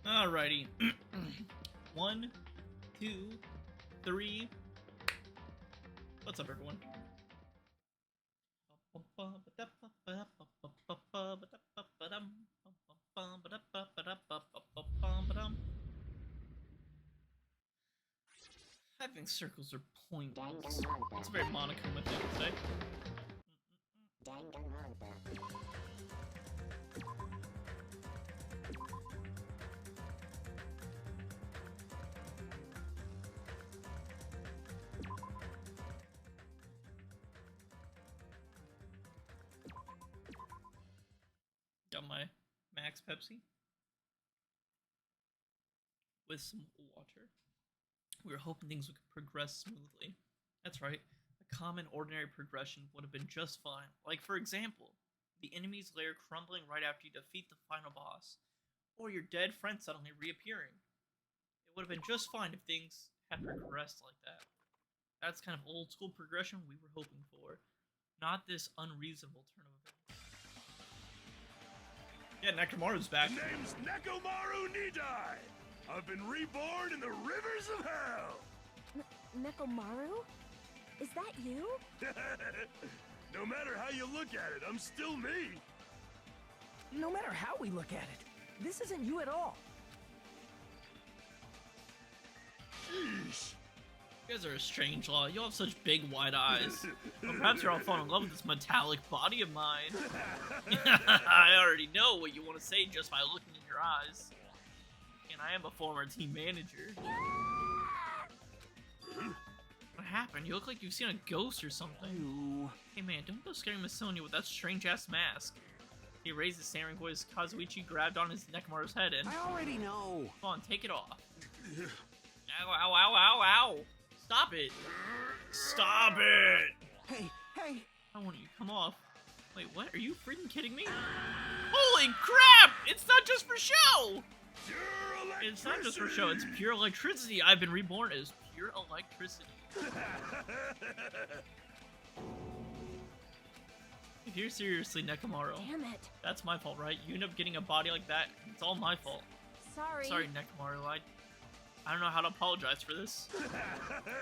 Alrighty. 1, 2, 3. What's up, everyone? I think circles are pointless. It's very monochromatic, I'd say. Danganronpa. Got my Max Pepsi with some water. We were hoping things would progress smoothly. That's right, a common ordinary progression would have been just fine. Like, for example, the enemy's lair crumbling right after you defeat the final boss, or your dead friend suddenly reappearing. It would have been just fine if things had progressed like that. That's kind of old school progression we were hoping for, not this unreasonable turn of events. Yeah, Nekomaru's back. The name's Nekomaru Nidai! I've been reborn in the rivers of hell! Nekomaru? Is that you? No matter how you look at it, I'm still me! No matter how we look at it, this isn't you at all. Sheesh! You guys are a strange lot. You all have such big, wide eyes. Well, perhaps you're all falling in love with this metallic body of mine. I already know what you want to say just by looking in your eyes. And I am a former team manager. What happened? You look like you've seen a ghost or something. Ooh. Hey man, don't go scaring Miss Sonia with that strange-ass mask. He raised his stammering voice. Kazuichi grabbed on his Nekomaru's head and... I already know. Come on, take it off. Ow, ow, ow, ow, ow! Stop it! Stop it! Hey, hey. I want you to come off. Wait, what? Are you freaking kidding me? Holy crap! It's not just for show! It's not just for show, it's pure electricity. I've been reborn as pure electricity. If you're seriously Nekomaru, Damn it. that's my fault, right? You end up getting a body like that, it's all my fault. Sorry. Sorry, Nekomaru, I don't know how to apologize for this.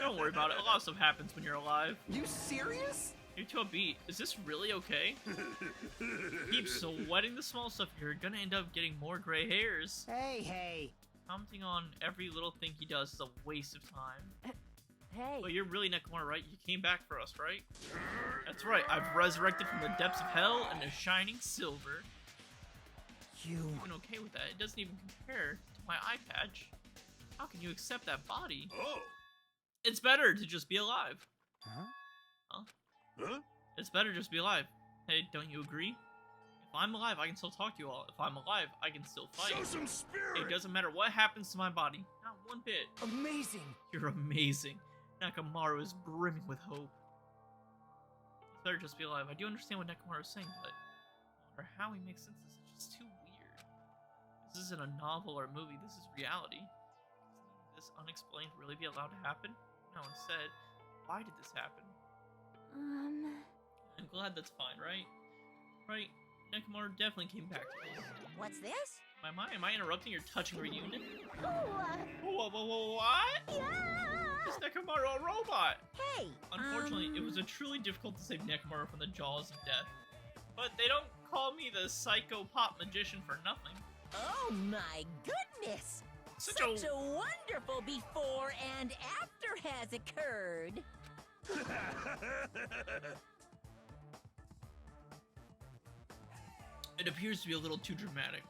Don't worry about it, a lot of stuff happens when you're alive. You serious? You're too upbeat. Is this really okay? Keep sweating the small stuff, you're gonna end up getting more gray hairs. Hey. Commenting on every little thing he does is a waste of time. Hey. But you're really Nekomaru, right? You came back for us, right? That's right, I've resurrected from the depths of hell and a shining silver. You. I've been okay with that. It doesn't even compare to my eye patch. How can you accept that body? Oh! It's better to just be alive. Huh? Huh? It's better just to be alive. Hey, don't you agree? If I'm alive, I can still talk to you all. If I'm alive, I can still fight. Show some spirit! It doesn't matter what happens to my body. Not one bit. Amazing. You're amazing. Nekomaru is brimming with hope. It's better just be alive. I do understand what Nekomaru is saying, but no matter how he makes sense of this, it's just too weird. This isn't a novel or a movie, this is reality. Can this unexplained really be allowed to happen? No, instead, why did this happen? I'm glad that's fine, right? Right? Nekomaru definitely came back to this. What's this? Am I interrupting your touching reunion? Oh, What? yeah. Is Nekomaru a robot? Hey. Unfortunately, it was a truly difficult to save Nekomaru from the jaws of death. But they don't call me the psycho pop magician for nothing. Oh my goodness! Such a wonderful before and after has occurred. It appears to be a little too dramatic.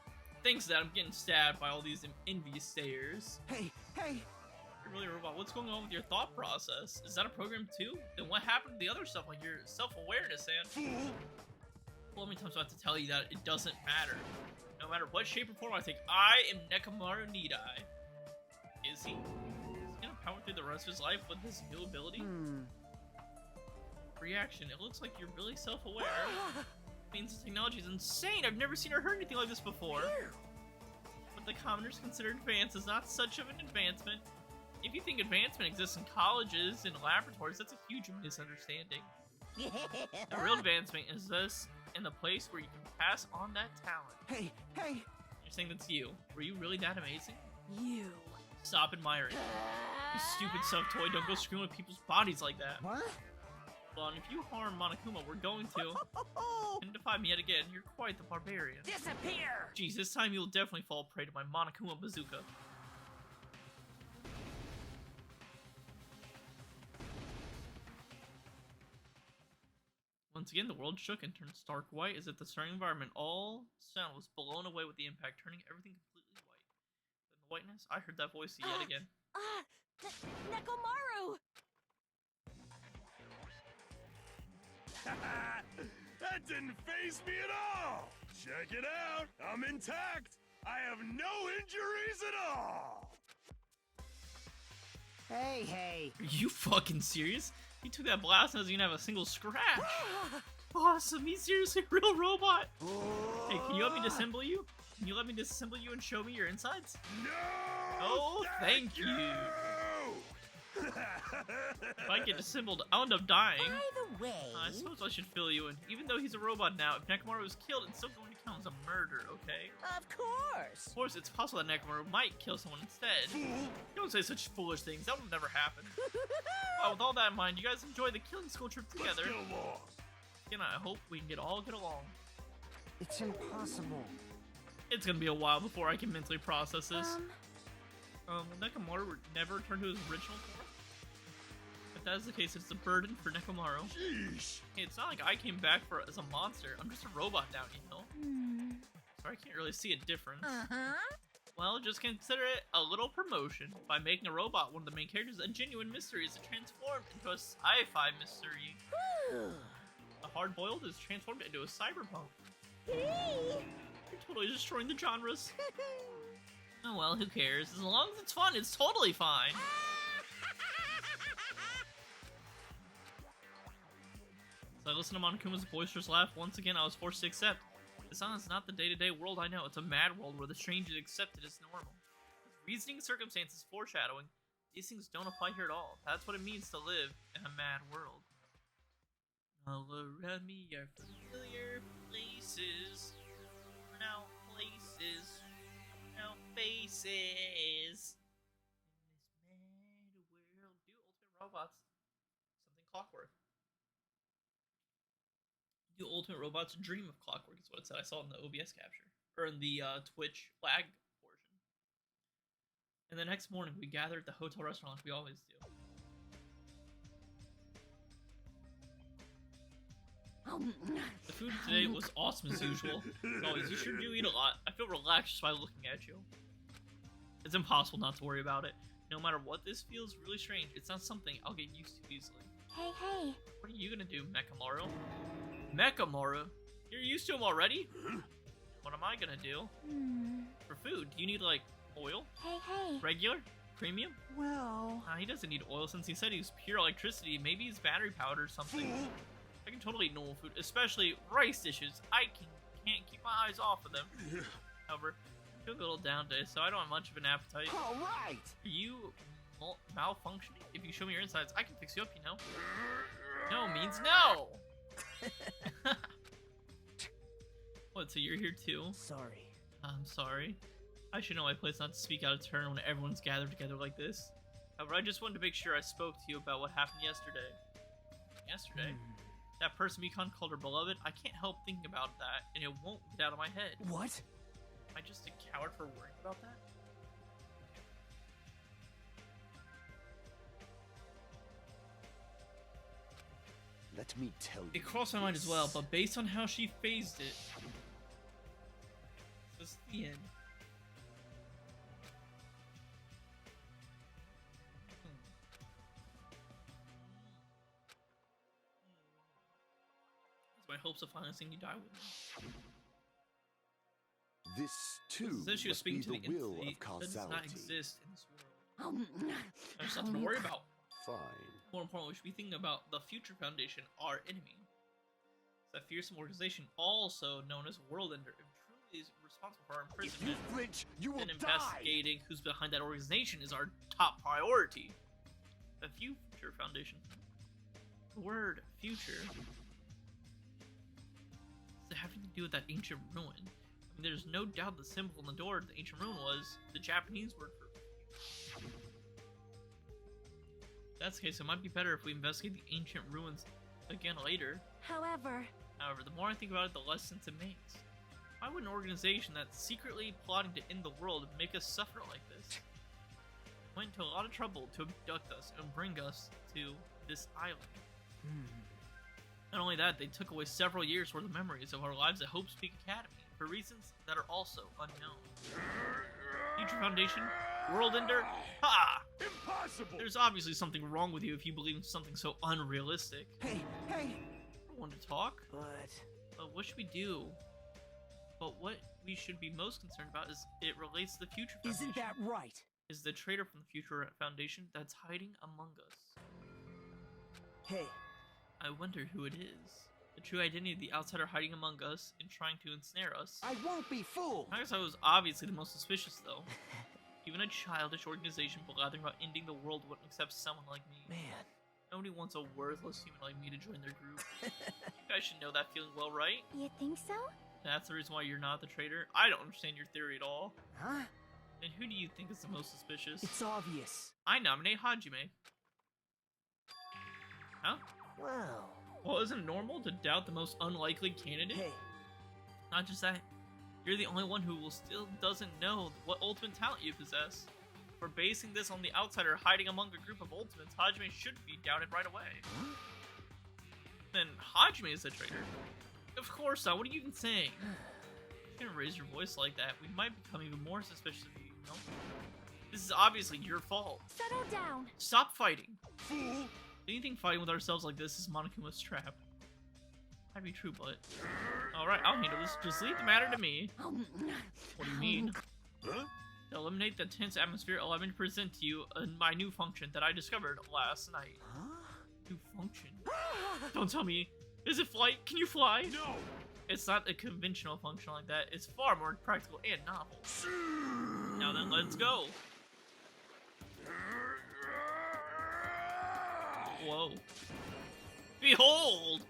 Thanks to that, I'm getting stabbed by all these envious stares. Hey. You're really a robot. What's going on with your thought process? Is that a program too? Then what happened to the other stuff, like your self-awareness, and... Fool! How many times do I have to tell you that it doesn't matter? No matter what shape or form I take, I am Nekomaru Nidai. Is he? Is he gonna power through the rest of his life with this new ability? Reaction. It looks like you're really self-aware. Means the technology is insane. I've never seen or heard anything like this before. What the commoners consider advanced is not such of an advancement. If you think advancement exists in colleges and laboratories, that's a huge misunderstanding. The real advancement is this, in the place where you can pass on that talent. Hey. You're saying that's you. Were you really that amazing? You. Stop admiring. You stupid stuffed toy, don't go screwing with people's bodies like that. What? Well, and if you harm Monokuma, we're going to. And defy me yet again, you're quite the barbarian. Disappear! Geez, this time you'll definitely fall prey to my Monokuma bazooka. Once again, the world shook and turned stark white as if the surrounding environment, all sound, was blown away with the impact, turning everything completely white. In the whiteness, I heard that voice yet again. Nekomaru! That didn't faze me at all! Check it out! I'm intact! I have no injuries at all! Hey. Are you fucking serious? He took that blast and doesn't even have a single scratch. Awesome, he's seriously a real robot. Hey, can you let me disassemble you? Can you let me disassemble you and show me your insides? No! Oh, thank you. If I get disassembled, I'll end up dying. By the way... I suppose I should fill you in. Even though he's a robot now, if Nekomaru was killed, it's still going to count as a murder, okay? Of course! Of course, it's possible that Nekomaru might kill someone instead. Fool! Don't say such foolish things. That will never happen. Well, with all that in mind, you guys enjoy the killing school trip Let's together. get along. And I hope we can all get along. It's impossible. It's gonna be a while before I can mentally process this. Will Nekomaru never return to his original form? If that is the case, it's a burden for Nekomaru. Sheesh. Hey, it's not like I came back as a monster. I'm just a robot now, you know? So I can't really see a difference. Uh-huh. Well, just consider it a little promotion. By making a robot one of the main characters a genuine mystery is transformed into a sci-fi mystery. A hard-boiled is transformed into a cyberpunk. You're totally destroying the genres. Oh well, who cares? As long as it's fun, it's totally fine. So I listened to Monokuma's boisterous laugh. Once again, I was forced to accept. This song is not the day-to-day world I know. It's a mad world where the strange is accepted as normal. With reasoning, circumstances, foreshadowing, these things don't apply here at all. That's what it means to live in a mad world. All around me are familiar places. Now places. Now faces. In this mad world. Do Ultimate Robots. Something clockwork. Do Ultimate Robots dream of clockwork is what it said. I saw it in the OBS capture. Or in the Twitch flag portion. And the next morning we gathered at the hotel restaurant like we always do. The food today was awesome as usual. As always, you sure do eat a lot. I feel relaxed just by looking at you. It's impossible not to worry about it. No matter what this feels really strange, it's not something I'll get used to easily. Hey. What are you gonna do, Mechamaru? Mechamaru? You're used to him already? What am I gonna do? For food, do you need, like, oil? Hey. Regular? Premium? Well... He doesn't need oil since he said he's pure electricity. Maybe he's battery powered or something. I can totally eat normal food, especially rice dishes. I can't keep my eyes off of them. However, I feel a little down today, so I don't have much of an appetite. All right! Are you malfunctioning? If you show me your insides, I can fix you up, you know? No means no! What, so you're here too? Sorry. I'm sorry. I should know my place not to speak out of turn when everyone's gathered together like this. However, I just wanted to make sure I spoke to you about what happened yesterday. Yesterday? That person Mikon called her beloved? I can't help thinking about that, and it won't get out of my head. What? Am I just a coward for worrying about that? Let me tell you. It crossed my mind as well, but based on how she phased it, this is the end. It's my hopes of finally seeing you die with me. This too Since she was must be speaking to the the will entity of that does not causality. exist in this world. There's nothing to worry about. Fine. More importantly, we should be thinking about the Future Foundation, our enemy. It's a fearsome organization, also known as Worldender, and truly is responsible for our If you imprisonment. flinch, you will And die. investigating who's behind that organization is our top priority. The Future Foundation. The word future. Does it have anything to do with that ancient ruin? There's no doubt the symbol on the door of the ancient ruin was the Japanese word for. If that's the case, it might be better if we investigate the ancient ruins again later. However, The more I think about it, the less sense it makes. Why would an organization that's secretly plotting to end the world make us suffer like this? Went to a lot of trouble to abduct us and bring us to this island. Not only that, they took away several years worth of memories of our lives at Hope Peak Academy for reasons that are also unknown. Future Foundation? World Ender? Ha! Impossible! There's obviously something wrong with you if you believe in something so unrealistic. Hey, Want to talk? but What should we do? But what we should be most concerned about is it relates to the Future Foundation. isn't that right? Is the traitor from the Future Foundation that's hiding among us. Hey, I wonder who it is. The true identity of the outsider hiding among us and trying to ensnare us. I won't be fooled. I guess I was obviously the most suspicious, though. Even a childish organization blathering about ending the world wouldn't accept someone like me. Man, Nobody wants a worthless human like me to join their group. You guys should know that feeling well, right? you think so? That's the reason why you're not the traitor? I don't understand your theory at all. huh? And who do you think is the most suspicious? It's obvious. I nominate Hajime. Huh? Wow. Well, isn't it normal to doubt the most unlikely candidate? Hey, Not just that, you're the only one who will still doesn't know what ultimate talent you possess. For basing this on the outsider hiding among a group of ultimates, Hajime should be doubted right away. Then Hajime is the traitor. Of course not, what are you even saying? You shouldn't raise your voice like that. We might become even more suspicious of you, you know? This is obviously your fault. Settle down. Stop fighting. Fool! Do you think fighting with ourselves like this is Monokuma's trap? Might be true, but... Alright, I'll handle this. Just leave the matter to me. What do you mean? Huh? To eliminate the tense atmosphere, allow me to present to you my new function that I discovered last night. New function? Don't tell me. Is it flight? Can you fly? No! It's not a conventional function like that. It's far more practical and novel. Now then, let's go. Whoa. Behold!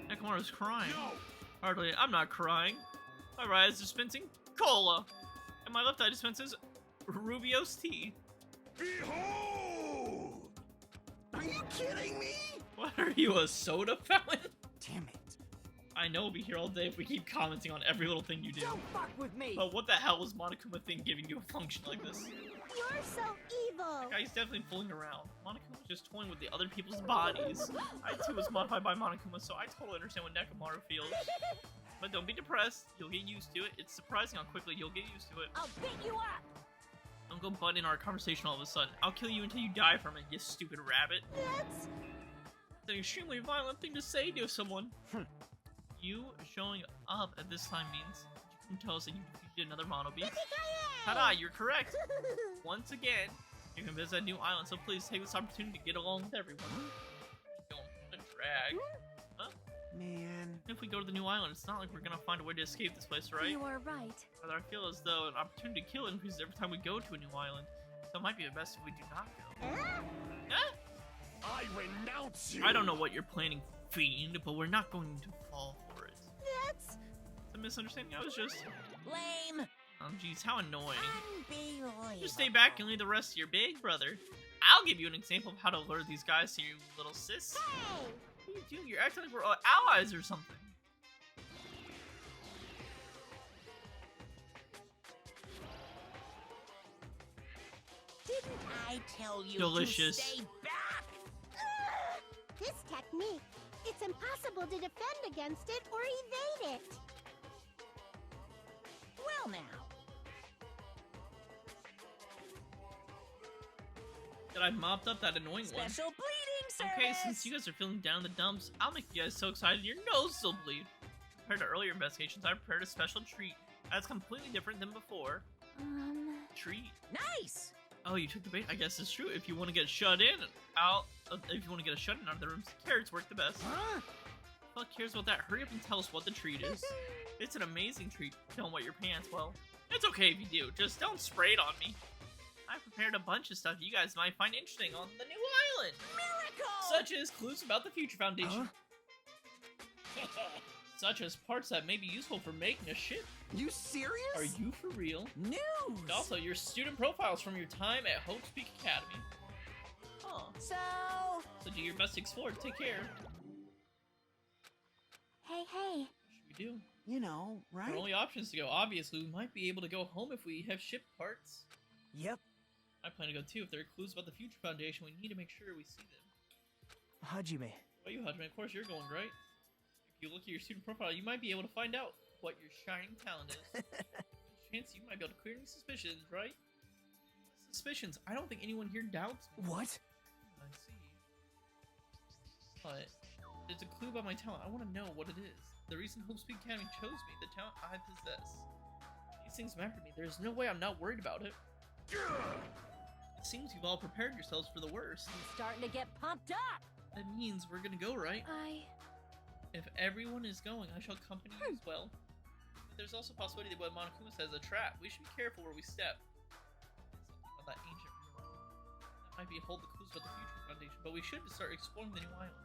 Nekomaru's crying. No! Hardly, I'm not crying. My right eye is dispensing cola, and my left eye dispenses Rubio's tea. Behold! are you kidding me? What are you, a soda fountain? Damn it. I know we'll be here all day if we keep commenting on every little thing you do. Don't fuck with me. But what the hell was Monokuma thing giving you a function like this? You're so evil. Guy's definitely fooling around. Monokuma's just toying with the other people's bodies. I too was modified by Monokuma, so I totally understand what Nekomaru feels. But don't be depressed. You'll get used to it. It's surprising how quickly you'll get used to it. I'll beat you up. Don't go butt in our conversation all of a sudden. I'll kill you until you die from it, you stupid rabbit. That's... It's an extremely violent thing to say to someone. You showing up at this time means you can tell us that you defeated another Mono Beast. Ta-da, you're correct. Once again, you can visit a new island, so please take this opportunity to get along with everyone. Don't drag. Huh? Man. If we go to the new island, it's not like we're gonna find a way to escape this place, right? You are right. But I feel as though an opportunity to kill increases every time we go to a new island. So it might be the best if we do not go. Huh? I renounce you! I don't know what you're planning, fiend, but we're not going to fall for it. That's It's a misunderstanding. I was just... lame. Oh, jeez, how annoying. Unbelievable. Just stay back and leave the rest to your big brother. I'll give you an example of how to lure these guys to you, little sis. Hey! What are you doing? You're acting like we're allies or something. Didn't I tell you Delicious. to stay back? This technique, it's impossible to defend against it or evade it. Well now. That I mopped up that annoying one. Special bleeding service. Okay, since you guys are feeling down in the dumps, I'll make you guys so excited your nose will bleed. Compared to earlier investigations, I prepared a special treat that's completely different than before. Treat? Nice. Oh, you took the bait? I guess it's true. If you want to get shut in, if you want to get a shut in out of the rooms, carrots work the best. Huh? Fuck cares about that? Hurry up and tell us what the treat is. It's an amazing treat. Don't wet your pants. Well, it's okay if you do. Just don't spray it on me. I prepared a bunch of stuff you guys might find interesting on the new island. Miracle. Such as clues about the Future Foundation. such as parts that may be useful for making a ship. You serious? Are you for real? News! And also, your student profiles from your time at Hope's Peak Academy. Huh. So do your best to explore. Take care. Hey. What should we do? You know, right? Our only options to go. Obviously, we might be able to go home if we have ship parts. Yep. I plan to go too. If there are clues about the Future Foundation, we need to make sure we see them. Hajime. Well, you, Hajime, of course you're going, right? If you look at your student profile, you might be able to find out what your shining talent is. Chance you might be able to clear any suspicions, right? Suspicions? I don't think anyone here doubts me. What? I see. But there's a clue about my talent. I want to know what it is. The reason Hope Speak Academy chose me, the talent I possess. These things matter to me. There's no way I'm not worried about it. It seems you've all prepared yourselves for the worst. I'm starting to get pumped up. That means we're gonna go, right? If everyone is going, I shall accompany you as well. But there's also a possibility that what Monokuma says is a trap. We should be careful where we step. Something about that ancient ruin. That might be hold the clues about the Future Foundation, but we should start exploring the new island.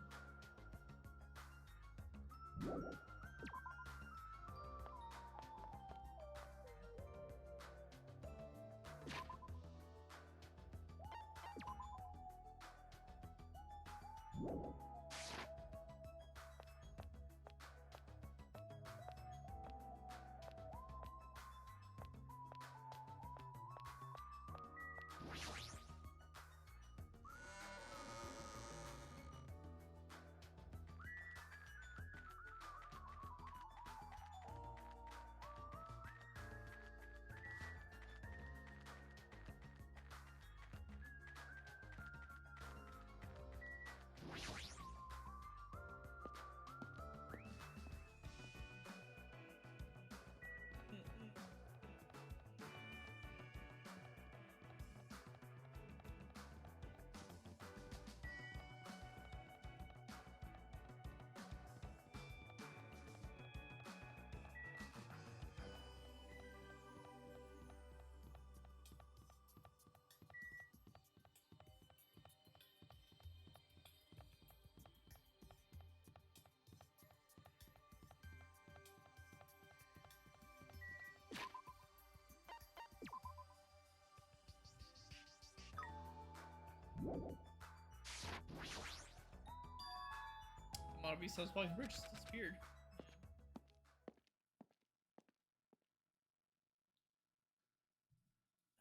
Manabe says why Rich just disappeared.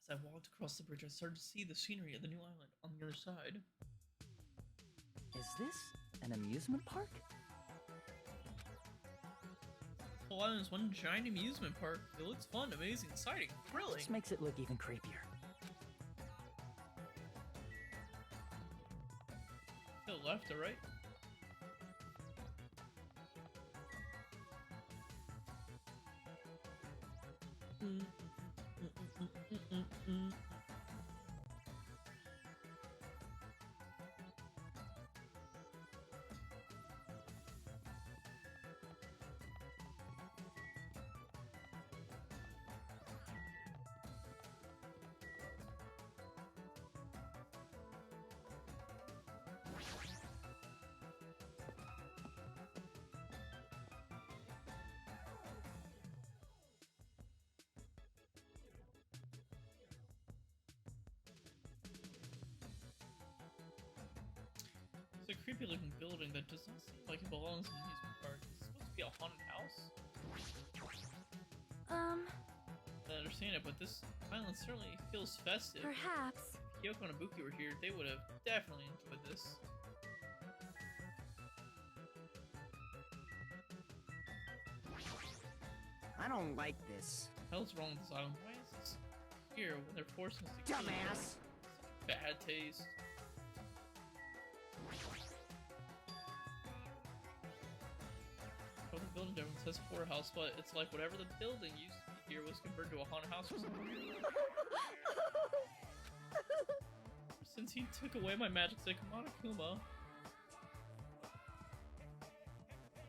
As I walked across the bridge, I started to see the scenery of the new island on the other side. Is this an amusement park? This whole island is one giant amusement park. It looks fun, amazing, exciting, thrilling. This makes it look even creepier. To the left or right? It's a creepy looking building that does not seem like it belongs in an amusement park. Is it supposed to be a haunted house? I understand it, but this island certainly feels festive. Perhaps. If Kyoko and Ibuki were here, they would have definitely enjoyed this. I don't like this. What the hell's wrong with this island? Why is this here when they're forcing us to kill? Dumbass! Bad taste. Well, the building everyone says whorehouse, but it's like whatever the building used to be here was converted to a haunted house or something. Since he took away my magic stick, Monokuma.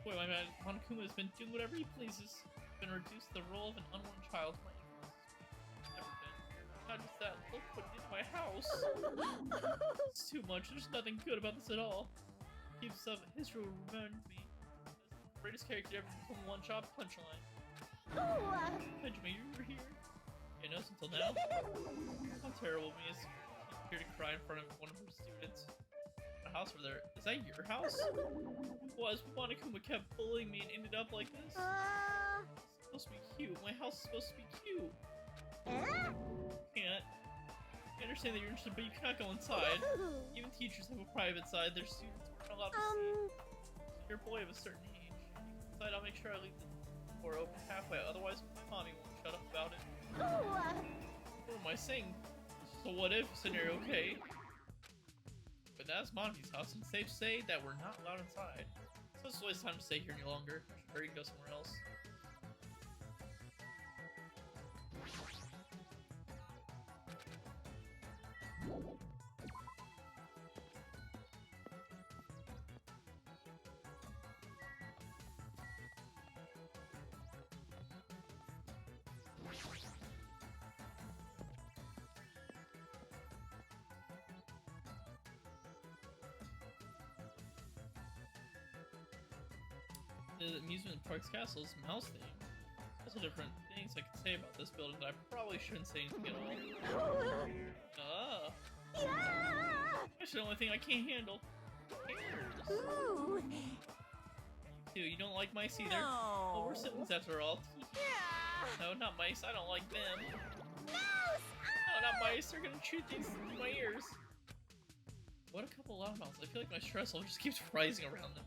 Boy, my Monokuma has been doing whatever he pleases. Been reduced to the role of an unborn child. Never been. Not just that, look what he did to my house. It's too much. There's nothing good about this at all. Keeps up history will remind me. Greatest character ever from One Shot Punchline. Ooh, Benjamin, you were here. You know, until now. How terrible of me is here to cry in front of one of her students. A house over there. Is that your house? It was, but Monokuma kept bullying me and ended up like this. It's supposed to be cute. My house is supposed to be cute. Can't. I understand that you're interested, but you cannot go inside. Even teachers have a private side their students aren't allowed to see. You're a boy of a certain age. Inside, I'll make sure I leave the door open halfway, otherwise my mommy won't shut up about it. What am I saying? So what if scenario, okay? But that's Monty's house, and it's safe to say that we're not allowed inside. So it's always time to stay here any longer. I should hurry and go somewhere else. The amusement park's castle's mouse theme. There's also different things I could say about this building that I probably shouldn't say anything at all. That's the only thing I can't handle. Ooh. Dude, you don't like mice either? No. Well, we're siblings after all. No, not mice. I don't like them. No, not mice. They're gonna shoot things through my ears. What a couple loudmouths. I feel like my stress level just keeps rising around them.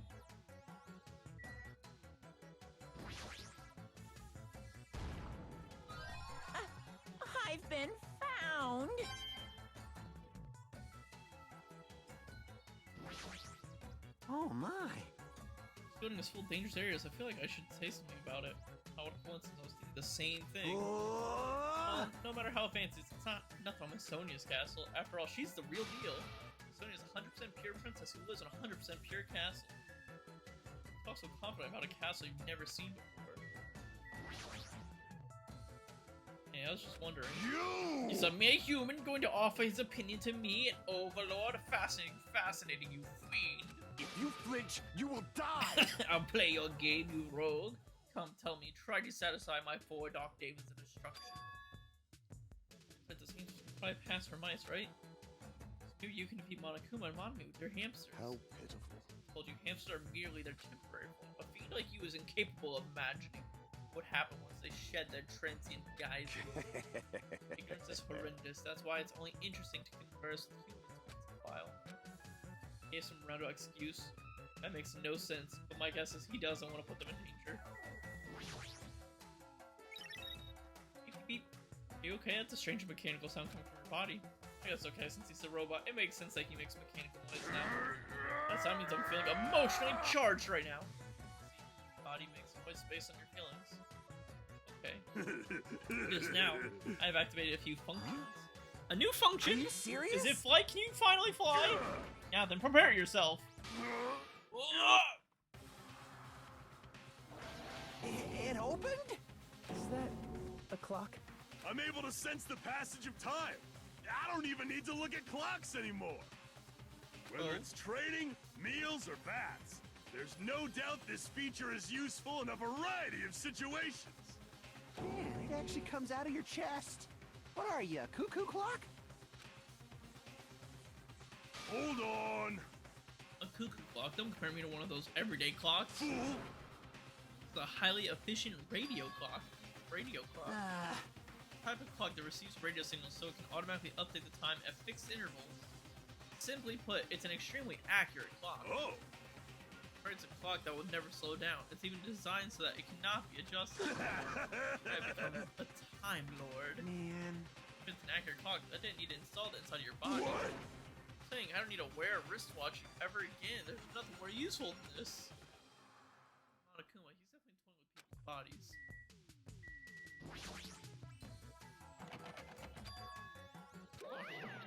I've been found. Oh my. This building is full of dangerous areas. I feel like I should say something about it. How what a coincidence, I was thinking the same thing. Well, no matter how fancy, it's not nothing on Sonia's castle. After all, she's the real deal. Sonia's 100% pure princess who lives in a 100% pure castle. Talk so confident about a castle you've never seen before. Hey, I was just wondering. Is a mere human going to offer his opinion to me, an overlord? Fascinating, you fiend. If you flinch, you will die! I'll play your game, you rogue. Come, tell me, try to satisfy my 4 dark demons of destruction. But this game's probably pass for mice, right? So you can defeat Monokuma and Monmi with their hamsters. How pitiful. I told you, hamsters are merely their temporary form. A fiend like you is incapable of imagining what happened once they shed their transient guises. Ignorance is horrendous. That's why it's only interesting to converse with humans once in a while. He has some roundabout excuse. That makes no sense, but my guess is he doesn't want to put them in danger. Beep, beep. Are you okay? That's a strange mechanical sound coming from your body. I guess okay, since he's a robot, it makes sense that he makes mechanical noise now. That sound means I'm feeling emotionally charged right now. Body makes quite space on your feelings. Okay. Just now, I've activated a few functions. A new function? Are you serious? Is it flight? Can you finally fly? Yeah, then prepare yourself. It opened? Is that a clock? I'm able to sense the passage of time. I don't even need to look at clocks anymore. Whether it's training, meals, or baths, there's no doubt this feature is useful in a variety of situations. Man, it actually comes out of your chest. What are you, a cuckoo clock? Hold on. A cuckoo clock? Don't compare me to one of those everyday clocks. Fool. It's a highly efficient radio clock. Ah, Type of clock that receives radio signals so it can automatically update the time at fixed intervals. Simply put, it's an extremely accurate clock. Oh. It's a clock that will never slow down. It's even designed so that it cannot be adjusted. I've become a time lord. man. If it's an accurate clock, I didn't need to install it inside of your body. What? I'm saying I don't need to wear a wristwatch ever again. There's nothing more useful than this. Monokuma, he's definitely toying with people's bodies.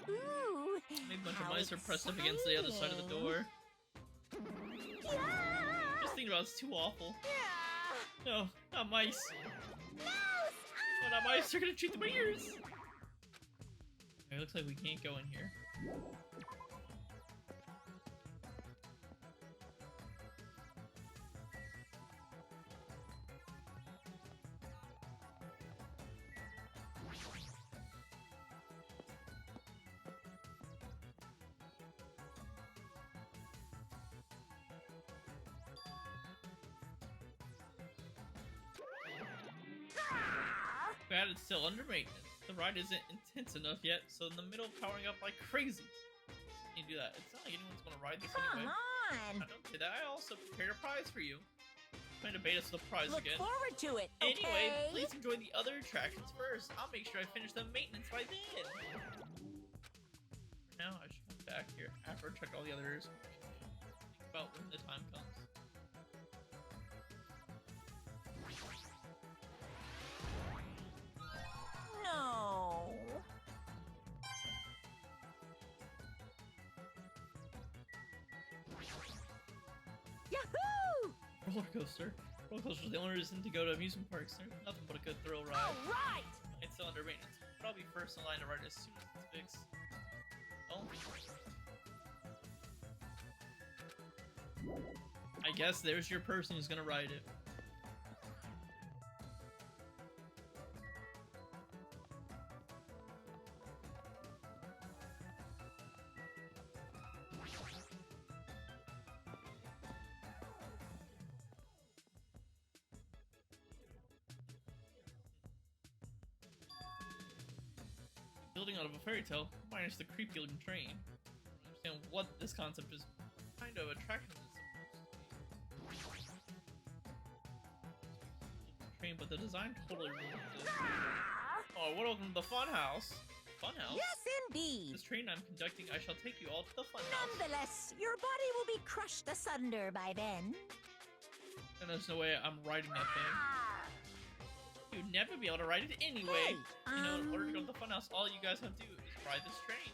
Ooh. Maybe a bunch of How mice are pressed up against the other side of the door. Just thinking about it's too awful. No, not mice. No, not mice. They're gonna cheat through my ears. Okay, looks like we can't go in here. Bad, it's still under maintenance. The ride isn't intense enough yet, so in the middle of powering up like crazy. You do that. It's not like anyone's gonna ride this Come anyway. on! I don't say that. I also prepared a prize for you. Plan to bait us with the prize Look again. forward to it, okay? Anyway, please enjoy the other attractions first. I'll make sure I finish the maintenance by then. For now, I should come back here after I check all the others. Think about when the time comes. No. Yahoo! Roller coaster. Roller coasters are the only reason to go to amusement parks. There's nothing but a good thrill ride. All right! It's still under maintenance, but I'll be first in line to ride as soon as it's fixed. Oh. I guess there's your person who's gonna ride it. Building out of a fairy tale, minus the creepy looking train. I don't understand what this concept is kind of attracting is supposed to be. Train, but the design totally ruins it. Oh, welcome to the fun house. Fun house? Yes, indeed. This train I'm conducting, I shall take you all to the fun house. Nonetheless, your body will be crushed asunder by then. And there's no way I'm riding that thing. You'd never be able to ride it anyway. Hey, You know, in order to go to the funhouse, all you guys have to do is ride this train.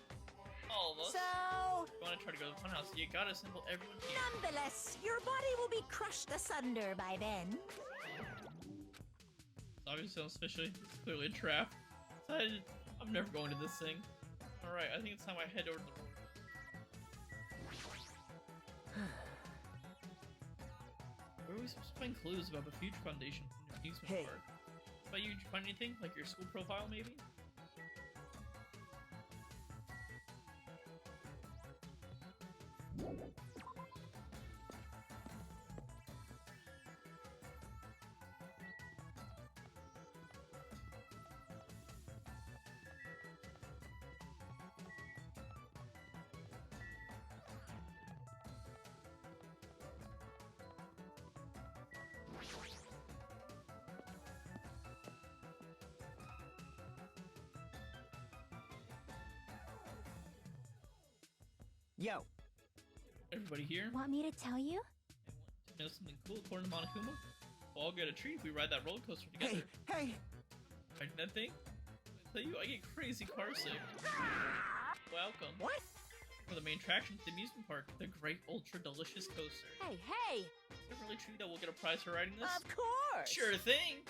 All of us. So, If you want to try to go to the funhouse, you gotta assemble everyone here. nonetheless, your body will be crushed asunder by then. It's obviously suspicious. It's clearly a trap. So I'm never going to this thing. Alright, I think it's time I head over to the roller coaster. Where are we supposed to find clues about the future foundation from the amusement Hey. park? But you, did you find anything? Like your school profile, maybe? Yo, Everybody here? Want me to tell you? I want to know something cool according to Monokuma? We'll all get a treat if we ride that roller coaster together. hey, Riding that thing? I tell you, I get crazy car sick. Welcome. What? For the main attraction to the amusement park, the Great Ultra Delicious Coaster. Hey, hey! Is it really true that we'll get a prize for riding this? Of course! Sure thing!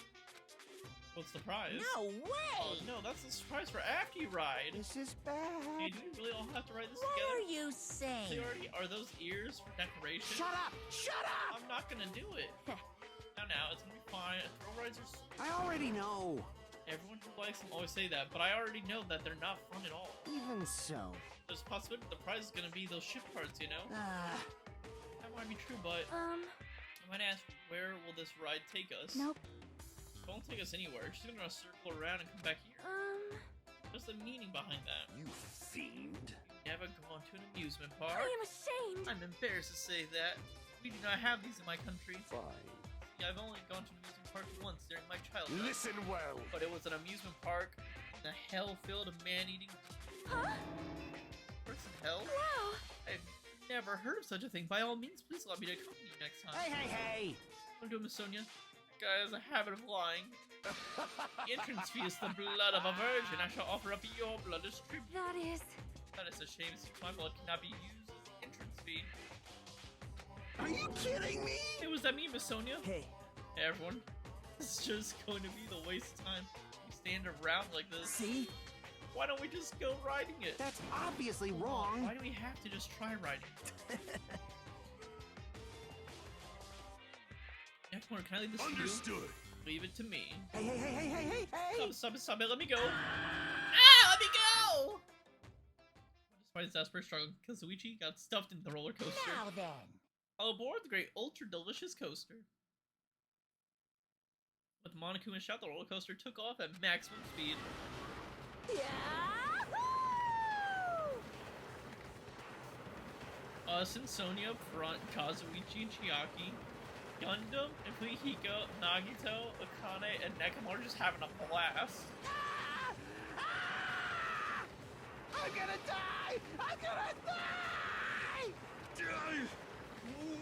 What's the prize? No way! Oh no, that's the surprise for after you ride! this is Hey, bad. do we really all have to ride this What together? are you saying? They already are those ears for decoration? Shut up! Shut up! I'm not gonna do it. Now, it's gonna be fine. Thrill rides are. I already know. Everyone who likes them always say that, but I already know that they're not fun at all. Even so. There's a possibility the prize is gonna be those ship cards, you know? That might be true, but I might ask, where will this ride take us? Nope. Don't take us anywhere. She's gonna circle around and come back here. What's the meaning behind that? You fiend. Never gone to an amusement I park? am ashamed. I'm embarrassed to say that. We do not have these in my country. Fine. See, I've only gone to an amusement park once during my childhood. Listen well. But it was an amusement park in a hell-filled man-eating Huh? person hell. Wow. I've never heard of such a thing. By all means, please allow me to accompany you next time. Hey! Don't do it, Miss Sonia. That guy has a habit of lying. The entrance fee is the blood of a virgin. I shall offer up your blood as tribute. That is. That is a shame, since my blood cannot be used as entrance fee. Are you kidding me? Hey, was that me, Miss Sonia? Hey, Hey, everyone. This is just going to be the waste of time. We stand around like this. see? Why don't we just go riding it? That's obviously wrong. Why do we have to just try riding it? Everyone, can I leave this to you? Understood. Leave it to me. Hey! Stop it, let me go. Ah, let me go! Despite his desperate struggle, Kazuichi got stuffed into the roller coaster. Now then. All aboard the great ultra delicious coaster. With Monokuma shot, the roller coaster took off at maximum speed. Us and Sonya up front, Kazuichi and Chiaki, Gundam and Fujihiko, Nagito, Akane, and Nekomaru are just having a blast. I'm gonna die! I'm gonna die!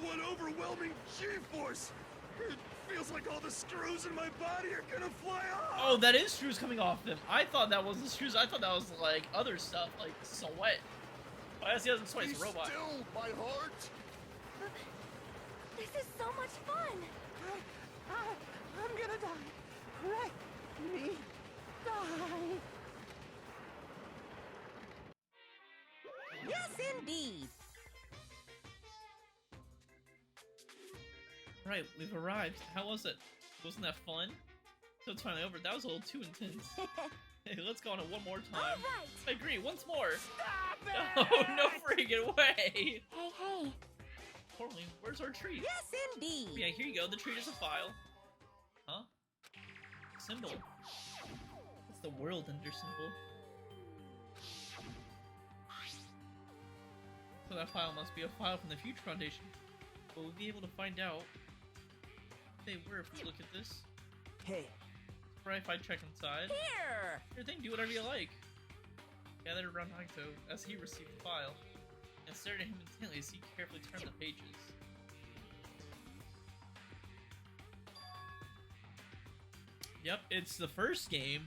What overwhelming G-force! It feels like all the screws in my body are gonna fly off! Oh, that is screws coming off them. I thought that was the screws. I thought that was like other stuff, like sweat. Oh, I guess he doesn't sweat, he's a robot. Still, my heart! This is so much fun! I'm gonna die. Let me die. Yes, indeed! Right, we've arrived. How was it? Wasn't that fun? So it's finally over. That was a little too intense. Hey, let's go on it one more time. Alright! I agree, once more! Stop it! Oh, no freaking way! Hey! Totally, where's our treat? Yes, indeed! Yeah, here you go. The treat is a file. Huh? Symbol. It's the world ender symbol. So that file must be a file from the Future Foundation. Will we be able to find out if they were if we look at this? Hey, Right, if I check inside. Here! Sure thing, do whatever you like. Gathered around Nagito as he received the file, and stared at him intently as he carefully turned the pages. Yep, it's the first game.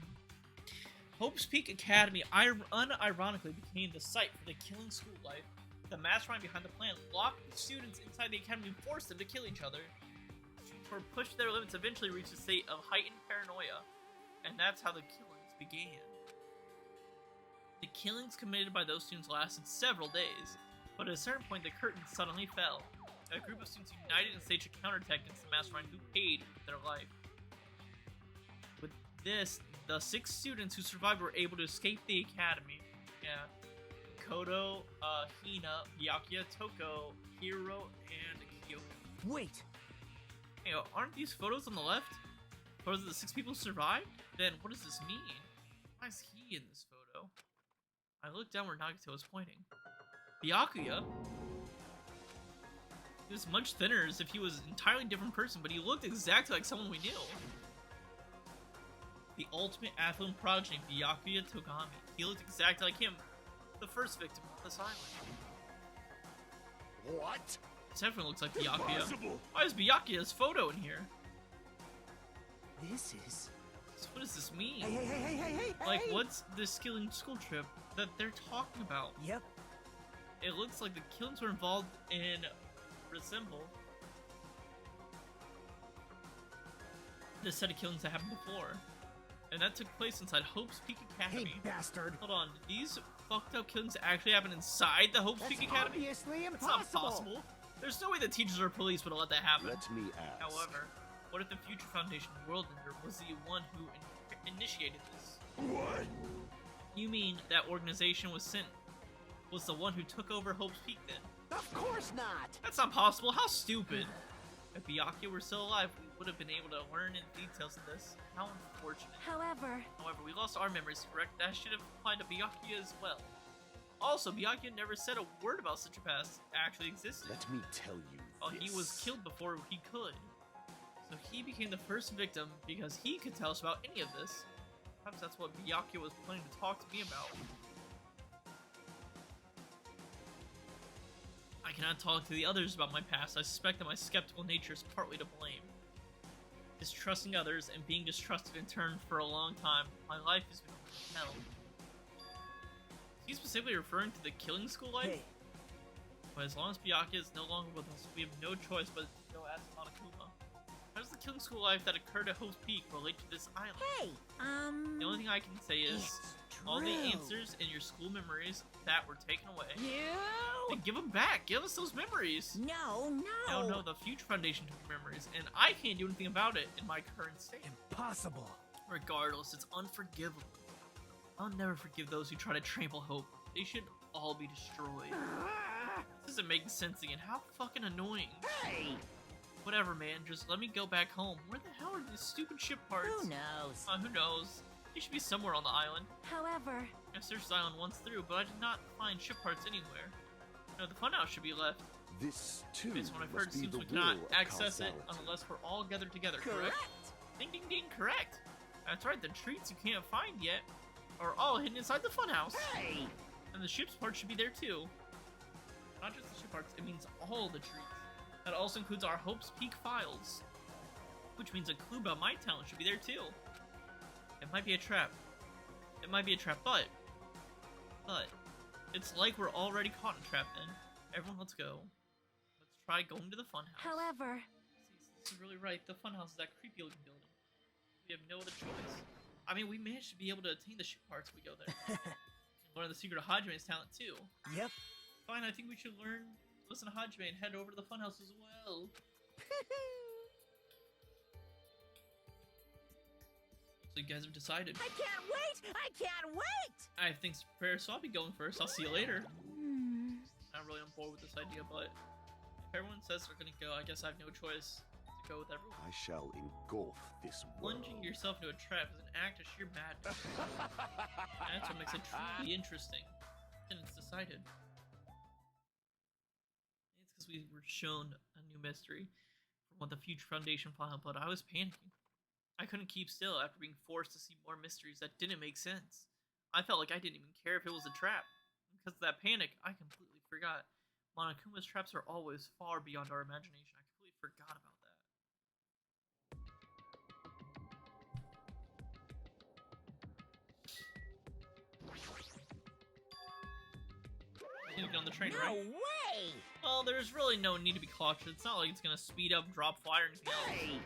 Hope's Peak Academy unironically became the site for the killing school life. The mastermind behind the plan locked the students inside the academy and forced them to kill each other. Students who pushed their limits eventually reached a state of heightened paranoia, and that's how the killings began. The killings committed by those students lasted several days, but at a certain point the curtain suddenly fell. A group of students united and staged a counterattack against the mastermind who paid with their life. With this, the 6 students who survived were able to escape the academy. Yeah. Kodo, Hina, Byakuya, Toko, Hiro, and Kyoko. wait. Hey, aren't these photos on the left? Photos of the 6 people who survived? Then what does this mean? Why is he in this photo? I looked down where Nagito was pointing. Byakuya? He was much thinner as if he was an entirely different person, but he looked exactly like someone we knew. The ultimate affluent prodigy, Byakuya Togami. He looked exactly like him, the first victim of this island. What? This definitely looks like Byakuya. Impossible! Why is Byakuya's photo in here? This is... So what does this mean? Hey! Like, what's this killing school trip that they're talking about? Yep. It looks like the killings were involved in resemble the set of killings that happened before. And that took place inside Hope's Peak Academy. Hey, bastard. Hold on, did these fucked up killings actually happen inside the Hope's That's Peak Academy? obviously That's impossible. not possible. There's no way the teachers or police would have let that happen. Let me ask. However, what if the Future Foundation World Ender was the one who initiated this? What? You mean that organization was the one who took over Hope's Peak then? Of course not. That's not possible. How stupid. If Byakuya were still alive, we would have been able to learn in details of this. How unfortunate. However, We lost our memories, correct? That should have applied to Byakuya as well. Also, Byakuya never said a word about such a past actually existed. Let me tell you Well, this. he was killed before he could. So he became the first victim because he could tell us about any of this. Perhaps that's what Byakuya was planning to talk to me about. I cannot talk to the others about my past. I suspect that my skeptical nature is partly to blame. Distrusting others and being distrusted in turn for a long time, my life has been hell. Is he specifically referring to the killing school life? Hey, But as long as Byakuya is no longer with us, we have no choice but to go ask Monokuma. How does the killing school life that occurred at Hope's Peak relate to this island? hey, The only thing I can say is, it's all the true. answers in your school memories that were taken away. you? Then give them back! Give us those memories! No. No, the Future Foundation took your memories, and I can't do anything about it in my current state. Impossible. Regardless, it's unforgivable. I'll never forgive those who try to trample Hope. They should all be destroyed. This isn't making sense again. How fucking annoying. Hey! Whatever, man. Just let me go back home. Where the hell are these stupid ship parts? Who knows? Who knows? They should be somewhere on the island. However, I searched the island once through, but I did not find ship parts anywhere. No, the funhouse should be left. This too Based on what I've heard, must it be seems the we cannot will of access it causality. unless we're all gathered together, correct? correct. Ding ding ding, correct! That's right, the treats you can't find yet are all hidden inside the funhouse. Hey! And the ship's parts should be there too. Not just the ship parts, it means all the treats. That also includes our Hope's Peak files. Which means a clue about my talent should be there too. It might be a trap. It might be a trap, but it's like we're already caught in a trap then. Everyone, let's go. Let's try going to the funhouse. However, This is really right. The funhouse is that creepy looking building. We have no other choice. I mean, we managed to be able to attain the ship parts if we go there. And learn the secret of Hajime's talent too. Yep. Fine, I think we should listen to Hajime and head over to the funhouse as well. So you guys have decided. I can't wait! I can't wait! I have things to prepare, so I'll be going first. I'll see you later. I'm really on board with this idea, but if everyone says they're gonna go, I guess I have no choice to go with everyone. I shall engulf this world. Plunging yourself into a trap is an act of sheer madness. That's what makes it truly interesting. And it's decided. It's because we were shown a new mystery from what the Future Foundation found, but I was panicking. I couldn't keep still after being forced to see more mysteries that didn't make sense. I felt like I didn't even care if it was a trap. Because of that panic, I completely forgot. Monokuma's traps are always far beyond our imagination. I completely forgot about that. You need to get on the train, No right? way! Well, there's really no need to be cautious. It's not like it's gonna speed up, drop, fly, or anything else. Hey! I'm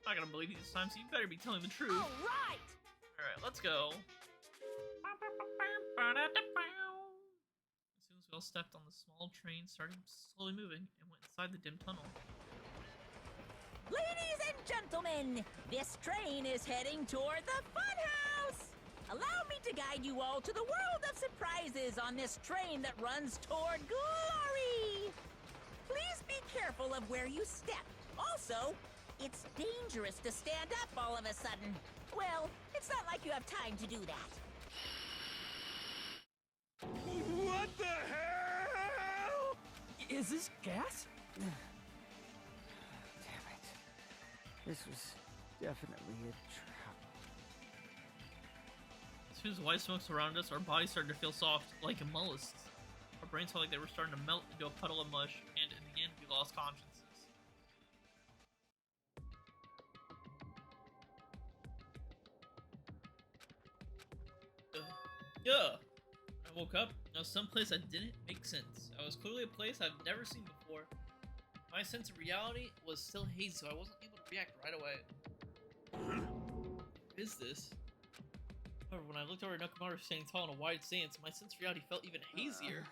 not gonna believe you this time, so you better be telling the truth. All right! Alright, let's go. As soon as we all stepped on the small train, started slowly moving and went inside the dim tunnel. Ladies and gentlemen, this train is heading toward the funhouse! Allow me to guide you all to the world of surprises on this train that runs toward glory! Please be careful of where you step. Also, it's dangerous to stand up all of a sudden. Well, it's not like you have time to do that. What the hell? Is this gas? Damn it. This was definitely a trap. As soon as the white smoke surrounded us, our bodies started to feel soft, like mollusks. Our brains felt like they were starting to melt into a puddle of mush, and in the end, we lost consciousness. Yeah. I woke up. I was someplace that didn't make sense. I was clearly a place I've never seen before. My sense of reality was still hazy, so I wasn't able to react right away. What is this? However, when I looked over at Nakamura standing tall in a wide stance, my sense of reality felt even hazier.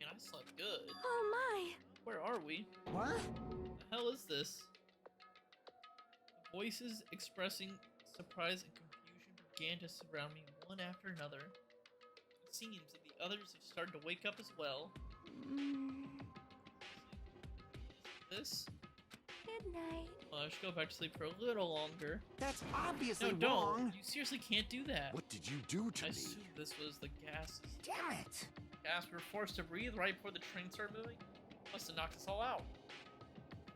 Man, I slept good. Oh my! Where are we? What? What the hell is this? Voices expressing surprise and confusion began to surround me one after another. It seems that the others have started to wake up as well. This? Good night. Well, I should go back to sleep for a little longer. That's obviously No, wrong. don't! You seriously can't do that! What did you do to I me? assume this was the gases. Damn it! Gas we were forced to breathe right before the train started moving? Must have knocked us all out.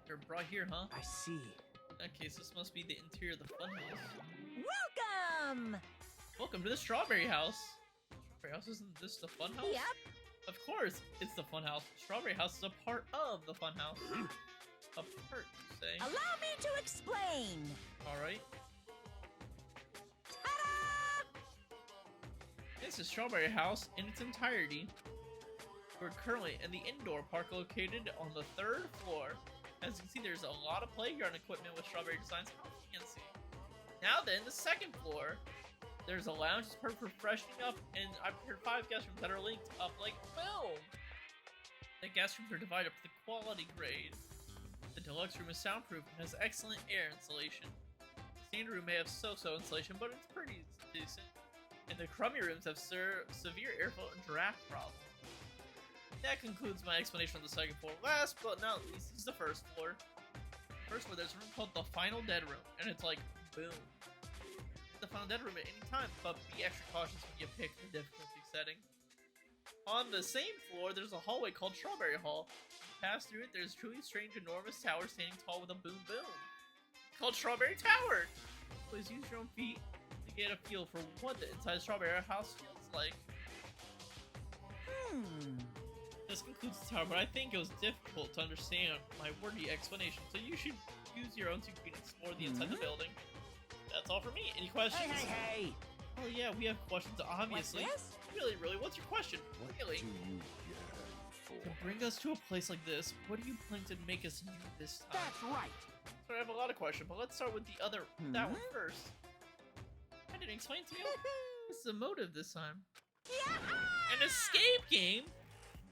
You're brought here, huh? I see. In that case, this must be the interior of the funhouse. Welcome! Welcome to the Strawberry House. Strawberry House, isn't this the funhouse? Yep. Of course, it's the funhouse. Strawberry House is a part of the funhouse. A part, you say? Allow me to explain. Alright. Ta-da! This is Strawberry House in its entirety. We're currently in the indoor park located on the 3rd floor. As you can see, there's a lot of playground equipment with strawberry designs. How fancy. Now then, the 2nd floor. There's a lounge that's perfect for freshening up, and I prepared 5 guest rooms that are linked up like film. The guest rooms are divided up to the quality grade. The deluxe room is soundproof and has excellent air insulation. The standard room may have so-so insulation, but it's pretty decent. And the crummy rooms have severe airflow and draft problems. That concludes my explanation of the 2nd floor. Last but not least is the 1st floor. First of all, there's a room called the Final Dead Room, and it's like, boom. The Final Dead Room at any time, but be extra cautious when you pick the difficulty setting. On the same floor, there's a hallway called Strawberry Hall. Pass through it, there's a truly strange, enormous tower standing tall with a boom boom. Called Strawberry Tower! Please use your own feet to get a feel for what the inside of Strawberry House feels like. This concludes the tower, but I think it was difficult to understand my wordy explanation, so you should use your own so you can explore the inside of the building. That's all for me. Any questions? Hey! Oh yeah, we have questions, obviously. What's this? Really, what's your question? What Really? do you yearn for? To bring us to a place like this, what do you plan to make us do this time? That's right. So I have a lot of questions, but let's start with the other, that one first. I didn't explain to you. What's the motive this time? An escape game?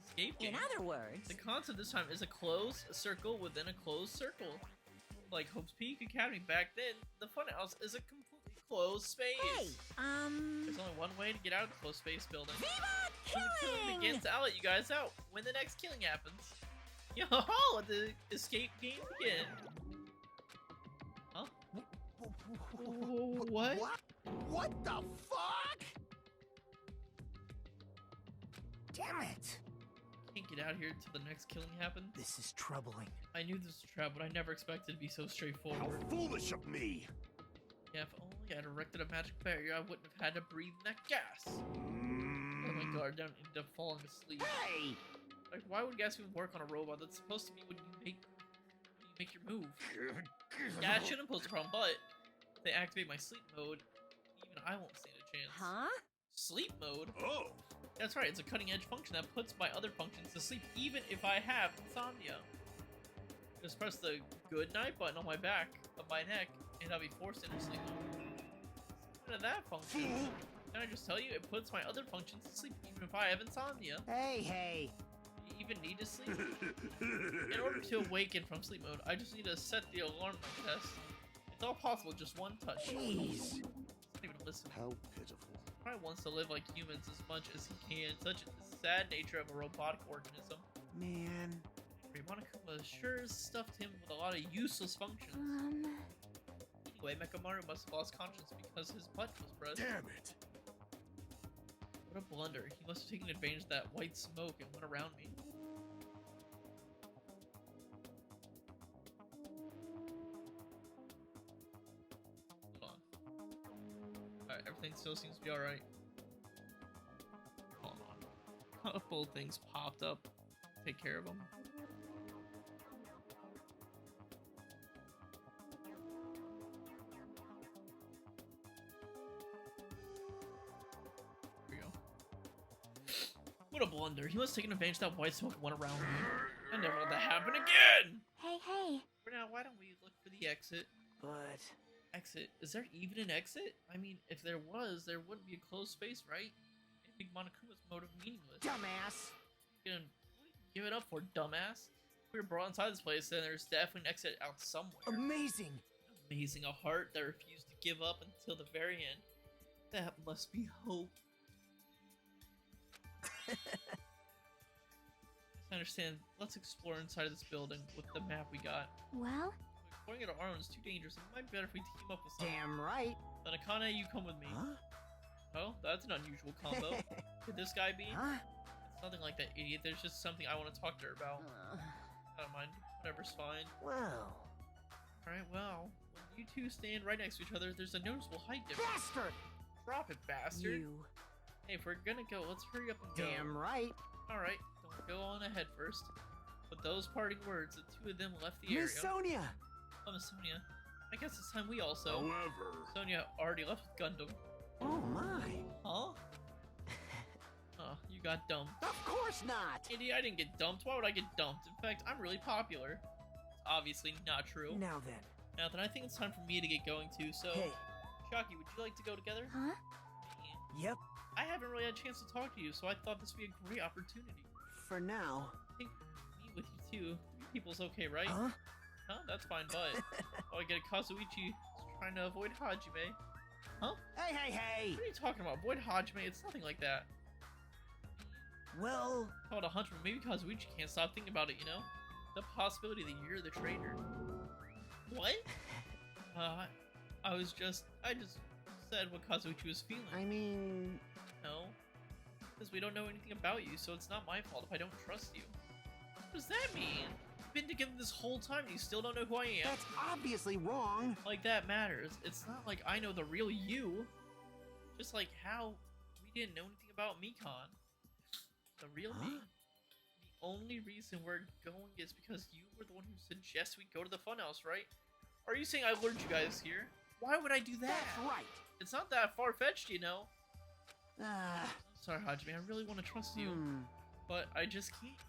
Escape game? In other words, The concept this time is a closed circle within a closed circle. Like Hope's Peak Academy back then, the funhouse is a completely closed space. hey, There's only one way to get out of the closed space building. Viva When the killing killing! begins, I'll let you guys out when the next killing happens. Yo, let the escape game begin. Huh? What? What the fuck? Damn it. Can't get out here until the next killing happens. This is troubling. I knew this was a trap, but I never expected it to be so How straightforward. foolish of me! Yeah, if only I'd erected a magic barrier, I wouldn't have had to breathe in that gas. Let my guard down and ended up falling asleep. Hey! Like, why would gas even work on a robot that's supposed to be when you make your move? Yeah, it shouldn't pose a problem, but if they activate my sleep mode, even I won't stand a chance. Huh? Sleep mode? Oh! That's right, it's a cutting-edge function that puts my other functions to sleep even if I have insomnia. Just press the good night button on my back of my neck and I'll be forced into sleep mode. What of that function? Fool! Can I just tell you, it puts my other functions to sleep even if I have insomnia. Hey! Do you even need to sleep? In order to awaken from sleep mode, I just need to set the alarm test. It's all possible, just one touch. Jeez. It's not even listening. How pitiful. Probably wants to live like humans as much as he can. Such a sad nature of a robotic organism. Man. Monokuma sure stuffed him with a lot of useless functions. Anyway, Mechamaru must have lost conscience because his butt was pressed. Damn it! What a blunder. He must have taken advantage of that white smoke and went around me. Hold on. Alright, everything still seems to be alright. Hold on. A couple things popped up. Take care of them. There we go. What a blunder. He must have taken advantage of that white smoke and went around me. I never let that happen again! Hey. For now, why don't we look for the exit? But... Exit? Is there even an exit? I mean, if there was, there wouldn't be a closed space, right? I think Monokuma's motive meaningless. Dumbass! Gonna give it up for, dumbass. If we were brought inside this place, then there's definitely an exit out somewhere. Amazing! Amazing, a heart that refused to give up until the very end. That must be hope. I understand. Let's explore inside of this building with the map we got. Well, Exploring it on our own is too dangerous. It might be better if we team up with someone. Damn right! Then Akane, you come with me. Huh? Oh, that's an unusual combo. Could this guy be? Huh? It's nothing like that, idiot. There's just something I want to talk to her about. I don't mind. Whatever's fine. Well... Alright, well, when you two stand right next to each other, there's a noticeable height difference. Bastard! Drop it, bastard. You... Hey, if we're gonna go, let's hurry up and go. Damn right! Alright, don't go on ahead first. With those parting words, the two of them left the area. Miss Sonia! Oh, Miss Sonia. I guess it's time we also. However... Sonia already left with Gundam. Oh my! Huh? Oh, you got dumped. Of course not! Idiot, I didn't get dumped. Why would I get dumped? In fact, I'm really popular. It's obviously not true. Now then. Now then, I think it's time for me to get going too, so... Hey. Shocky, would you like to go together? huh? Yep. I haven't really had a chance to talk to you, so I thought this would be a great opportunity. For now. I think meet with you too. Three people's okay, right? Huh? Huh? That's fine, but... oh, I get a Kazuichi trying to avoid Hajime. Huh? Hey! What are you talking about? Avoid Hajime? It's nothing like that. Well... Call it a hunch, but maybe Kazuichi can't stop thinking about it, you know? The possibility that you're the traitor. What? I just said what Kazuichi was feeling. I mean... No. Because we don't know anything about you, so it's not my fault if I don't trust you. What does that mean? We've been together this whole time and you still don't know who I am. That's obviously wrong. Like that matters. It's not like I know the real you. Just like how we didn't know anything about Mikan. The real me. The only reason we're going is because you were the one who suggested we go to the funhouse, right? Are you saying I lured you guys here? Why would I do that? That's right. It's not that far-fetched, you know. Ah. Sorry, Hajime, I really want to trust you, but I just can't yet.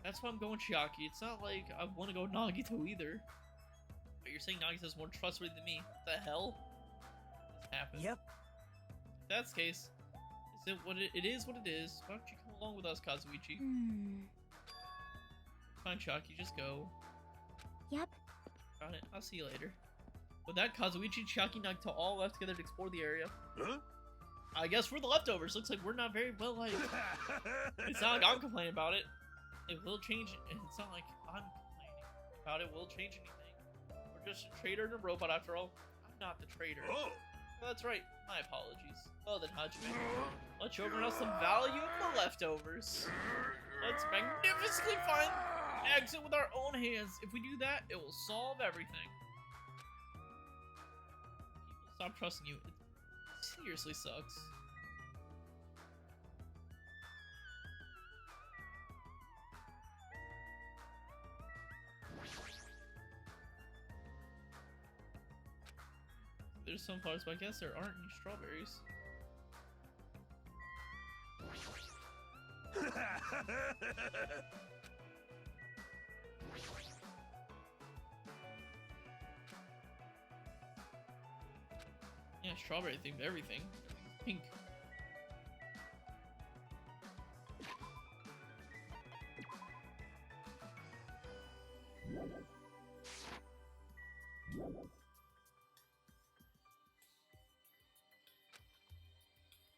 That's why I'm going Chiaki. It's not like I want to go Nagito either. But you're saying Nagito's more trustworthy than me. What the hell? This happened. Yep. If that's the case, is it what it is what it is. Why don't you come along with us, Kazuichi? Fine, Chiaki, just go. Yep. Got it. I'll see you later. With that, Kazuichi, Chiaki, and Nagito all left together to explore the area. Huh? I guess we're the leftovers. Looks like we're not very well liked. It's not like I'm complaining about it. It will change. It's not like I'm complaining about it. Will change anything. We're just a traitor and a robot after all. I'm not the traitor. Oh. Well, that's right. My apologies. Well then, Hajime, let's show everyone else the value of the leftovers. Let's magnificently find exit with our own hands. If we do that, it will solve everything. People stop trusting you. It seriously sucks. There's sunflowers, but I guess there aren't any strawberries. Yeah, strawberry themed everything. Pink.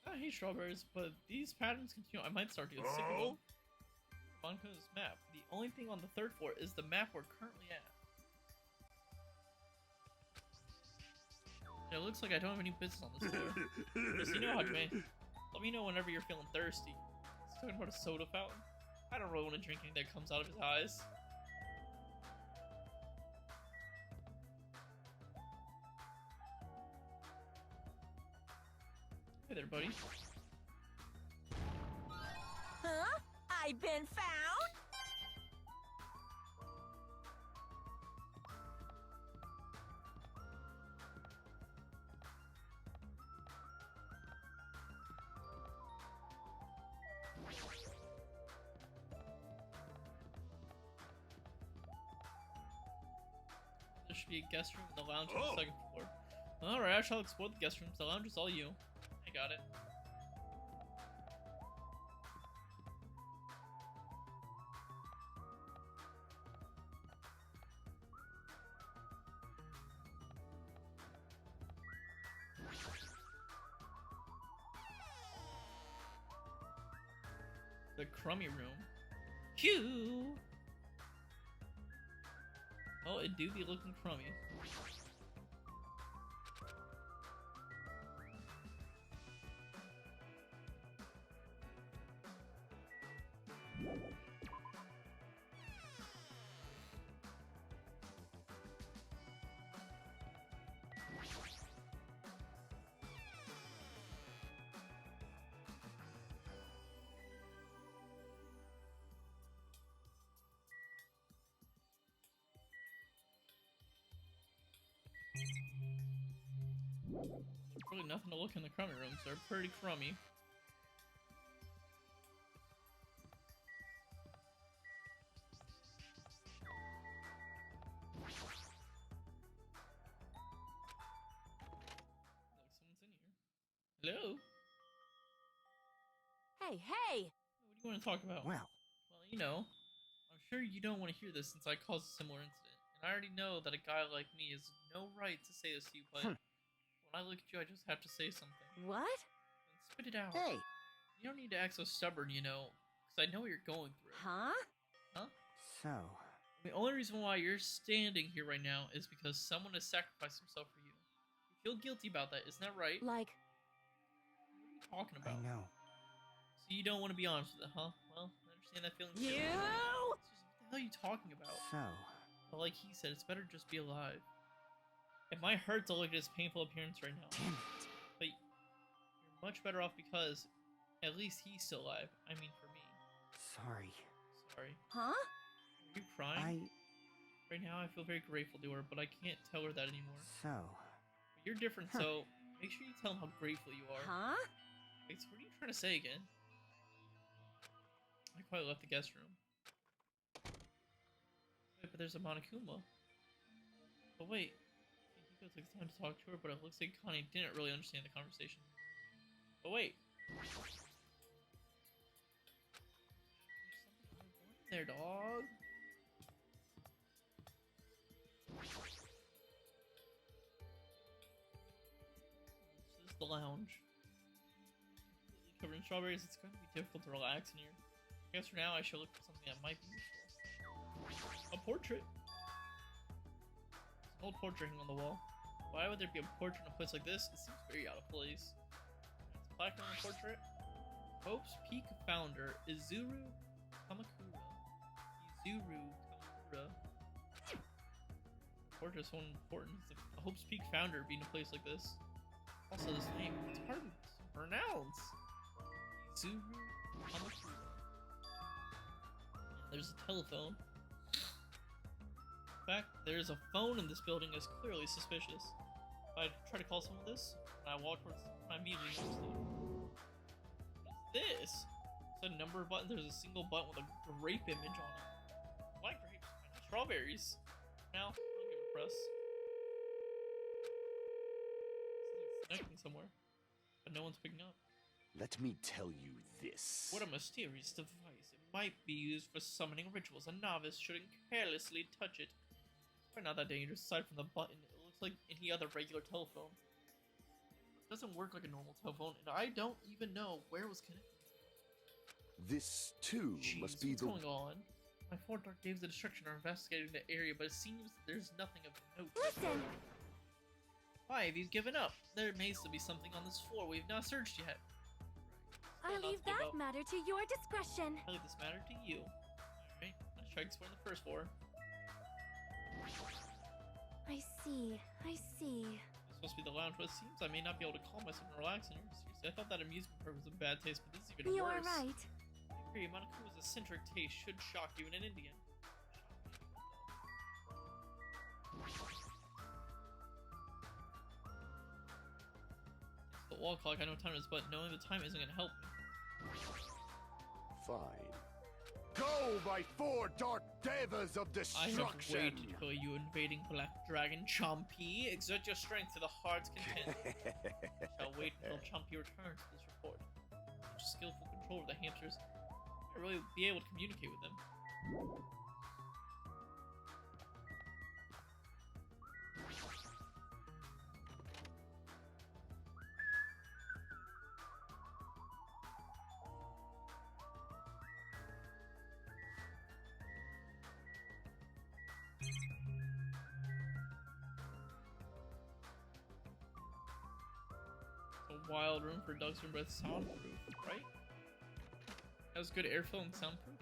I hate strawberries, but these patterns continue. I might start to get sick of them. Banko's map. The only thing on the third floor is the map we're currently at. It looks like I don't have any business on this floor. Just so you know, Hajime, let me know whenever you're feeling thirsty. He's talking about a soda fountain. I don't really want to drink anything that comes out of his eyes. Hey there, buddy. Huh? I've been found? There should be a guest room in the lounge on the second floor. Alright, I shall explore the guest rooms. The lounge is all you. I got it. The crummy room. Phew! Oh, it do be looking crummy. There's really nothing to look in the crummy rooms. They're pretty crummy. Like someone's in here. Hello? Hey, hey! What do you want to talk about? Well, Well, you know, I'm sure you don't want to hear this since I caused a similar incident. And I already know that a guy like me has no right to say this to you, but when I look at you, I just have to say something. What? Then spit it out. hey, You don't need to act so stubborn, you know, because I know what you're going through. Huh? so, The only reason why you're standing here right now is because someone has sacrificed himself for you. You feel guilty about that, isn't that right? Like, What are you talking about? I know. So you don't want to be honest with it, huh? Well, I understand that feeling. too. you? It's just, what the hell are you talking about? So, But like he said, it's better just be alive. It might hurt to look at his painful appearance right now, damn it. but you're much better off because at least he's still alive. I mean, for me. Sorry. Sorry. Huh? Are you crying? Right now, I feel very grateful to her, but I can't tell her that anymore. So, But you're different, Huh. so make sure you tell him how grateful you are. Huh? Wait, so what are you trying to say again? I quite left the guest room. Wait, but there's a Monokuma. But wait, Hiko took time to talk to her, but it looks like Connie didn't really understand the conversation. But wait. There's something there, dog. This is the lounge. Covered in strawberries, it's going to be difficult to relax in here. I guess for now I should look for something that might be useful. A portrait! There's an old portrait hanging on the wall. Why would there be a portrait in a place like this? It seems very out of place. There's a plaque on the portrait. Hope's Peak founder, Izuru Kamakura. Portrait is so important. It's the Hope's Peak founder being a place like this. Also, this name, it's hard to pronounce. Izuru Kamakura. There's a telephone. In fact, there's a phone in this building that's clearly suspicious. If I try to call someone this, and I walk towards it, I immediately notice it. What is this? It's a number of buttons. There's a single button with a grape image on it. Why grapes? Why not strawberries? Now, I'll give it a press. It's connecting somewhere, but no one's picking up. Let me tell you this. What a mysterious device. It might be used for summoning rituals. A novice shouldn't carelessly touch it. It's not that dangerous. Aside from the button, it looks like any other regular telephone. It doesn't work like a normal telephone, and I don't even know where it was connected. This, too, Jeez, must be what's the... going on? My four dark days of destruction are investigating the area, but it seems there's nothing of note. Listen! Why have you given up? There may still be something on this floor we've not searched yet. I Still not leave to give that up. matter to your discretion. I leave this matter to you. Alright, let's try exploring the first floor. I see. This must be the lounge, but it seems I may not be able to calm myself and relax in here. Seriously, I thought that amusement park was a bad taste, but this is even You're worse. right. I agree, Monokuma's eccentric taste should shock even an Indian. It's the wall clock, I know time is, but knowing the time isn't gonna help me. Fine. Go, my four dark devas of I have destruction! waited for you, invading Black Dragon Chompy. Exert your strength to the heart's content. Shall wait until Chompy returns for this report. Such skillful control of the hamsters, I really be able to communicate with them. A wild room for ducks and breath, soundproof, right? That was good airflow and soundproof.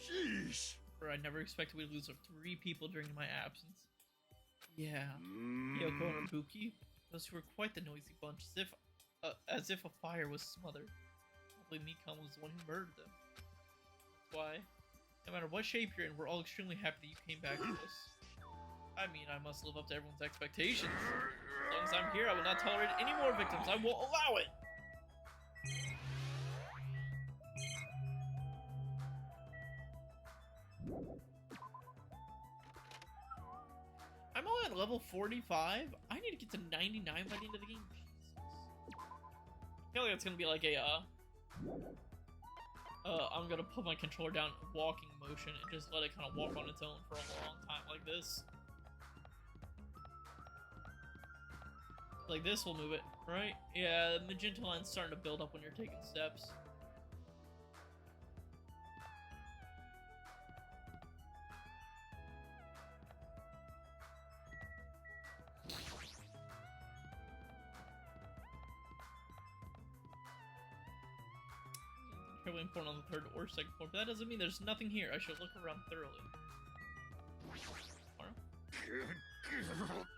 Sheesh! I never expected we'd lose 3 people during my absence. Yeah. Mm. Yoko and Ibuki, those two were quite the noisy bunch, as if a fire was smothered. Probably Mikan was the one who murdered them. That's why, no matter what shape you're in, we're all extremely happy that you came back to us. I mean, I must live up to everyone's expectations. As long as I'm here, I will not tolerate any more victims. I won't allow it! I'm only on level 45. I need to get to 99 by the end of the game. Jesus. I feel like it's gonna be like a I'm gonna put my controller down walking motion and just let it kind of walk on its own for a long time like this. Like this will move it, right? Yeah, the magenta line's starting to build up when you're taking steps. Probably important on the third or second floor, but that doesn't mean there's nothing here. I should look around thoroughly.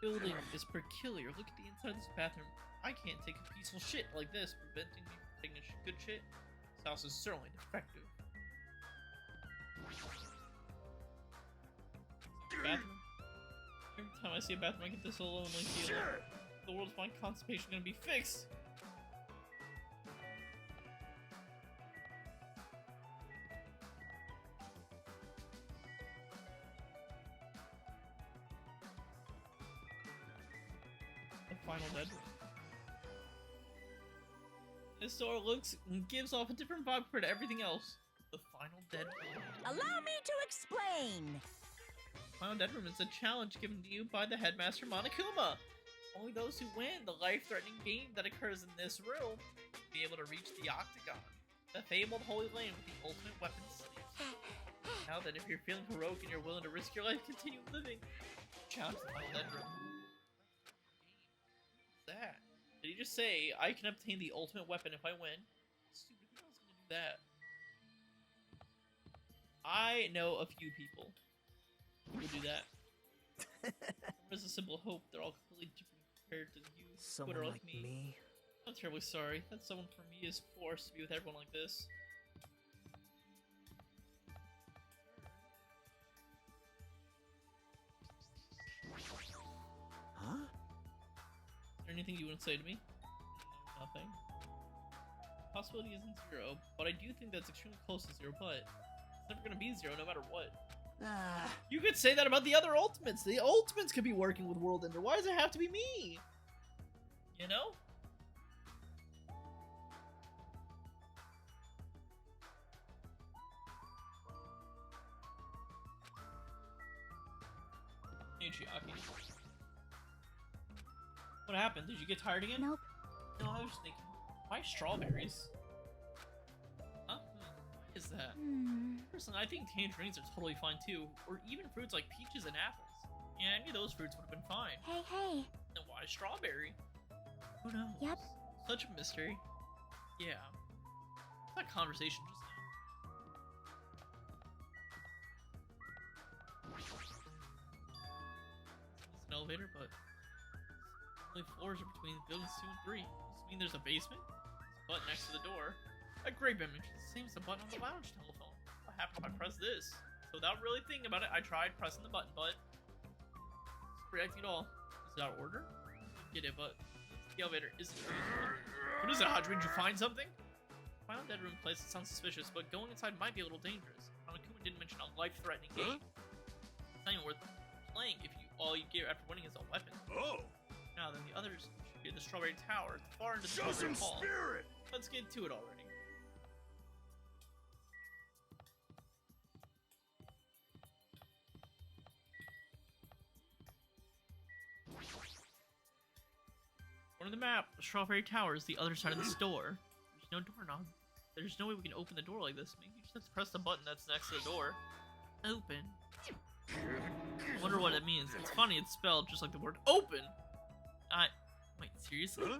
Building is peculiar. Look at the inside of this bathroom. I can't take a peaceful shit like this, preventing me from taking a good shit. This house is certainly defective. Bathroom. Every time I see a bathroom, I get this lonely feeling. The world's my constipation gonna be fixed. Final bedroom. This door looks and gives off a different vibe compared to everything else. The final dead room. Allow me to explain. Final dead room is a challenge given to you by the headmaster Monokuma. Only those who win the life-threatening game that occurs in this room will be able to reach the octagon, the fabled holy land with the ultimate weapon sleeves. Now then, if you're feeling heroic and you're willing to risk your life, continue living. Challenge the final dead room. That? Did he just say I can obtain the ultimate weapon if I win? Stupid, who else is gonna do that? I know a few people who would do that. There's a simple hope. They're all completely different compared to you, Someone Twitter like me. I'm terribly sorry that someone for me is forced to be with everyone like this. Huh? Is there anything you want to say to me? No, nothing. Possibility isn't zero, but I do think that's extremely close to zero, but it's never gonna be zero no matter what. You could say that about the other Ultimates. The Ultimates could be working with World Ender. Why does it have to be me? You know? Hey, Chiaki. What happened? Did you get tired again? Nope. No, I was just thinking, why strawberries? Huh? Why is that? Personally, I think tangerines are totally fine too, or even fruits like peaches and apples. Yeah, any of those fruits would have been fine. Hey. Then why strawberry? Who knows? Yep. Such a mystery. Yeah. That conversation just now. It's an elevator, but only floors are between buildings 2 and 3. Does this mean there's a basement? There's a button next to the door. A great bit mentions the same as the button on the lounge telephone. What happened if I press this? So without really thinking about it, I tried pressing the button, but it's reacting at all. Is it out of order? I don't get it, but the elevator isn't useful. What is it, Hadra? Did you find something? Final dead room place, it sounds suspicious, but going inside might be a little dangerous. Monokuma didn't mention a life-threatening game. It's not even worth playing if all you get after winning is a weapon. Oh! Now then, the others should be at the Strawberry Tower, far into the Show some hall. spirit! Let's get to it already. According to the map, the Strawberry Tower is the other side of the store. There's no doorknob. There's no way we can open the door like this. Maybe you just have to press the button that's next to the door. Open. I wonder what it means. It's funny, it's spelled just like the word open. Wait, seriously? Huh?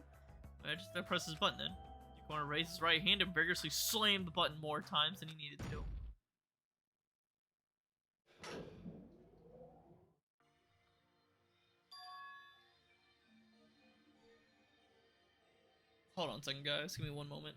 I just gotta press this button then. Yukon raised his right hand and vigorously slammed the button more times than he needed to. Hold on a second, guys. Give me one moment.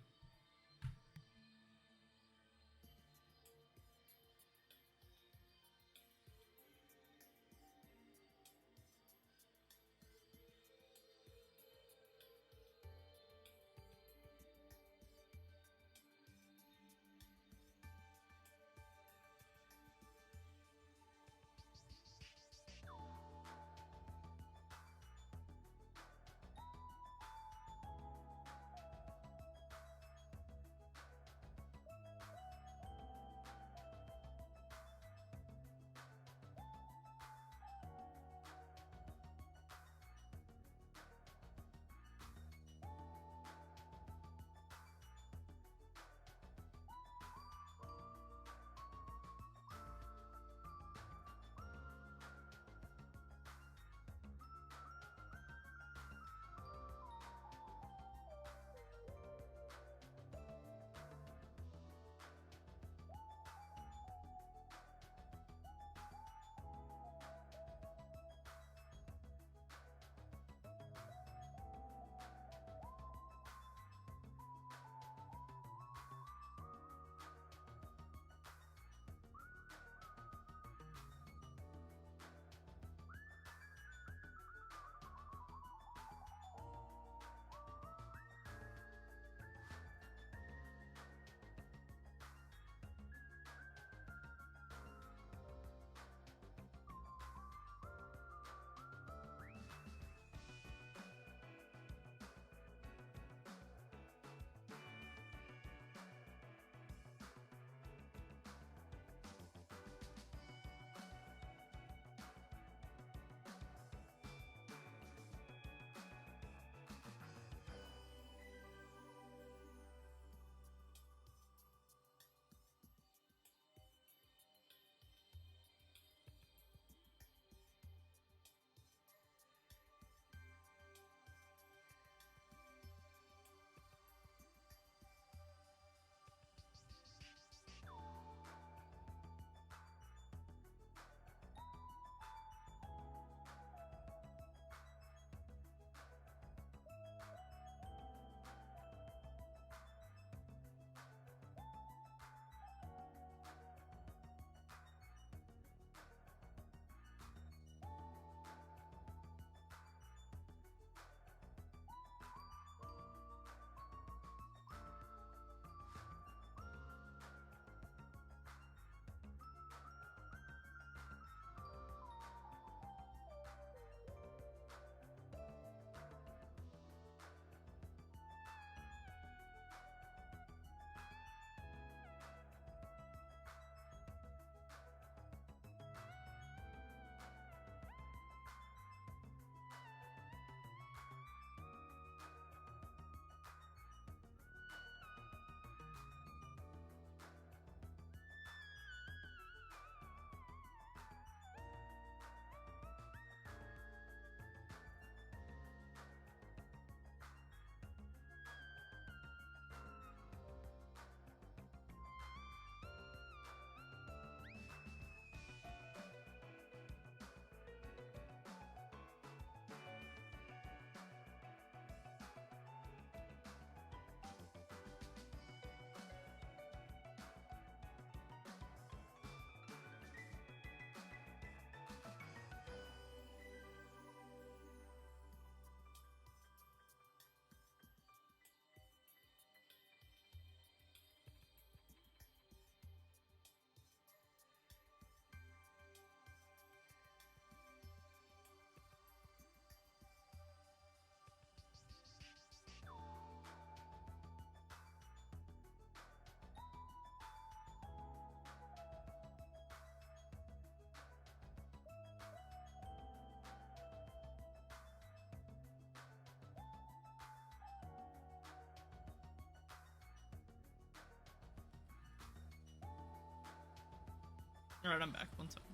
Alright, I'm back. One second.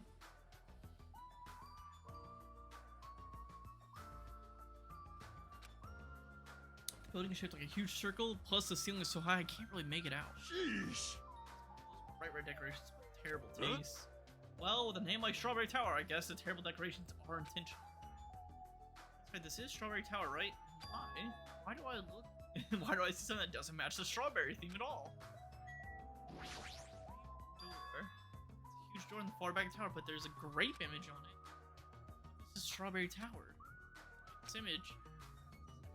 The building is shaped like a huge circle, plus the ceiling is so high I can't really make it out. Sheesh. Bright red decorations with terrible taste. Well, with a name like Strawberry Tower, I guess the terrible decorations are intentional. That's right, this is Strawberry Tower, right? Why? Why do I look... Why do I see something that doesn't match the strawberry theme at all? Door. It's a huge door in the far back of the tower, but there's a grape image on it. This is Strawberry Tower. This image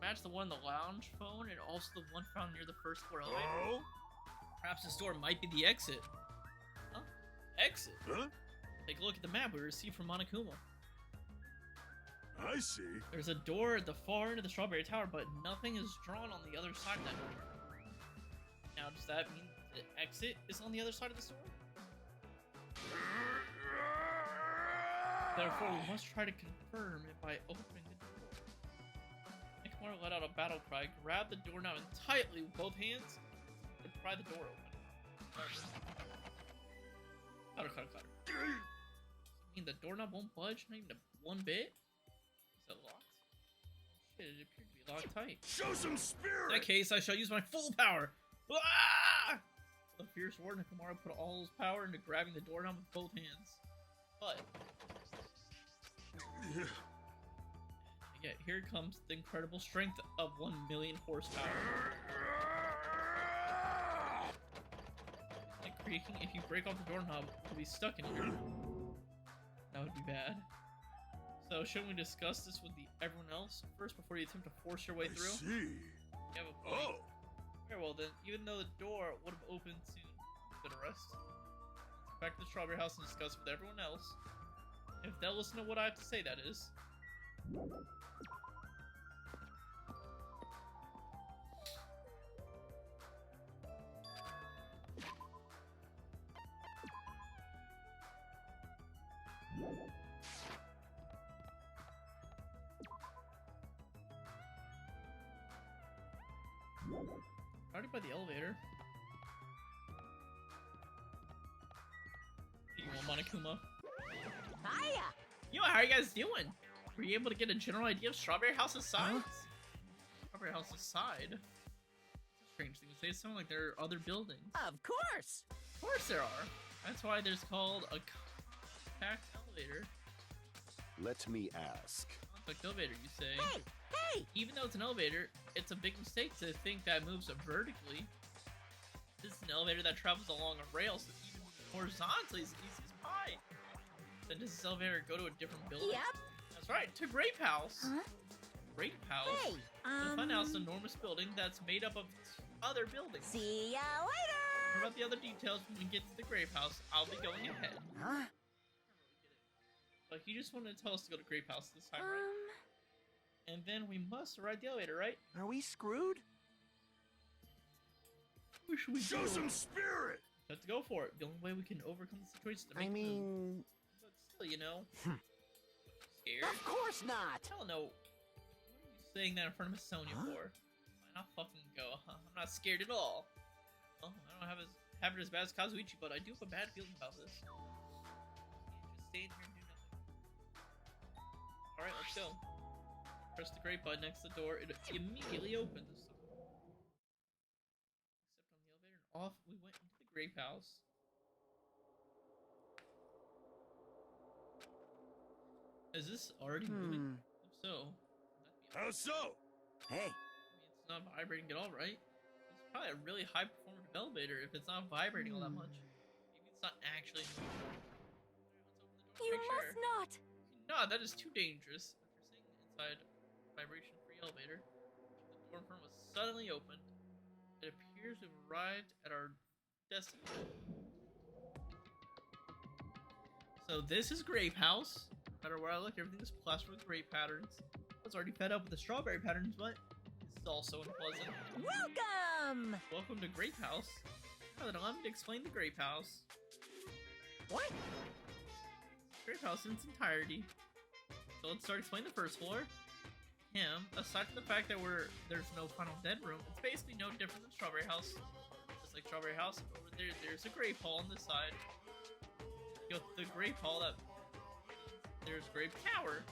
match the one in the lounge phone and also the one found near the first floor elevator. Oh? Perhaps this door might be the exit. Huh? Exit? Huh? Take a look at the map we received from Monokuma. I see. There's a door at the far end of the Strawberry Tower, but nothing is drawn on the other side of that door. Now, does that mean the exit is on the other side of the store? Therefore, we must try to confirm it by opening the door. Nikamura let out a battle cry, grab the doorknob tightly with both hands, and pry the door open. Cutter. I mean, the doorknob won't budge, not even one bit? Is that locked? Shit, it appeared to be locked tight. Show some spirit! In that case, I shall use my full power! Ah! The fierce warden Nakamura put all his power into grabbing the doorknob with both hands. But... yet, here comes the incredible strength of 1 million horsepower. Like creaking, if you break off the doorknob, you'll be stuck in here. That would be bad. So, shouldn't we discuss this with everyone else first before you attempt to force your way I through? see. You have a point. Oh. Very well then, even though the door would have opened soon, bit of rest. Let's go back to the Strawberry House and discuss with everyone else. If they'll listen to what I have to say, that is. Already by the elevator. You want Monokuma? Hiya! Yo, how are you guys doing? Were you able to get a general idea of Strawberry House's size? Strawberry House's side? That's a strange thing to say. It sounds like there are other buildings. Of course! Of course there are. That's why there's called a compact elevator. Let me ask. Compact elevator, you say? Hey! Hey! Even though it's an elevator, it's a big mistake to think that it moves vertically. This is an elevator that travels along a rail, so even horizontally is easy as pie. Then does this elevator go to a different building? Yep. That's right, to Grape House. Huh? Grape House. Hey! The Fun House is an enormous building that's made up of other buildings. See ya What later! about the other details when we get to the Grape House? I'll be going ahead. Huh? Like, you just wanted to tell us to go to Grape House this time, right? And then we must ride the elevator, right? Are we screwed? What should we Show do? some spirit! Let's go for it. The only way we can overcome the situation is to make I mean, But still, you know. Scared? of course not. Hell no. What are you saying that in front of Miss Sonia for? Why not fucking go, huh? I'm not scared at all. Well, I don't have it as bad as Kazuichi, but I do have a bad feeling about this. You can't just stand here and do nothing. Alright, let's go. Press the great button next to the door. It immediately opens. Except on the elevator and off we went into the Grape House. Is this already moving? If so, that'd be How so? Hey, I mean, it's not vibrating at all, right? It's probably a really high performance elevator if it's not vibrating all that much. Maybe it's not actually moving. Let's open the door You to make must sure. not! No, that is too dangerous. After staying inside a vibration-free elevator, the door in front was suddenly opened. It appears we've arrived at our destination. So this is Grape House. No matter where I look, everything is plastered with grape patterns. I was already fed up with the strawberry patterns, but this is also unpleasant. Welcome! Welcome to Grape House. Now then, allow me to explain the Grape House. What? Grape House in its entirety. So let's start explaining the first floor. Aside from the fact that there's no final dead room, it's basically no different than Strawberry House. Just like Strawberry House, over there's a grape hall on this side. You go to the Grape Hall. There's Grape Tower.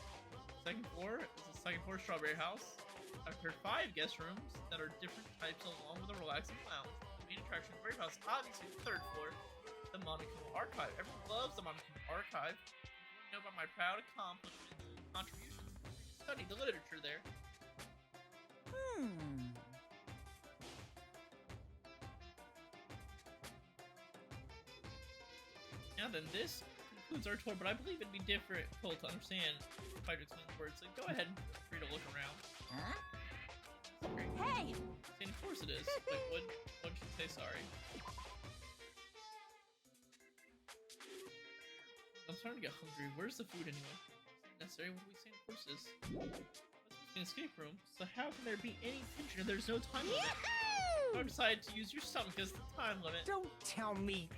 Second floor is the second floor Strawberry House. I've heard 5 guest rooms that are different types along with a relaxing lounge. The main attraction of the Grape House, obviously the third floor, the Monokuma Archive. Everyone loves the Monokuma Archive. You know about my proud accomplishments and contributions. Study the literature there. Now then, this concludes our tour, but I believe it'd be difficult to understand if I explain the words. So go ahead and feel free to look around. Huh? Great. Hey! And of course it is. Wait, what did you say? Sorry. I'm starting to get hungry. Where's the food anyway? Necessary? What do we say? Of course it is. This must be an escape room. So how can there be any tension if there's no time limit? Yahoo! I decided to use your stomach as the time limit. Don't tell me.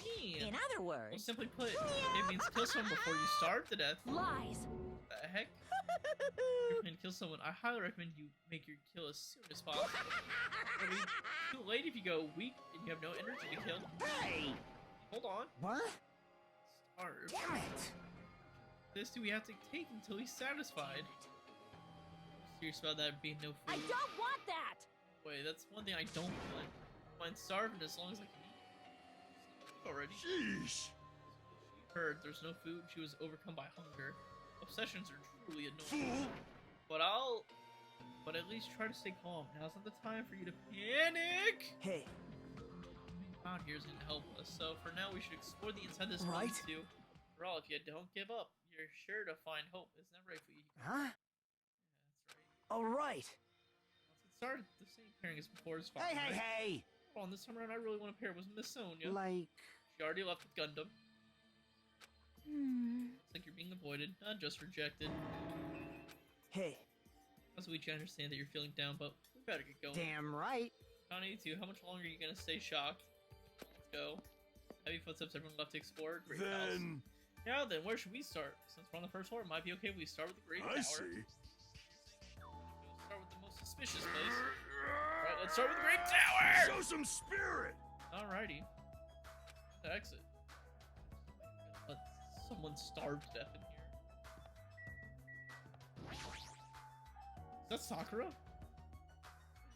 In other Well, words, simply put, it means kill someone before you starve to death. lies. What the heck? If you're going to kill someone, I highly recommend you make your kill as soon as possible. It'll be too late if you go weak and you have no energy to kill. Hey! Hold on. What? Starve. Damn it! This do we have to take until he's satisfied. Serious about that being no food? I don't want that. Wait, that's one thing I don't want. I'm starving as long as I can eat. Already. Sheesh. She heard there's no food. She was overcome by hunger. Obsessions are truly Fool. annoying. But at least try to stay calm. Now's not the time for you to panic. Hey, Out here is gonna help us. So for now, we should explore the inside of this Right. room too. For all, if you don't give up, you're sure to find hope. Isn't that right, Fee? huh? Yeah, that's right. All right. Let's get started. The same pairing as before is fine. Hey, hey, right? hey! Hold on, this time around, I really want to pair with Miss Sonia. Like, She already left with Gundam. Looks like you're being avoided, not just rejected. hey, As we can understand that you're feeling down, but we better get going. damn right. Count 82. How much longer are you gonna stay shocked? Let's go. Heavy footsteps. Everyone left to explore. Great house. Then Now then, where should we start? Since we're on the first floor, it might be okay if we start with the Great Tower. I see. We'll start with the most suspicious place. Alright, let's start with the Great Tower! Show some spirit. Alrighty. The exit. Let someone starve to death in here. Is that Sakura?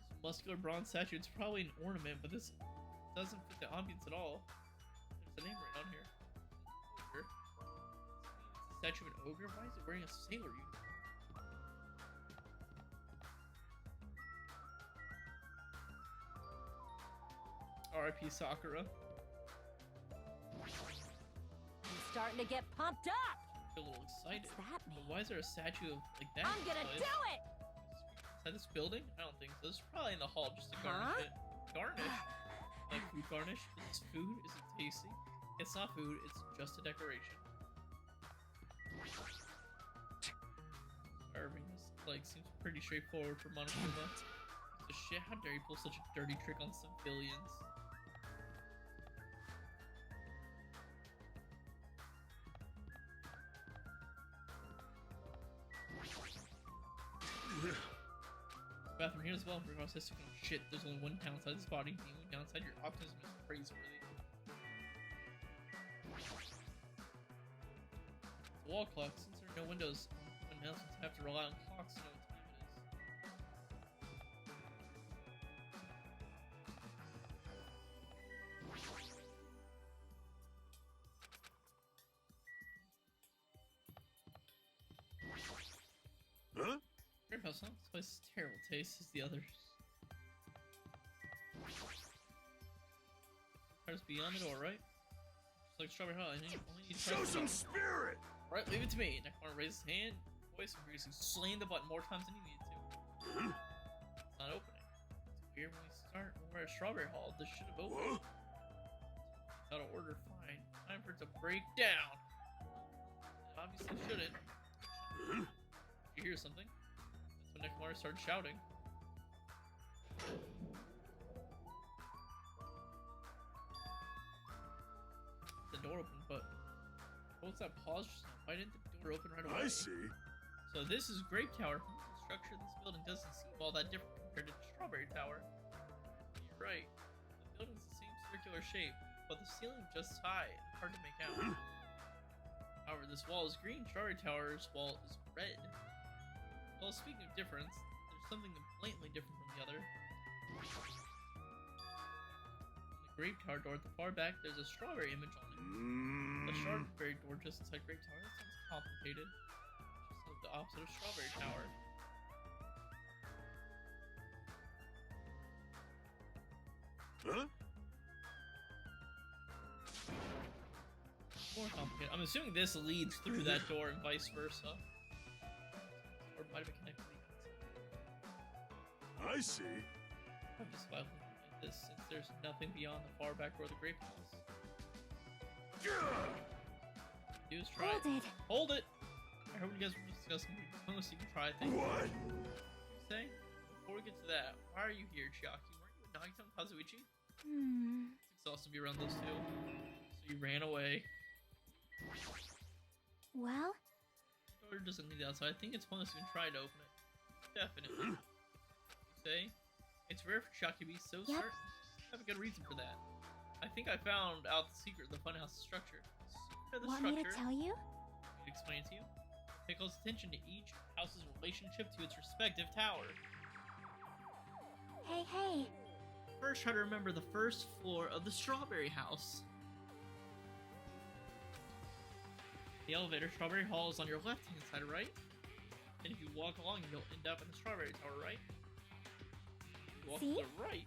This muscular bronze statue. It's probably an ornament, but this doesn't fit the ambience at all. There's a name right on here. Ogre. It's a statue of an ogre? Why is it wearing a sailor uniform? R.I.P. Sakura. I'm starting to get pumped up. I feel a little excited. What's that But mean? why is there a statue of like that? I'm in gonna this do place? it. Inside this building? I don't think so. It's probably in the hall just to garnish it. Garnish? Like food garnish? Is this food? Is it tasty? It's not food, it's just a decoration. Serving this like seems pretty straightforward for Monokuma. So shit, how dare you pull such a dirty trick on civilians? Bathroom here as well. For process, shit, there's only one downside to this body. The only downside, your optimism is praiseworthy. The wall clock. Since there are no windows, announcements have to rely on clocks to know what time it is. Huh? Grandpa's huh? This place has terrible taste as the others. Cars beyond the door, right? Just like Strawberry Hall, I only need to Show press the some button. spirit. Right, leave it to me. Neckmar raised his hand, voice increasing, slaying the button more times than he needed to. It's not opening. It's weird when we start. We're at Strawberry Hall. This should have opened. Whoa. Out of order, fine. Time for it to break down. It obviously shouldn't. Did you hear something? That's when Neckmar started shouting. The door opened, but what was that pause just now? Why didn't the door open right away? I see. So this is Grape Tower. The structure of this building doesn't seem all that different compared to Strawberry Tower. You're right. The building's the same circular shape. but the ceiling just high and hard to make out. However, this wall is green, Strawberry Tower's wall is red. Well, speaking of difference, there's something blatantly different from the other. On the Grape Tower door at the far back, there's a strawberry image on it. The strawberry door just inside Grape Tower, that sounds complicated. Just like the opposite of Strawberry Tower. Huh? More complicated. I'm assuming this leads through that door and vice versa. Or it might have been connected to the outside. I see. I'm just about looking at this since there's nothing beyond the far back door of the Grape House. Do is try Hold it. Hold it! I heard you guys were discussing most you can try things. What? Say? Before we get to that, why are you here, Chiaki? Weren't you with Nagito and Kazuichi? It's exhausting to be around those two. So you ran away. Well, The door doesn't lead outside. I think it's pointless to even try to open it. Definitely. You say? It's rare for Chiaki to be so Yep. certain. I have a good reason for that. I think I found out the secret of the funhouse structure. The secret of the want me to structure. tell you? Let me explain it to you. Pay close attention to each house's relationship to its respective tower. Hey, hey. First, try to remember the first floor of the Strawberry House. The elevator, Strawberry Hall, is on your left-hand side, right? And if you walk along, you'll end up in the Strawberry Tower, right? If you walk See? to the right.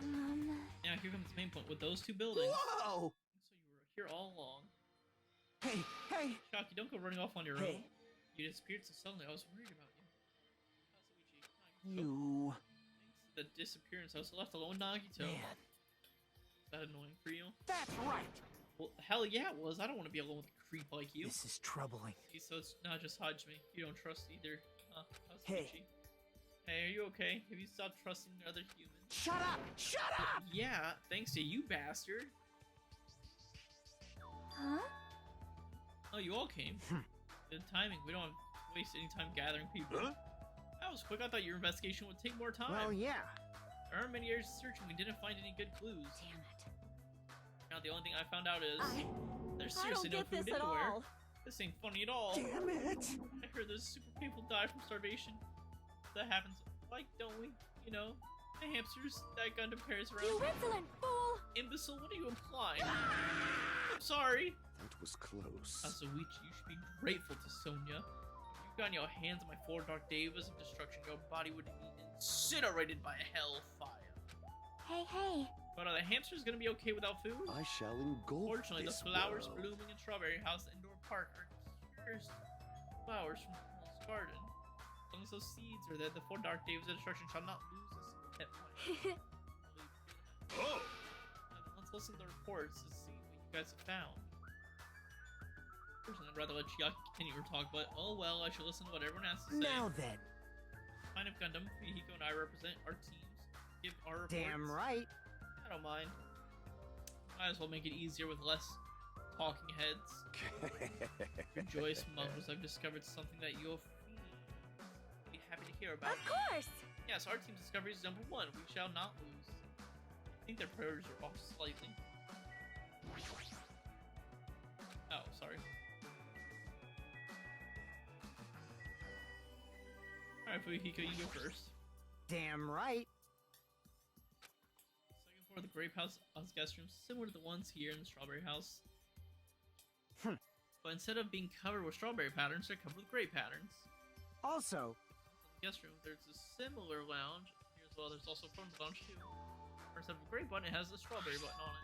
Now here comes the main point. With those two buildings, Whoa! so you were here all along. Hey, hey! Shocky, don't go running off on your Hey. own. You disappeared so suddenly, I was worried about you. Kazuichi, You... thanks to the disappearance, I was left alone with Nagito. Man, Is that annoying for you? that's right! Well, hell yeah, it was. I don't want to be alone with a creep like you. This is troubling. See, so it's not just Hajime. You don't trust either. Kazuichi. Hey. Hey, are you okay? Have you stopped trusting other humans? Shut up! Shut up! Yeah, thanks to you, bastard. Huh? Oh, you all came. Good timing. We don't have to waste any time gathering people. Huh? That was quick. I thought your investigation would take more time. Well, yeah. There aren't many years of searching. We didn't find any good clues. Damn it. Now the only thing I found out is there's I seriously don't no get food this at anywhere. all. This ain't funny at all. Damn it! I heard there's super people die from starvation. That happens, like, don't we? You know, the hamsters that Gundam carries around. You insolent fool! Imbecile, what are you implying? I'm sorry. That was close. Kazuichi, you should be grateful to Sonya. If you got your hands on my 4 dark davas of destruction, your body would be incinerated by hellfire. Hey, hey. But are the hamsters gonna be okay without food? I shall engulf Fortunately, the this flowers world. blooming in Strawberry House Indoor Park are cures flowers from Earl's garden. As long as those seeds are there, the 4 dark davas of destruction shall not lose a single hit point. Oh! Now, let's listen to the reports to see what you guys have found. Personally, I'd rather let Chiaki continue her talk, but oh well, I should listen to what everyone has to say. Now then. Kind of Gundam, Fihiko and I represent our teams. Give our reports. Damn right. I don't mind. Might as well make it easier with less talking heads. Rejoice, Mumbles, I've discovered something that you'll be happy to hear about. Of course! Yes, our team's discovery is number 1. We shall not lose. I think their priorities are off slightly. Oh, sorry. Alright, Fujihiko, you go first. Damn right. Second floor of the Grape House has guest rooms similar to the ones here in the Strawberry House. But instead of being covered with strawberry patterns, they're covered with grape patterns. Also, In the guest room, there's a similar lounge here as well. There's also a front lounge too. Instead of a grape button, it has the strawberry button on it.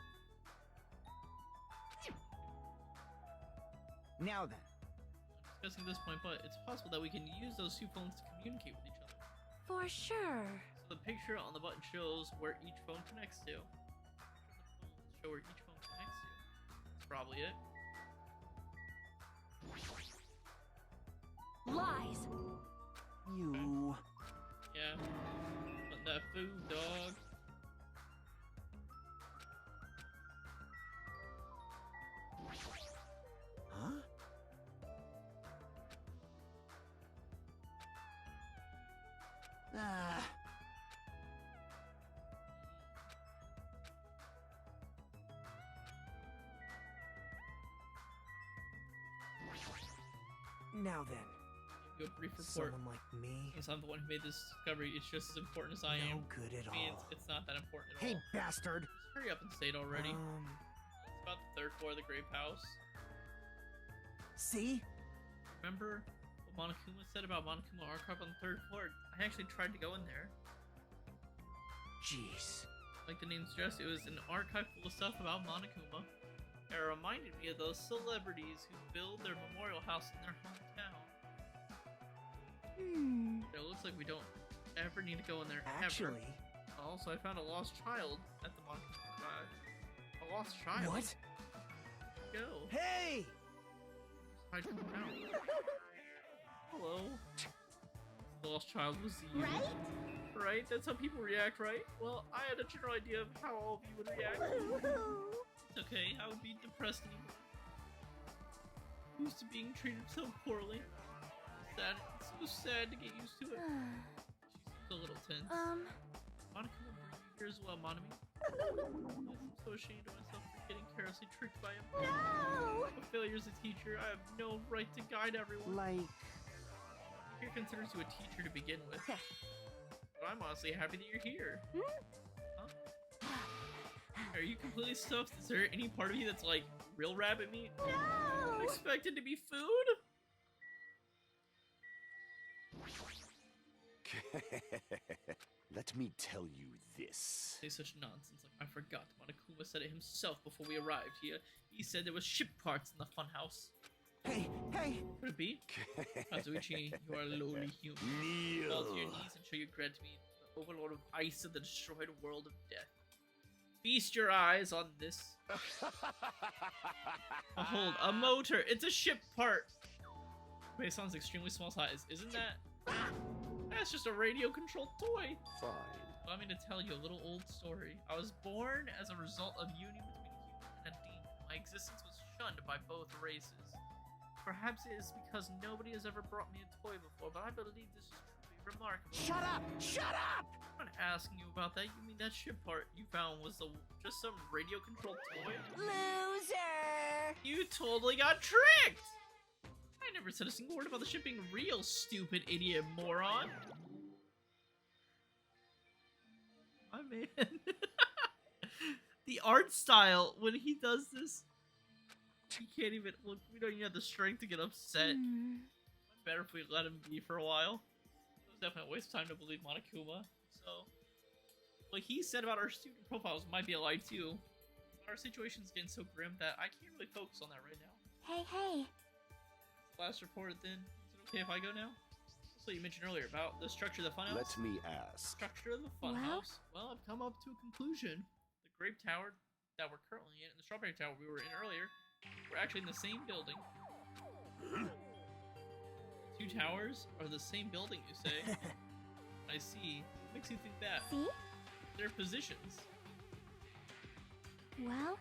now then. I'm discussing this point, but it's possible that we can use those 2 phones to communicate with each other. For sure. So the picture on the button shows where each phone connects to. Show where each phone connects to. That's probably it. Lies. You... Yeah. Want that food, dog. Huh? Now then, Do a brief report. someone like me? Since I'm the one who made this discovery, it's just as important as I No am. good at I mean, all. it's not that important at Hey, all. bastard! Just hurry up and say it already. It's about the 3rd floor of the grape house. See? Remember what Monokuma said about Monokuma Archive on the 3rd floor? I actually tried to go in there. Jeez. Like the name suggests, it was an archive full of stuff about Monokuma. It reminded me of those celebrities who build their memorial house in their hometown. It looks like we don't ever need to go in there Actually, ever. Also, I found a lost child at the Monokuma Drive. A lost child? what? Go. Hey! Hide from now. Hello. The lost child was you. Right? Right? That's how people react, right? Well, I had a general idea of how all of you would react. It's okay, I would be depressed anymore. Used to being treated so poorly. Sad. It's so sad to get used to it. She's a little tense. Monica will bring you here as well, Monami. I'm so ashamed of myself for getting carelessly tricked by him. No! A failure as a teacher. I have no right to guide everyone. Like, Here considers you a teacher to begin with. But I'm honestly happy that you're here. Huh? Are you completely stuffed? Is there any part of you that's like real rabbit meat? No! Expected to be food? Let me tell you this. Say such nonsense. Like I forgot. Monokuma said it himself before we arrived here. He said there was ship parts in the funhouse. Hey, hey! Could it be? Kazuichi, you are a lowly human. Fall to your Kneel. knees and show your gratitude, the overlord of ice of the destroyed world of death. Feast your eyes on this. Behold, a motor. It's a ship part. Based on its extremely small size, isn't that? That's just a radio-controlled toy. Fine. Allow me to tell you a little old story. I was born as a result of union between a human and a demon. My existence was shunned by both races. Perhaps it is because nobody has ever brought me a toy before, but I believe this is truly remarkable. shut up! Shut up! I'm not asking you about that. You mean that ship part you found was just some radio-controlled toy? Loser! You totally got tricked! I never said a single word about the ship being real, stupid idiot moron. My man. The art style when he does this. He can't even look. We don't even have the strength to get upset. Better if we let him be for a while. It was definitely a waste of time to believe Monokuma. So, what he said about our student profiles might be a lie too. Our situation's getting so grim that I can't really focus on that right now. Hey. Last reported then. Is it okay if I go now? So you mentioned earlier about the structure of the funhouse. Let me ask. Structure of the funhouse. Well, I've come up to a conclusion. The grape tower that we're currently in and the strawberry tower we were in earlier, we're actually in the same building. Two towers are the same building, you say? I see. What makes you think that? See? Their positions. Well,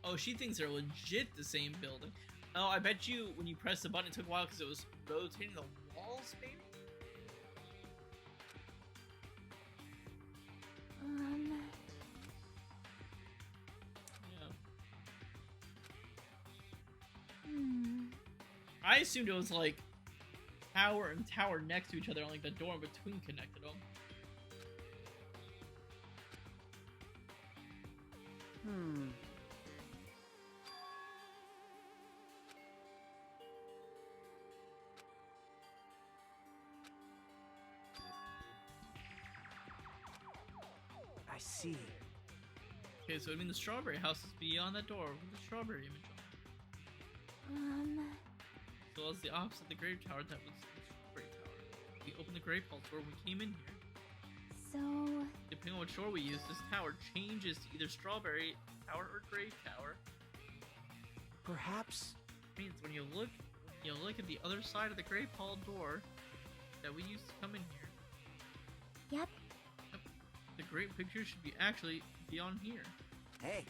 Oh, she thinks they're legit the same building. Oh, I bet you when you press the button it took a while because it was rotating the walls, maybe? Yeah. I assumed it was like tower and tower next to each other, and like the door in between connected them. I see. Okay, so I mean the strawberry house is beyond that door with the strawberry image on it. So it's the opposite of the grape tower that was the strawberry tower. We opened the grape vault door when we came in here. so... Depending on what shore we use, this tower changes to either strawberry tower or grape tower. Perhaps. Means when you look at the other side of the grape hall door that we used to come in here. Yep. The grape picture should be actually be on here. Hey,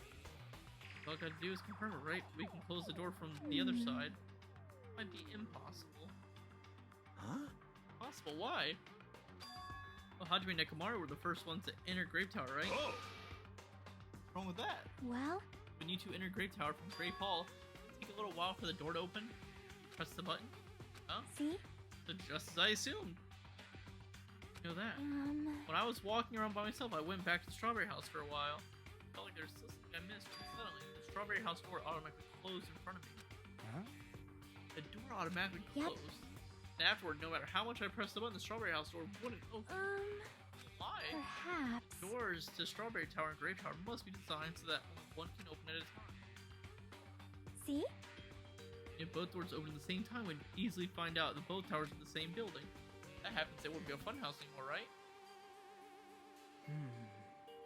All I gotta do is confirm it, right? We can close the door from the other side. Might be impossible. huh? Possible? Why? Well, Hajime and Nekomaru were the first ones to enter Grape Tower, right? Oh! What's wrong with that? Well, When you two enter Grape Tower from Grape Hall, it take a little while for the door to open. Press the button. Oh, see? so just as I assumed. You know that. When I was walking around by myself, I went back to the Strawberry House for a while. Felt like there's still something I missed. And suddenly, the Strawberry House door automatically closed in front of me. Huh? The door automatically Yep. closed. And afterward, no matter how much I pressed the button, the Strawberry House door wouldn't open. Why? Perhaps. Doors to Strawberry Tower and Grape Tower must be designed so that only one can open at a time. See? If both doors open at the same time, we'd easily find out that both towers are in the same building. That happens, it wouldn't be a funhouse anymore, right?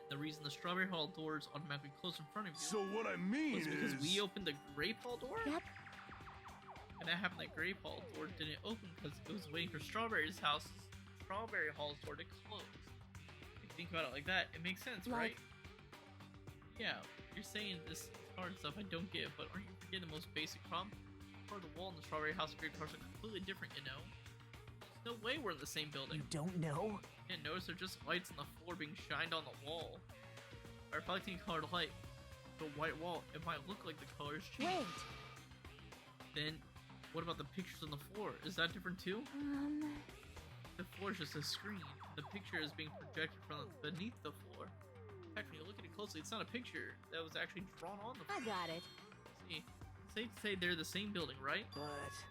The reason the Strawberry Hall doors automatically close in front of you So what I mean was because is... we opened the Grape Hall door? Yep. And that happened that Grape Hall door didn't open because it was waiting for Strawberry's house, Strawberry Hall's door to close. If you think about it like that, it makes sense, right? Yeah, you're saying this hard stuff I don't get, but aren't you forgetting the most basic problem? Part of the wall in the Strawberry House and Grape Tower are completely different, you know? There's no way we're in the same building. You don't know? And notice they're just lights on the floor being shined on the wall. By reflecting colored light, the white wall, it might look like the colors change. Wait. Then, what about the pictures on the floor? Is that different too? The floor is just a screen. The picture is being projected from beneath the floor. In fact, when you look at it closely, it's not a picture that was actually drawn on the I floor. got it. See, it's safe to say they're the same building, right? But... It's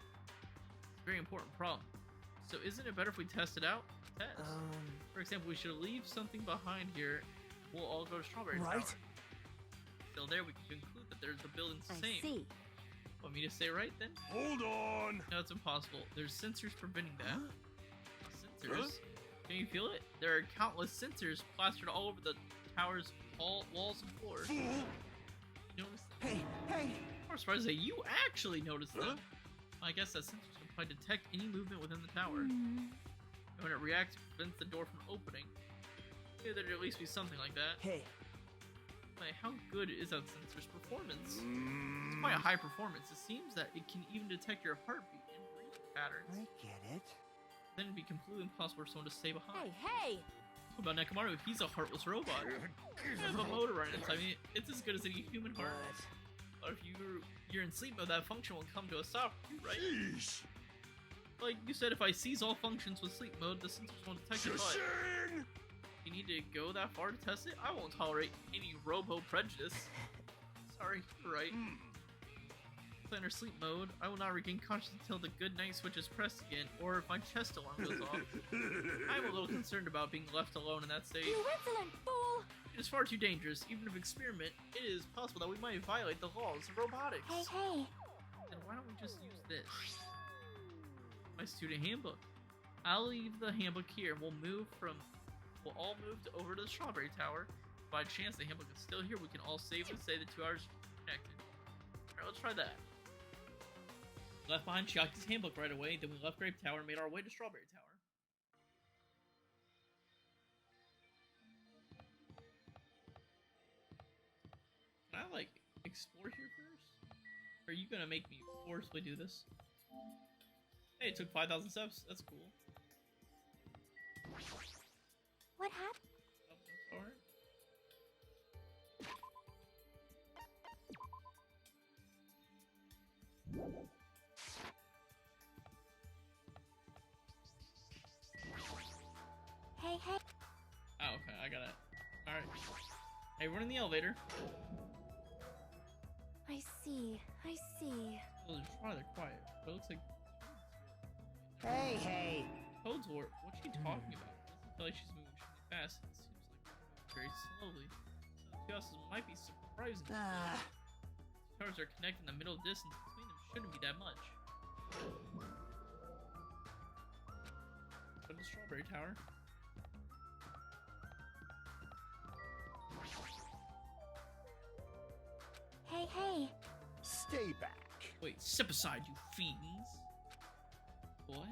a very important problem. So isn't it better if we test it out? Test. For example, we should leave something behind here. We'll all go to Strawberry Right. Tower. Still there, we can conclude that the building's the I same. see. Want me to say right then? Hold on! No, it's impossible. There's sensors preventing that. Sensors? Huh? Can you feel it? There are countless sensors plastered all over the tower's walls and floors. Fool! You notice them? Hey! I'm surprised that you actually noticed Huh? them. I guess that sensors can probably detect any movement within the tower. And when it reacts, it prevents the door from opening. Maybe there'd at least be something like that. Hey! Like, how good is that sensor's performance? It's quite a high performance. It seems that it can even detect your heartbeat and breathing patterns. I get it. Then it'd be completely impossible for someone to stay behind. Hey! What about Nekomaru? He's a heartless robot. There's a motor running inside. I mean, it's as good as any human heart. But if you're in sleep mode, that function will come to a stop, right? Sheesh! Like you said, if I seize all functions with sleep mode, the sensors won't detect it. But Shashing! you need to go that far to test it? I won't tolerate any robo prejudice. Sorry, you're right. If I enter sleep mode, I will not regain consciousness until the good night switch is pressed again, or if my chest alarm goes off. I'm a little concerned about being left alone in that state. You insolent fool! It is far too dangerous. Even if experiment, it is possible that we might violate the laws of robotics. Hey! Then why don't we just use this? My student handbook. I'll leave the handbook here and we'll all move over to the Strawberry Tower. If by chance the handbook is still here, we can all safely say the 2 hours connected. Alright, let's try that. Left behind Chiaki's handbook right away, then we left Grape Tower and made our way to Strawberry Tower. Can I, like, explore here first? Or are you gonna make me forcibly do this? Hey, it took 5,000 steps. That's cool. What happened? Oh, that's alright. Hey! Oh, okay, I got it. Alright. Hey, we're in the elevator. I see. Well, it's rather quiet, but it looks like Hey! Toad's what's she talking about? It doesn't feel like she's moving extremely fast. It seems like very slowly. So the houses might be surprising. Towers are connected in the middle distance between them shouldn't be that much. Go to the Strawberry Tower. Hey! Stay back. Wait, step aside, you fiends! What?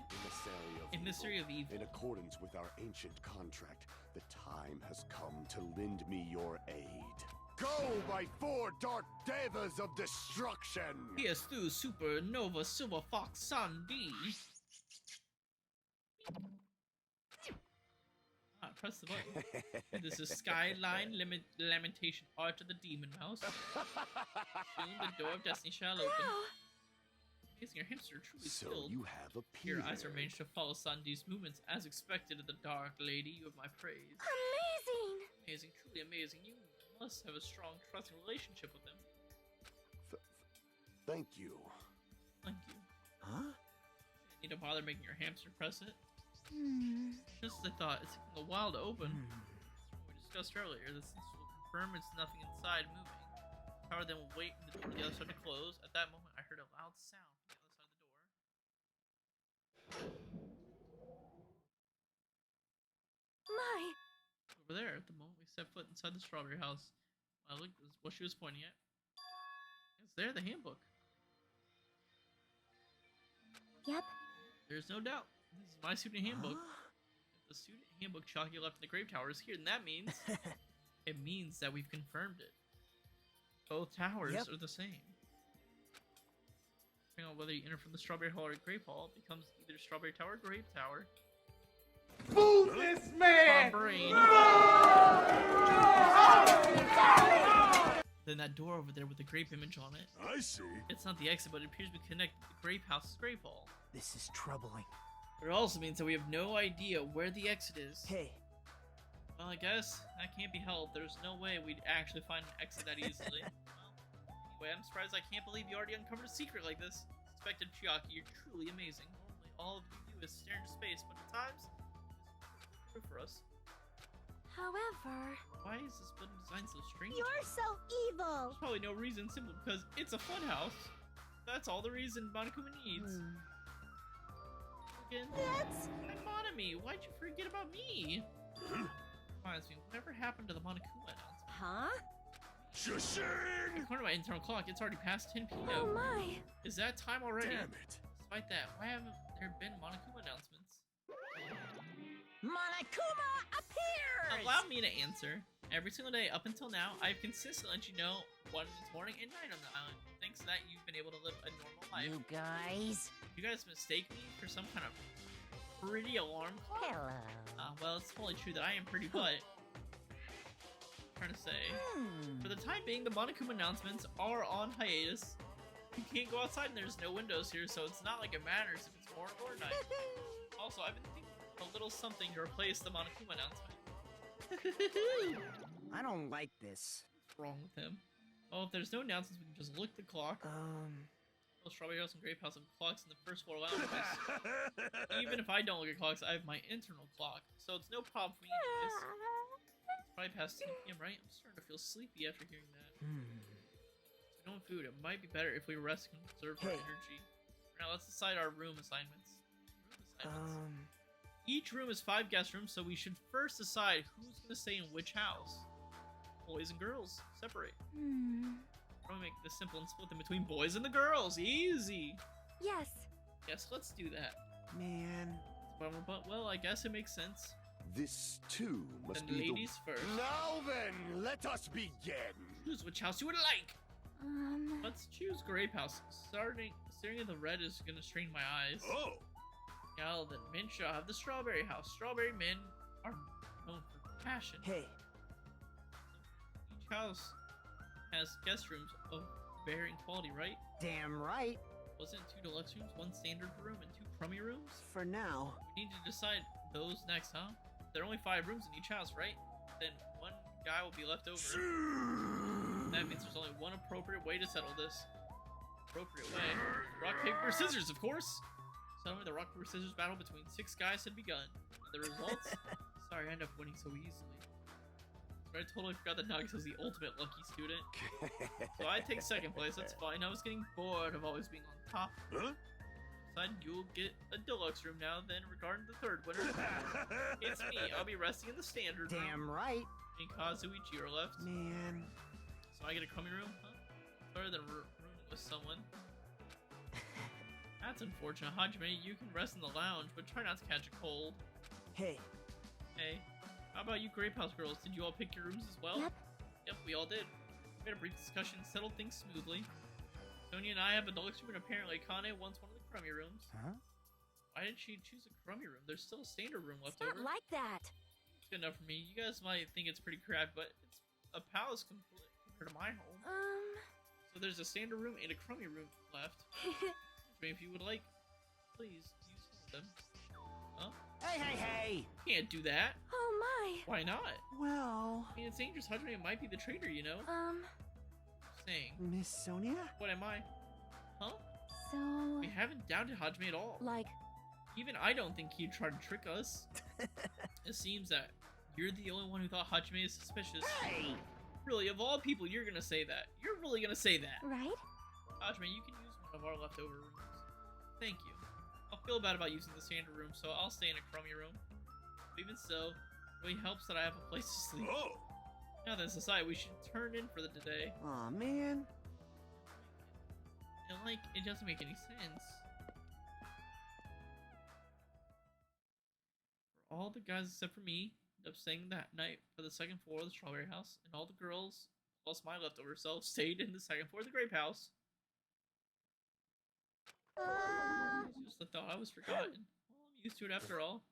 Emissary of evil. In accordance with our ancient contract, the time has come to lend me your aid. Go, my 4 dark devas of destruction! PS2 Supernova Silver Fox Sun D. Press the button. This is Skyline Lamentation Art of the Demon Mouse. Soon the door of destiny shall open. Wow. Amazing, your hamster truly So skilled. you have Your appeared. eyes are arranged to follow Sandeep's movements as expected of the Dark Lady. You have my praise. Amazing. Amazing, truly amazing. You must have a strong, trusting relationship with him. Thank you. Thank you. Huh? You need to bother making your hamster press it. Hmm. Just as I thought, it's taking a while to open. We discussed earlier, the sensor will confirm it's nothing inside moving. Power then will wait for the door on the other side to close. At that moment, I heard a loud sound from the other side of the door. My. Over there, at the moment we set foot inside the strawberry house, I looked at what she was pointing at. It's there, the handbook. Yep. There's no doubt. This is my student handbook. If the student handbook Chalky left in the grave tower is here, then that means it means that we've confirmed it. Both towers Yep. are the same. Depending on whether you enter from the Strawberry Hall or Grape Hall, it becomes either Strawberry Tower or Grape Tower. Move this man! Brain. Then that door over there with the grape image on it. I see. It's not the exit, but it appears to be connected to the Grape House's Grape Hall. This is troubling. But it also means that we have no idea where the exit is. Hey, Well, I guess that can't be helped. There's no way we'd actually find an exit that easily. Well, anyway, I'm surprised I can't believe you already uncovered a secret like this. Inspector Chiaki, you're truly amazing. Normally, all you do is stare into space, but at times, it's true for us. However. Why is this building designed so strange? You're so evil. There's probably no reason, simply because it's a funhouse. That's all the reason Monokuma needs. Again, That's... I'm Monami. Why'd you forget about me? Reminds me, whatever happened to the Monokuma announcement? Huh? Shashing! According to my internal clock, it's already past 10 p.m. Oh my. Is that time already? Damn it. Despite that, why haven't there been Monokuma announcements? Monokuma appears! Allow me to answer. Every single day up until now, I've consistently let you know 1 morning and 9 on the island. Thanks to that, you've been able to live a normal life. You guys. You guys mistake me for some kind of pretty alarm clock? Hello. Well, it's totally true that I am pretty, but... trying to say... For the time being, the Monokuma announcements are on hiatus. You can't go outside and there's no windows here, so it's not like it matters if it's morning or night. Also, I've been thinking of a little something to replace the Monokuma announcement. I don't like this. What's wrong with him? Oh, if there's no announcements, we can just look at the clock. Well, Strawberry House and Grape House have clocks in the first floor lounges. Even if I don't look at clocks, I have my internal clock, so it's no problem for me anyways. It's probably past 10 p.m., right? I'm starting to feel sleepy after hearing that. So no food. It might be better if we rest and conserve our Hey. energy. Now let's decide our room assignments. Each room is 5 guest rooms, so we should first decide who's going to stay in which house. Boys and girls, separate. We're gonna make this simple and split them between boys and the girls. Easy. Yes. Yes, let's do that. Man. But well, I guess it makes sense. This too must Then be ladies first. Now then, let us begin. Choose which house you would like. Let's choose Grape House. Staring at the red is gonna strain my eyes. Oh! Now then, men shall have the Strawberry House. Strawberry men are known for passion. hey, Each house has guest rooms of varying quality, right? Damn right. Wasn't it 2 deluxe rooms, 1 standard room, and 2 crummy rooms? For now. We need to decide those next, huh? There are only 5 rooms in each house, right? Then 1 guy will be left over. That means there's only one appropriate way to settle this. Appropriate way? Rock, paper, scissors, of course! Suddenly the rock, paper, scissors battle between 6 guys had begun. And the results? Sorry, I ended up winning so easily. I totally forgot that Nugget was the ultimate lucky student. So I take 2nd place, that's fine. I was getting bored of always being on top. Huh? Decided you'll get a deluxe room now, then regarding the 3rd winner, it's me. I'll be resting in the standard room. Damn right. Me and Kazuichi are left. Man. So I get a crummy room, huh? Better than rooming with someone. That's unfortunate. Hajime, you can rest in the lounge, but try not to catch a cold. hey, Hey, how about you Grape House girls? Did you all pick your rooms as well? Yep. Yep, we all did. We had a brief discussion, settled things smoothly. Sonia and I have a deluxe room, and apparently Kane wants one of the crummy rooms. Huh? Why did she choose a crummy room? There's still a standard room left It's not over. like that. It's good enough for me. You guys might think it's pretty cramped, but it's a palace compared to my home. So there's a standard room and a crummy room left. If you would like, please use one of them. Huh? Hey! Can't do that. Oh my. Why not? Well, I mean, it's dangerous. Hajime might be the traitor, you know? Saying. Miss Sonia? What am I? Huh? So, We haven't doubted Hajime at all. like, Even I don't think he'd try to trick us. It seems that you're the only one who thought Hajime is suspicious. Hey! Really, of all people, you're gonna say that. You're really gonna say that. right? Hajime, you can use one of our leftover rooms. Thank you. I'll feel bad about using the standard room, so I'll stay in a crummy room. But even so, it really helps that I have a place to sleep. Oh! Now that it's aside, we should turn in for the today. Aw, man. And like, it doesn't make any sense. For all the guys except for me, ended up staying that night for the second floor of the strawberry house, and all the girls, plus my leftover self, stayed in the second floor of the grape house. It's just the thought I was forgotten. Well, I'm used to it after all.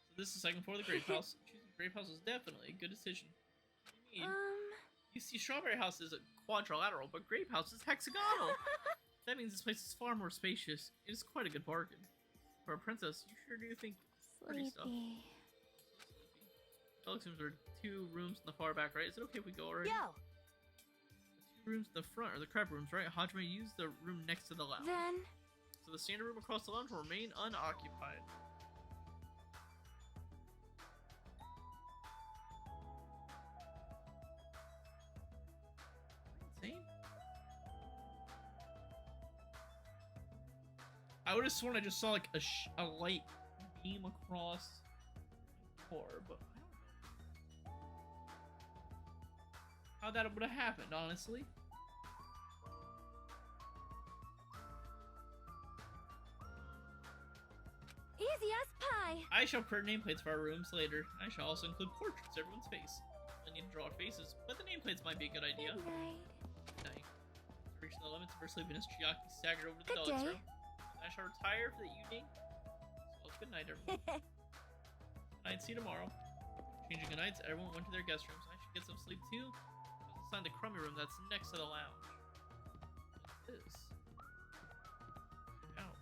So this is the second floor of the grape house. Choosing grape house is definitely a good decision. What do you mean? You see, strawberry house is a quadrilateral, but grape house is hexagonal. That means this place is far more spacious. It is quite a good bargain. For a princess, you sure do think pretty stuff. Sleepy. It looks like there are 2 rooms in the far back, right? Is it okay if we go already? Yo, The 2 rooms in the front are the crab rooms, right? Hajime used the room next to the lounge. Then, So the standard room across the lounge will remain unoccupied. Insane. I would have sworn I just saw like a light beam across the door, but I don't know how that would have happened, honestly. easy as pie. I shall print nameplates for our rooms later. I shall also include portraits of everyone's face. I need to draw our faces, but the nameplates might be a good idea. Good night. Night. Reaching the limits of her sleepiness, Chiaki staggered over to the Good dog's day. room. I shall retire for the evening. So good night, everyone. Night, see you tomorrow. Changing good nights, everyone went to their guest rooms. I should get some sleep too. I was assigned the crummy room that's next to the lounge. What's this? Ow.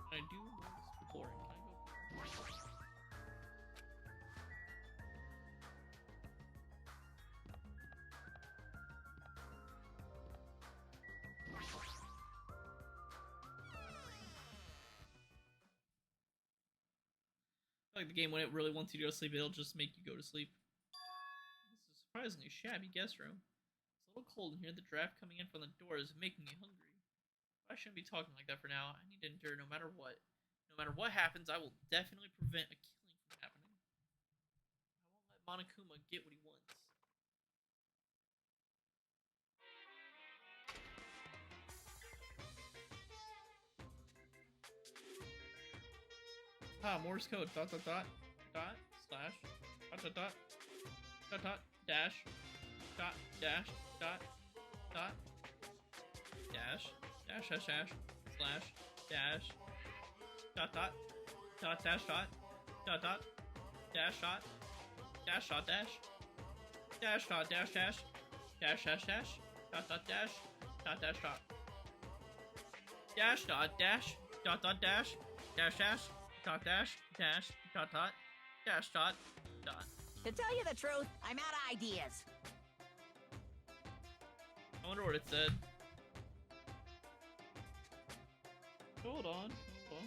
Can I do more exploring? Can I go? Like the game, when it really wants you to go to sleep, it'll just make you go to sleep. This is a surprisingly shabby guest room. It's a little cold in here. The draft coming in from the door is making me hungry. But I shouldn't be talking like that for now. I need to endure no matter what. No matter what happens, I will definitely prevent a killing from happening. I won't let Monokuma get what he wants. Morse code. Dot dot dot dot slash dot dot dot dot dot dash dot dash dot dot dash dash dash dash slash dash dot dot dot dash dot dot dot dash dot dash dot dash dash dot dash dash dash dash dash dot dot dash dot dash dot dash dot dash dot dot dash dash dash dot dash dash dot dot dash dot dot. to tell you the truth, I'm out of ideas. I wonder what it said. Hold on, hold on.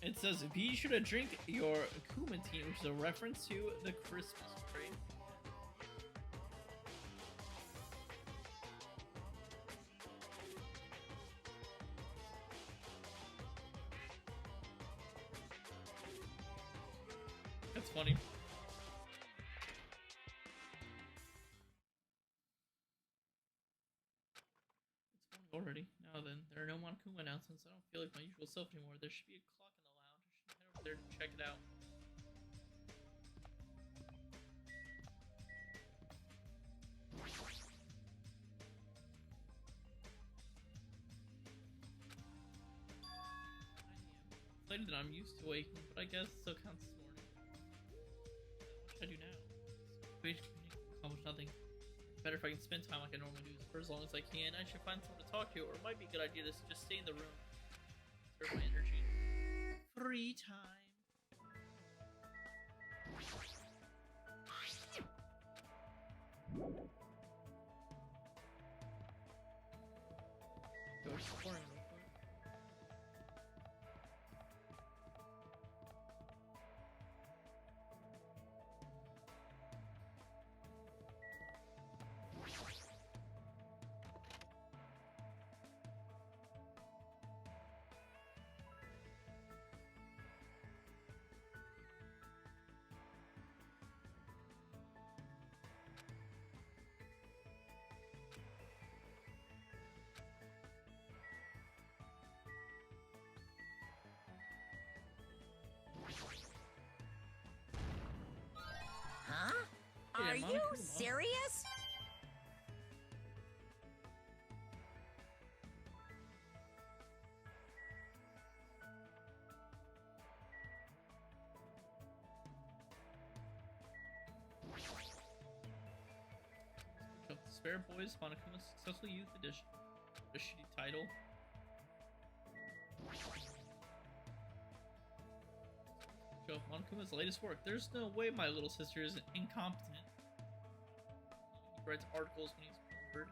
It says, be sure to drink your Akumatine, which is a reference to the Christmas tree. funny. It's morning already. Now then, there are no Monokuma announcements. I don't feel like my usual self anymore. There should be a clock in the lounge. I should head over there to check it out. Later than I'm used to waking, but I guess it still counts this morning. What should I do now? Accomplish nothing. Better if I can spend time like I normally do for as long as I can. I should find someone to talk to, or it might be a good idea to just stay in the room. Conserve my energy. Free time. Go exploring real quick. Huh? Yeah, Are you Monokuma. serious? Of the Spare Boys Monokuma Successful Youth Edition. A shitty title. Show off Monokuma's latest work. There's no way my little sister is incompetent. He writes articles when he's bored.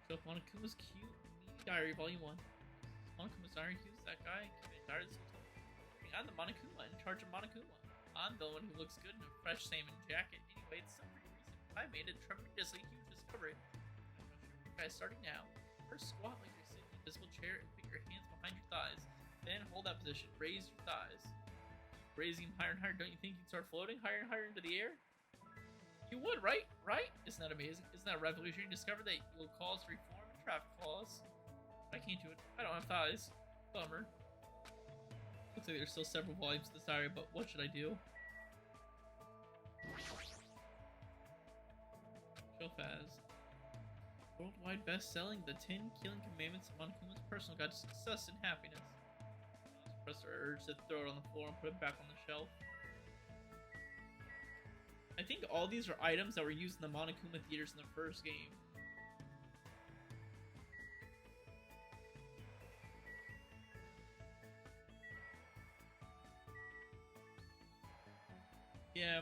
Show off Monokuma's Cute Meaty Diary Volume 1. Monokuma's Diary, who's that guy? Diary this whole time. I'm the Monokuma in charge of Monokuma. I'm the one who looks good in a fresh salmon jacket. Anyway, it's so pretty recent. I made a tremendously huge discovery. Guys, starting now. First, squat like you're sitting in a invisible chair and put your hands behind your thighs. Then hold that position. Raise your thighs. Raising them higher and higher. Don't you think you'd start floating higher and higher into the air? You would, right? Right? Isn't that amazing? Isn't that revolutionary? Discover that you'll cause reform and traffic laws. I can't do it. I don't have thighs. Bummer. Looks like there's still several volumes to this diary, but what should I do? Shelf as worldwide best-selling The 10 Killing Commandments of Monokuma's Personal Guide to Success and Happiness. Press our urge to throw it on the floor and put it back on the shelf. I think all these are items that were used in the Monokuma theaters in the first game. Yeah.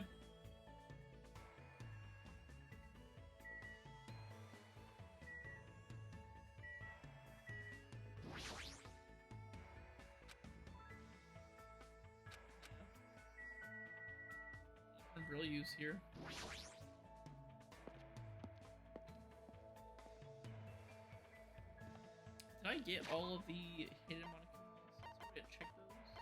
Real use here. Did I get all of the hidden Monokumas? So check those.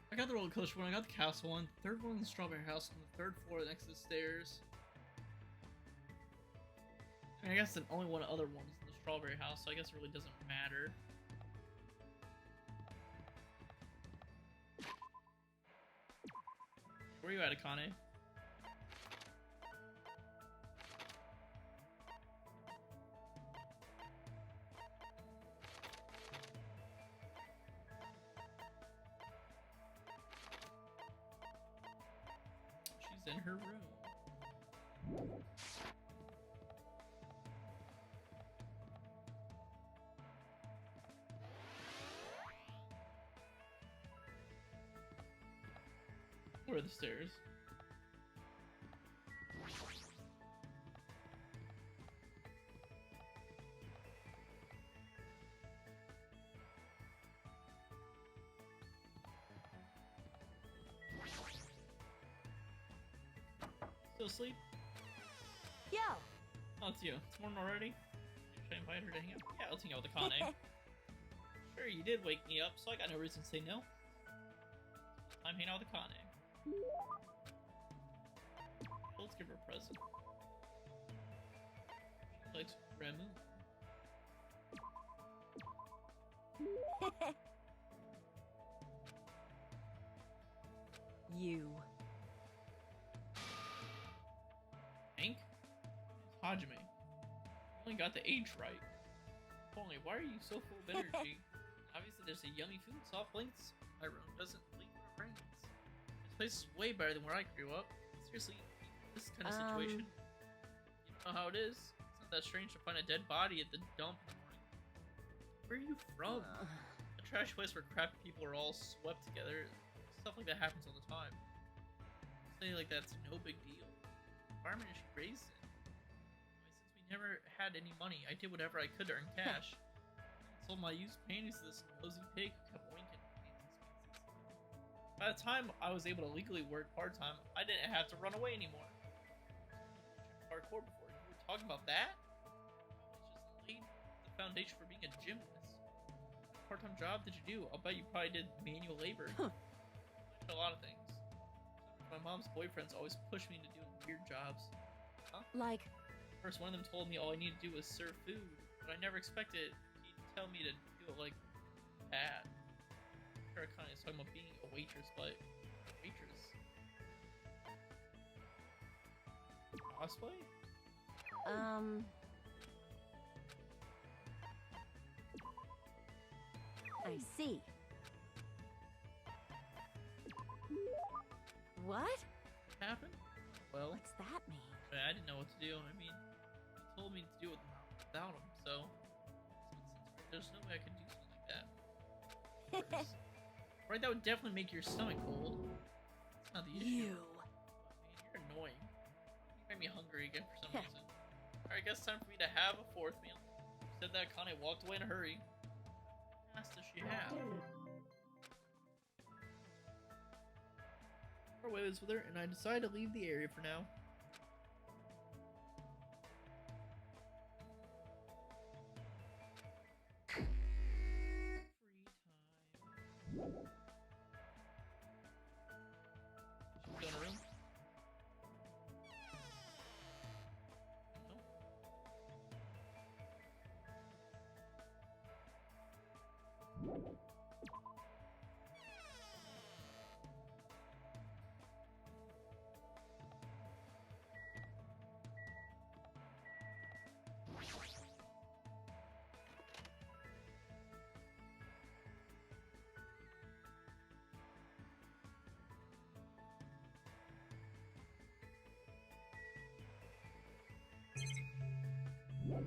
I got the roller coaster one, I got the castle one, the third one in the strawberry house on the third floor next to the stairs. I mean, I guess the only one other one's in the strawberry house, so I guess it really doesn't matter. Where are you at, Akane? She's in her room. Where are the stairs? still asleep? Yo. Oh, it's you. It's morning already? Should I invite her to hang out? Yeah, let's hang out with the Kane. Sure, you did wake me up, so I got no reason to say no. I'm hanging out with the Kane. Let's give her a present. She likes Ramu. You. Hank? It's Hajime. You only got the age right. Only, why are you so full of energy? Obviously, there's a yummy food, soft blanks. My room doesn't leak when it rains. This place is way better than where I grew up. Seriously, this kind of situation. You know how it is. It's not that strange to find a dead body at the dump in the morning. Where are you from? A trash place where crappy people are all swept together. Stuff like that happens all the time. Say like that's no big deal. The environment she raised in. Since we never had any money, I did whatever I could to earn cash. I sold my used panties to this nosy pig who kept winking. By the time I was able to legally work part-time, I didn't have to run away anymore. Hardcore before. You were talking about that? It's just laid the foundation for being a gymnast. What part-time job did you do? I'll bet you probably did manual labor. A lot of things. My mom's boyfriends always pushed me to do weird jobs. Huh? Like? First, one of them told me all I needed to do was serve food, but I never expected he'd tell me to do it like that. Sure, kind of talking about being a waitress, but waitress. Cosplay? I see. What? What happened? Well, What's that mean? I didn't know what to do. I mean, he told me to do it without him, so there's no way I could do something like that. Of course. Right, that would definitely make your stomach cold. It's not the issue. You. Man, you're annoying. You made me hungry again for some reason. Alright, I guess it's time for me to have a fourth meal. Said that, Connie walked away in a hurry. What else does she have? Our way was with her, and I decided to leave the area for now. Free time. Should we go in a room? No?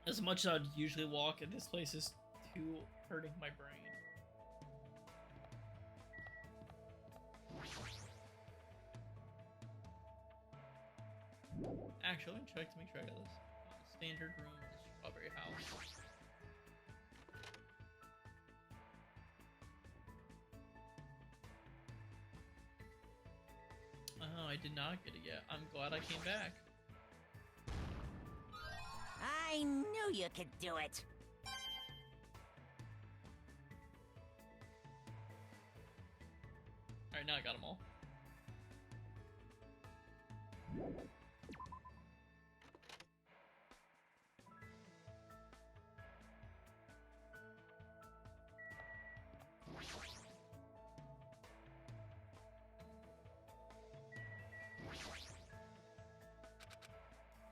As much as I'd usually walk, and this place is too hurting my brain. Actually, let me check to make sure I got this. Standard room in the strawberry house. Oh, I did not get it yet. I'm glad I came back. I knew you could do it. Alright, now I got them all.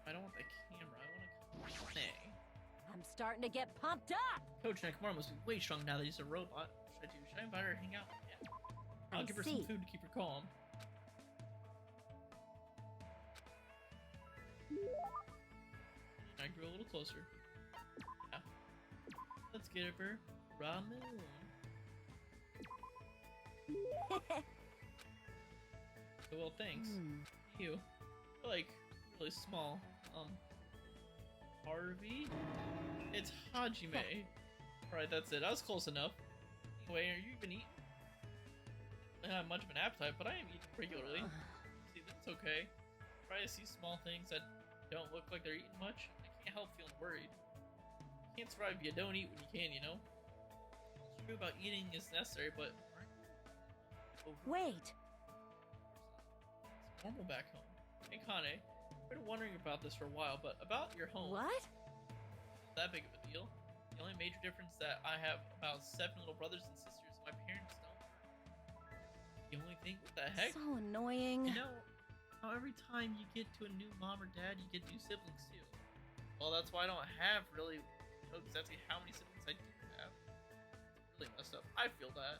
I don't want the camera, I want a Kane. I'm starting to get pumped up. Coach Nakamura must be way strong now that he's a robot. What should I do? Should I invite her to hang out? Yeah. I'll give her some food to keep her calm. I grew a little closer. Yeah. Let's get her ramen. Well, thanks. You. You're like really small. Harvey? It's Hajime. Alright, that's it. I was close enough. Anyway, are you even eating? I don't have much of an appetite, but I am eating regularly. See, that's okay. Try to see small things that don't look like they're eating much. I can't help feeling worried. You can't survive if you don't eat when you can, you know? It's true about eating is necessary, but aren't you Wait. It's normal back home. Hey, Kane, I've been wondering about this for a while, but about your home. What? It's not that big of a deal. The only major difference that I have about 7 little brothers and sisters, my parents don't. The only thing, what the heck? So annoying. You know how every time you get to a new mom or dad, you get new siblings too. Well, that's why I don't have really know exactly how many siblings I do have. It's really messed up. I feel that.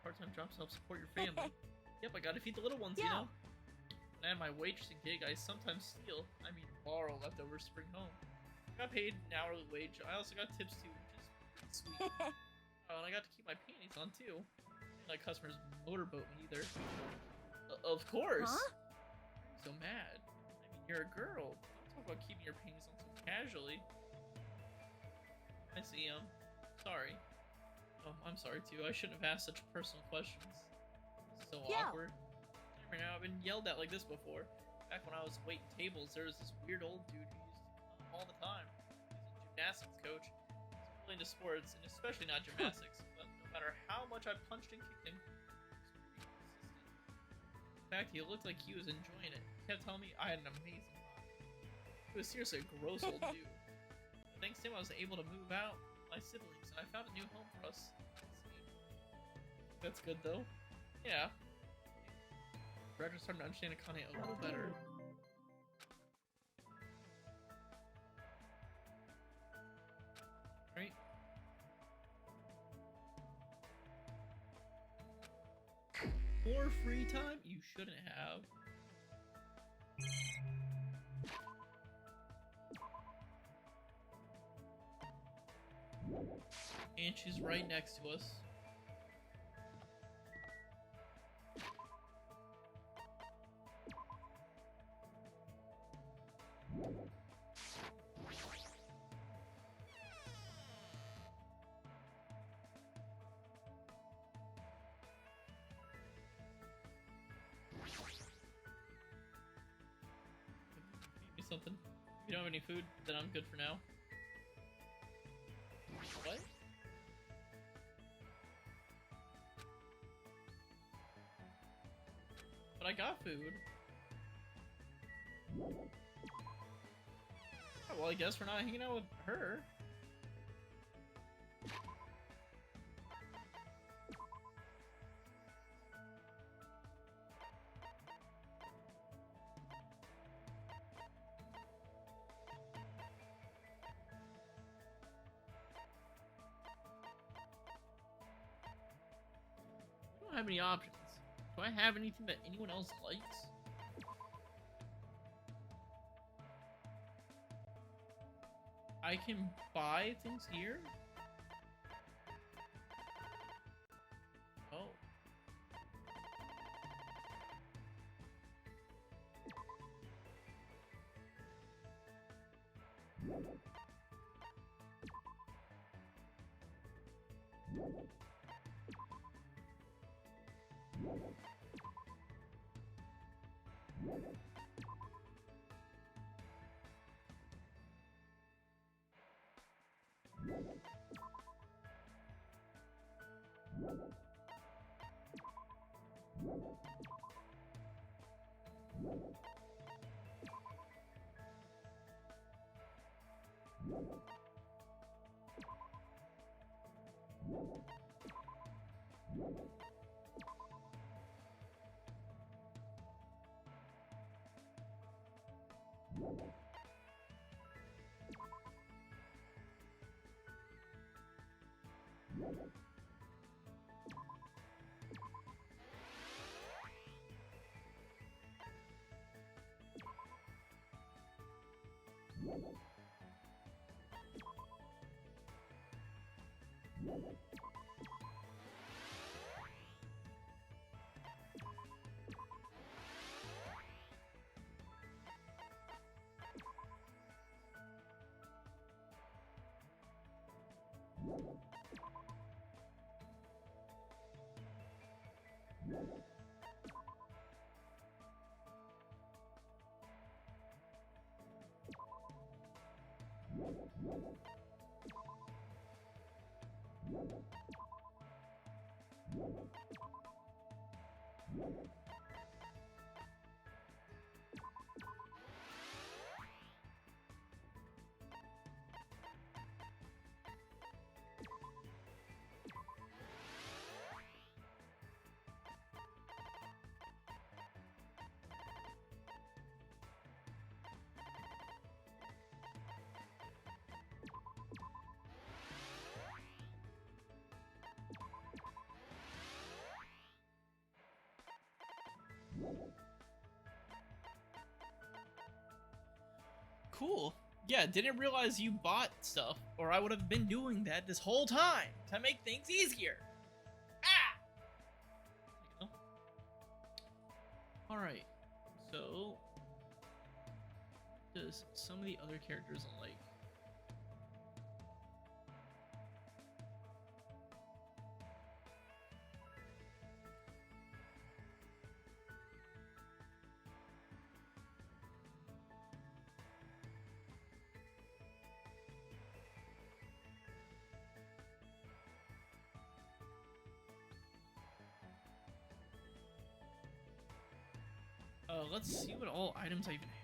Part-time jobs help support your family. Yep, I gotta feed the little ones, you know? And my waitressing gig, I sometimes steal, borrow leftovers to bring home. I got paid an hourly wage. I also got tips too, which is pretty sweet. Oh, and I got to keep my panties on too. And like customers motorboat me either. Of course. Huh? So mad. You're a girl. Don't talk about keeping your panties on so casually. I see. Sorry. Oh, I'm sorry too. I shouldn't have asked such personal questions. So awkward. Right now, I've been yelled at like this before. Back when I was waiting tables, there was this weird old dude who used to come all the time. He's a gymnastics coach. He's really into sports, and especially not gymnastics. But no matter how much I punched and kicked him, he was pretty consistent. In fact, he looked like he was enjoying it. He kept telling me I had an amazing life. He was seriously a gross old dude. But thanks to him, I was able to move out with my siblings, and I found a new home for us. That's good, though. Yeah. Gradually starting to understand Akane a little better. Right? More free time? You shouldn't have. And she's right next to us. Something. If you don't have any food, then I'm good for now. What? But I got food. Oh, well, I guess we're not hanging out with her. Have any options? Do I have anything that anyone else likes? I can buy things here? Oh. Cool. Yeah, didn't realize you bought stuff, or I would have been doing that this whole time to make things easier. Ah! Alright, so does some of the other characters like? Let's see what all items I even have.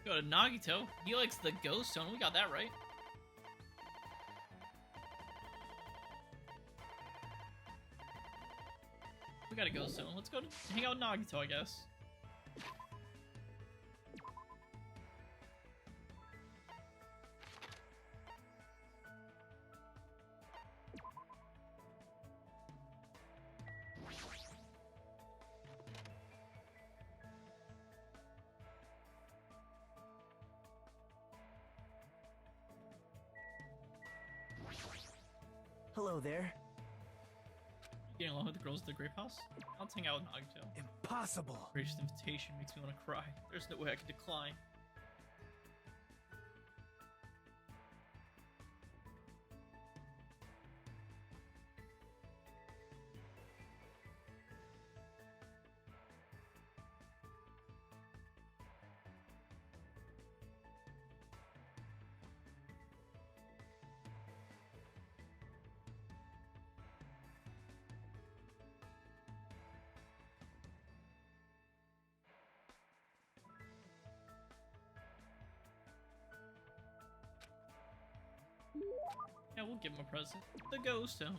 Go to Nagito. He likes the ghost stone. We got that right. We got a ghost stone. Let's go to hang out with Nagito, I guess. Hello there. Getting along with the girls at the grape house? I'll hang out with Nagito. Impossible. Gracious invitation makes me want to cry. There's no way I can decline. give him a present. The ghost stone.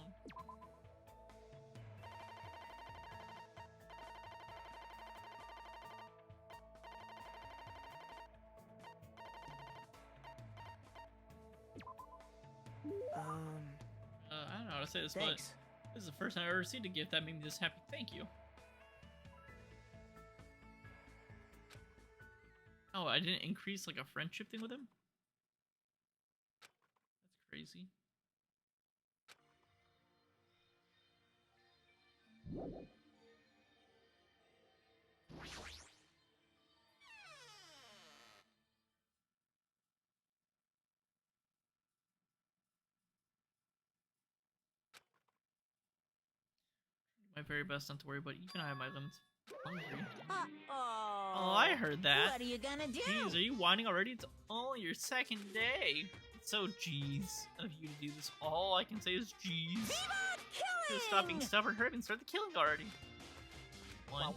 I don't know how to say this, Thanks. but this is the first time I've ever received a gift that made me this happy. Thank you. Oh, I didn't increase like a friendship thing with him? That's crazy. My very best not to worry, but even I have my limits. Hungry. Uh-oh. Oh, I heard that. What are you gonna do? Jeez, are you whining already? It's only your second day. It's so jeez of you to do this. All I can say is jeez. Viva killing! Just stop being stubborn, hurry, and start the killing already. What?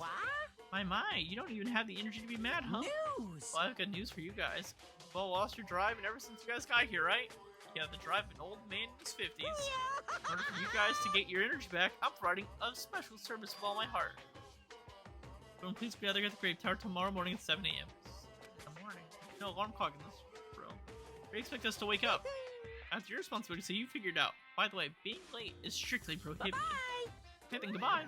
My, you don't even have the energy to be mad, huh? News! Well, I have good news for you guys. You've all lost your drive, and ever since you guys got here, right? You have the drive of an old man in his 50s. In order for you guys to get your energy back, I'm providing a special service with all my heart. Everyone, please gather at the Grave Tower tomorrow morning at 7 a.m. In the morning? No alarm clock in this room. They expect us to wake up. That's your responsibility, so you figured out. By the way, being late is strictly prohibited. Bye-bye! Okay, then goodbye.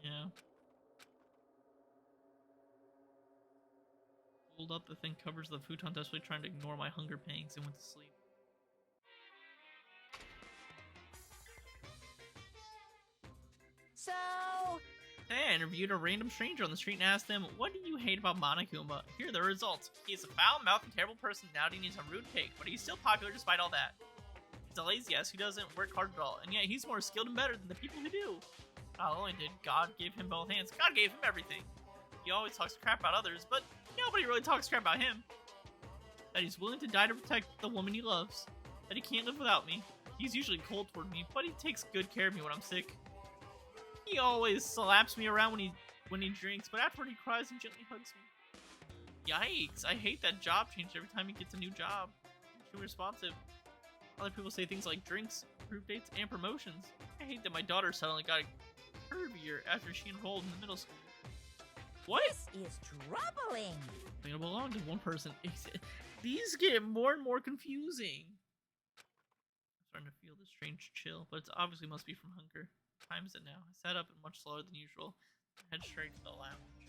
Yeah. Pulled up the thing covers the futon, desperately trying to ignore my hunger pangs, and went to sleep. So, Hey, I interviewed a random stranger on the street and asked them, what do you hate about Monokuma? Here are the results. He is a foul-mouthed and terrible personality and he's a rude pig, but he's still popular despite all that. He's a lazy ass who doesn't work hard at all, and yet he's more skilled and better than the people who do. Not only did God give him both hands, God gave him everything. He always talks crap about others, but nobody really talks crap about him. That he's willing to die to protect the woman he loves. That he can't live without me. He's usually cold toward me, but he takes good care of me when I'm sick. He always slaps me around when he drinks, but afterward he cries and gently hugs me. Yikes, I hate that job change every time he gets a new job. He's too responsive. Other people say things like drinks, group dates, and promotions. I hate that my daughter suddenly got curvier after she enrolled in the middle school. What? this is troubling. They don't belong to one person. These get more and more confusing. I'm starting to feel this strange chill, but it obviously must be from hunger. What time is it now? I sat up and much slower than usual. I head straight to the lounge.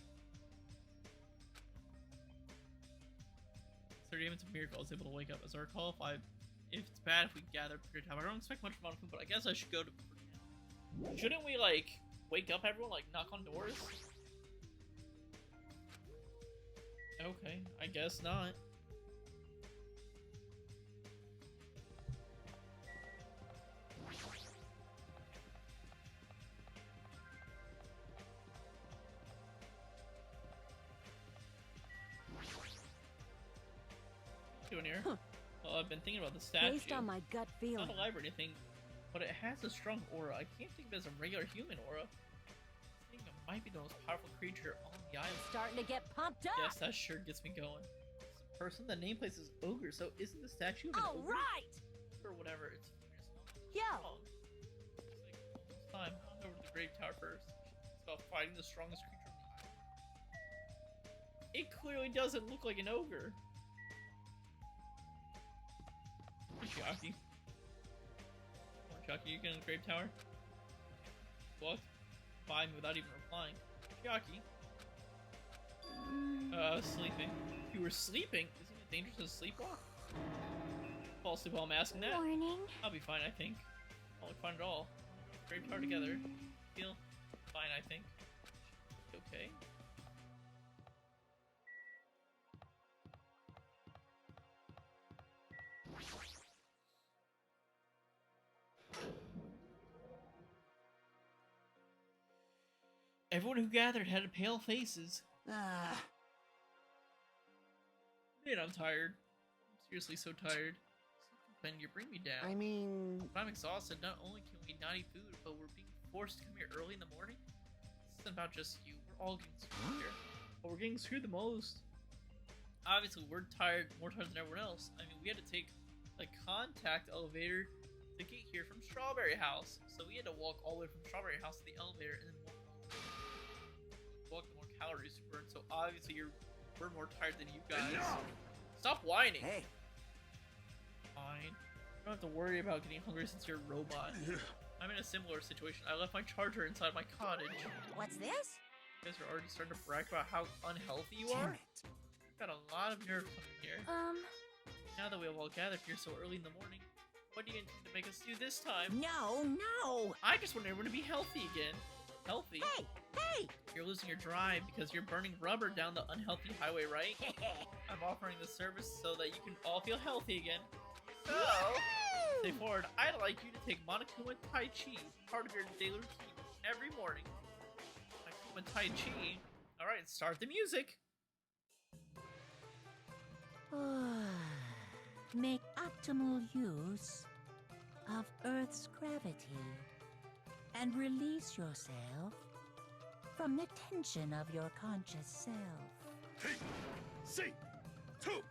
30 minutes of miracle, I was able to wake up. As I recall, if it's bad if we gather for your time. I don't expect much from Monokuma, but I guess I should go to. Shouldn't we like wake up everyone, like knock on doors? Okay, I guess not. Doing here? Well, I've been thinking about the statue. Based on my gut It's feeling. not alive or anything, but it has a strong aura. I can't think of it as a regular human aura. I think it might be the most powerful creature on the island. Starting to get pumped up. Yes, that sure gets me going. It's a person, the nameplate is ogre, so isn't the statue of an All ogre? right. Or whatever, it's Yo. wrong. It's like almost time. I'll go over to the Grave Tower first. It's about fighting the strongest creature on the island. It clearly doesn't look like an ogre. Chiaki. Come on, Chiaki, you get in the Grave Tower? Walked by me without even replying. Chiaki. I was sleeping. You were sleeping? Isn't it dangerous to sleepwalk? Fall asleep while I'm asking that. Morning. I'll be fine, I think. I'll be fine at all. Grave Tower together. Feel fine, I think. Okay. Everyone who gathered had pale faces. Ah, Man, I'm tired. I'm seriously so tired. Then you bring me down. I mean, But I'm exhausted. Not only can we not eat food, but we're being forced to come here early in the morning. This isn't about just you. We're all getting screwed here. But we're getting screwed the most. Obviously, we're tired, more tired than everyone else. I mean, we had to take the contact elevator to get here from Strawberry House. So we had to walk all the way from Strawberry House to the elevator and then walk the more calories to burn. So obviously, we're more tired than you guys. Stop whining. Hey. Fine. You don't have to worry about getting hungry since you're a robot. I'm in a similar situation. I left my charger inside my cottage. What's this? You guys are already starting to brag about how unhealthy you Damn are? it. Got a lot of nerve coming here. Now that we have all gathered here so early in the morning, what do you intend to make us do this time? No, no. I just want everyone to be healthy again. Healthy? Hey, hey. You're losing your drive because you're burning rubber down the unhealthy highway, right? I'm offering this service so that you can all feel healthy again. So, stay forward, I'd like you to take Monokuma Tai Chi, part of your daily routine, every morning. Monokuma Tai Chi. Alright, start the music. Make optimal use of Earth's gravity and release yourself from the tension of your conscious self. Hey, see, two.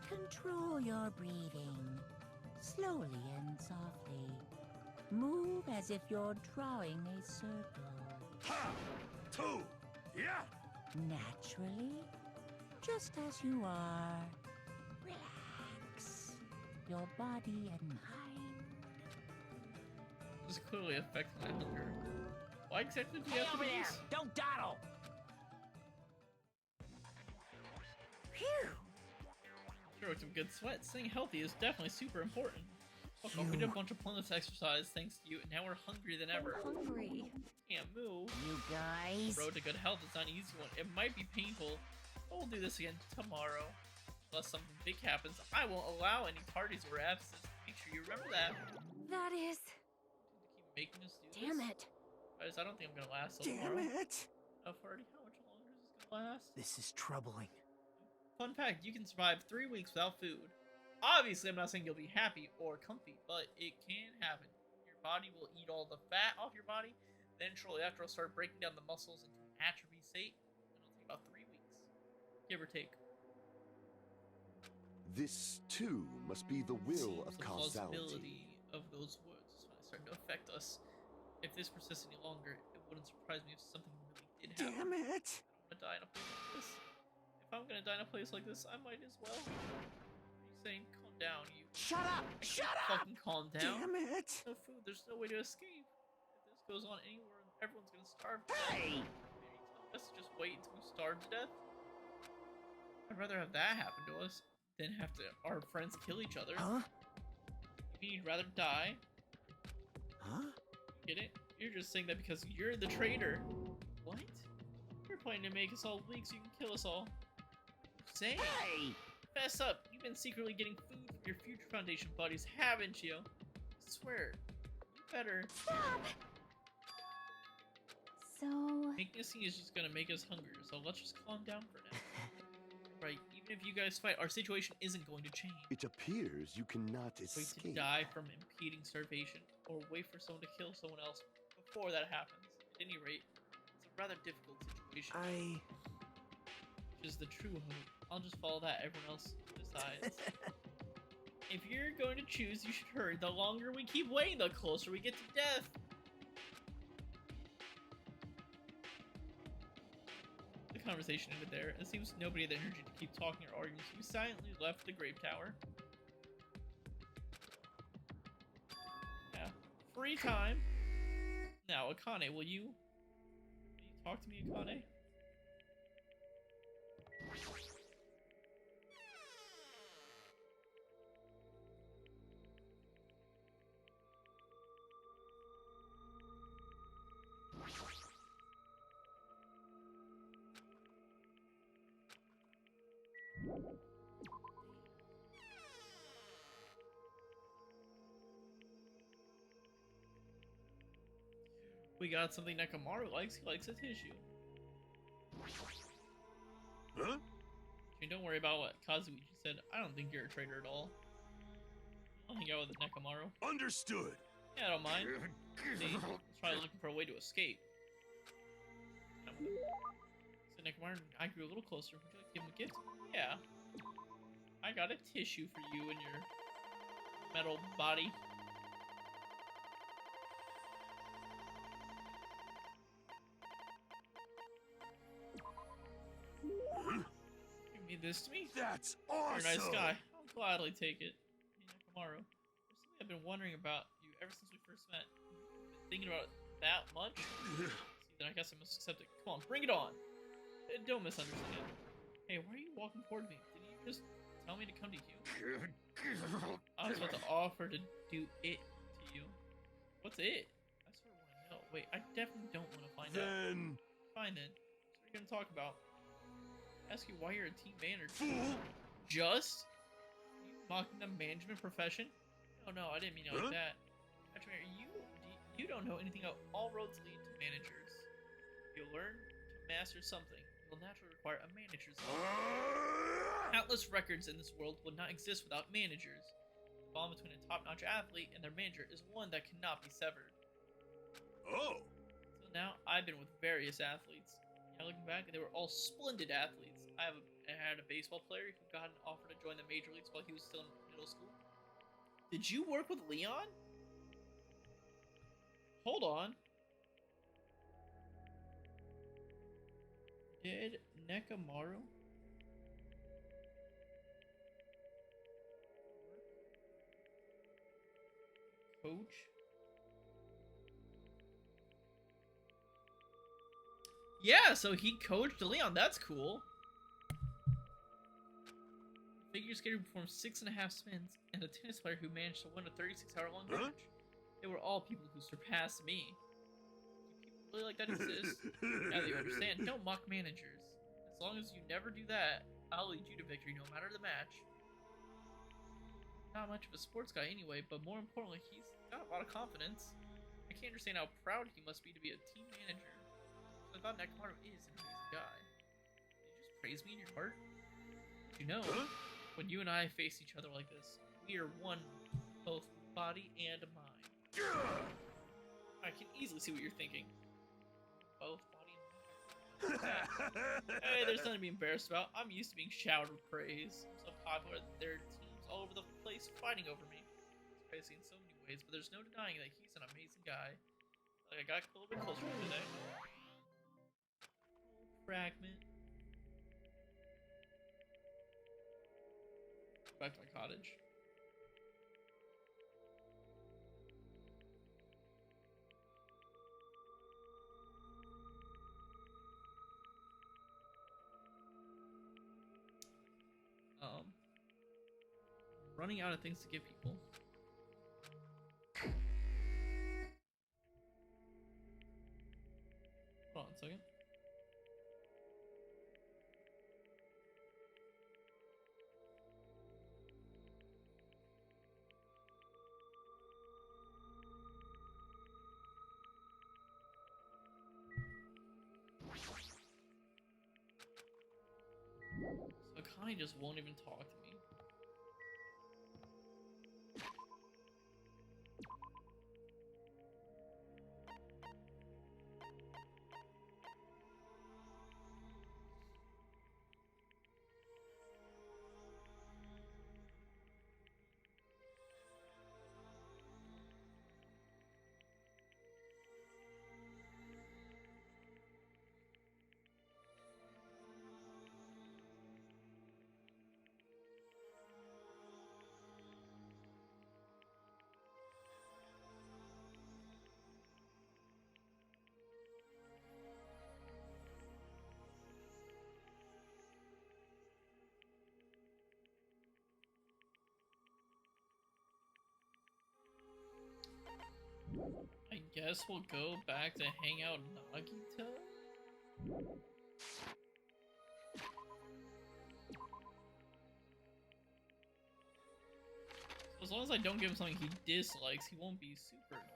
Control your breathing, slowly and softly. Move as if you're drawing a circle. Ha, two, yeah. Naturally, just as you are. Relax your body and mind. This is clearly affecting my hunger. Why exactly do you have to do this? Don't dawdle! Phew! Sure, with some good sweat, staying healthy is definitely super important. Look, we did a bunch of pointless exercise thanks to you, and now we're hungrier than ever. Hungry. Can't move. You guys. The road to good health is not an easy one. It might be painful, but we'll do this again tomorrow. Unless something big happens, I won't allow any parties or absences. Make sure you remember that. That is. Keep making us do Damn this. it. Guys, I don't think I'm gonna last so Damn tomorrow. it. How much longer is this gonna last? This is troubling. Fun fact, you can survive 3 weeks without food. Obviously, I'm not saying you'll be happy or comfy, but it can happen. Your body will eat all the fat off your body, then shortly after it'll start breaking down the muscles into an atrophy state, and it'll take about 3 weeks. Give or take. This, too, must be the will of The causality. plausibility of those words is finally starting to affect us. If this persists any longer, it wouldn't surprise me if something really did happen. Damn it. I don't want to die in a place like this. If I'm gonna die in a place like this, I might as well. What are you saying? Calm down, you. Shut up. I Shut can't up. fucking calm down. Damn it. No food, there's no way to escape. If this goes on anywhere, everyone's gonna starve. Hey. Let's just wait until we starve to death. I'd rather have that happen to us than have to our friends kill each other. Huh? You'd rather die. Huh? Get it? You're just saying that because you're the traitor. What? You're planning to make us all weak so you can kill us all. Say, Hey. fess up. You've been secretly getting food from your future Foundation buddies, haven't you? I swear. You better. Stop! So. Making a scene is just gonna make us hungrier, so let's just calm down for now. Right, even if you guys fight, our situation isn't going to change. It appears you cannot Wait to escape. die from impeding starvation, or wait for someone to kill someone else before that happens. At any rate, it's a rather difficult situation. Which is the true hope. I'll just follow that, everyone else decides. If you're going to choose, you should hurry. The longer we keep waiting, the closer we get to death. The conversation ended there. It seems nobody had the energy to keep talking or arguing, so we silently left the grave tower. Yeah. Free time. Now, Akane, will you talk to me, Akane? We got something Nekamaru likes. He likes a tissue. Huh? And don't worry about what Kazuichi said. I don't think you're a traitor at all. I'll hang out with Nekamaru. Understood. Yeah, I don't mind. See, he's probably looking for a way to escape. So Nekamaru, I grew a little closer. Would you like to give him a gift? Yeah. I got a tissue for you and your metal body. You made this to me? That's You're a awesome! nice guy. I'll gladly take it. Hey, Nakamaru, there's something I've been wondering about you ever since we first met. You've been thinking about it that much? See, then I guess I must accept it. Come on, bring it on! Don't misunderstand. Hey, why are you walking toward me? Did you just tell me to come to you? I was about to offer to do it to you. What's it? I sort of want to know. Wait, I definitely don't want to find out. Then... Fine then. So what are you gonna talk about? Ask you why you're a team manager. Fool! Just? Are you mocking the management profession? No, I didn't mean it like that. Actually, you don't know anything about all roads lead to managers. If you learn to master something, it will naturally require a manager's help. Countless records in this world would not exist without managers. The bond between a top-notch athlete and their manager is one that cannot be severed. Oh! Until now, I've been with various athletes. Now looking back, they were all splendid athletes. I had a baseball player who got an offer to join the major leagues while he was still in middle school. Did you work with Leon? Hold on. Did Nekamaru coach? Yeah, so he coached Leon. That's cool. The figure skater who performed 6.5 spins, and a tennis player who managed to win a 36-hour-long match. They were all people who surpassed me. Do people really like that exist? Now that you understand, don't mock managers. As long as you never do that, I'll lead you to victory no matter the match. Not much of a sports guy anyway, but more importantly, he's got a lot of confidence. I can't understand how proud he must be to be a team manager. I thought Nakamaru is an amazing guy. Did you just praise me in your heart? Did you know, when you and I face each other like this, we are one, both body and mind. I can easily see what you're thinking. Both body and mind. Hey, there's nothing to be embarrassed about. I'm used to being showered with praise. I'm so popular that there are teams all over the place fighting over me. It's crazy in so many ways, but there's no denying that he's an amazing guy. Like, I got a little bit closer to him today. Fragment. Back to my cottage. Running out of things to give people. Hold on a second. So Connie just won't even talk to me. I guess we'll go back to hang out in Nagita? So as long as I don't give him something he dislikes, he won't be super annoyed.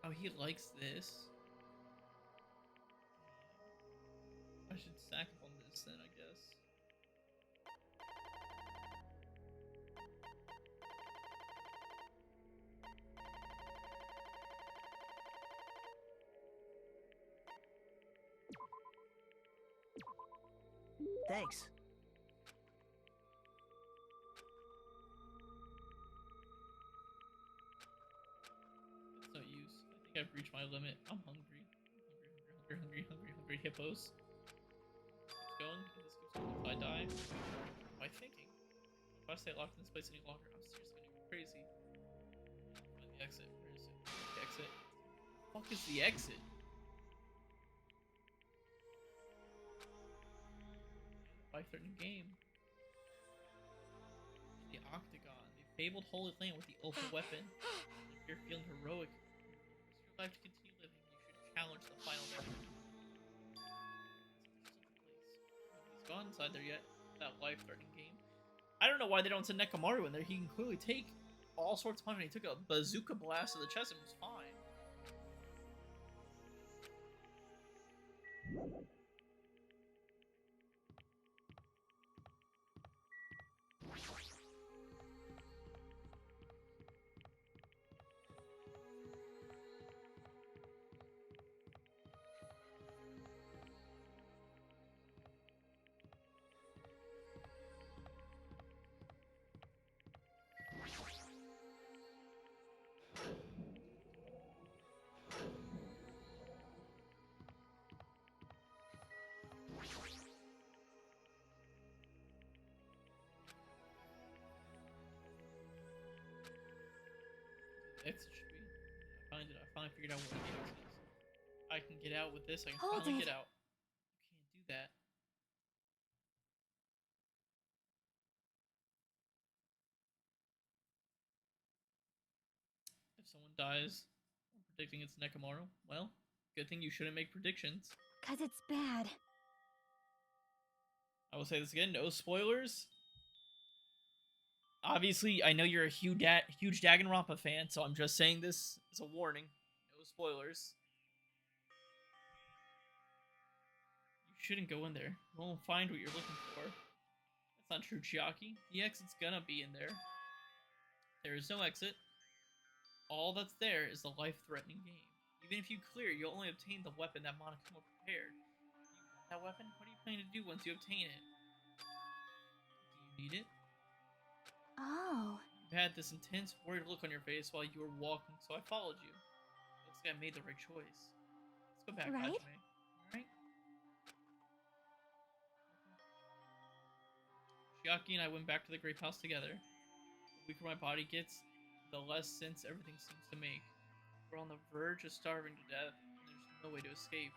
Oh, he likes this. I should stack up on this then, I guess. Thanks. It's no use. I think I've reached my limit. I'm hungry. Hungry hippos. Keeps going. This keeps going. If I die, what am I thinking? If I stay locked in this place any longer, I'm seriously gonna go crazy. Find the exit. Where is it? The exit. The fuck is the exit? Life-threatening game. The Octagon, the fabled Holy Land with the ultimate weapon. If you're feeling heroic, it's your life to continue living. You should challenge the final weapon. Nobody's gone inside there yet. That life-threatening game. I don't know why they don't send Nekomaru in there. He can clearly take all sorts of punishment. He took a bazooka blast to the chest and was fine. Exit should be. I finally figured out what the exit is. I can get out with this. I can Hold finally it. get out. You can't do that. If someone dies, I'm predicting it's Nekomaru. Well, good thing you shouldn't make predictions. 'Cause it's bad. I will say this again, no spoilers. Obviously, I know you're a huge Danganronpa fan, so I'm just saying this as a warning. No spoilers. You shouldn't go in there. You won't find what you're looking for. That's not true, Chiaki. The exit's gonna be in there. There is no exit. All that's there is the life-threatening game. Even if you clear, you'll only obtain the weapon that Monokuma prepared. You want that weapon? What are you planning to do once you obtain it? Do you need it? Oh. You had this intense, worried look on your face while you were walking, so I followed you. Looks like I made the right choice. Let's go back, Right? Hajime. Alright? Chiaki and I went back to the grape house together. The weaker my body gets, the less sense everything seems to make. We're on the verge of starving to death, and there's no way to escape.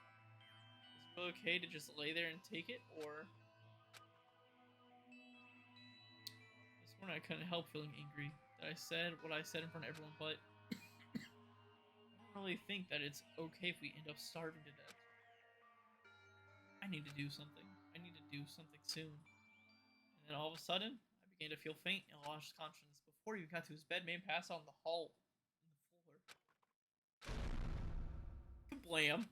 Is it okay to just lay there and take it, or... This morning I couldn't help feeling angry that I said what I said in front of everyone, but I don't really think that it's okay if we end up starving to death. I need to do something. I need to do something soon. And then all of a sudden, I began to feel faint and lost consciousness. Before he got to his bed, man passed out in the hall, in the floor. Kablam.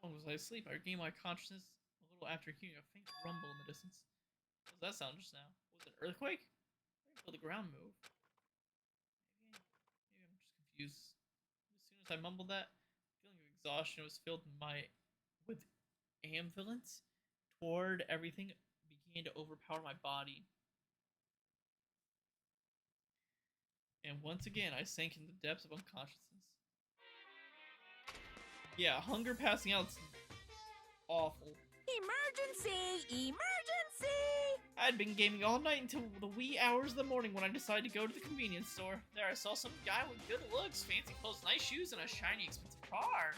How long was I asleep? I regained my consciousness a little after hearing a faint rumble in the distance. What was that sound just now? Was it an earthquake? I didn't feel the ground move. Maybe I'm just confused. As soon as I mumbled that, a feeling of exhaustion was filled with ambivalence toward everything began to overpower my body. And once again, I sank into the depths of unconsciousness. Yeah, hunger passing out's awful. Emergency! Emergency! I had been gaming all night until the wee hours of the morning when I decided to go to the convenience store. There I saw some guy with good looks, fancy clothes, nice shoes, and a shiny, expensive car.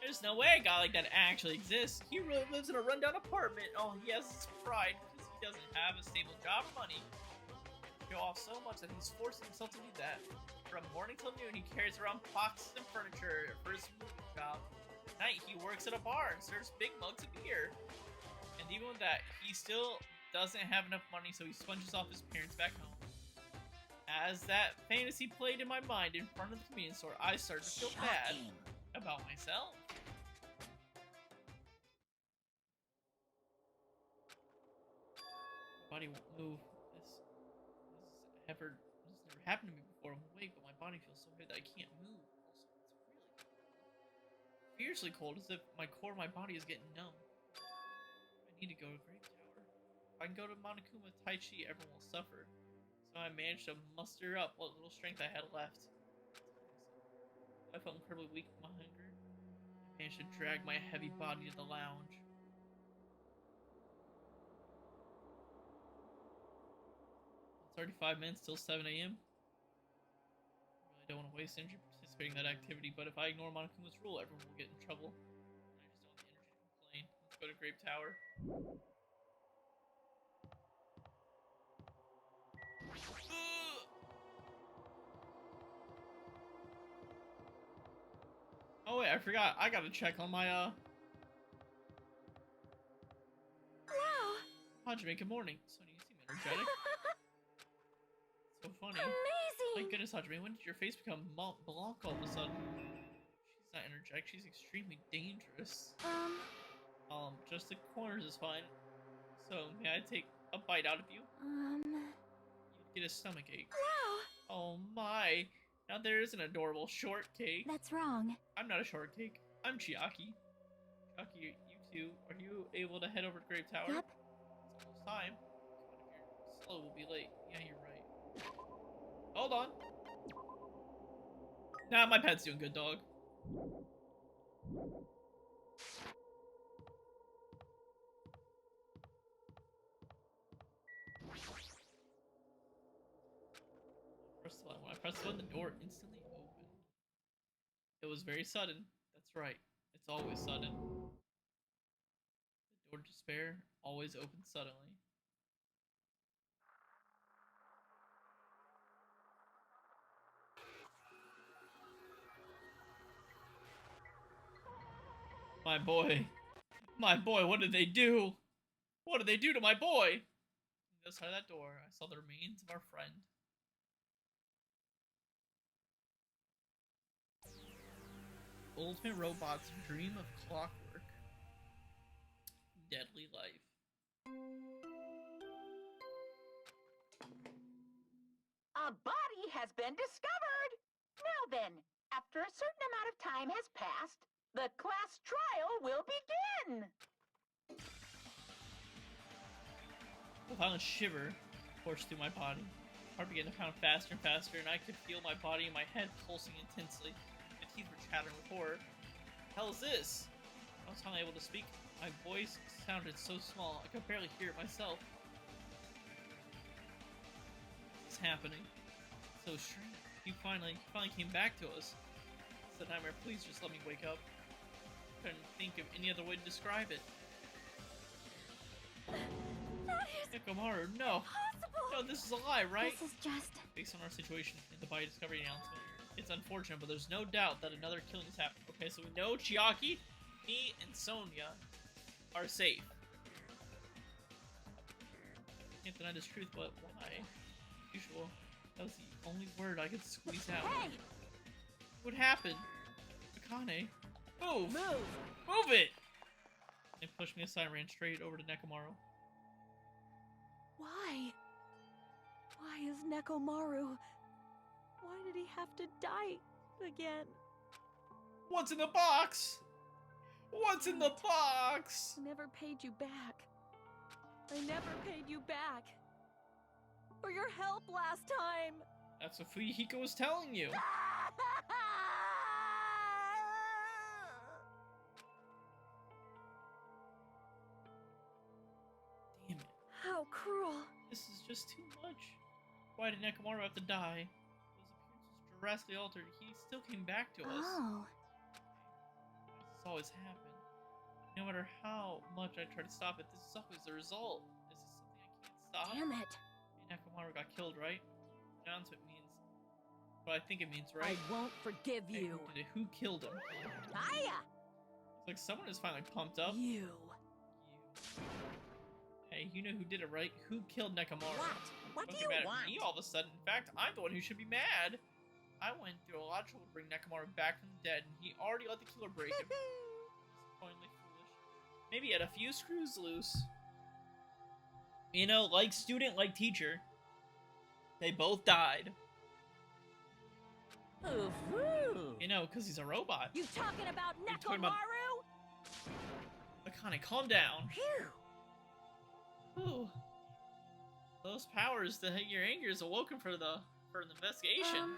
There's no way a guy like that actually exists. He really lives in a rundown apartment. Oh, he has his pride because he doesn't have a stable job or money. Show off so much that he's forcing himself to do that. From morning till noon, he carries around boxes and furniture for his movie shop. At night, he works at a bar and serves big mugs of beer. And even with that, he still doesn't have enough money, so he sponges off his parents back home. as that fantasy played in my mind in front of the convenience store, I started to feel bad Shocking. about myself. My body won't move. This never happened to me before. I'm awake, but my body feels so heavy that I can't move. Also, it's really fiercely cold, as if my core of my body is getting numb. I need to go to Great Tower. If I can go to Monokuma Tai Chi, everyone will suffer. So I managed to muster up what little strength I had left. I felt incredibly weak from my hunger. I managed to drag my heavy body to the lounge. 35 minutes till 7 a.m. Really don't want to waste energy participating in that activity, but if I ignore Monokuma's rule, everyone will get in trouble. And I just don't have the energy to complain. Let's go to Grape Tower. Oh wait, I forgot. I gotta check on my Wow. Hajime, good morning. Sonny, you seem energetic. So funny. Amazing. My goodness, Hajime, when did your face become Mont Blanc all of a sudden? She's not energetic, she's extremely dangerous. Just the corners is fine. So, may I take a bite out of you? You get a stomachache. Wow. Oh my! Now there is an adorable shortcake. That's wrong. I'm not a shortcake. I'm Chiaki. Chiaki, you two, are you able to head over to Grape Tower? Yep. It's almost time. If you're slow, we'll be late. Yeah, you're right. Hold on. Nah, my pet's doing good, dog. Press the button. When I pressed the button, the door instantly opened. It was very sudden. That's right. It's always sudden. The door to despair always opens suddenly. My boy. My boy, what did they do? What did they do to my boy? On the other side of that door, I saw the remains of our friend. Ultimate robots dream of clockwork. Deadly life. A body has been discovered. Now then, after a certain amount of time has passed, the class trial will begin. A violent shiver coursed through my body. My heart began to pound faster and faster, and I could feel my body and my head pulsing intensely. My teeth were chattering with horror. What the hell is this? I was finally able to speak. My voice sounded so small, I could barely hear it myself. What's happening? So strange. He finally came back to us. It's a nightmare. Please just let me wake up. I couldn't think of any other way to describe it. That is Nekomaru, no! possible. No, this is a lie, right? This is just... Based on our situation in the body discovery announcement, it's unfortunate, but there's no doubt that another killing has happened. Okay, so we know Chiaki, me, and Sonia are safe. Can't deny this truth, but why? As usual, that was the only word I could squeeze out. Hey! What happened? Akane, move! Move! Move it! They pushed me aside and ran straight over to Nekomaru. Why? Why is Nekomaru? Why did he have to die again? What's in the box? What's in the box? I never paid you back. I never paid you back. For your help last time. That's what Fuyuhiko was telling you. Damn it. How cruel. This is just too much. Why did Nekomaru have to die? His appearance was drastically altered. He still came back to us. Oh. This always happened. No matter how much I try to stop it, this is always the result. This is something I can't stop. Damn it. Hey, Nekomaru got killed, right? Announcement means what I think it means, right? I won't forgive Hey, you. who did it? Who killed him? Hiya! It's like someone is finally pumped up. You. Hey, you know who did it, right? Who killed Nekomaru? What? What Don't do get you mad want? at me all of a sudden. In fact, I'm the one who should be mad. I went through a lot of trouble to bring Nekomaru back from the dead, and he already let the killer break him. Disappointingly foolish. Maybe he had a few screws loose. You know, like student, like teacher. They both died. Ooh-hoo. You know, because he's a robot. You talking about you talking about- Nekomaru? Akane, calm down. Phew. Ooh. Those powers, your anger is awoken for an investigation.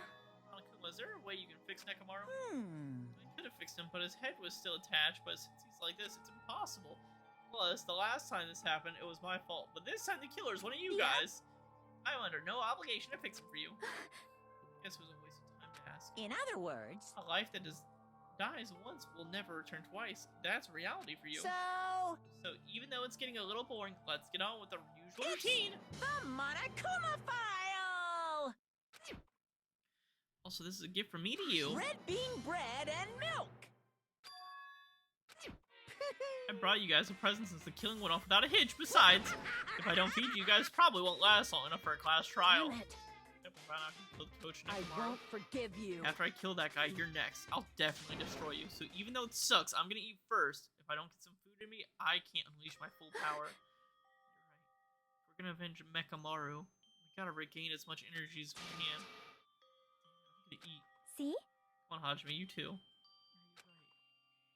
Monokuma, is there a way you can fix Nekomaru? I could have fixed him, but his head was still attached, but since he's like this, it's impossible. Plus, the last time this happened, it was my fault, but this time the killer is one of you guys. I'm under no obligation to fix him for you. Guess it was a waste of time to ask. In other words, A life that dies once will never return twice. That's reality for you. so even though it's getting a little boring, let's get on with the usual routine. the Monokuma file. Also, this is a gift from me to you. Red bean bread and milk. I brought you guys a present since the killing went off without a hitch. Besides, if I don't feed you, you guys probably won't last long enough for a class trial. Damn it. Yep, I found out who killed Coach I Nekomaru. won't forgive you. After I kill that guy, you're next. I'll definitely destroy you. So even though it sucks, I'm gonna eat first. If I don't get some food in me, I can't unleash my full power. You're right. If we're gonna avenge Nekomaru, we gotta regain as much energy as we can. I'm gonna eat. See? Come on, Hajime, you too. Yeah, you're right.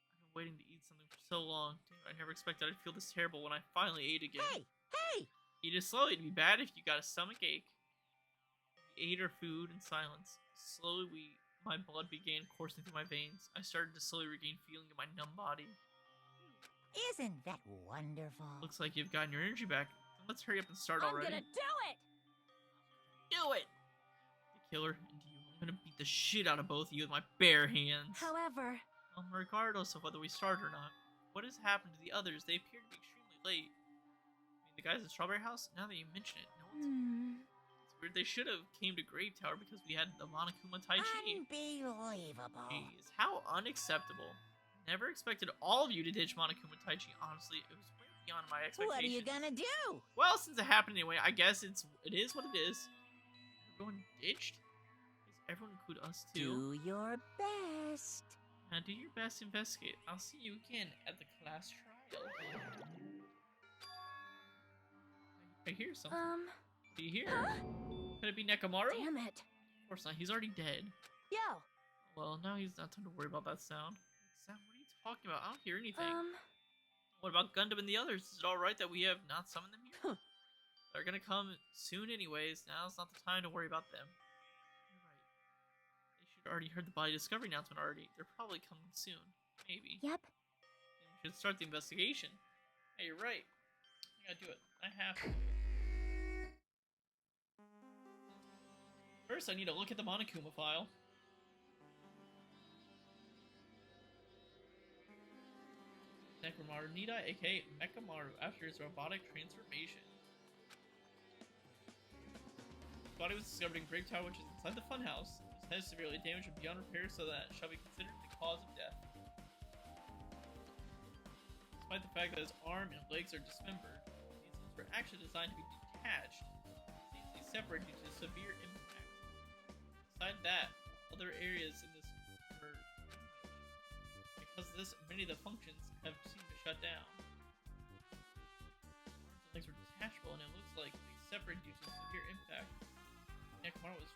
I've been waiting to eat something for so long. Damn, I never expected I'd feel this terrible when I finally ate again. Hey! Eat it slowly. It'd be bad if you got a stomach ache. We ate our food in silence. Slowly, my blood began coursing through my veins. I started to slowly regain feeling in my numb body. Isn't that wonderful? Looks like you've gotten your energy back. Let's hurry up and start I'm already. gonna do it! Do it! The killer and you. I'm gonna beat the shit out of both of you with my bare hands. However, Regardless of whether we start or not, what has happened to the others? They appear to be extremely late. I mean, the guys at Strawberry House? Now that you mention it, no one's... It's weird. They should have came to Grave Tower because we had the Monokuma Tai Chi. Unbelievable. Jeez, how unacceptable. Never expected all of you to ditch Monokuma Tai Chi. Honestly, it was way beyond my expectations. What are you gonna do? Well, since it happened anyway, I guess it is what it is. Everyone ditched? Does everyone include us too? Do your best. Now do your best to investigate. I'll see you again at the class trial. I hear something. What do you hear? Could it be Nekomaru? damn it. Of course not. He's already dead. Yo, Well, now he's not time to worry about that sound. Sam, what are you talking about? I don't hear anything. What about Gundam and the others? Is it alright that we have not summoned them here? They're gonna come soon anyways. Now's not the time to worry about them. You're right. They should already heard the body discovery announcement already. They're probably coming soon. Maybe. yep. Then we should start the investigation. Hey, you're right. I gotta do it. I have to do it. First, I need to look at the Monokuma file. Nekomaru Nida, aka Mekamaru, after his robotic transformation. His body was discovered in Grave Tower, which is inside the funhouse. His head is severely damaged and beyond repair, so that shall be considered the cause of death. Despite the fact that his arm and legs are dismembered, these limbs were actually designed to be detached, easily separated due to severe impact. Besides that, other areas in this were damaged. Because of this, many of the functions have seemed to shut down. Arms and legs were detachable, and it looks like they separated due to severe impact. Nekomaru was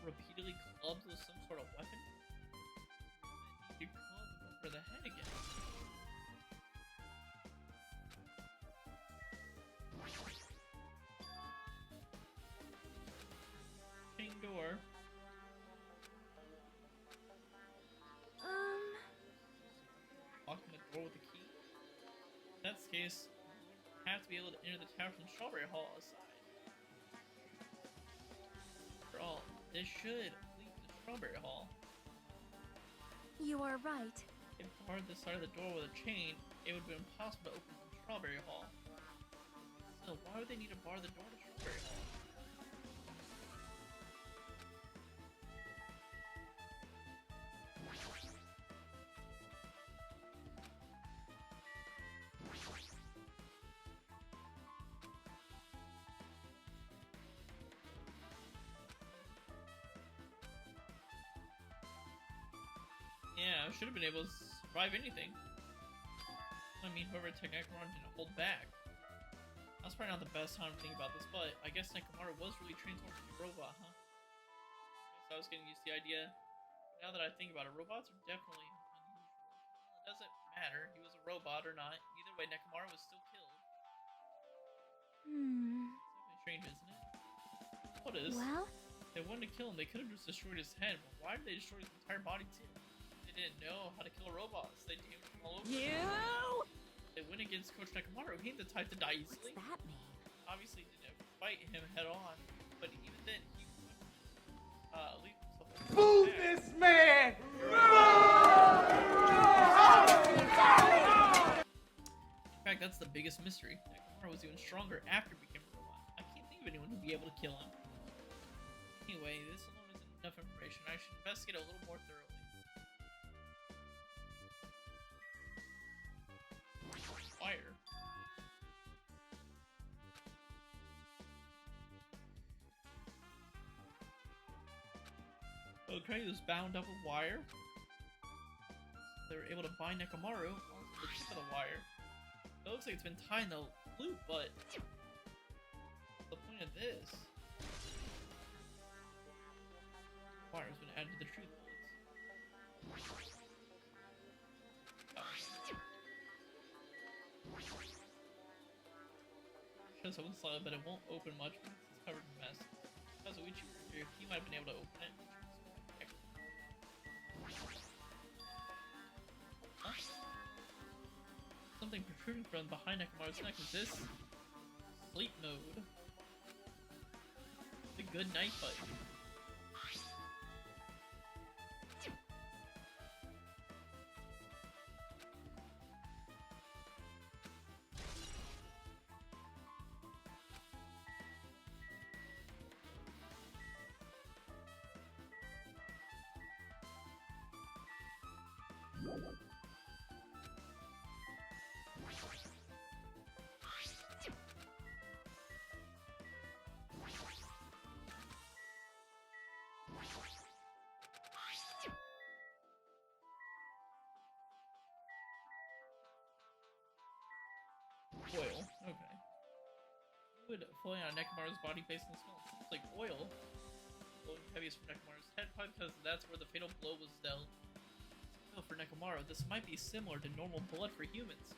repeatedly clubbed with some sort of weapon. He clubbed over the head again. Chain door. Locking the door with a key. In that case, you have to be able to enter the tower from Strawberry Hall aside. After all, this should lead to Strawberry Hall. You are right. If barred the side of the door with a chain, it would be impossible to open from Strawberry Hall. So why would they need to bar the door to Strawberry Hall? Yeah, I should have been able to survive anything. I mean, whoever attacked Necromaro didn't hold back. That's probably not the best time to think about this, but I guess Necromaro was really transformed into a robot, huh? So I was getting used to the idea. But now that I think about it, robots are definitely unusual. Well, it doesn't matter. He was a robot or not. Either way, Necromaro was still killed. It's strange, isn't it? What is? Well, They wanted to kill him. They could have just destroyed his head, but why did they destroy his entire body too? They didn't know how to kill robots. They damaged him all over. You! They went against Coach Nekamaru. He ain't the type to die What's easily. that mean? Obviously, didn't fight him head on, but even then, he would leave himself. Boo this man! In fact, that's the biggest mystery. Nekamaru was even stronger after he became a robot. I can't think of anyone who'd be able to kill him. Anyway, this alone isn't enough information. I should investigate a little more thoroughly. Wire. Okay, it was bound up with wire. They were able to bind Nekamaru onto the tip of the wire. It looks like it's been tied in the loop, but what's the point of this? Wire's been added to the truth bullets. Shows open slightly, but it won't open much because it's covered in mess. Kazuichi, he might have been able to open it. Huh? Something protruding from behind Nekamaru's neck. Is this sleep mode? The good night button. Oil. Okay. Fluid flowing out of Nekamaru's body based on the smell. It seems like oil. Flowing heaviest from Nekamaru's head, probably because that's where the fatal blow was dealt. Oil for Nekamaru. This might be similar to normal blood for humans.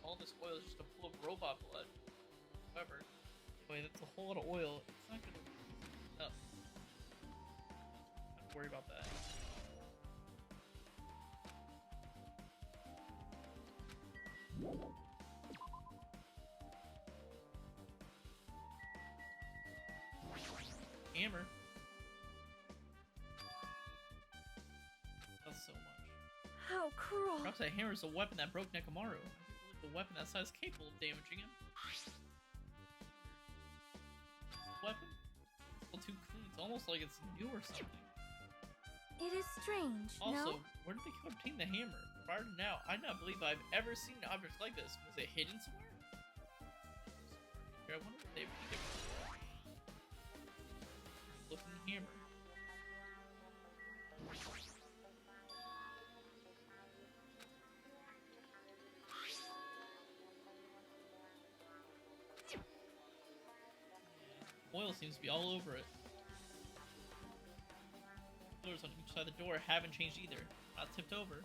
All this oil is just a pool of robot blood. However, anyway, that's a whole lot of oil. It's not gonna be enough. Don't worry about that. Hammer. That's so much. How cruel. Perhaps that hammer is the weapon that broke Nekamaru. I can't believe the weapon that size is capable of damaging him. Weapon? It's too clean. It's almost like it's new or something. It is strange, Also, no? where did they obtain the hammer? Prior to now, I do not believe I've ever seen an object like this. Was it hidden somewhere? Here, I wonder if they obtained it. Looking hammer. Oil seems to be all over it. Pillars on each side of the door haven't changed either. Not tipped over.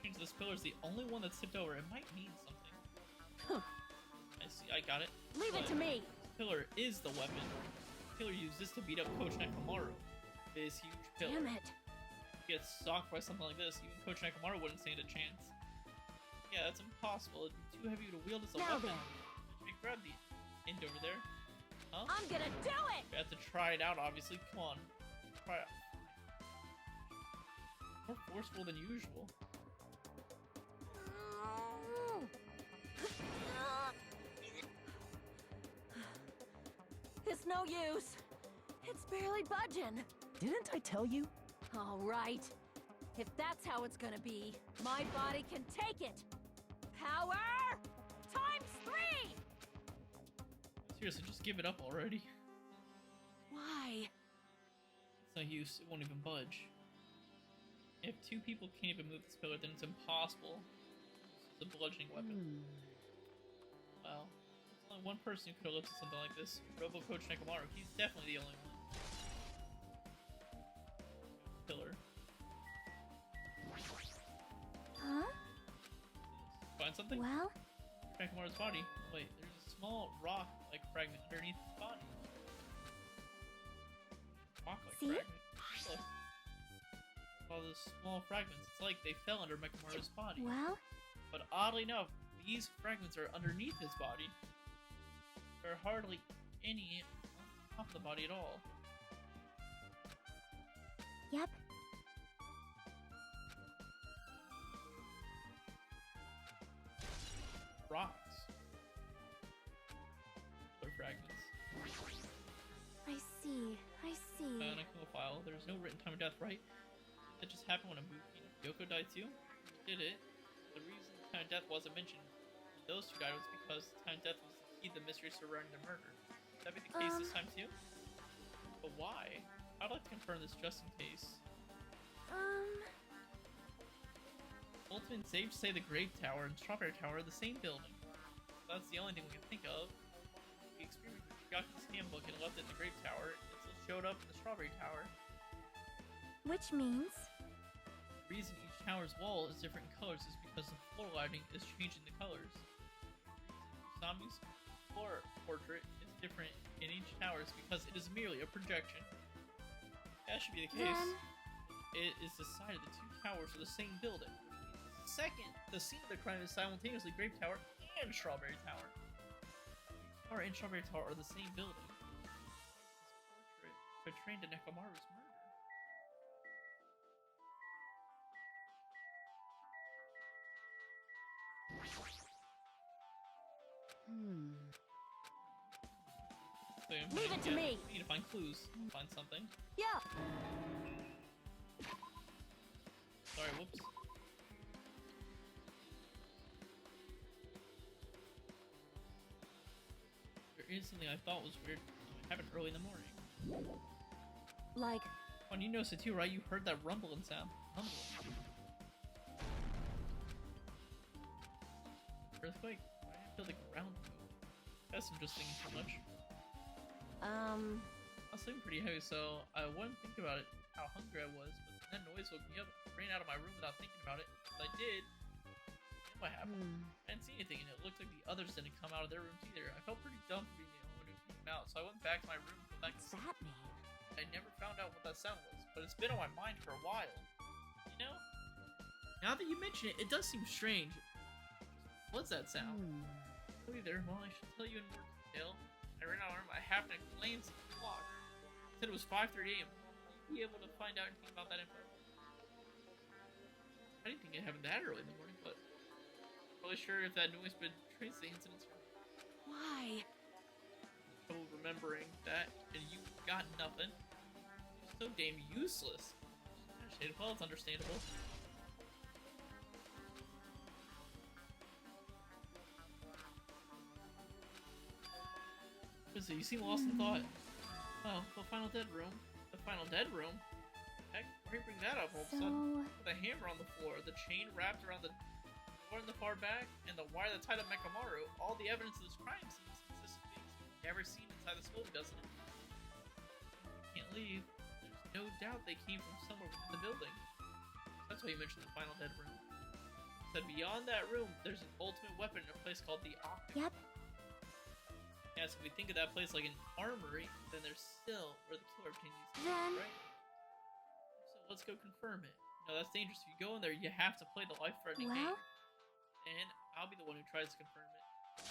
Change this pillar is the only one that's tipped over. It might mean something. Huh. I see. I got it. Leave it to me. This pillar is the weapon. The pillar used this to beat up Coach Nekamaru. This huge pillar. Damn it. If he gets socked by something like this, even Coach Nekamaru wouldn't stand a chance. Yeah, that's impossible. It'd be too heavy to wield as a Now weapon. then. Let me grab the end over there. Huh? I'm gonna do it! You have to try it out, obviously. Come on. Try it. More forceful than usual. It's no use. It's barely budging. Didn't I tell you? All right. If that's how it's gonna be, my body can take it. Power times 3! Seriously, just give it up already. Why? It's no use. It won't even budge. If two people can't even move this pillar, then it's impossible. It's a bludgeoning weapon. Well, there's only one person who could have lifted something like this. Robo Coach Nekomaru. He's definitely the only one. Pillar. Huh? Find something? Well? Nekomaru's body. Wait, there's a small rock-like fragment underneath his body. Rock-like See? fragment? Look. All those small fragments. It's like they fell under Nekomaru's body. Well? But oddly enough, these fragments are underneath his body. There are hardly any on top of the body at all. Yep. Rocks. Other fragments. I see. I see. In a cool file, there's no written time of death, right? That just happened when Ibuki and Yoko died too? Did it? The reason time of death wasn't mentioned when those two died was because time of death was the key to the mystery surrounding the murder. Would that be the case this time too? But why? I'd like to confirm this just in case. Ultimate Sage say the Grape Tower and Strawberry Tower are the same building. That's the only thing we can think of. The experiment got this handbook and left it in the Grape Tower. It still showed up in the Strawberry Tower. Which means? The reason each tower's wall is different in colors is because the floor lighting is changing the colors. Zombie's floor portrait is different in each tower is because it is merely a projection. That should be the case. Then... It is decided the two towers are the same building. Second, the scene of the crime is simultaneously Grape Tower and Strawberry Tower. Grape Tower and Strawberry Tower are the same building. This portrait portraying to Nekomaru's murder. Leave it to me. We need to find clues. Find something. Yeah. Sorry, whoops. There is something I thought was weird. It happened early in the morning. Like... Oh, and you noticed it too, right? You heard that rumbling sound. Earthquake? Why did I feel the ground move? Guess I'm just thinking too much. I was sleeping pretty heavy, so I wouldn't think about it, how hungry I was, but that noise woke me up. I ran out of my room without thinking about it. As I did, you know what happened? I didn't see anything, and it looked like the others didn't come out of their rooms either. I felt pretty dumb for being the only one who came out, so I went back to my room and went back to sleep. What's that mean? I never found out what that sound was, but it's been on my mind for a while. You know? Now that you mention it, it does seem strange. What's that sound? Either, well, I should tell you in more detail. I ran out of my room, I happened to glance at the clock. It said it was 5:30 a.m. Will you be able to find out anything about that info? I didn't think it happened that early in the morning, but I'm really sure if that noise betrays the incidents. Why? Trouble remembering that, and you got nothing. You're so damn useless. Well, it's understandable. Busy, you seem lost in thought. Oh, the final dead room. The final dead room? Heck, why do you bring that up all of a sudden? With a hammer on the floor, the chain wrapped around the door in the far back, and the wire that tied up Nekomaru, all the evidence of this crime seems consists of things we've never seen inside this building, doesn't it? You can't leave. There's no doubt they came from somewhere within the building. That's why you mentioned the final dead room. You said beyond that room, there's an ultimate weapon in a place called the Octagon. Yep. Yeah, so if we think of that place like an armory, then there's still where the killer obtained these things, Then... right? So let's go confirm it. No, that's dangerous. If you go in there, you have to play the life-threatening game. And I'll be the one who tries to confirm it.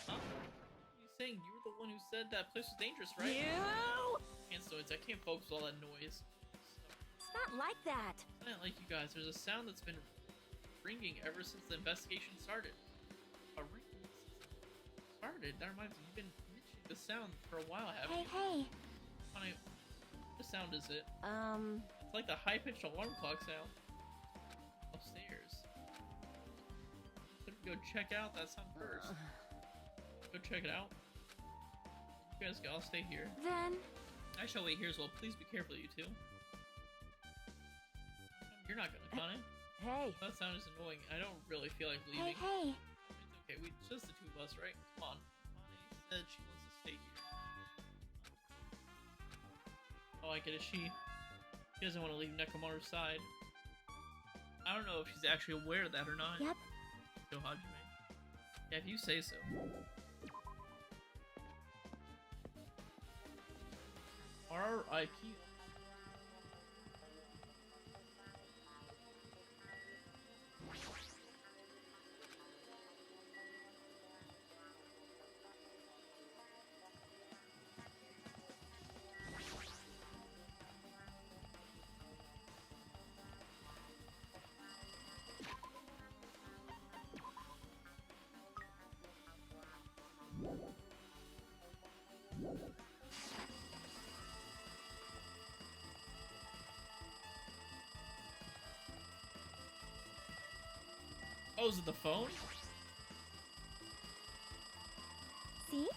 Huh? You saying you were the one who said that place was dangerous, right? You! Can't noise. I can't focus with all that noise. It's not like that. It's not like you guys. There's a sound that's been ringing ever since the investigation started. A ring started? That reminds me, you've been mentioning the sound for a while, haven't you? Hey. Funny, what sound is it? It's like the high-pitched alarm clock sound. Upstairs. Should we go check out that sound first? Go check it out. You guys go, I'll stay here. Then... I shall wait here as well. Please be careful, you two. You're not gonna, Connie. Hey. That sound is annoying. I don't really feel like Hey, leaving. hey. It's okay. We just the two of us, right? Come on. Connie said she wants to stay here. Oh, I get it. She doesn't want to leave Nekomaru's side. I don't know if she's actually aware of that or not. Yep. Yo, Hajime. Yeah, if you say so. R.I.P. Oh, is it the phone? See?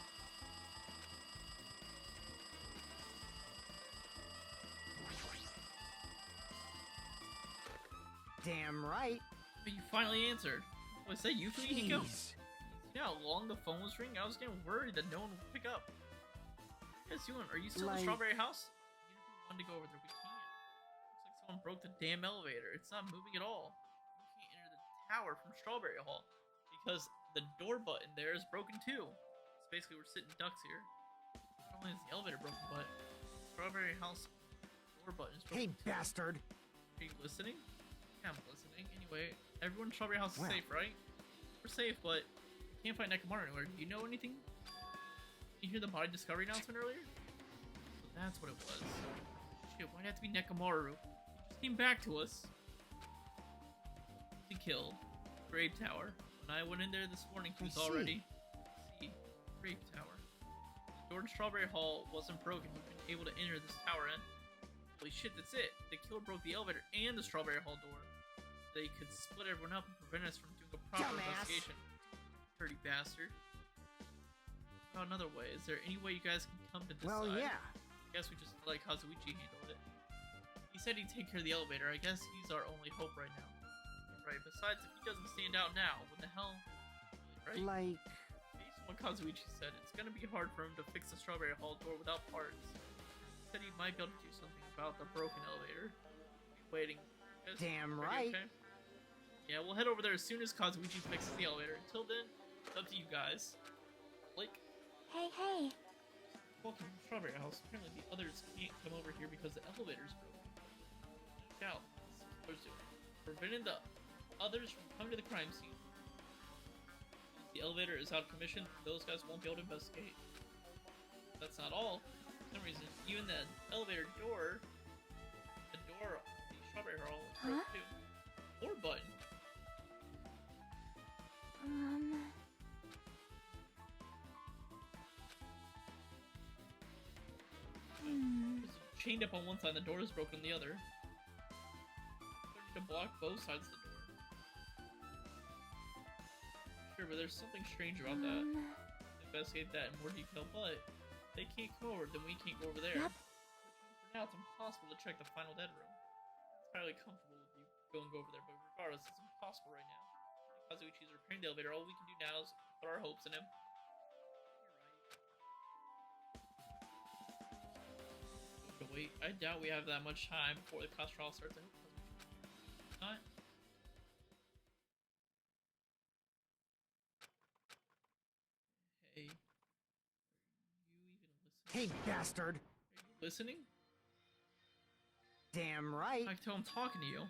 Damn right. But you finally answered. Was that you, Hiko? Jeez. You know how long the phone was ringing? I was getting worried that no one would pick up. What are you guys doing? Are you still in the Strawberry House? You know, we wanted to go over there. We can't. Looks like someone broke the damn elevator. It's not moving at all. We can't enter the tower from Strawberry Hall because the door button there is broken too. So basically, we're sitting ducks here. Not only is the elevator broken, but Strawberry House door button is broken. Hey, bastard. Are you listening? Yeah, I'm listening. Anyway, everyone in Strawberry House is Well. safe, right? We're safe, but can't find Nekomaru anywhere. Do you know anything? Did you hear the body discovery announcement earlier? So that's what it was. Shit, why'd it have to be Nekomaru? He just came back to us. He killed. Grave Tower. When I went in there this morning, he I was see. already... See? Grave Tower. The door to Strawberry Hall wasn't broken. We've been able to enter this tower in. Holy shit, that's it. The killer broke the elevator and the Strawberry Hall door. They could split everyone up and prevent us from doing a proper Dumbass. investigation. Dirty bastard. Oh, another way. Is there any way you guys can come to decide? Well, yeah. I guess we just let Kazuichi handle it. He said he'd take care of the elevator. I guess he's our only hope right now. Right, besides, if he doesn't stand out now, what the hell? Right? Like, Based on what Kazuichi said, it's gonna be hard for him to fix the Strawberry Hall door without parts. He said he might be able to do something about the broken elevator. Waiting. Guys, damn everybody right. okay? Yeah, we'll head over there as soon as Kazuichi fixes the elevator. Until then, it's up to you guys. Like, Hey, hey. welcome to Strawberry House. Apparently the others can't come over here because the elevator's broken. No doubt, this is what we're doing. Preventing the others from coming to the crime scene. If the elevator is out of commission, those guys won't be able to investigate. That's not all. For some reason, even the elevator door, the Strawberry Hall is broken too. Or button. It's chained up on one side, the door is broken on the other. To block both sides of the door. Sure, but there's something strange about that. Investigate that in more detail, but they can't go over, then we can't go over there. Yep. For now, it's impossible to check the final dead room. It's entirely comfortable with you go over there, but regardless, it's impossible right now. Kazuichi's repairing the elevator. All we can do now is put our hopes in him. You're right. Okay, wait, I doubt we have that much time before the class trial starts. I hope Kazuichi not. Hey, are you even listening? Hey, bastard. Are you listening? Damn right. I can tell I'm talking to you.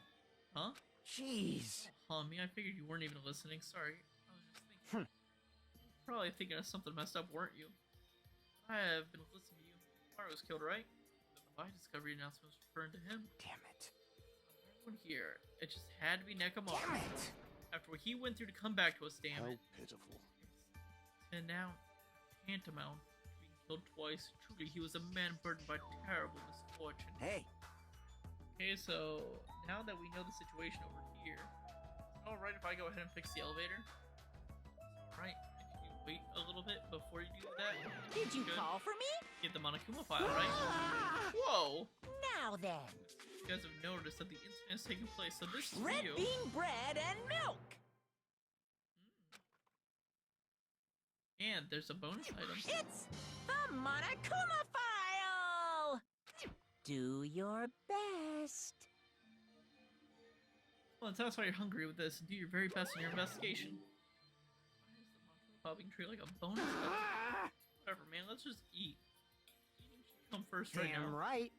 Huh? Jeez. Me, I figured you weren't even listening. Sorry. I was just thinking. Probably thinking of something messed up, weren't you? I have been listening to you since Mario was killed, right? The body discovery announcement was referring to him. Damn it. Everyone here. It just had to be Nekomaru. Damn it. After what he went through to come back to us, damn How it. pitiful. And now, tantamount to being killed twice. Truly, he was a man burdened by terrible misfortune. Hey. Okay, so now that we know the situation over here, is it alright if I go ahead and fix the elevator? Alright, can you wait a little bit before you do that? Did you Good. call for me? Get the Monokuma file, right? Whoa! Now then. guys have noticed that the incident has taken place, so this is Red you. bean bread and milk. And there's a bonus item. It's the Monokuma file. Do your best. Well, tell us why you're hungry with this. Do your very best in your investigation. Being treated like a bonus item. Whatever, man. Let's just eat. Eating should come first right now. Damn right.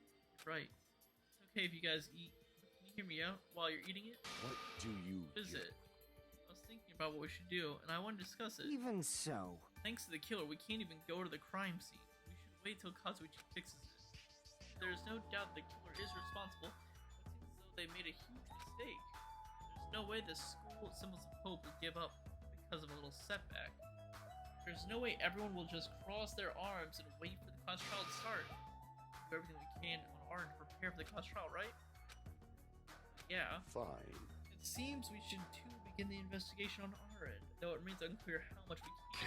Right. It's okay if you guys eat. Can you hear me out while you're eating it? What do you What is do? it? I was thinking about what we should do, and I want to discuss it. Even so. Thanks to the killer, we can't even go to the crime scene. We should wait till Kazuichi fixes it. There's no doubt the killer is responsible, but it seems as though they made a huge mistake. There's no way the school Symbols of Hope will give up because of a little setback. There's no way everyone will just cross their arms and wait for the class trial to start. Do everything we can on our end to prepare for the class trial, right? Yeah. Fine. It seems we should too begin the investigation on our end, though it remains unclear how much we can.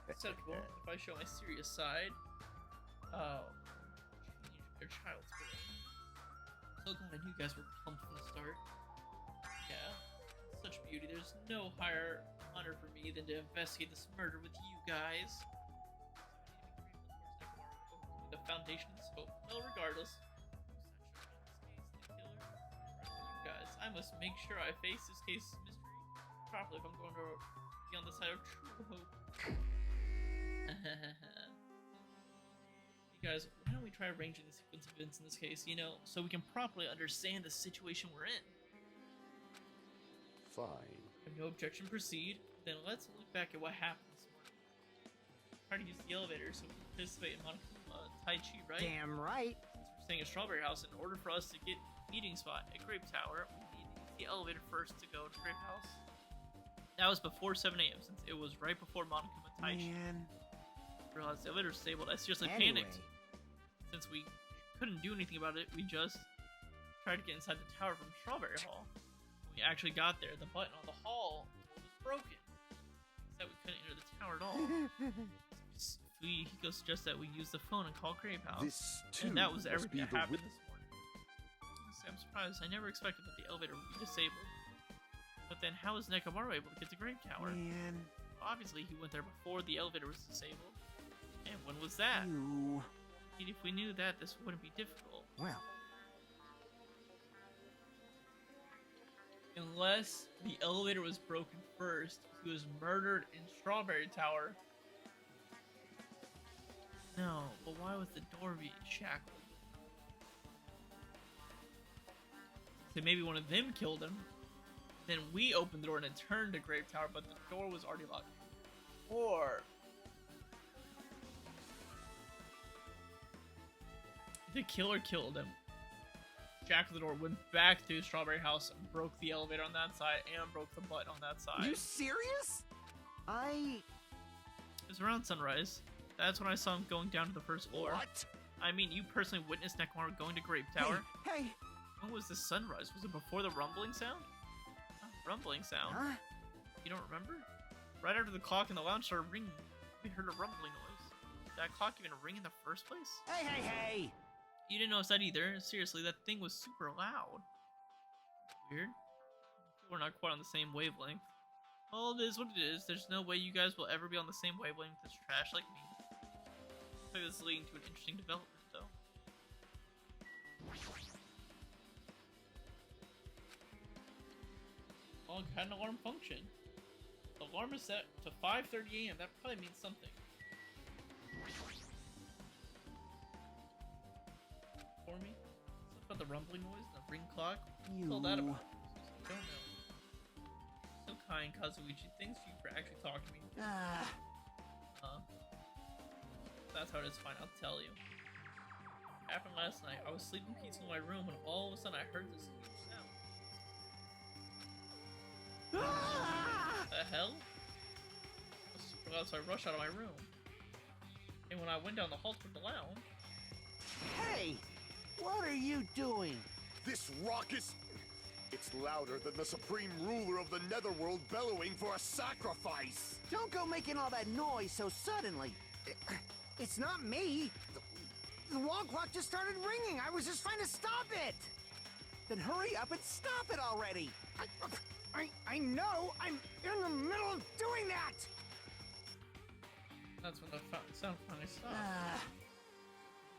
Acceptable if I show my serious side. Oh, change their child's feeling. So glad I knew you guys were pumped from the start. Yeah, such beauty. There's no higher honor for me than to investigate this murder with you guys. The foundation of this hope. Well, regardless, you guys, I must make sure I face this case mystery properly if I'm going to be on the side of true hope. You guys, why don't we try arranging the sequence of events in this case, you know, so we can properly understand the situation we're in? Fine. Have no objection, proceed. Then let's look back at what happened this morning. Try to use the elevator so we can participate in Monokuma Tai Chi, right? Damn right. Since we're staying at Strawberry House, in order for us to get meeting spot at Grape Tower, we need to use the elevator first to go to Grape House. That was before 7 a.m. since it was right before Monokuma Tai Chi. Man. Realized the elevator disabled. I seriously Anyway. panicked. Since we couldn't do anything about it, we just tried to get inside the tower from Strawberry Hall. When we actually got there, the button on the hall was broken. Said we couldn't enter the tower at all. He suggests that we use the phone and call Grape House. This too And that was must everything be that the happened this morning. Honestly, I'm surprised. I never expected that the elevator would be disabled. But then how was Nekomaru able to get to Grape Tower? Man. Obviously, he went there before the elevator was disabled. And when was that? You. If we knew that, this wouldn't be difficult. Well. Unless the elevator was broken first, he was murdered in Strawberry Tower. No, but why was the door being shackled? So maybe one of them killed him. Then we opened the door and it turned to Grape Tower, but the door was already locked. Or the killer killed him, shackled the door, went back to Strawberry House, and broke the elevator on that side, and broke the button on that side. You serious? It was around sunrise. That's when I saw him going down to the first floor. What? I mean, you personally witnessed Nekomaru going to Grape Tower. Hey. When was the sunrise? Was it before the rumbling sound? Rumbling sound? Huh? You don't remember? Right after the clock in the lounge started ringing, we heard a rumbling noise. Did that clock even ring in the first place? Hey. You didn't notice that either. Seriously, that thing was super loud. Weird. We're not quite on the same wavelength. Well, it is what it is. There's no way you guys will ever be on the same wavelength as trash like me. Looks like this is leading to an interesting development, though. Log had an alarm function. The alarm is set to 5:30 a.m. That probably means something. For me? Something about the rumbling noise and the ring clock? What's all that about? Don't know. So kind, Kazuichi. Thanks to you for actually talking to me. That's how it is. Fine, I'll tell you. Happened last night. I was sleeping peacefully in my room when all of a sudden I heard this huge sound. The hell? It was super loud, so I rushed out of my room. And when I went down the hall toward the lounge, Hey! What are you doing? This raucous... It's louder than the supreme ruler of the netherworld bellowing for a sacrifice! Don't go making all that noise so suddenly. It's not me. The wall clock just started ringing. I was just trying to stop it. Then hurry up and stop it already. I know. I'm in the middle of doing that. That's when the sound finally stopped.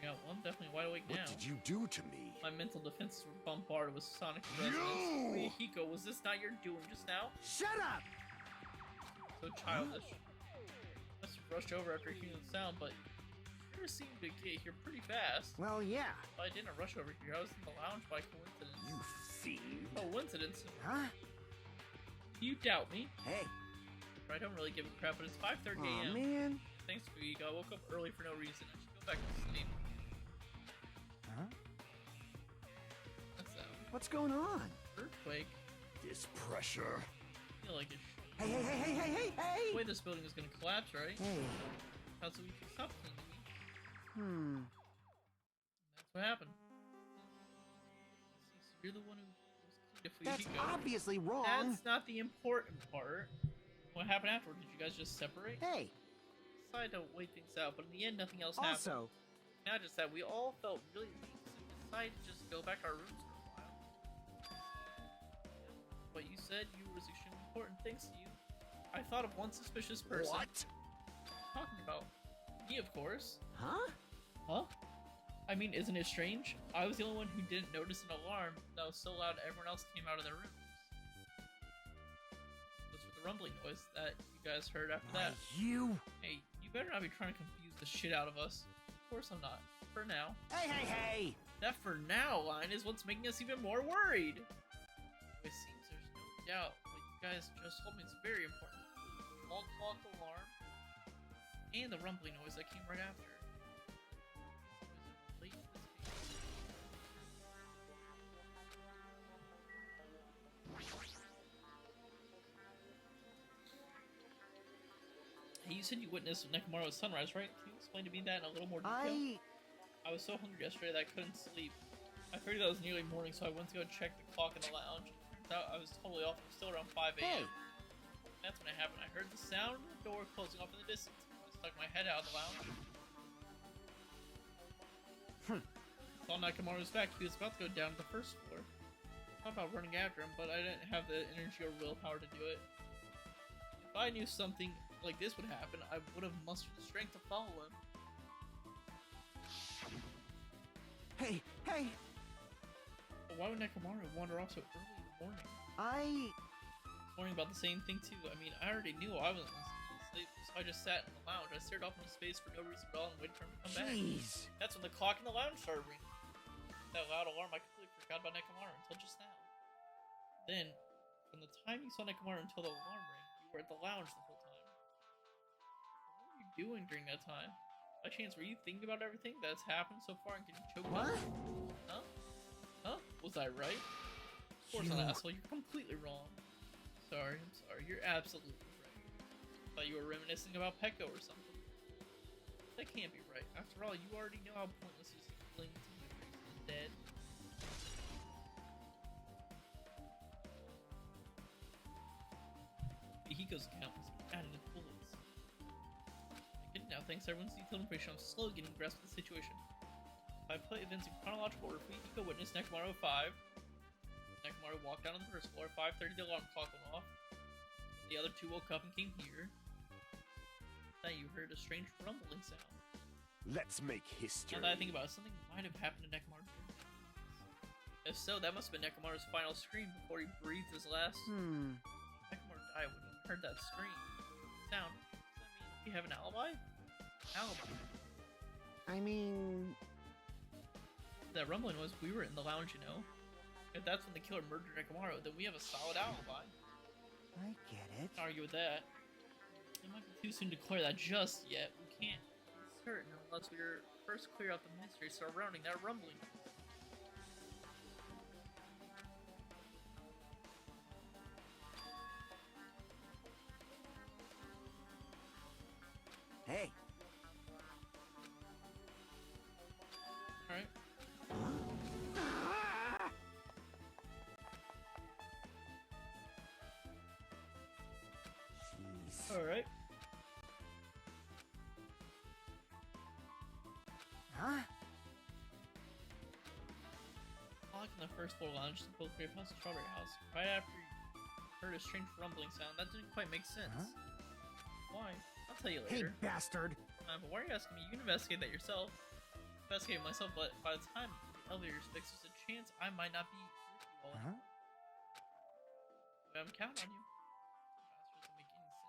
Yeah, well, I'm definitely wide awake now. What did you do to me? My mental defenses were bombarded with sonic resonance. Wait, Hiko, was this not your doing just now? Shut up! So childish. Must have rushed over after hearing the sound, but you sure seemed to get here pretty fast. Well, yeah. I didn't rush over here. I was in the lounge by coincidence. You fiend. Coincidence? Huh? You doubt me? Hey. I don't really give a crap, but it's 5:30 Aw, a.m. man. Thanks, Hiko. I woke up early for no reason. I should go back to sleep. Huh? What's that? What's going on? Earthquake? This pressure. I feel like it should. Hey! The way this building is gonna collapse, right? Hey. How's the week stop to me? That's what happened. So you're the one who was clean That's Hiko. obviously wrong. That's not the important part. What happened afterward? Did you guys just separate? Hey. Decided to wait things out, but in the end, nothing else happened. Also, Not just that, we all felt really weak, so we decided to just go back to our rooms for a while. But you said you was extremely important, thanks to you. I thought of one suspicious person. What? Talking about me, of course. huh? Huh? I mean, isn't it strange? I was the only one who didn't notice an alarm that was so loud everyone else came out of their rooms. It was for the rumbling noise that you guys heard after that. You. Hey, you better not be trying to confuse the shit out of us. Of course I'm not. For now. Hey! That "for now" line is what's making us even more worried. It seems there's no doubt what you guys just told me is very important. The wall clock alarm and the rumbling noise that came right after. Is it related to this case? Hey, you said you witnessed Nekomaru's sunrise, right? Can you explain to me that in a little more detail? I was so hungry yesterday that I couldn't sleep. I figured that was nearly morning, so I went to go check the clock in the lounge. Turns out I was totally off. It was still around 5 a.m. Hey. That's when it happened. I heard the sound of the door closing off in the distance. I stuck my head out of the lounge. Saw Nakamura's back. He was about to go down to the first floor. Thought about running after him, but I didn't have the energy or willpower to do it. If I knew something like this would happen, I would have mustered the strength to follow him. Hey! But why would Nakamura wander off so early in the morning? I Worrying about the same thing too. I mean, I already knew I wasn't asleep, so I just sat in the lounge. I stared off into space for no reason at all and waited for him to come back. Jeez. That's when the clock in the lounge started ringing. That loud alarm, I completely forgot about Nakamura until just now. Then, from the time you saw Nakamura until the alarm rang, you were at the lounge the whole time. What were you doing during that time? By chance, were you thinking about everything that's happened so far and getting choked up? What? Huh? Was I right? Of course not, asshole. You're completely wrong. I'm sorry. You're absolutely right. Thought you were reminiscing about Pecco or something. That can't be right. After all, you already know how pointless it is to cling to memories of the dead. Hiko's account was added in bullets. I get it now, thanks to everyone's detailed information. I'm slowly getting a grasp of the situation. If I put events in chronological order, Hiko witnessed Nekomaru 5. Nekomaru walked down on the first floor. 5:30, the alarm clock went off. The other two woke up and came here. Then you heard a strange rumbling sound. Let's make history. Now that I think about it, something might have happened to Nekomaru during that. If so, that must have been Nekomaru's final scream before he breathed his last. Nekomaru died when he heard that scream. Sound. Does that mean you have an alibi? Alibi. I mean... That rumbling was we were in the lounge, you know? If that's when the killer murdered Nekomaru, then we have a solid alibi. I get it. Can't argue with that. It might be too soon to declare that just yet. We can't be certain unless we first clear out the mystery surrounding that rumbling. Hey. Alright. Alright. Huh? from the first floor lounge to both Grape House and Strawberry House. Right after you heard a strange rumbling sound, that didn't quite make sense. Huh? Why? I'll tell you Hey, later. bastard! But why are you asking me? You can investigate that yourself. Investigate myself, but by the time the elevator's fixed, there's a chance I might not be with you all. Huh? I'm counting on you. Bastard doesn't make any sense.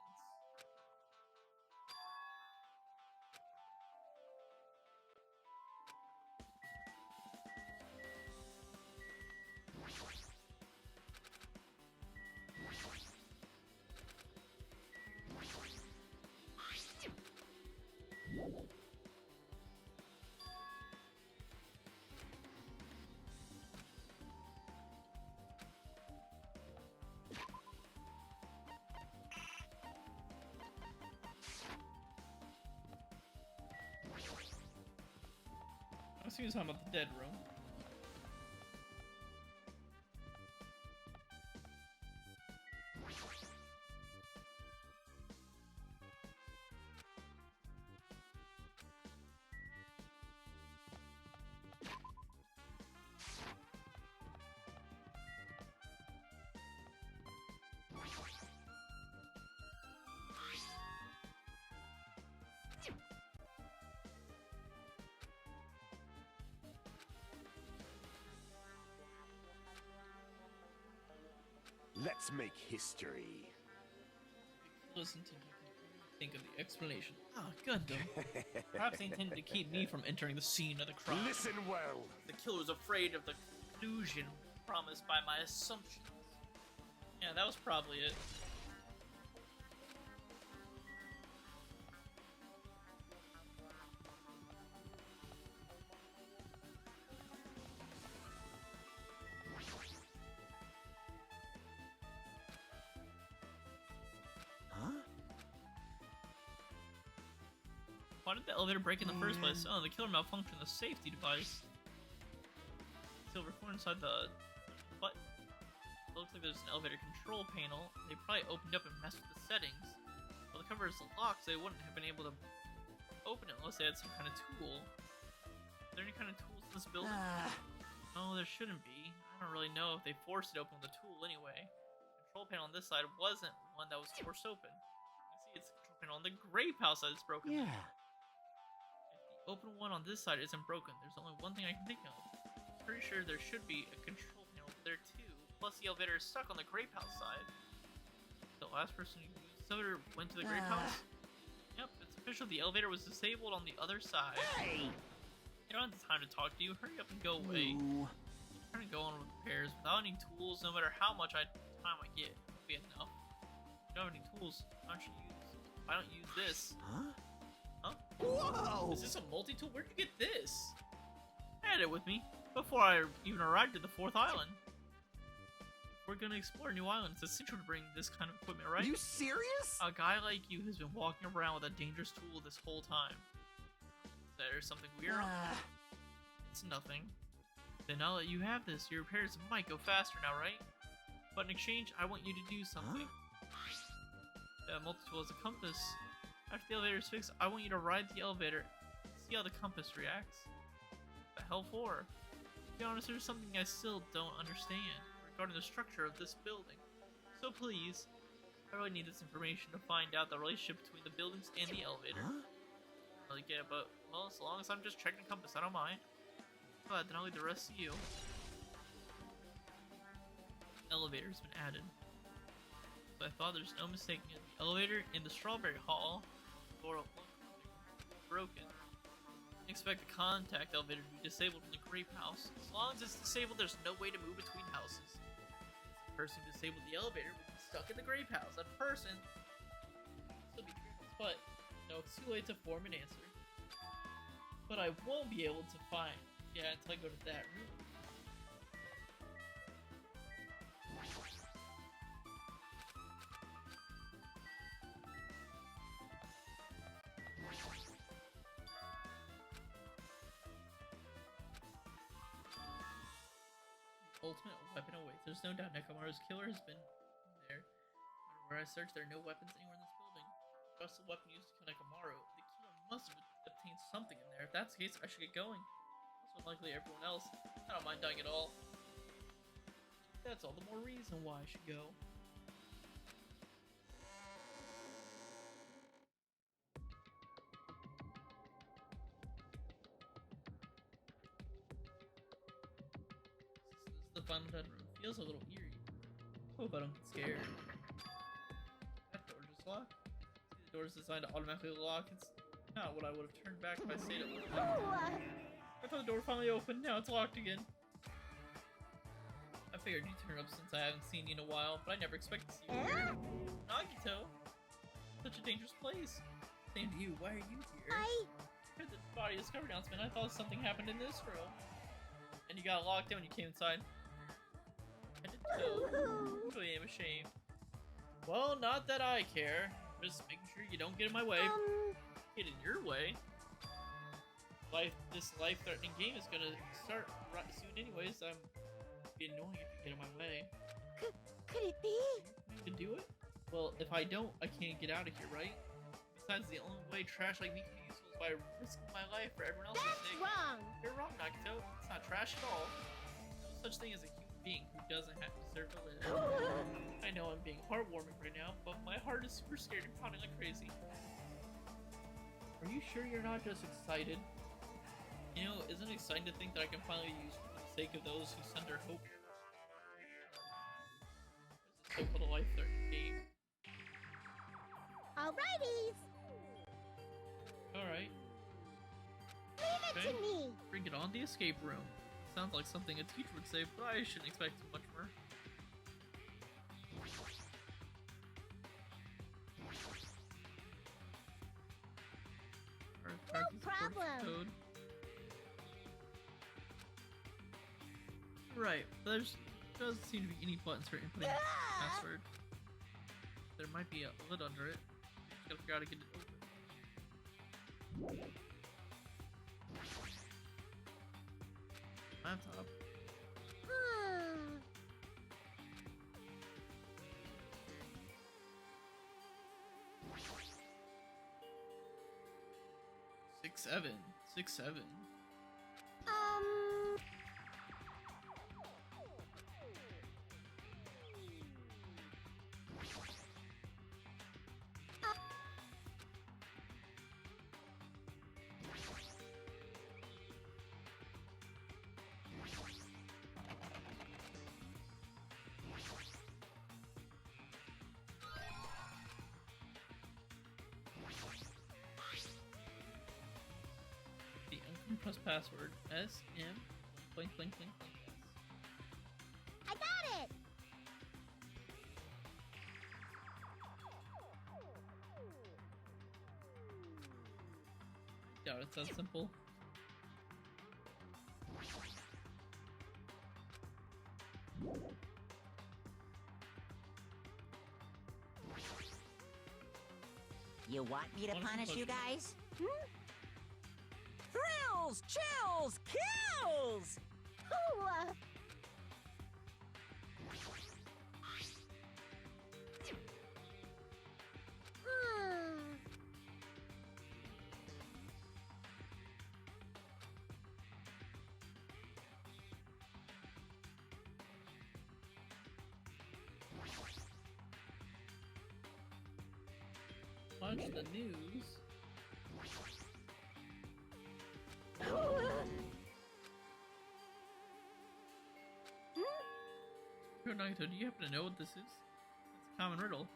I'm assuming he's talking about the dead room. Let's make history. Listen to think of the explanation. Ah, Gundam. Perhaps they intended to keep me from entering the scene of the crime. Listen well. The killer's afraid of the conclusion promised by my assumptions. Yeah, that was probably it. Why did the elevator break in the first place? Oh, the killer malfunctioned the safety device. Silver coin inside the button. It looks like there's an elevator control panel. They probably opened up and messed with the settings. Well, the cover is locked, so they wouldn't have been able to open it unless they had some kind of tool. Is there any kind of tools in this building? No, there shouldn't be. I don't really know if they forced it open with a tool anyway. The control panel on this side wasn't one that was forced open. You see, it's the control panel on the grape house that is broken. Yeah. The open one on this side isn't broken. There's only one thing I can think of. Pretty sure there should be a control panel there too. Plus the elevator is stuck on the grape house side. The last person who used the elevator went to the grape house? Yep, it's official. The elevator was disabled on the other side. Hey! You don't have the time to talk to you. Hurry up and go away. Ooh. I'm trying to go on with repairs without any tools. No matter how much time I get, it won't be enough. If you don't have any tools, why don't you use this? Huh? Huh? Whoa! Is this a multi-tool? Where'd you get this? I had it with me before I even arrived at the 4th island. If we're gonna explore a new island, it's essential to bring this kind of equipment, right? Are you serious? A guy like you has been walking around with a dangerous tool this whole time. There's something weird? It's nothing. Then I'll let you have this. Your repairs might go faster now, right? But in exchange, I want you to do something. The multi-tool is a compass. After the elevator is fixed, I want you to ride the elevator and see how the compass reacts. What the hell for? To be honest, there's something I still don't understand regarding the structure of this building. So please, I really need this information to find out the relationship between the buildings and the elevator. I don't really get it, but, well, as long as I'm just checking the compass, I don't mind. But then I'll leave the rest to you. Elevator's been added. So I thought there's no mistaking it. The elevator in the Strawberry Hall door broken. Expect the contact elevator to be disabled in the grape house. As long as it's disabled, there's no way to move between houses. The person who disabled the elevator would be stuck in the grape house. That person would still be trapped. But no, it's too late to form an answer. But I won't be able to find. Yeah, until I go to that room. Ultimate weapon awaits. There's no doubt Nekomaru's killer has been there. No matter where I search, there are no weapons anywhere in this building. Just the weapon used to kill Nekomaru. The killer must have obtained something in there. If that's the case, I should get going. Also, likely everyone else. I don't mind dying at all. That's all the more reason why I should go. This is the final dead room. Feels a little eerie. Hope I don't get scared. That door just locked. See, the door is designed to automatically lock. It's not what I would have turned back if I stayed at one. I thought the door finally opened. Now it's locked again. I figured you'd turn up since I haven't seen you in a while, but I never expected to see you. Nagito! Such a dangerous place. Same to you. Why are you here? I heard the body discovery announcement. I thought something happened in this room. And you got locked in when you came inside. I did too. Really am ashamed. Well, not that I care. Just making sure you don't get in my way. Get in your way. This life-threatening game is gonna start right soon anyways. I'm be annoying if you get in my way. Could it be? You can do it? Well, if I don't, I can't get out of here, right? Besides, the only way trash like me can be useful is by risking my life for everyone else's sake. That's wrong! You're wrong, Nagito. It's not trash at all. There's no such thing as a human being who doesn't have to deserve to live. I know I'm being heartwarming right now, but my heart is super scared and pounding like crazy. Are you sure you're not just excited? You know, isn't it exciting to think that I can finally be used for the sake of those who send their hope? There's a so-called life-threatening game. Alrighties! Alright. Leave it to me! Bring it on the escape room. Sounds like something a teacher would say, but I shouldn't expect too much more. No problem! Code. Right, there's doesn't seem to be any buttons for inputting the password. There might be a lid under it. Just gotta figure out how to get it open. Laptop. Hmm. 6-7. 6-7. Press password SM blank blank blank blank. I got it! Yeah, it's that simple. You want me to punish you guys? Hmm? Thrills, chills, kills! Ooh, Watch the news. Nagito, do you happen to know what this is? It's a common riddle.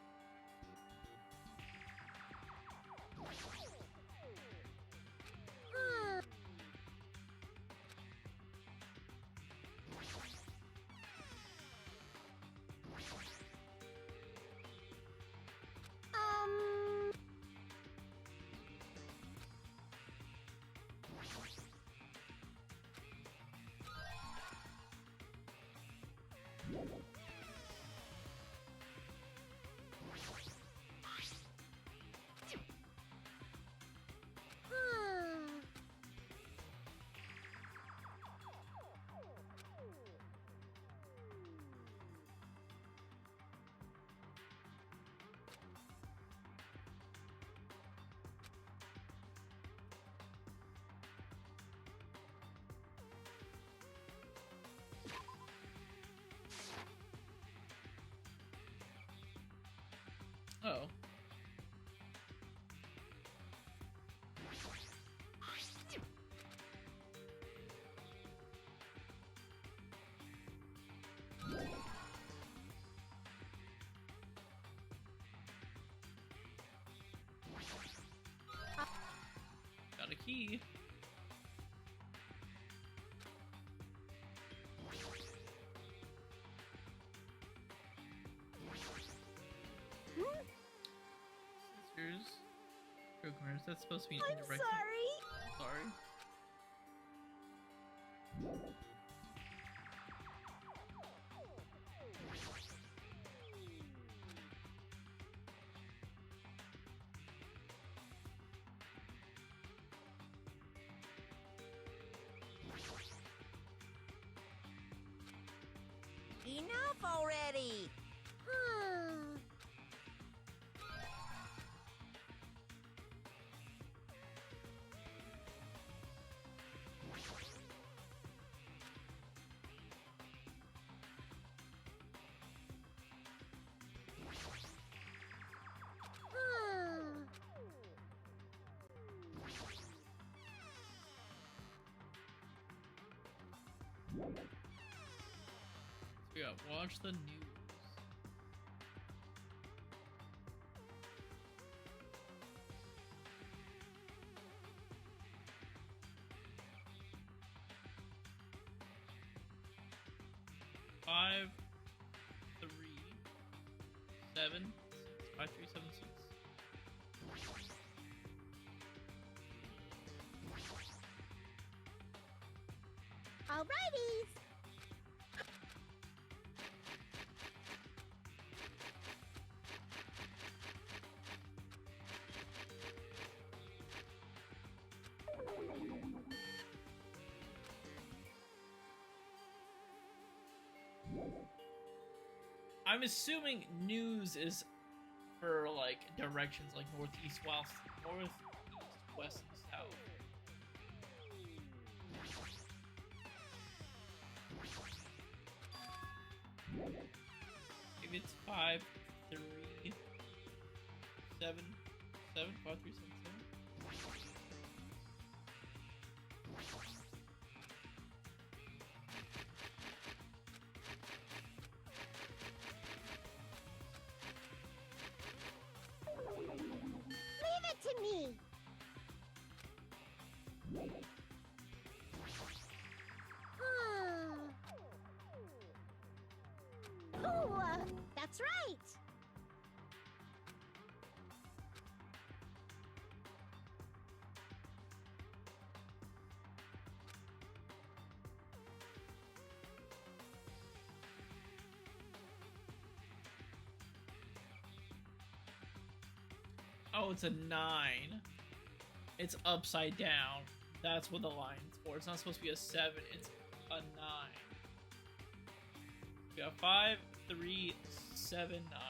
key. Scissors. Programmers. That's supposed to be an I'm indirect. sorry. Sorry. Enough already. We got watch the news. Five, 3, 7, 5, 3, 7, 6. Alrighties. I'm assuming news is for like directions like northeast, west, and south. Maybe it's 5, 3, 7, 7, 5, 3, 7, 7. Leave it to me. That's right. Oh, it's a 9. It's upside down. That's what the line's for. It's not supposed to be a 7. It's a 9. We got 5, 3, 7, 9.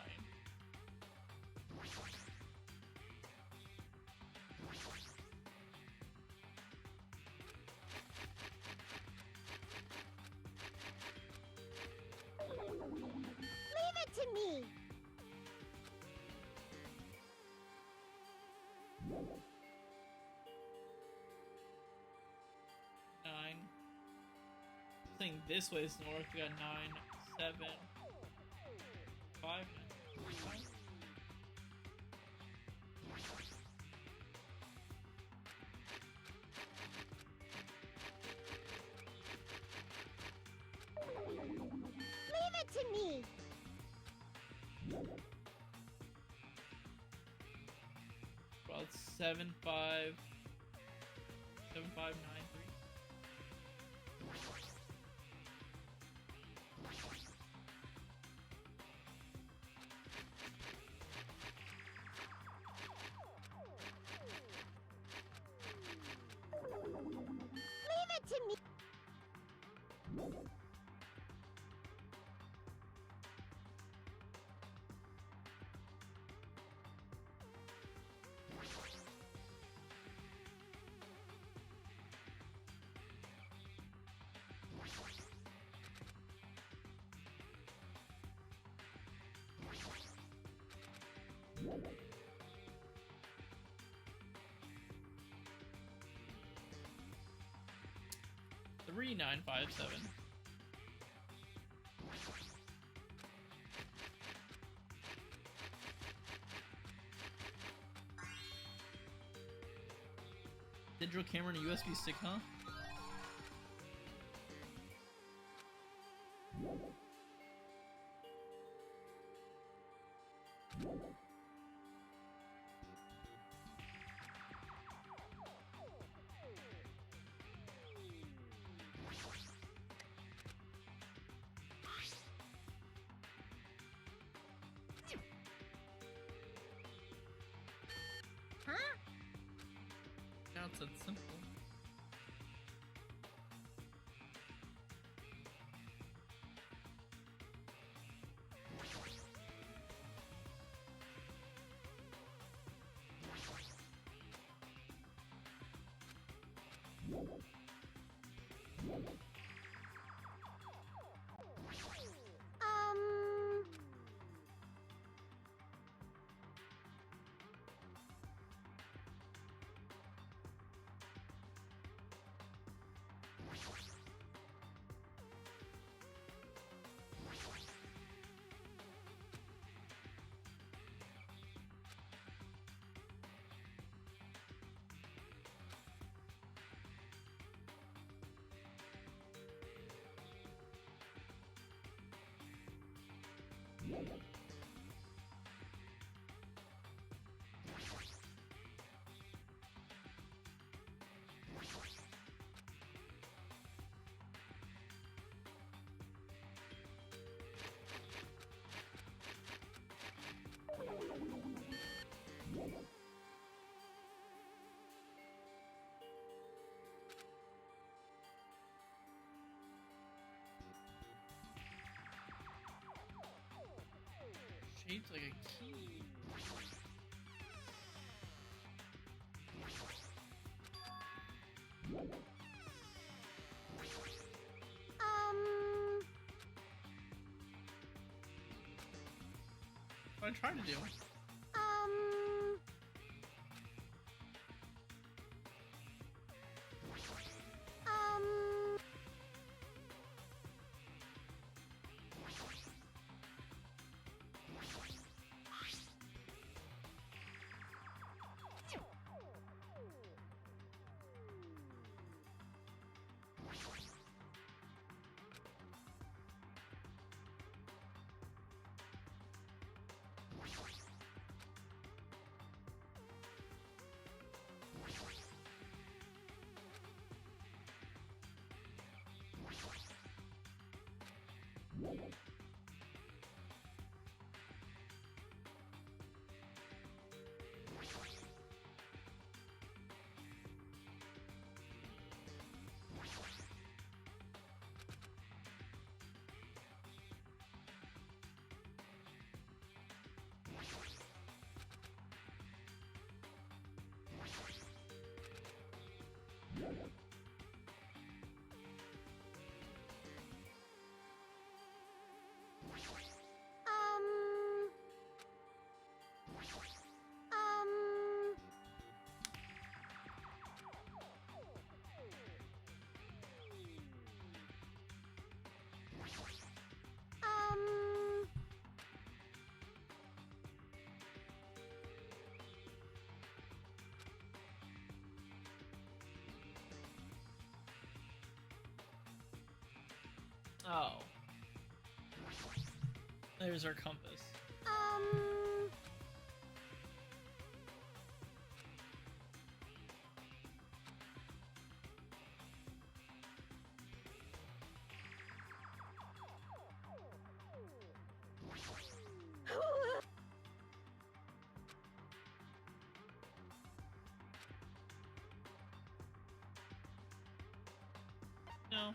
Leave it to me. Saying this way is north. We got 9, 7, 5, 9, 5. Leave it to me. Well, it's 7, 5, 7, 5, 9, 3. Leave it to me. Three, 9, 5, 7. Digital camera and a USB stick, huh? Huh? That's that simple. Um... Shaped like a key. What I try to do. Oh. There's our compass. No.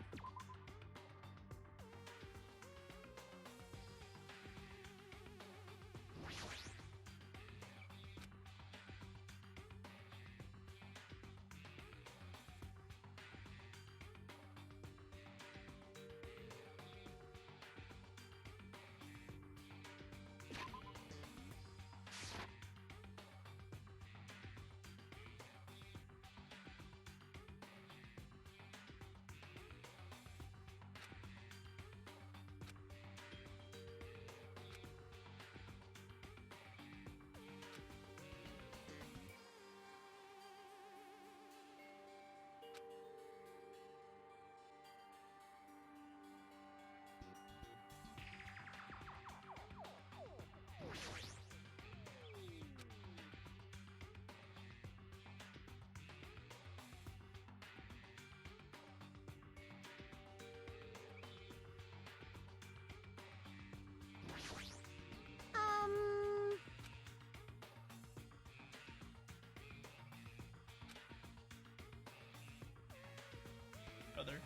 brother.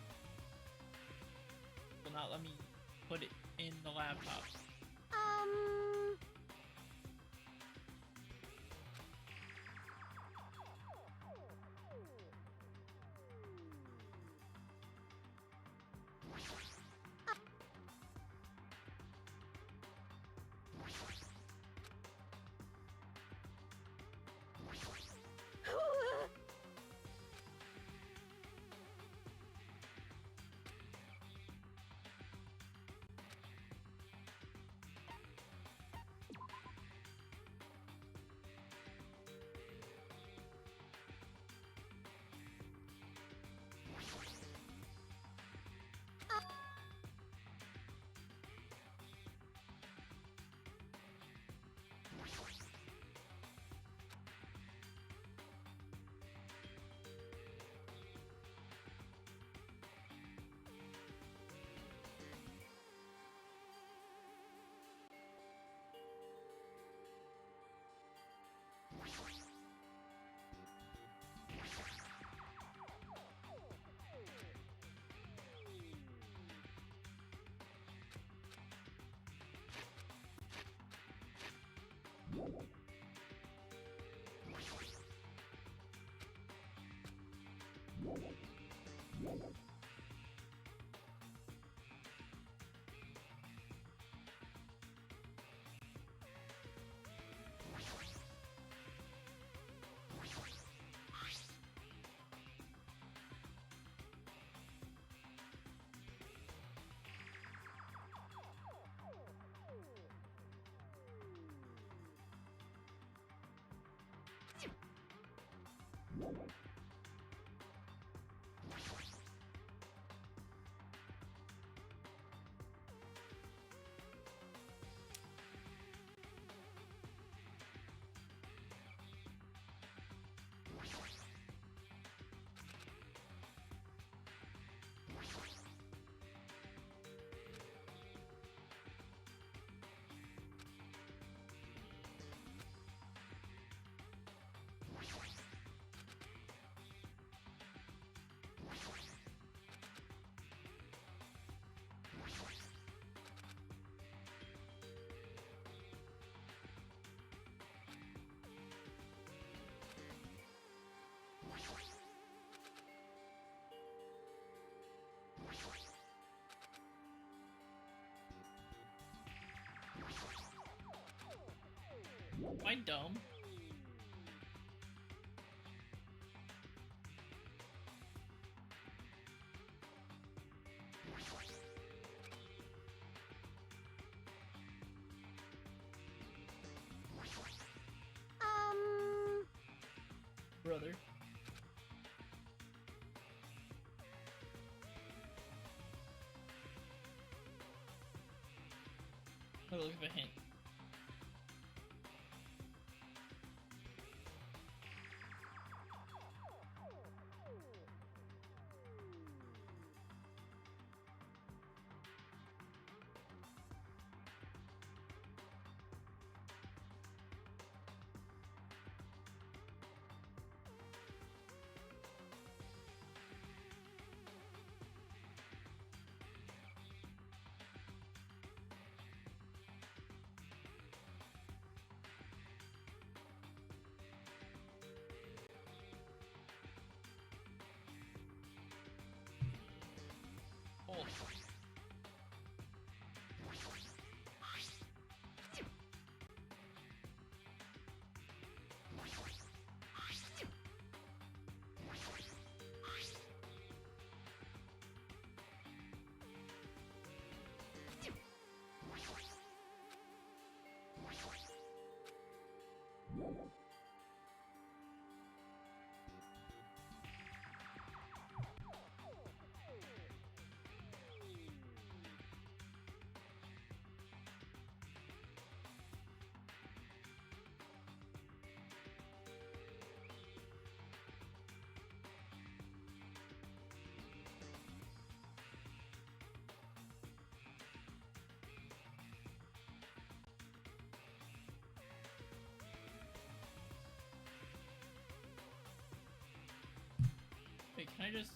Will not let me put it in the laptop. Am I dumb? Brother. Let me look at a hint. Oh. Wait, can I just...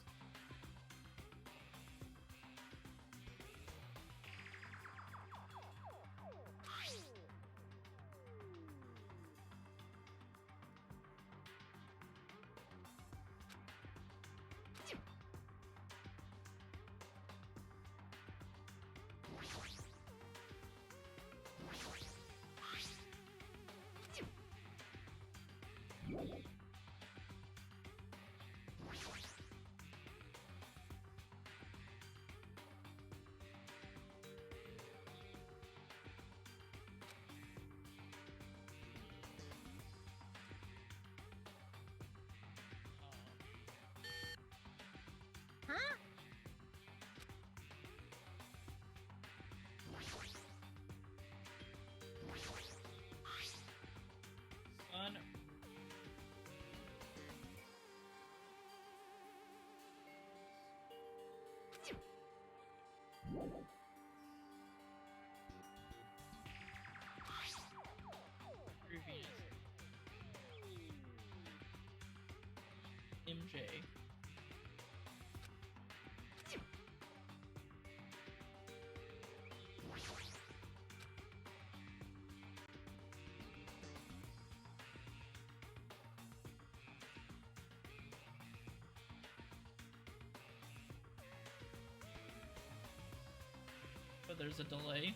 MJ. But there's a delay.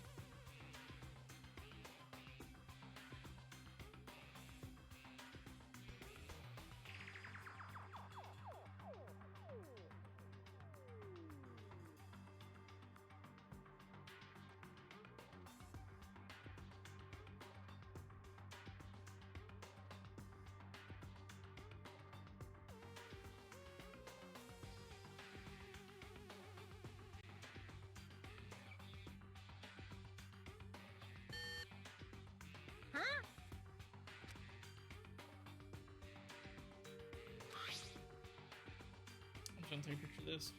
Huh? I'm just gonna take a picture of this.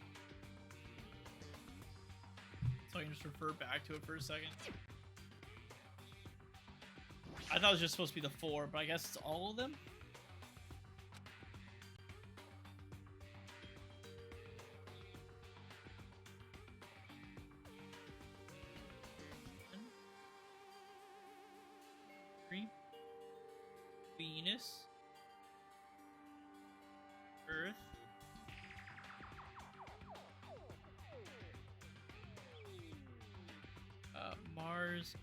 So I can just refer back to it for a second. I thought it was just supposed to be the 4, but I guess it's all of them? Venus, Earth, Mars,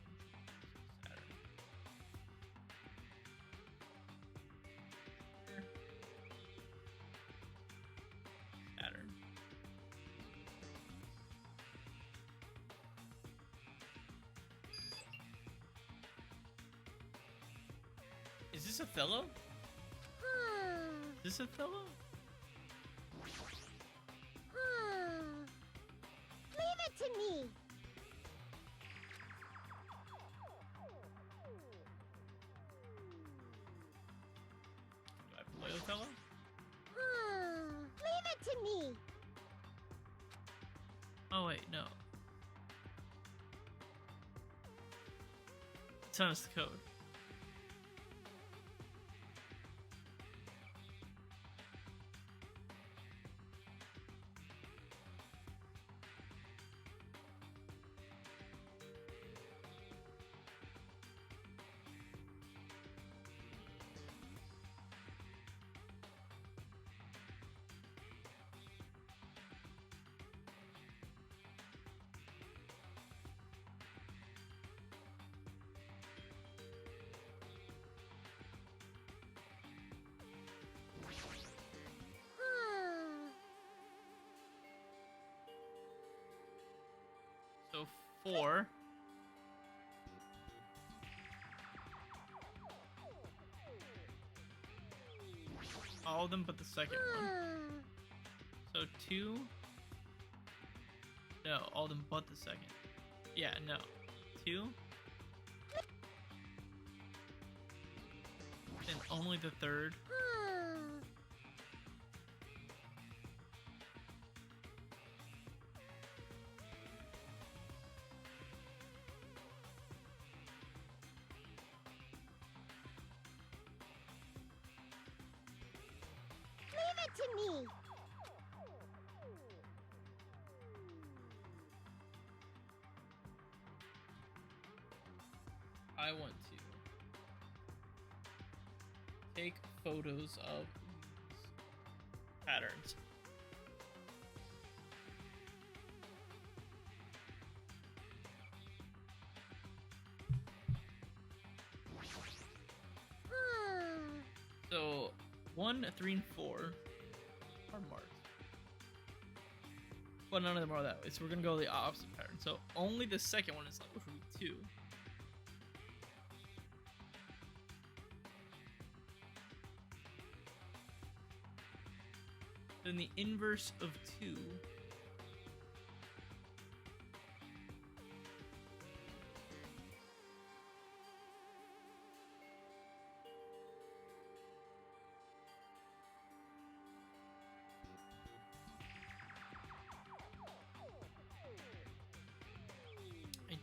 Saturn. Saturn. Is this a fellow? Is this a fellow? Leave it to me. Do I play Othello? Leave it to me. Oh wait, no. Tell us the code. So 4. All of them but the second one. So 2. No, all of them but the second. Yeah, no. 2. And only the third. To me. I want to take photos of patterns. So 1, 3, and 4 are marked. But none of them are that way, so we're gonna go the opposite pattern. So only the second one is left, which would be 2. Then the inverse of 2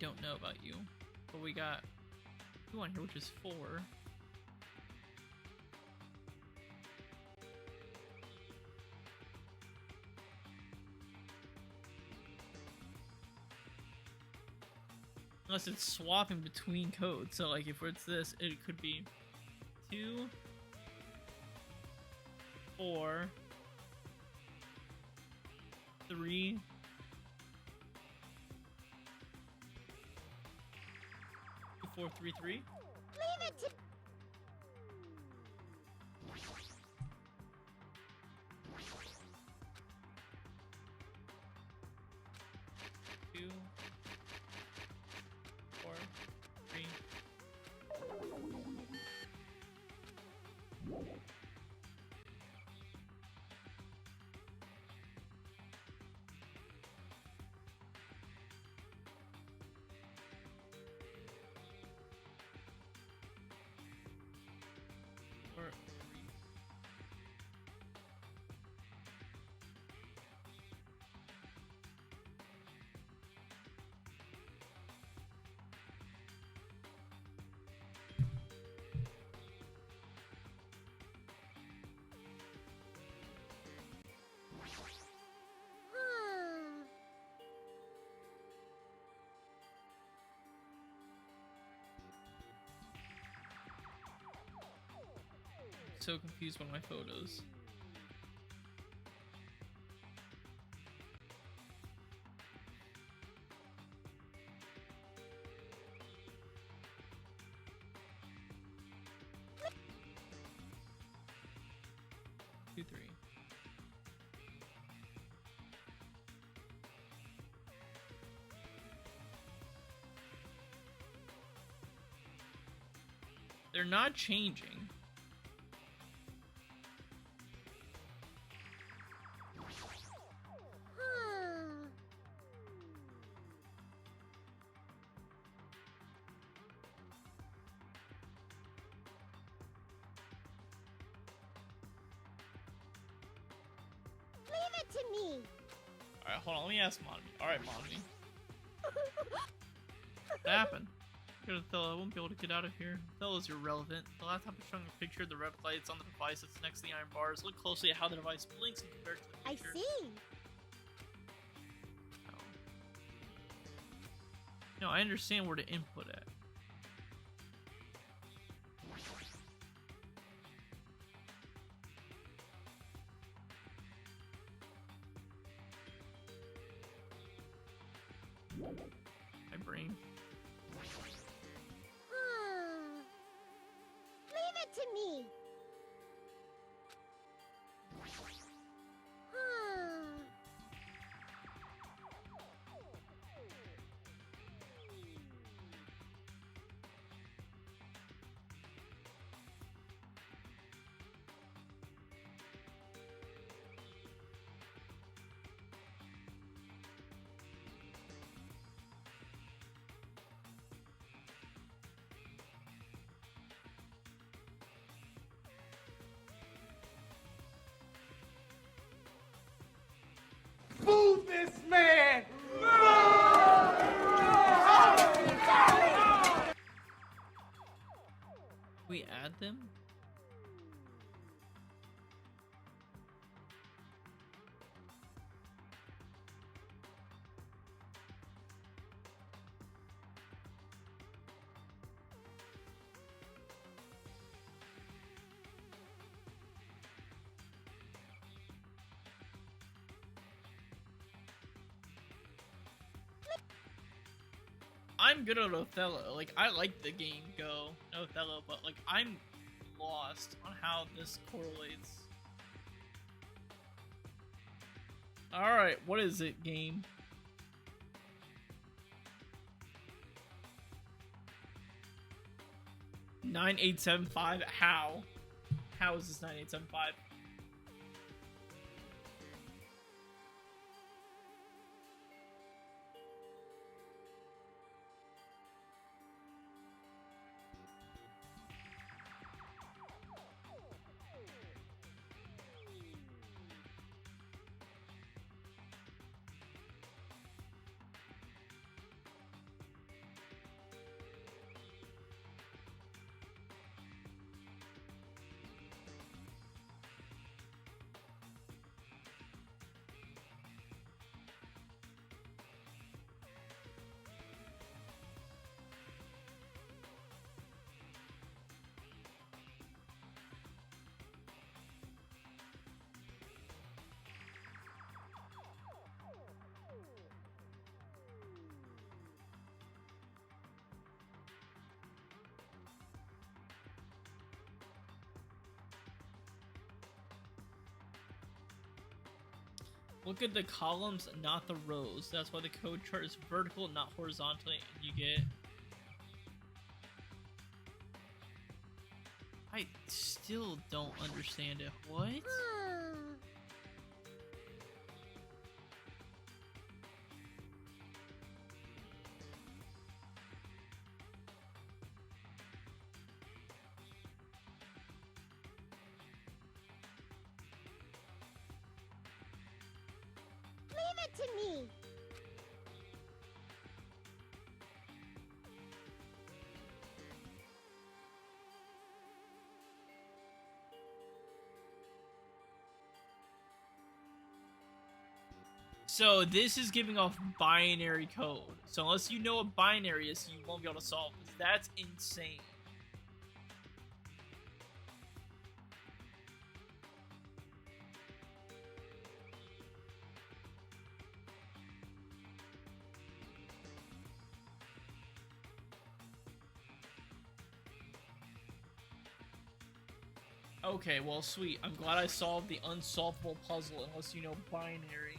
don't know about you, but we got 2 on here, which is 4. Unless it's swapping between codes. So like if it's this, it could be 2, 4, 3, 4, 3, 3. Leave it to... 2, 4, 3. Four, 3. Hmm. So confused by my photos. Two, 3. They're not changing. Hmm. Leave it to me. Alright, hold on, let me ask Monami. Alright, Monami. What happened? Othello, I won't be able to get out of here. Othello's irrelevant. The last time I showing a picture of the red lights on the device that's next to the iron bars. Look closely at how the device blinks and compared to the I picture. see. No, I understand where to input at. My brain. Hmm. Leave it to me. Hmm. Move this man! We add them? I'm good at Othello. Like, I like the game Go, Othello, but like, I'm lost on how this correlates. Alright, what is it, game? $9875? How? How is this 9875? Look at the columns, not the rows. That's why the code chart is vertical, not horizontally, and you get... I still don't understand it. What? Leave it to me. So this is giving off binary code. So unless you know what binary is, you won't be able to solve this. That's insane. Okay, well, sweet. I'm glad I solved the unsolvable puzzle unless you know binary.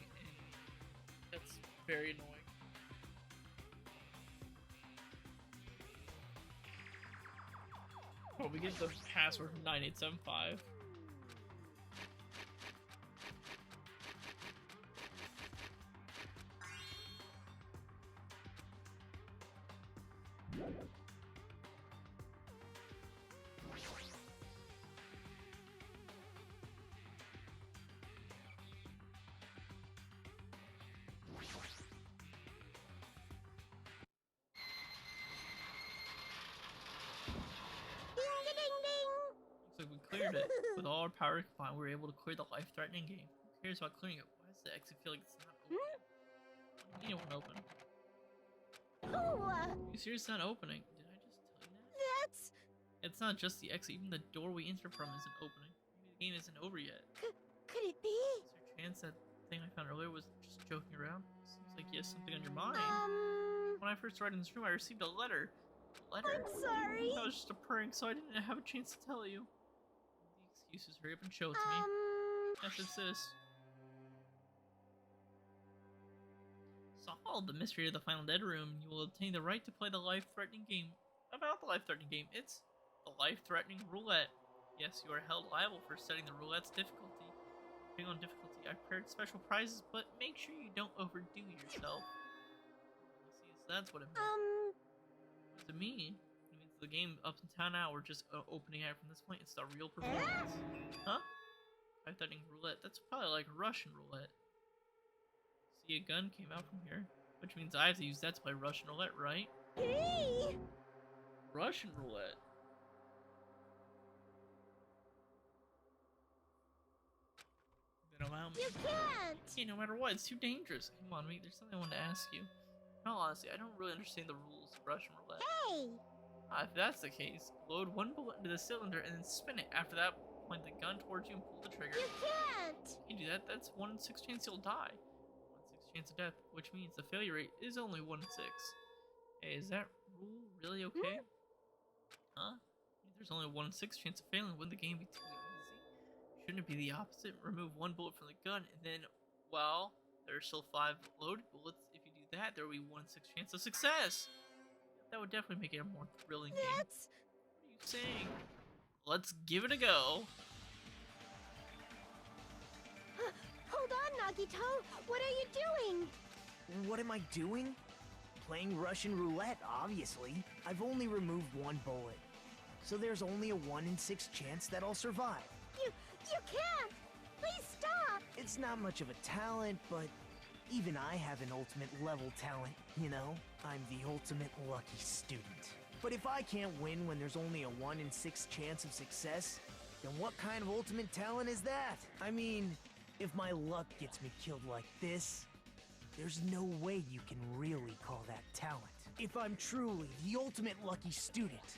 That's very annoying. Oh, we get the password from 9875. Cleared it. With all our power combined, we were able to clear the life-threatening game. Who cares about clearing it? Why does the exit feel like it's not open? You don't open. You seriously not opening? Did I just tell you that? That's... It's not just the exit, even the door we entered from isn't opening. Maybe the game isn't over yet. Could it be? Is there a chance that thing I found earlier was just joking around? Seems like you have something on your mind. When I first arrived in this room, I received a letter. I'm sorry. That was just a prank, so I didn't have a chance to tell you. The excuses, hurry up and show it to me. Yes, it's this. Solve the mystery of the final dead room. You will obtain the right to play the life-threatening game. About the life-threatening game, it's the life-threatening roulette. Yes, you are held liable for setting the roulette's difficulty. Depending on difficulty, I prepared special prizes, but make sure you don't overdo yourself. See, so that's what it means. What does it mean? It means the game up until now, we're just opening out from this point. It's the real performance. Huh? Life-threatening roulette. That's probably like Russian roulette. See, a gun came out from here, which means I have to use that to play Russian roulette, right? Hey! Russian roulette. Then allow me. You can't! Okay, no matter what, it's too dangerous. Come on, mate, there's something I wanted to ask you. In all honesty, I don't really understand the rules of Russian roulette. Hey! If that's the case, load one bullet into the cylinder and then spin it. After that, point the gun towards you and pull the trigger. You can't! You do that, that's 1 in 6 chance you'll die. 1 in 6 chance of death, which means the failure rate is only 1 in 6. Hey, is that rule really okay? Huh? There's only 1 in 6 chance of failing. Wouldn't the game be too easy? Shouldn't it be the opposite? Remove 1 bullet from the gun, and then, well, there are still 5 loaded bullets. If you do that, there will be 1 in 6 chance of success. That would definitely make it a more thrilling game. What are you saying? Let's give it a go. Hold on, Nagito. What are you doing? What am I doing? Playing Russian roulette, obviously. I've only removed 1 bullet. So there's only a 1 in 6 chance that I'll survive. You can't! Please stop! It's not much of a talent, but even I have an ultimate level talent, you know? I'm the ultimate lucky student. But if I can't win when there's only a 1 in 6 chance of success, then what kind of ultimate talent is that? I mean, if my luck gets me killed like this, there's no way you can really call that talent. If I'm truly the ultimate lucky student,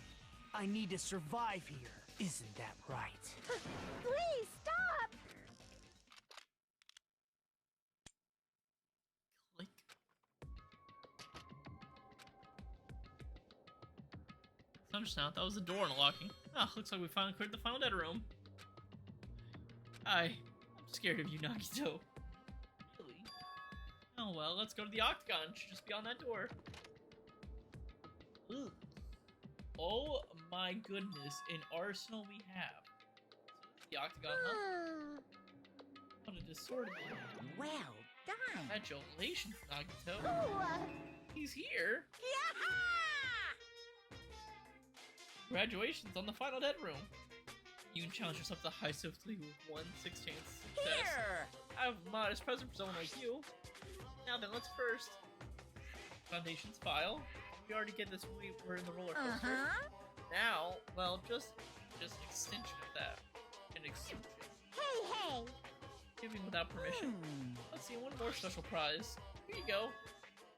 I need to survive here. Isn't that right? Please stop! Click. I understand. That was the door unlocking. Ah, looks like we finally cleared the final dead room. I'm scared of you, Nagito. Really? Oh well, let's go to the Octagon. It should just be on that door. Ooh. Oh my goodness, an arsenal we have. So the Octagon, huh? What a disorder. Well done. Congratulations, Nagito. Ooh, He's here. Yeah! Congratulations on the final dead room. You can challenge yourself to high swiftly with 1/6 chance success. Here! I have a modest present for someone like you. Now then, let's first Foundations file. We already get this when we were in the roller coaster. Now, well, just an extension of that. An extension. hey! Giving without permission. Let's see, one more special prize. Here you go.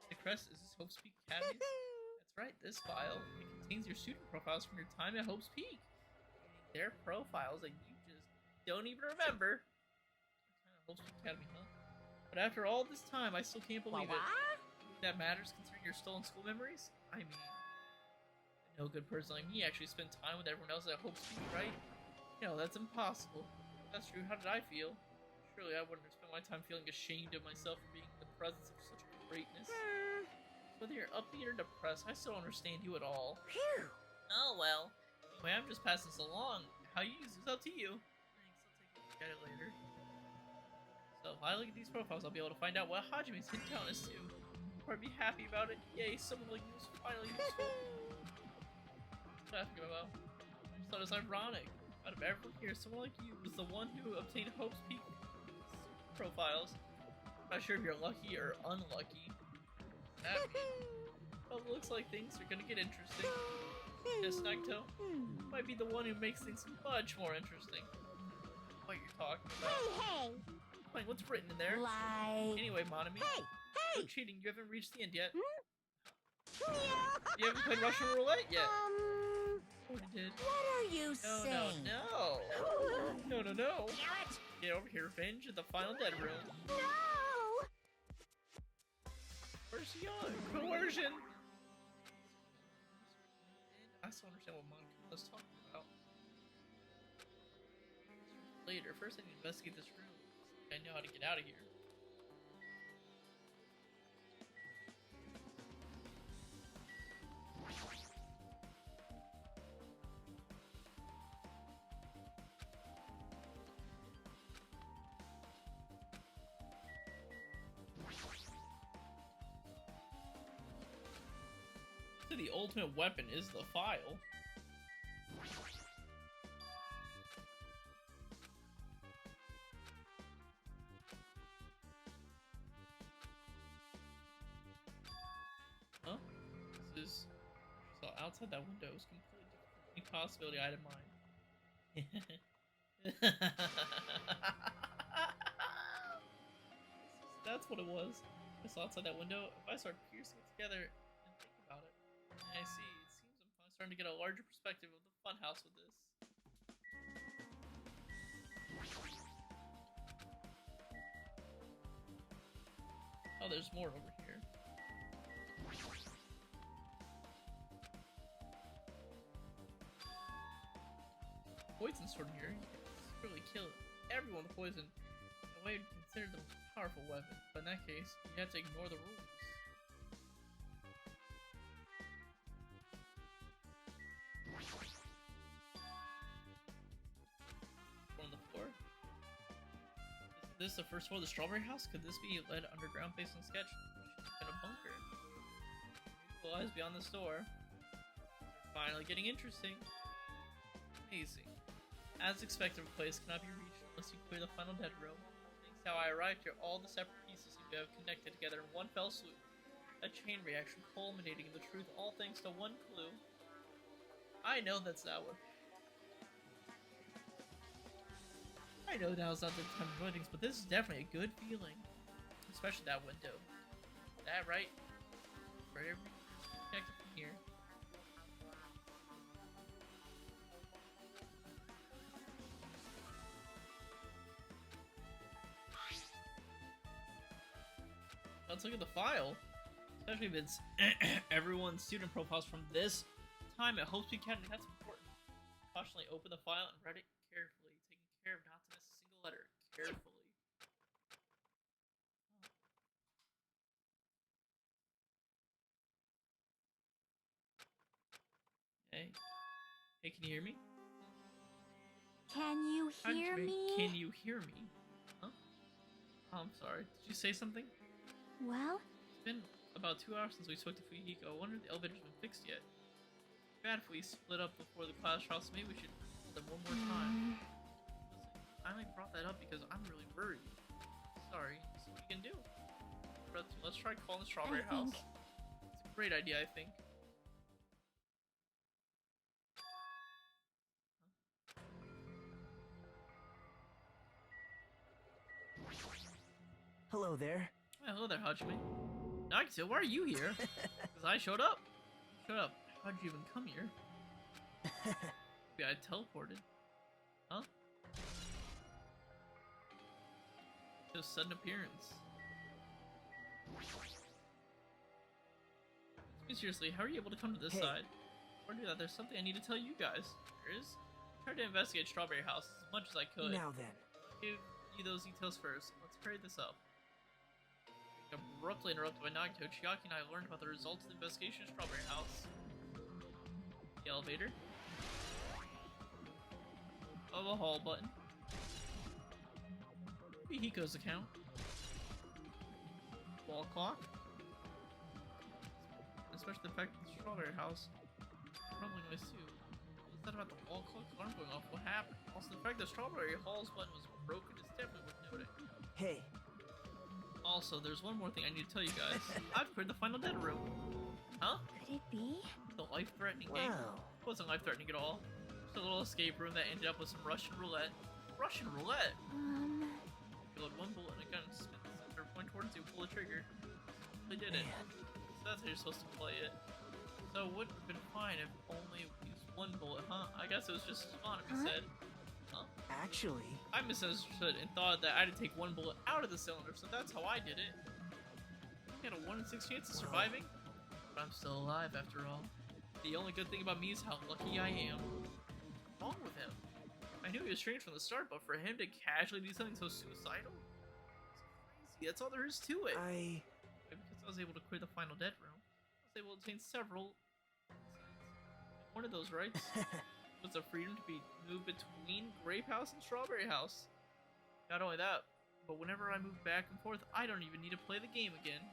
The crest is Hope's Peak Academy. That's right, this file. It contains your student profiles from your time at Hope's Peak. Their profiles that you just don't even remember. Hope's Peak Academy, huh? But after all this time, I still can't believe it. That matters concerning your stolen school memories? I mean, no good person like me actually spent time with everyone else at Hope's Peak, right? No, that's impossible. If that's true, how did I feel? Surely I wouldn't have spent my time feeling ashamed of myself for being in the presence of such greatness. Whether you're upbeat or depressed, I still don't understand you at all. Phew! Oh well. Anyway, I'm just passing this along. How you use it's up to you. Thanks, I'll take a look at it later. So if I look at these profiles, I'll be able to find out what Hajime's hidden talent is to. Or be happy about it. Yay, someone like you is finally useful. What am I thinking about? I just thought it was ironic. Out of everyone here, someone like you was the one who obtained Hope's Peak profiles. I'm not sure if you're lucky or unlucky. That well, it looks like things are gonna get interesting. This Nagito might be the one who makes things much more interesting. What you're talking about? Hey! Like, what's written in there? Like... Anyway, Monami. Hey! You're cheating. You haven't reached the end yet. Yeah. You haven't played Russian roulette yet. Oh, I did. What are you saying? No. No. Damn it! Get over here, Revenge at the final dead room. No! Coercion! Coercion! I still understand what Monica was talking about. Later, first I need to investigate this room. I know how to get out of here. The ultimate weapon is the file. Huh? This is... So outside that window is completely different. Any possibility I had in mind. That's what it was. I saw outside that window. If I start piercing it together and think about it, I see. It seems I'm starting to get a larger perspective of the funhouse with this. Oh, there's more over here. Poison sword here. It's really kill everyone with poison. In a way, you'd consider them a powerful weapon, but in that case, you have to ignore the rules. On the floor. Is this the first floor of the Strawberry House? Could this be led underground based on sketch? In a bunker. Well, eyes beyond this door. Finally getting interesting. Amazing. As expected, a place cannot be reached unless you clear the final dead room. Thanks how I arrived here, all the separate pieces seem to have connected together in one fell swoop. A chain reaction culminating in the truth, all thanks to one clue. I know that's that one. I know now's not the time to do things, but this is definitely a good feeling. Especially that window. That right? Right, everything's connected from here. Let's look at the file. Especially if it's everyone's student profiles from this time at Hope's Peak Academy. That's important. Cautiously open the file and read it carefully, taking care of not to miss a single letter. Carefully. Hey. Hey, can you hear me? Can you hear Hajime, me? Can you hear me? Huh? Oh, I'm sorry. Did you say something? Well, It's been about 2 hours since we spoke to Fuyuhiko. I wonder if the elevator's been fixed yet. Bad if we split up before the class trials. Maybe we should hold them one more time. Listen, I only brought that up because I'm really worried. Sorry. So what you can do? Let's try calling the Strawberry House. It's a great idea, I think. Hello there. Hello there, Hajime. Nagito, why are you here? Because I showed up. Shut up. How'd you even come here? Maybe I teleported. Huh? Just sudden appearance. Seriously, how are you able to come to this side? Before I do that, there's something I need to tell you guys. There is. I tried to investigate Strawberry House as much as I could. Now then. Give you those details first. Let's hurry this up. Abruptly interrupted by Nagito, Chiaki and I learned about the results of the investigation at Strawberry House. The elevator. Of a hall button. Fuyuhiko's account. Wall clock. Especially the fact that the Strawberry House rumbling noise too. What's that about the wall clock alarm going off? What happened? Also, the fact that Strawberry Hall's button was broken is definitely worth noting. Hey. Also, there's one more thing I need to tell you guys. I've cleared the final dead room. Huh? Could it be? The life-threatening game? Wow. It wasn't life-threatening at all. Just a little escape room that ended up with some Russian roulette. Russian roulette? You load one bullet and a gun, spin the center, point towards you, pull the trigger. They did it. So that's how you're supposed to play it. So it would have been fine if only we used one bullet, huh? I guess it was just fun if you said. Huh? Actually, I misunderstood and thought that I had to take one bullet out of the cylinder, so that's how I did it. I had a 1 in 6 chance of surviving, but I'm still alive after all. The only good thing about me is how lucky I am. What's wrong with him? I knew he was strange from the start, but for him to casually do something so suicidal? It's crazy, that's all there is to it. Because I was able to clear the final dead room, I was able to obtain several. One of those rights was the freedom to be moved between Grape House and Strawberry House. Not only that, but whenever I move back and forth, I don't even need to play the game again.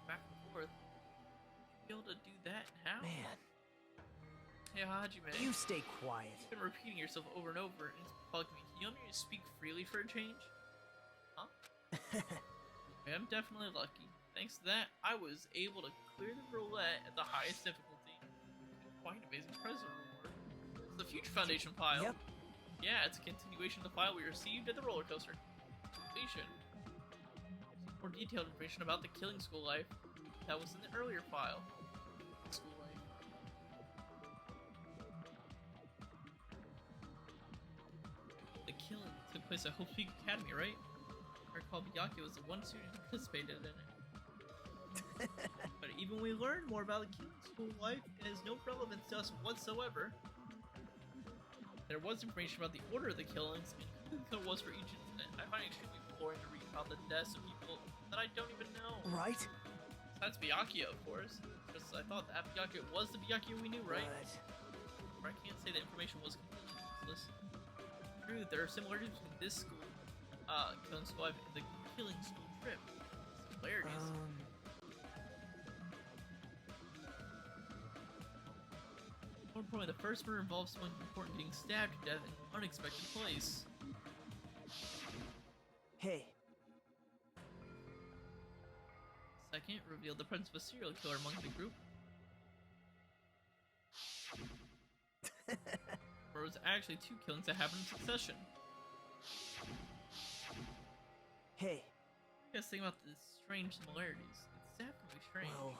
Back and forth. Be able to do that now? Man. Hey, Hajime. You stay quiet. You've been repeating yourself over and over, and it's bugged me. Can you want me to speak freely for a change? Huh? Okay, I'm definitely lucky. Thanks to that, I was able to clear the roulette at the highest difficulty. Quite an amazing present reward. It's the Future Foundation file. Yep. Yeah, it's a continuation of the file we received at the roller coaster. Completion. More detailed information about the killing school life that was in the earlier file. School life. The killing took place at Hope Peak Academy, right? I recall Miyake was the one student who participated in it. But even we learned more about the killing school life, it has no relevance to us whatsoever. There was information about the order of the killings and who the killer was for each incident. I find it extremely boring to read about the deaths of people that I don't even know. Right? Besides Byakuya, of course. Just I thought that Byakuya was the Byakuya we knew, right? But I can't say that information was completely useless. True, there are similarities between this school, killing school life and the killing school trip. Similarities. More importantly, the first murder involves someone important being stabbed to death in an unexpected place. Hey. Second, revealed the presence of a serial killer among the group. Or it was actually 2 killings that happened in succession. Hey. You guys think about the strange similarities. It's definitely strange. Well,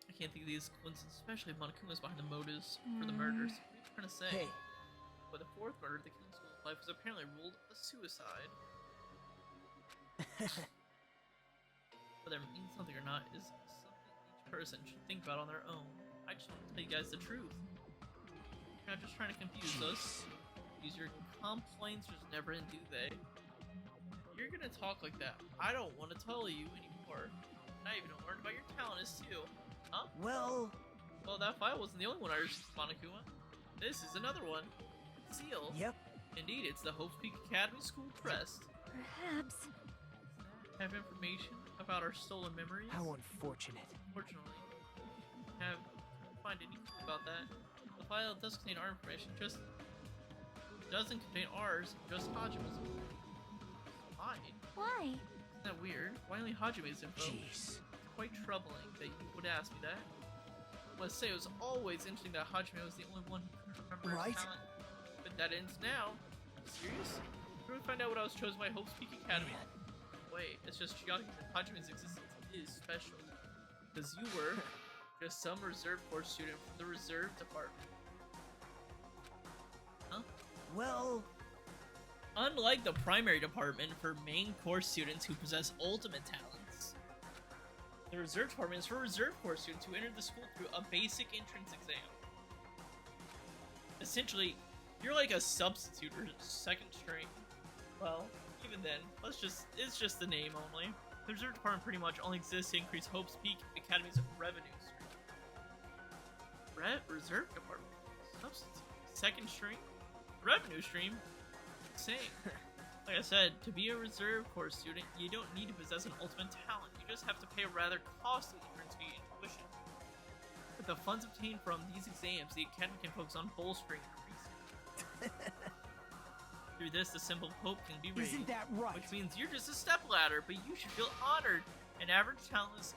I can't think of these coincidences, especially if Monokuma's behind the motives for the murders. What are you trying to say? Hey. But the 4th murder, the killing school life, was apparently ruled a suicide. Whether it means something or not is something each person should think about on their own. I just want to tell you guys the truth. You're not just trying to confuse us. Use your complaints just never end, do they? You're gonna talk like that. I don't want to tell you anymore. before. I even learned about your talent is too. Huh? Well, Well, that file wasn't the only one I received from Monokuma. This is another one. Seal. yep. Indeed, it's the Hope's Peak Academy School Crest. Perhaps. Have information about our stolen memories? How unfortunate. Unfortunately, can't find anything about that. The file does contain our information, just doesn't contain ours, just Hajime's. Why? Why? Isn't that weird? Why only Hajime's info? Jeez. It's quite troubling that you would ask me that. I must say, it was always interesting that Hajime was the only one who could remember Right? his talent. But that ends now. Serious? Where would find out what I was chosen by Hope's Peak Academy? Man. Wait, it's just shocking that Hajime's existence is special. Because you were just some reserve corps student from the reserve department. Huh? Well, Unlike the primary department for main course students who possess ultimate talents, the reserve department is for reserve corps students who enter the school through a basic entrance exam. Essentially, you're like a substitute or second string. Well, even then, it's just the name only. The reserve department pretty much only exists to increase Hope's Peak Academy's revenue stream. Reserve department? Substitute? Second string? Revenue stream? Insane. Like I said, to be a reserve corps student, you don't need to possess an ultimate talent. You just have to pay a rather costly entrance fee and tuition. With the funds obtained from these exams, the academy can focus on bolstering their research. Through this, the symbol of hope can be raised. isn't that right? Which means you're just a stepladder, but you should feel honored. An average talentless.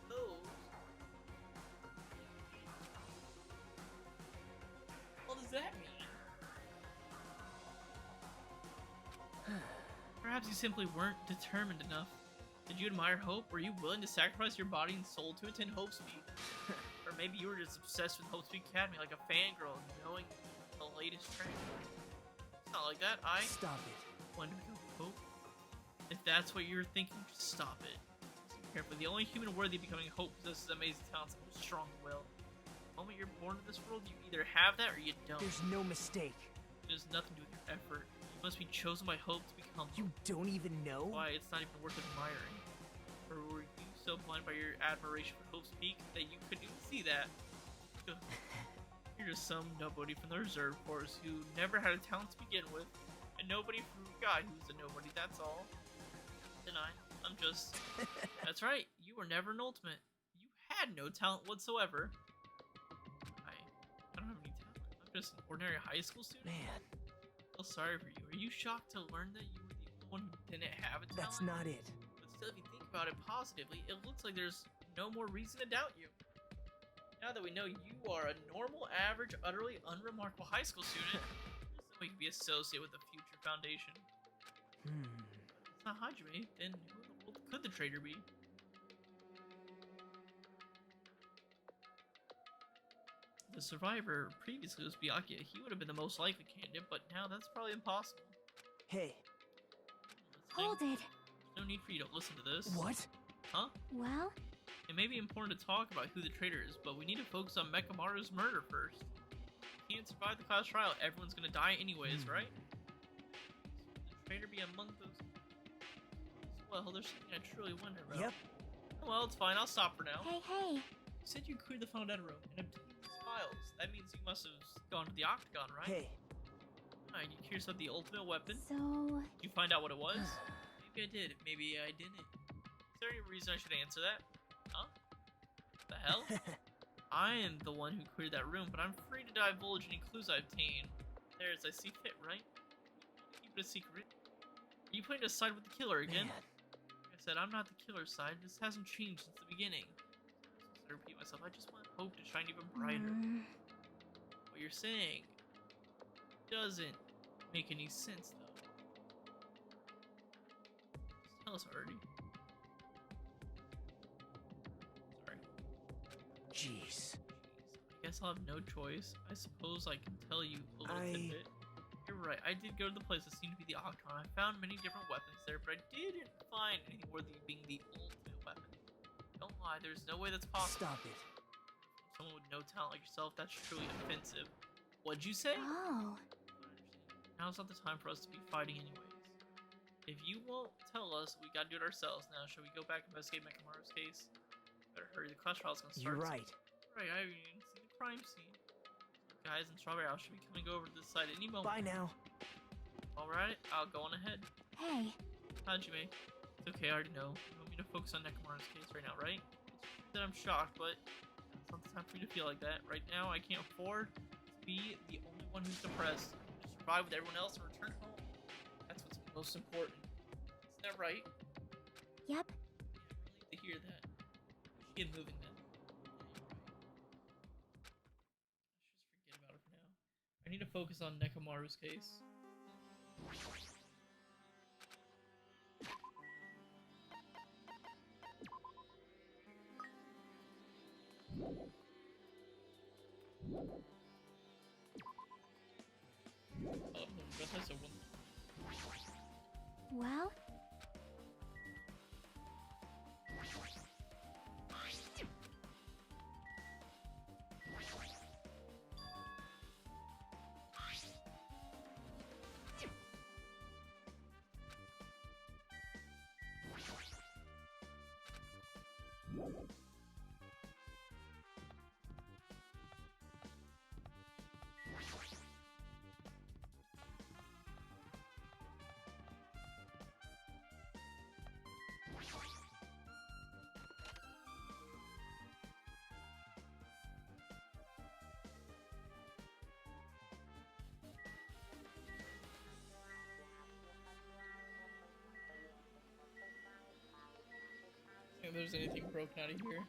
Oh. What does that mean? Perhaps you simply weren't determined enough. Did you admire Hope? Were you willing to sacrifice your body and soul to attend Hope's Peak? Or maybe you were just obsessed with Hope's Peak Academy like a fangirl, knowing the latest trend. It's not like that. I Stop it. want to become Hope. If that's what you're thinking, just stop it. Listen carefully. The only human worthy of becoming Hope possesses amazing talents and strong will. The moment you're born into this world, you either have that or you don't. There's no mistake. It has nothing to do with your effort. You must be chosen by Hope to become You Hope. don't even know? Why it's not even worth admiring. Or were you so blind by your admiration for Hope's Peak that you couldn't even see that? You're just some nobody from the reserve corps who never had a talent to begin with, and nobody from a guy who's a nobody, that's all. And I'm just... That's right, you were never an ultimate. You had no talent whatsoever. I don't have any talent. I'm just an ordinary high school student. Man, I feel sorry for you. Are you shocked to learn that you were the only one who didn't have a talent? that's not it. But still, if you think about it positively, it looks like there's no more reason to doubt you. Now that we know you are a normal, average, utterly unremarkable high school student, there's no way you can be associated with the future foundation. It's not Hajime, then who in the world could the traitor be? The survivor previously was Byakuya. He would have been the most likely candidate, but now that's probably impossible. Hey, Hold it. There's no need for you to listen to this. what? Huh? Well, It may be important to talk about who the traitor is, but we need to focus on Mekamaru's murder first. If you can't survive the class trial, everyone's gonna die anyways, right? Would the traitor be among those? Well, there's something I truly wonder about. Yep. Well, it's fine. I'll stop for now. hey, hey. You said you cleared the final data room and obtained these files. That means you must have gone to the Octagon, right? Hey, Are you curious about the ultimate weapon? So, Did you find out what it was? Maybe I did. Maybe I didn't. Is there any reason I should answer that? Huh? What the hell? I am the one who cleared that room, but I'm free to divulge any clues I obtain. There, as I see fit, right? Keep it a secret. Are you putting to side with the killer again? man. Like I said, I'm not the killer's side. This hasn't changed since the beginning. I repeat myself. I just want hope to shine even brighter. What you're saying doesn't make any sense, though. Just tell us already. Sorry. Jeez. I guess I'll have no choice. I suppose I can tell you a little tidbit. You're right. I did go to the place that seemed to be the Octagon. I found many different weapons there, but I didn't find anything worthy of being the ultimate weapon. Don't lie. There's no way that's possible. Stop it. Someone with no talent like yourself, that's truly offensive. What'd you say? oh. Now's not the time for us to be fighting anyways. If you won't tell us, we gotta do it ourselves. Now, should we go back and investigate Mekamaru's case? Better hurry, the class trial's gonna start. You're right. Right, I haven't even seen the crime scene. Guys in Strawberry House should be coming over to this side any moment. Bye now. Alright, I'll go on ahead. Hey. Hajime. It's okay, I already know. You want me to focus on Nekomaru's case right now, right? It's true that I'm shocked, but it's not the time for you to feel like that. Right now, I can't afford to be the only one who's depressed. To survive with everyone else and return home. That's what's most important. Isn't that right? Yep. Relieved to hear that. We should get moving then. Let's just forget about it for now. I need to focus on Nekomaru's case. Well? If there's anything broken out of here.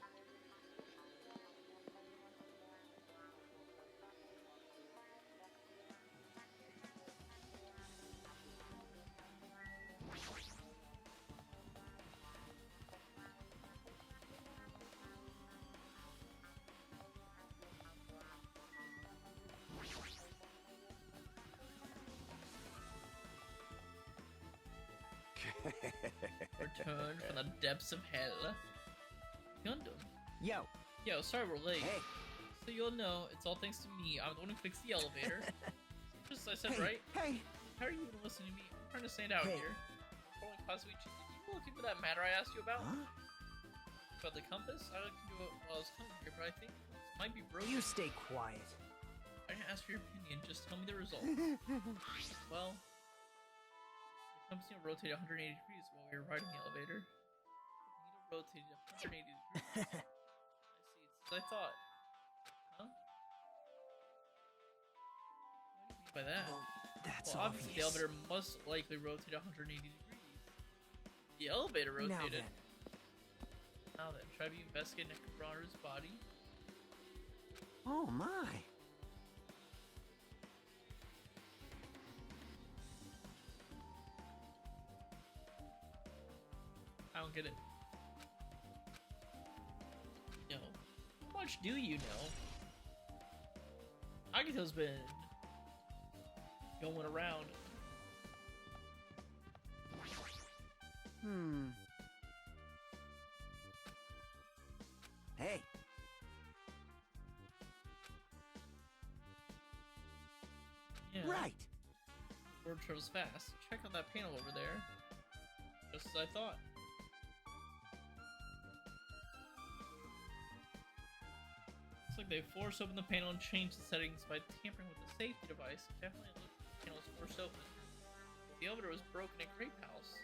Return from the depths of hell. Gundam. Yo. Yo, sorry we're late. Hey. So you'll know, it's all thanks to me. I'm the one who fixed the elevator. Just as I said, Hey. right? Hey. How are you even listening to me? I'm trying to stand out Hey. here. Controlling Kazuichi, you looking for that matter I asked you about? Huh? About the compass? I looked into it while I was coming here, but I think this might be broken. You stay quiet. I didn't ask for your opinion, just tell me the result. Well, the compass needle rotated 180 degrees while we were riding the elevator. The needle rotated 180 degrees. I see, it's as I thought. Huh? What do you mean by that? Well, that's Well, obviously the obvious. elevator must likely rotate 180 degrees. The elevator rotated. Now then, try to investigate Nekomaru's body. Oh my. I don't get it. No. How much do you know? Agito's been going around. Hey. Yeah. Right. Word travels fast. Check out that panel over there. Just as I thought. Looks like they forced open the panel and changed the settings by tampering with the safety device. Definitely looks like the panel was forced open. The elevator was broken at Grape House.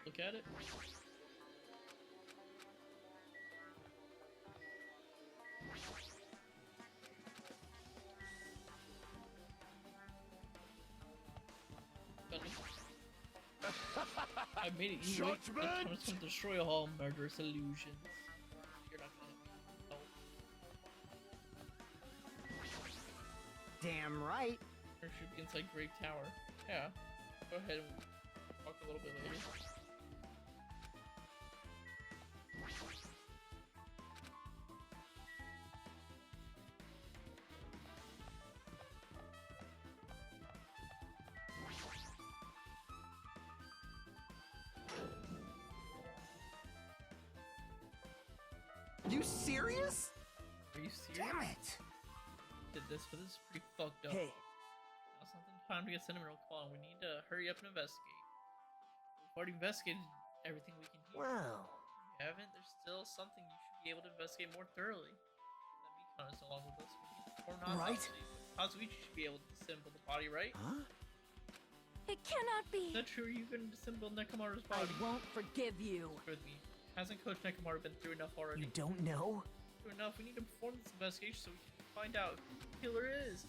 Look at it. I made it. You wait. Judgment! I'm just gonna destroy all murderous illusions. You're not gonna help. Damn right. Or should be inside Grape Tower. Yeah. Go ahead and talk a little bit later. You serious? Are you serious? Damn it. Did this, but this is pretty fucked up. Hey. Now something time to get sentimental. Come on, we need to hurry up and investigate. We've already investigated everything we can hear. Well, If you haven't, there's still something you should be able to investigate more thoroughly. That Mikon is along with us. We need to perform an Right. autopsy. Kazuichi should be able to disassemble the body, right? huh? It cannot be. Is that true? You can disassemble Nekomaru's I body. won't forgive you. With me. Hasn't Coach Nekomaru been through enough already? You don't know? Through enough. We need to perform this investigation so we can find out who the killer is.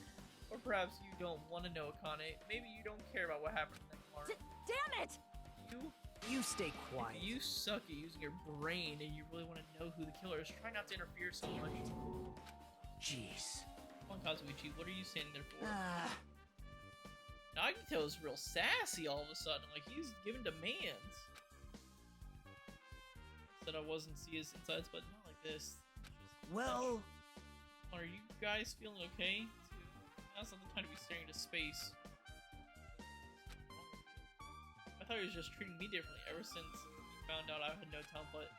Or perhaps you don't want to know, Akane. Maybe you don't care about what happened to Nekomaru. Damn it! You stay quiet. If you suck at using your brain and you really want to know who the killer is, try not to interfere so much. Jeez. Come on, Kazuichi, what are you standing there for? Ah. Nagito is real sassy all of a sudden, like he's giving demands. Said I wasn't see his insides, but not like this. Just Well, are you guys feeling okay? Now's not the time to be staring into space. I thought he was just treating me differently ever since he found out I had no talent, but it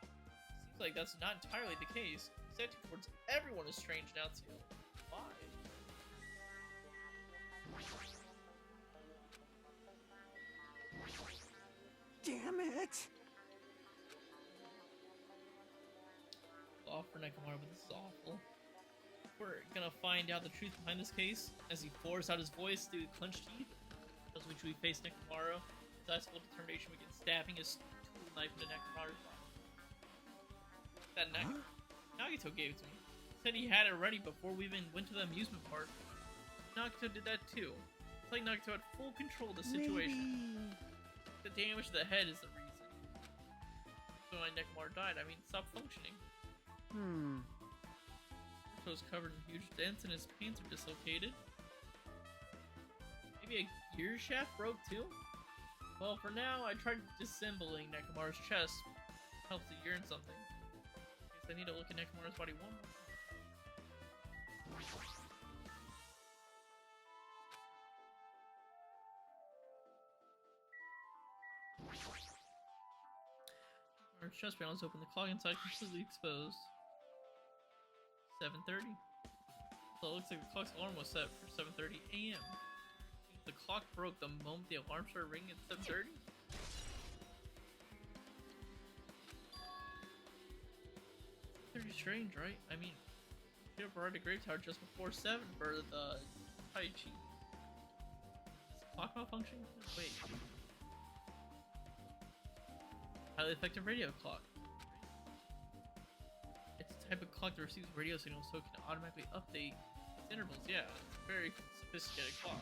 seems like that's not entirely the case. His attitude towards everyone is strange now too. Why? damn it. Off for Nekomaru, but this is awful. We're gonna find out the truth behind this case as he pours out his voice through clenched teeth. As we face Nekomaru, his eyes full of determination begins stabbing his tool knife into Nekomaru's body. That Nagito gave it to me. Said he had it ready before we even went to the amusement park. Nagito did that too. It's like Nagito had full control of the situation. The damage to the head is the reason. So when Nekomaru died, I mean, stopped functioning. So is covered in huge dents and his pants are dislocated. Maybe a gear shaft broke too? Well, for now, I tried disassembling Nekomaru's chest. Helps to urine something. Guess I need to look at Nekomaru's body one more time. Our chest panel is open, the clock inside completely exposed. 7:30. So it looks like the clock's alarm was set for 7:30 a.m. The clock broke the moment the alarm started ringing at 7:30. Pretty strange, right? I mean, you should have arrived at Grave Tower just before 7 for the Tai Chi. Is the clock malfunctioning? Wait. Highly effective radio clock. It's a type of clock that receives radio signals so it can automatically update its intervals. Yeah, it's a very sophisticated clock.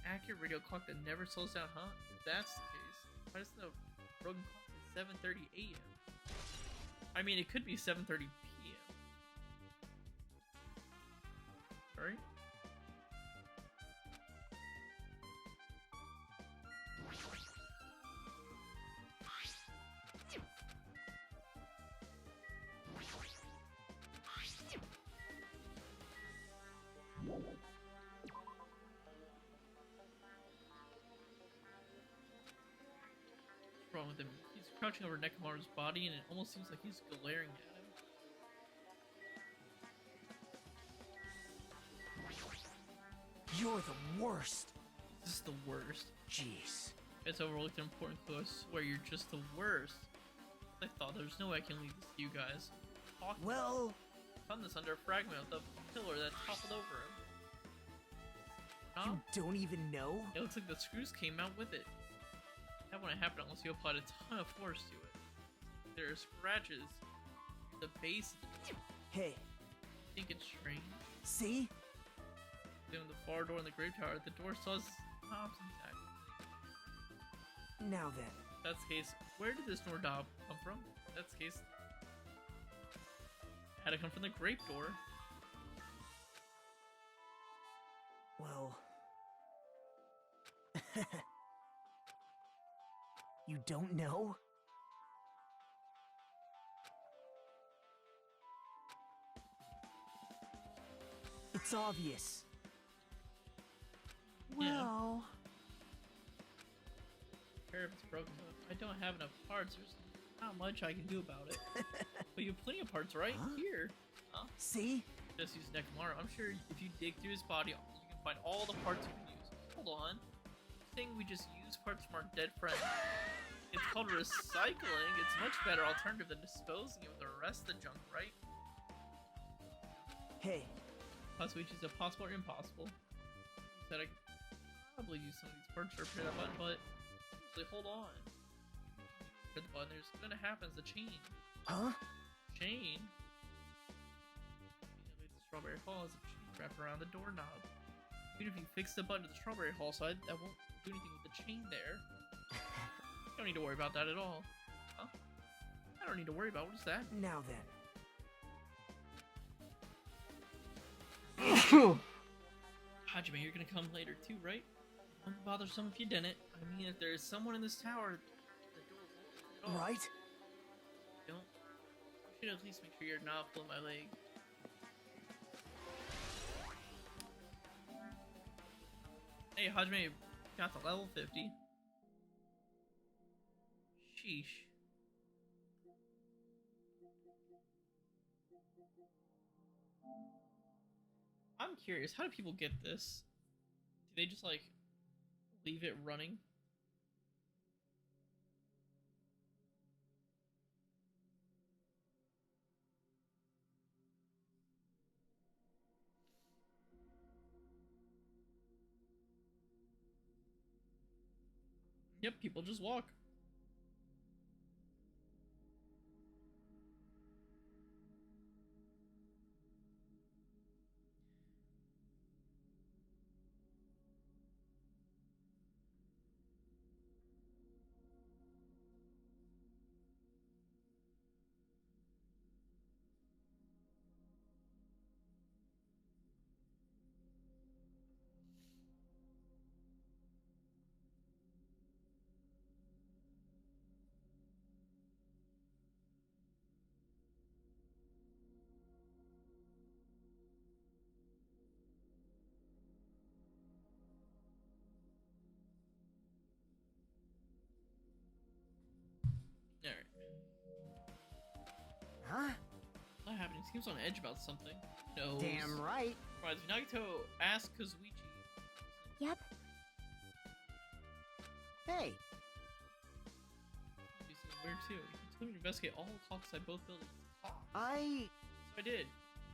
Accurate radio clock that never slows down, huh? If that's the case, why doesn't the broken clock say 7:30 a.m.? I mean, it could be 7:30 p.m. Sorry? What's wrong with him? He's crouching over Nekomaru's body and it almost seems like he's glaring at him. You're the worst. This is the worst. Jeez. It's overlooked an important clue. I swear you're just the worst. I thought there's no way I can leave this to you guys. Well, I found this under a fragment of the pillar that toppled over him. Huh? you don't even know? It looks like the screws came out with it. That wouldn't happen unless you applied a ton of force to it. There are scratches at the base of the door. Hey, I think it's strange. see? Then the far door in the grave tower, the door still has knobs intact. Now then. If that's the case, where did this door knob come from? If that's the case, it had to come from the grape door. Well... You don't know? It's obvious. Well, Sure, if it's broken, but if I don't have enough parts, there's not much I can do about it. But you have plenty of parts right Huh? here. Huh? See? Just use Nekomaru. I'm sure if you dig through his body, you can find all the parts you can use. Hold on. I think we just use parts from our dead friends. It's called recycling. It's a much better alternative than disposing of the rest of the junk, right? Hey, Possibly choose a possible or impossible. You said I could probably use some of these parts to repair that button, but seriously, hold on. Repair the button, there's gonna happen as a chain. huh? Chain? The strawberry hall is a chain wrapped around the doorknob. Even if you fix the button to the strawberry hall side, that won't do anything with the chain there. You don't need to worry about that at all. Huh? I don't need to worry about what is that? Now then. Hajime, you're gonna come later too, right? Wouldn't bother some if you didn't. I mean, if there's someone in this tower, the door won't open at all. Right? Don't. You should at least make sure you're not pulling my leg. Hey, Hajime, got to level 50. Sheesh. I'm curious, how do people get this? Do they just, like, leave it running? Yep, people just walk. Alright. Huh? What happened? He seems on edge about something. No. Damn right. Right, Nagito, ask Kazuichi. Yep. Hey, Do something weird too. You told me to investigate all the clocks at both buildings. So I... I did.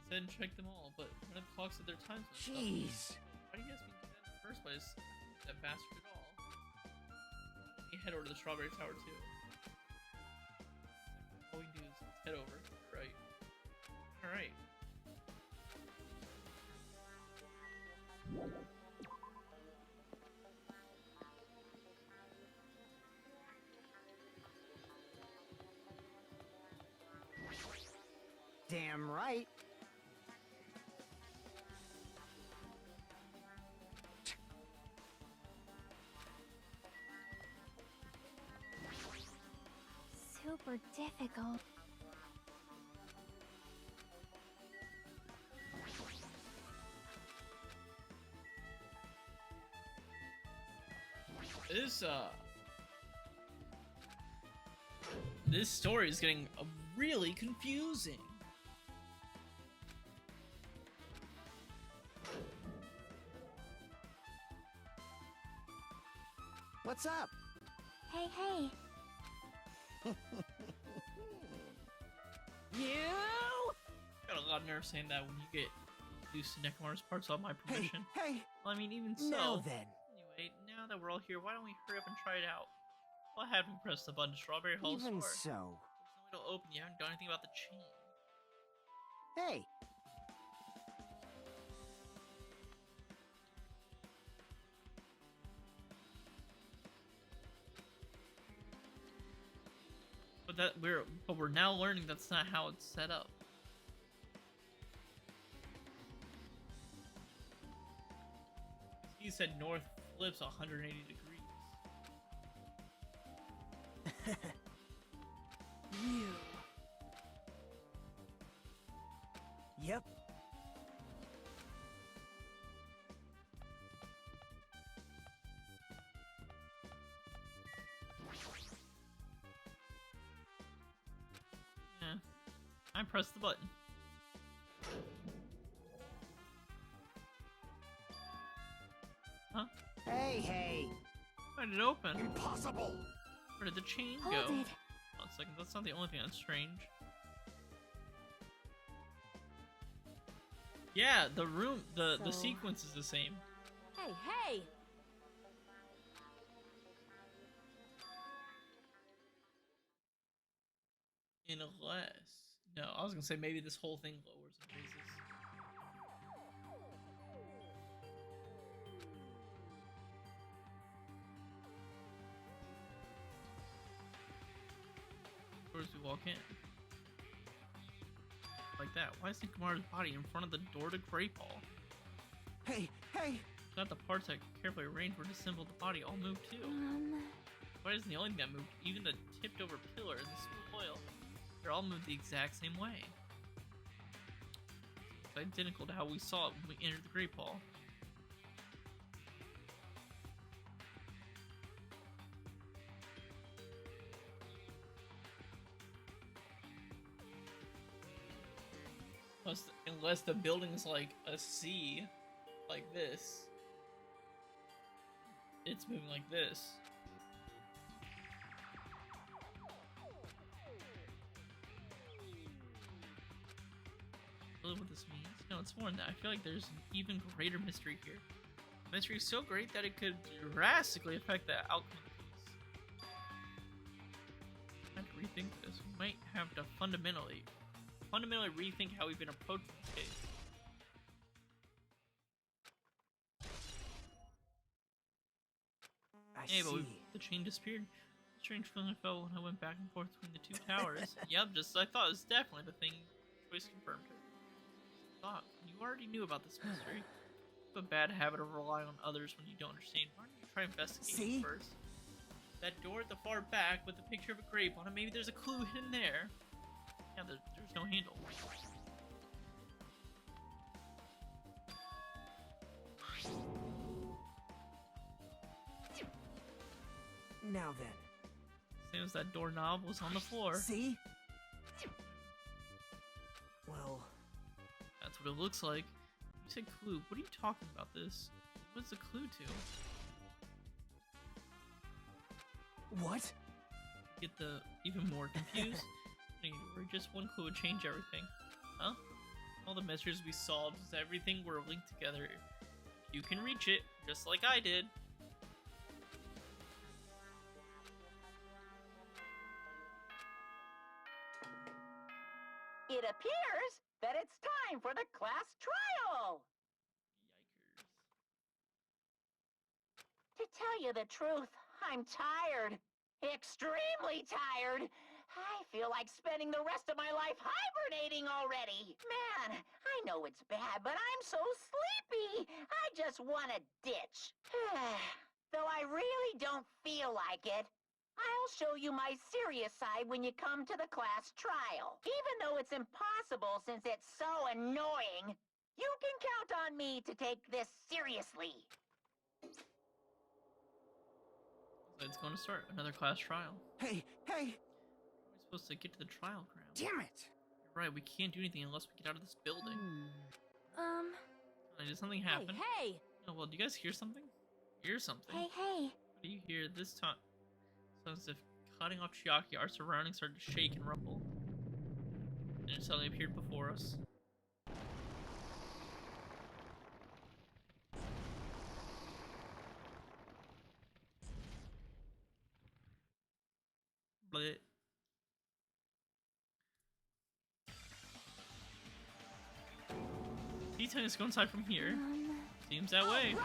Said and checked them all, but none of the clocks at their times. and stuff. Jeez. Why do you guys mean to do that in the first place? That bastard at all. Let me head over to the Strawberry Tower too. All we do is let's head over. Right. Alright. Damn right. Super difficult. This story is getting really confusing. What's up? Hey, hey. You? Got a lot of nerve saying that when you get used to Nekomaru's parts without my Hey, permission. hey. Well, I mean, even so. Now then. Anyway, now that we're all here, why don't we hurry up and try it out? Why haven't we pressed the button? Strawberry Hall Even store. so. There's no way to open. You haven't done anything about the chain. Hey. But we're now learning that's not how it's set up. He said north flips 180 degrees. You. Yep. Yeah. I pressed the button. Huh? Hey! Why did it open? Impossible! Where did the chain Hold go? it. One second, that's not the only thing that's strange. Yeah, the room, the So- sequence is the same. Hey, hey! Unless... No, I was gonna say maybe this whole thing lowers and raises. Where does we walk in? Like that. Why isn't Kamara's body in front of the door to Great Hall? Hey! Got the parts that carefully arranged were to assemble the body all moved too. Why isn't the only thing that moved? Even the tipped over pillar and the smooth oil. They're all moved the exact same way. It's identical to how we saw it when we entered the Great Hall. Unless the building's like a C, like this. It's moving like this. Really what this means? No, it's more than that. I feel like there's an even greater mystery here. The mystery is so great that it could drastically affect the outcome of the case. I have to rethink this. We might have to fundamentally rethink how we've been approaching this case. I Hey, but see. the chain disappeared. Strange feeling I felt when I went back and forth between the two towers. Yep, just as I thought. It was definitely the thing. Choice confirmed it. Thought you already knew about this mystery. You have a bad habit of relying on others when you don't understand. Why don't you try investigating See? first? That door at the far back with the picture of a grape on it. Maybe there's a clue hidden there. Yeah, there's no handle. Now then. Same as that doorknob was on the floor. See? Well, That's what it looks like. You said clue. What are you talking about this? What's the clue to? what? Get the even more confused? Or just one clue would change everything. Huh? All the mysteries we solved is everything were linked together. You can reach it, just like I did. It appears that it's time for the class trial. Yikers. To tell you the truth, I'm tired. Extremely tired. I feel like spending the rest of my life hibernating already. Man, I know it's bad, but I'm so sleepy. I just want to ditch. Though I really don't feel like it. I'll show you my serious side when you come to the class trial. Even though it's impossible since it's so annoying, you can count on me to take this seriously. So it's going to start another class trial. Hey! How are we supposed to get to the trial ground? Damn it! You're right, we can't do anything unless we get out of this building. Did something happen? Hey, hey! Oh, well, do you guys hear something? Hear something? Hey, hey. What do you hear this time? Sounds as if cutting off Chiaki, our surroundings started to shake and rumble. And it suddenly appeared before us. Bleh. He's telling us to go inside from here. Seems that way.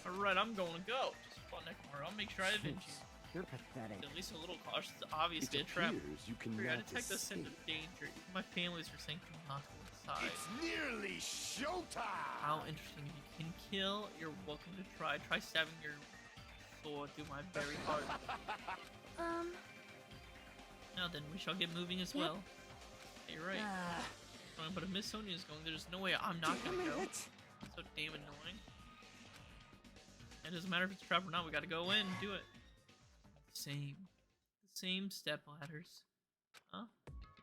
Alright, I'm going to go. Just fun, Nekamura. I'll make sure I avenge you. You're pathetic. At least a little cautious. It's obviously It a trap. appears you I cannot detect a sense of escape. danger. My families are saying do not go inside. It's nearly showtime! How interesting. If you can kill, you're welcome to try. Try stabbing your sword through my very heart. Now then, we shall get moving as well. Yeah, you're right. But if Miss Sonia is going, there's no way I'm not gonna go. It's so damn annoying. It doesn't matter if it's a trap or not, we gotta go in and do it. The same step ladders. Huh?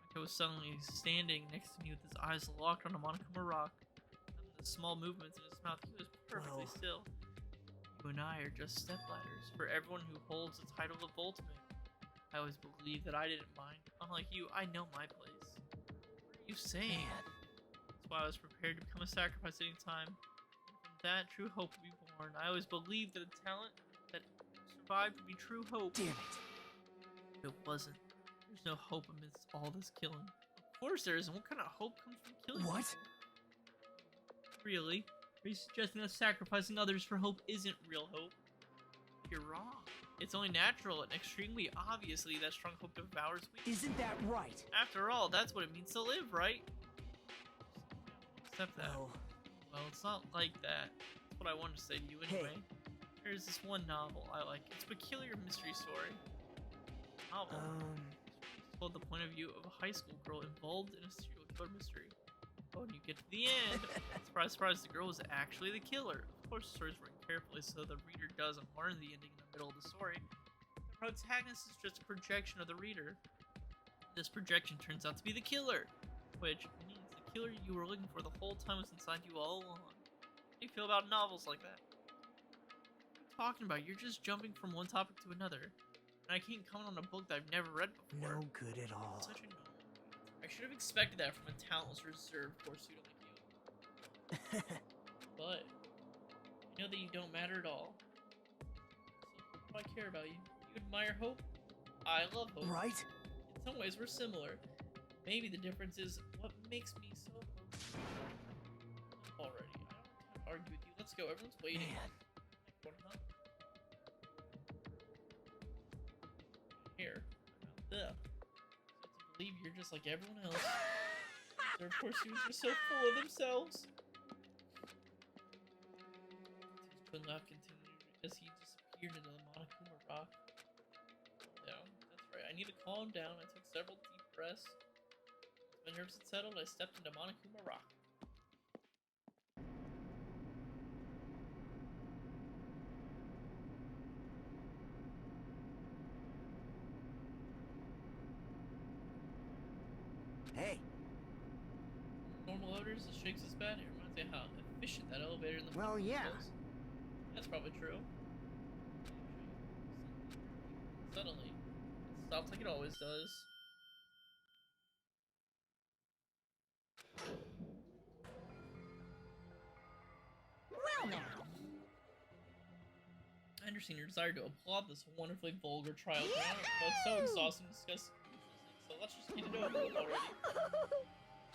Mako was suddenly standing next to me with his eyes locked on a Monokuma rock. And the small movements in his mouth, he was perfectly Well. still. You and I are just stepladders for everyone who holds the title of Ultimate. I always believed that I didn't mind. Unlike you, I know my place. What are you saying? That's why I was prepared to become a sacrifice any time. From that, true hope would be born. I always believed that a talent that survived would be true hope. Damn it. It wasn't. There's no hope amidst all this killing. Of course there isn't. What kind of hope comes from killing What? people? Really? Are you suggesting that sacrificing others for hope isn't real hope? You're wrong. It's only natural and extremely obviously that strong hope devours weak. Isn't that right? After all, that's what it means to live, right? Except that. Well, It's not like that. That's what I wanted to say to you anyway. There's this one novel I like. It's a peculiar mystery story. Novel. It's told the point of view of a high school girl involved in a serial killer mystery. But when you get to the end, surprise, surprise, the girl was actually the killer. Of course, the story's written carefully so the reader doesn't learn the ending in the middle of the story. The protagonist is just a projection of the reader. This projection turns out to be the killer, which means the killer you were looking for the whole time was inside you all along. How do you feel about novels like that? What are you talking about? You're just jumping from one topic to another. And I can't comment on a book that I've never read before. no good at all. Such a no. I should have expected that from a talentless, reserved poor student like you. But I know that you don't matter at all. So what do I care about you? You admire hope? I love hope. Right? In some ways, we're similar. Maybe the difference is what makes me so. Already, I don't have to argue with you. Let's go. Everyone's waiting. Man. Here. Ugh. Believe you're just like everyone else. Their poor students are so full of themselves. His twin laugh continued as he disappeared into the Monokuma rock. Down. That's right. I need to calm down. I took several deep breaths. Once my nerves had settled, I stepped into Monokuma rock. Hey. Normal odors, the shakes is bad. It reminds me of how efficient that elevator in the Well, front yeah. was. That's probably true. Suddenly, it stops like it always does. Well now. I understand your desire to applaud this wonderfully vulgar trial, but it's so exhausting to discuss. So let's just get it over with already.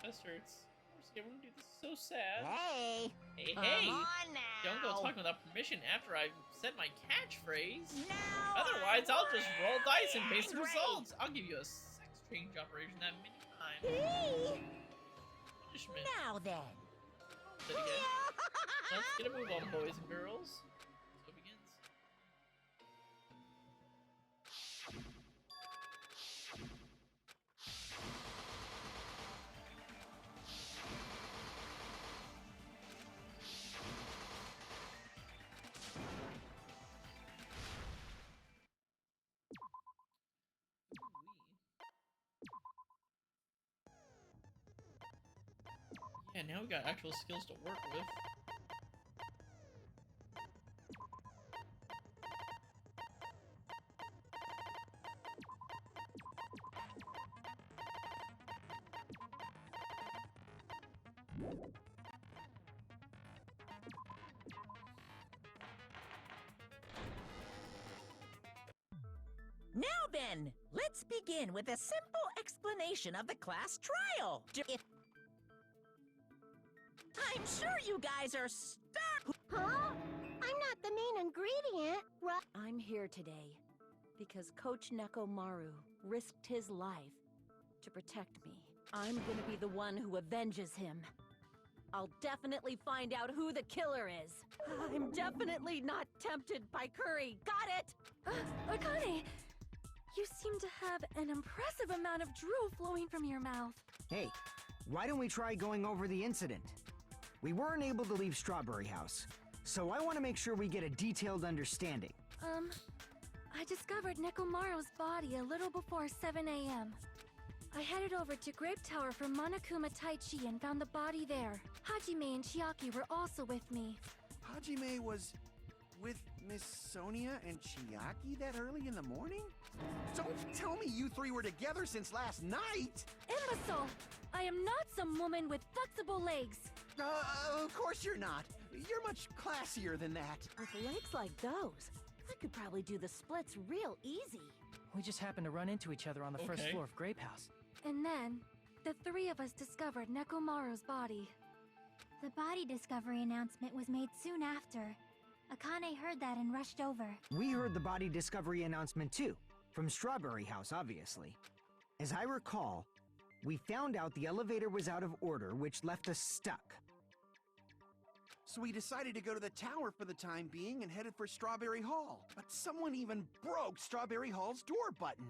Chest hurts. Everyone do this is so sad. Hey. Hey, Come hey! on now. Don't go talking without permission after I've said my catchphrase. Now Otherwise, I'll just roll dice and base the Right. results. I'll give you a sex change operation that many times. Hey. Punishment. Now then. Say it again. Let's get a move on, boys and girls. So it begins. Yeah, now we got actual skills to work with. Now then, let's begin with a simple explanation of the class trial. I'm sure you guys are stuck. Huh? I'm not the main ingredient. I'm here today because Coach Nekomaru risked his life to protect me. I'm gonna be the one who avenges him. I'll definitely find out who the killer is. I'm definitely not tempted by curry. Got it? Akane, you seem to have an impressive amount of drool flowing from your mouth. Hey, why don't we try going over the incident? We weren't able to leave Strawberry House, so I want to make sure we get a detailed understanding. I discovered Nekomaru's body a little before 7 a.m. I headed over to Grape Tower for Monokuma Taichi and found the body there. Hajime and Chiaki were also with me. Hajime was with Miss Sonia and Chiaki that early in the morning? Don't tell me you three were together since last night! Imbecile! I am not some woman with flexible legs. Of course you're not. You're much classier than that. With legs like those, I could probably do the splits real easy. We just happened to run into each other on the first Okay. floor of Grape House. And then, the three of us discovered Nekomaru's body. The body discovery announcement was made soon after. Akane heard that and rushed over. We heard the body discovery announcement too, from Strawberry House, obviously. As I recall, we found out the elevator was out of order, which left us stuck. So we decided to go to the tower for the time being and headed for Strawberry Hall. But someone even broke Strawberry Hall's door button.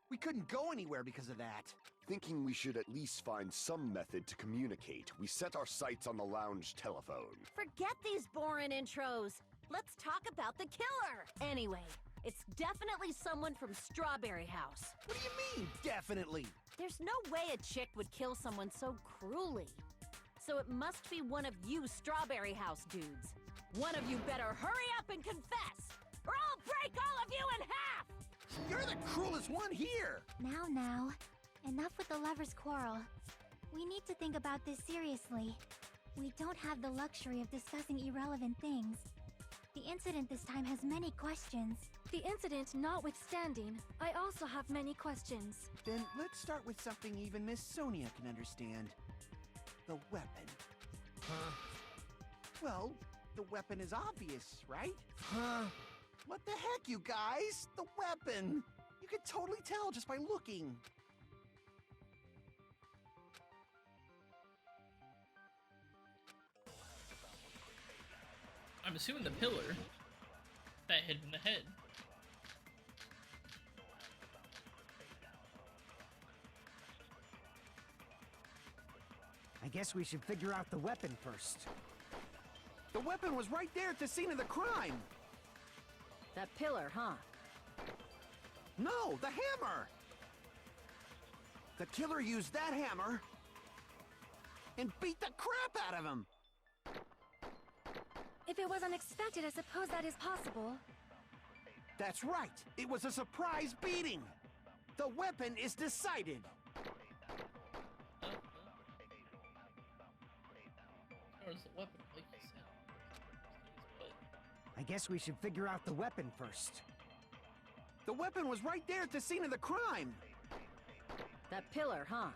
We couldn't go anywhere because of that. Thinking we should at least find some method to communicate, we set our sights on the lounge telephone. Forget these boring intros. Let's talk about the killer. Anyway, it's definitely someone from Strawberry House. What do you mean, definitely? There's no way a chick would kill someone so cruelly. So it must be one of you Strawberry House dudes. One of you better hurry up and confess, or I'll break all of you in half! You're the cruelest one here! Now, enough with the lovers' quarrel. We need to think about this seriously. We don't have the luxury of discussing irrelevant things. The incident this time has many questions. The incident notwithstanding, I also have many questions. Then let's start with something even Miss Sonia can understand. The weapon. Huh? Well, the weapon is obvious, right? Huh? What the heck, you guys? The weapon! You could totally tell just by looking. I'm assuming the pillar that hit him in the head. I guess we should figure out the weapon first. The weapon was right there at the scene of the crime! That pillar, huh? No, the hammer! The killer used that hammer and beat the crap out of him! If it was unexpected, I suppose that is possible. That's right! It was a surprise beating! The weapon is decided! Where's the weapon, like you said? But I guess we should figure out the weapon first. The weapon was right there at the scene of the crime! That pillar, huh?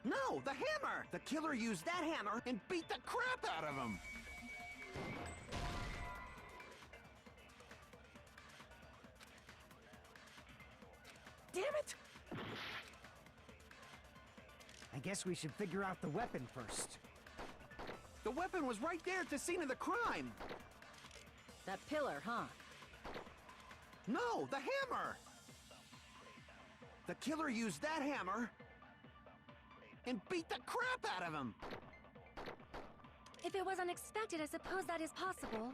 No, the hammer! The killer used that hammer and beat the crap out of him! Damn it! I guess we should figure out the weapon first. The weapon was right there at the scene of the crime! That pillar, huh? No, the hammer! The killer used that hammer and beat the crap out of him! If it was unexpected, I suppose that is possible.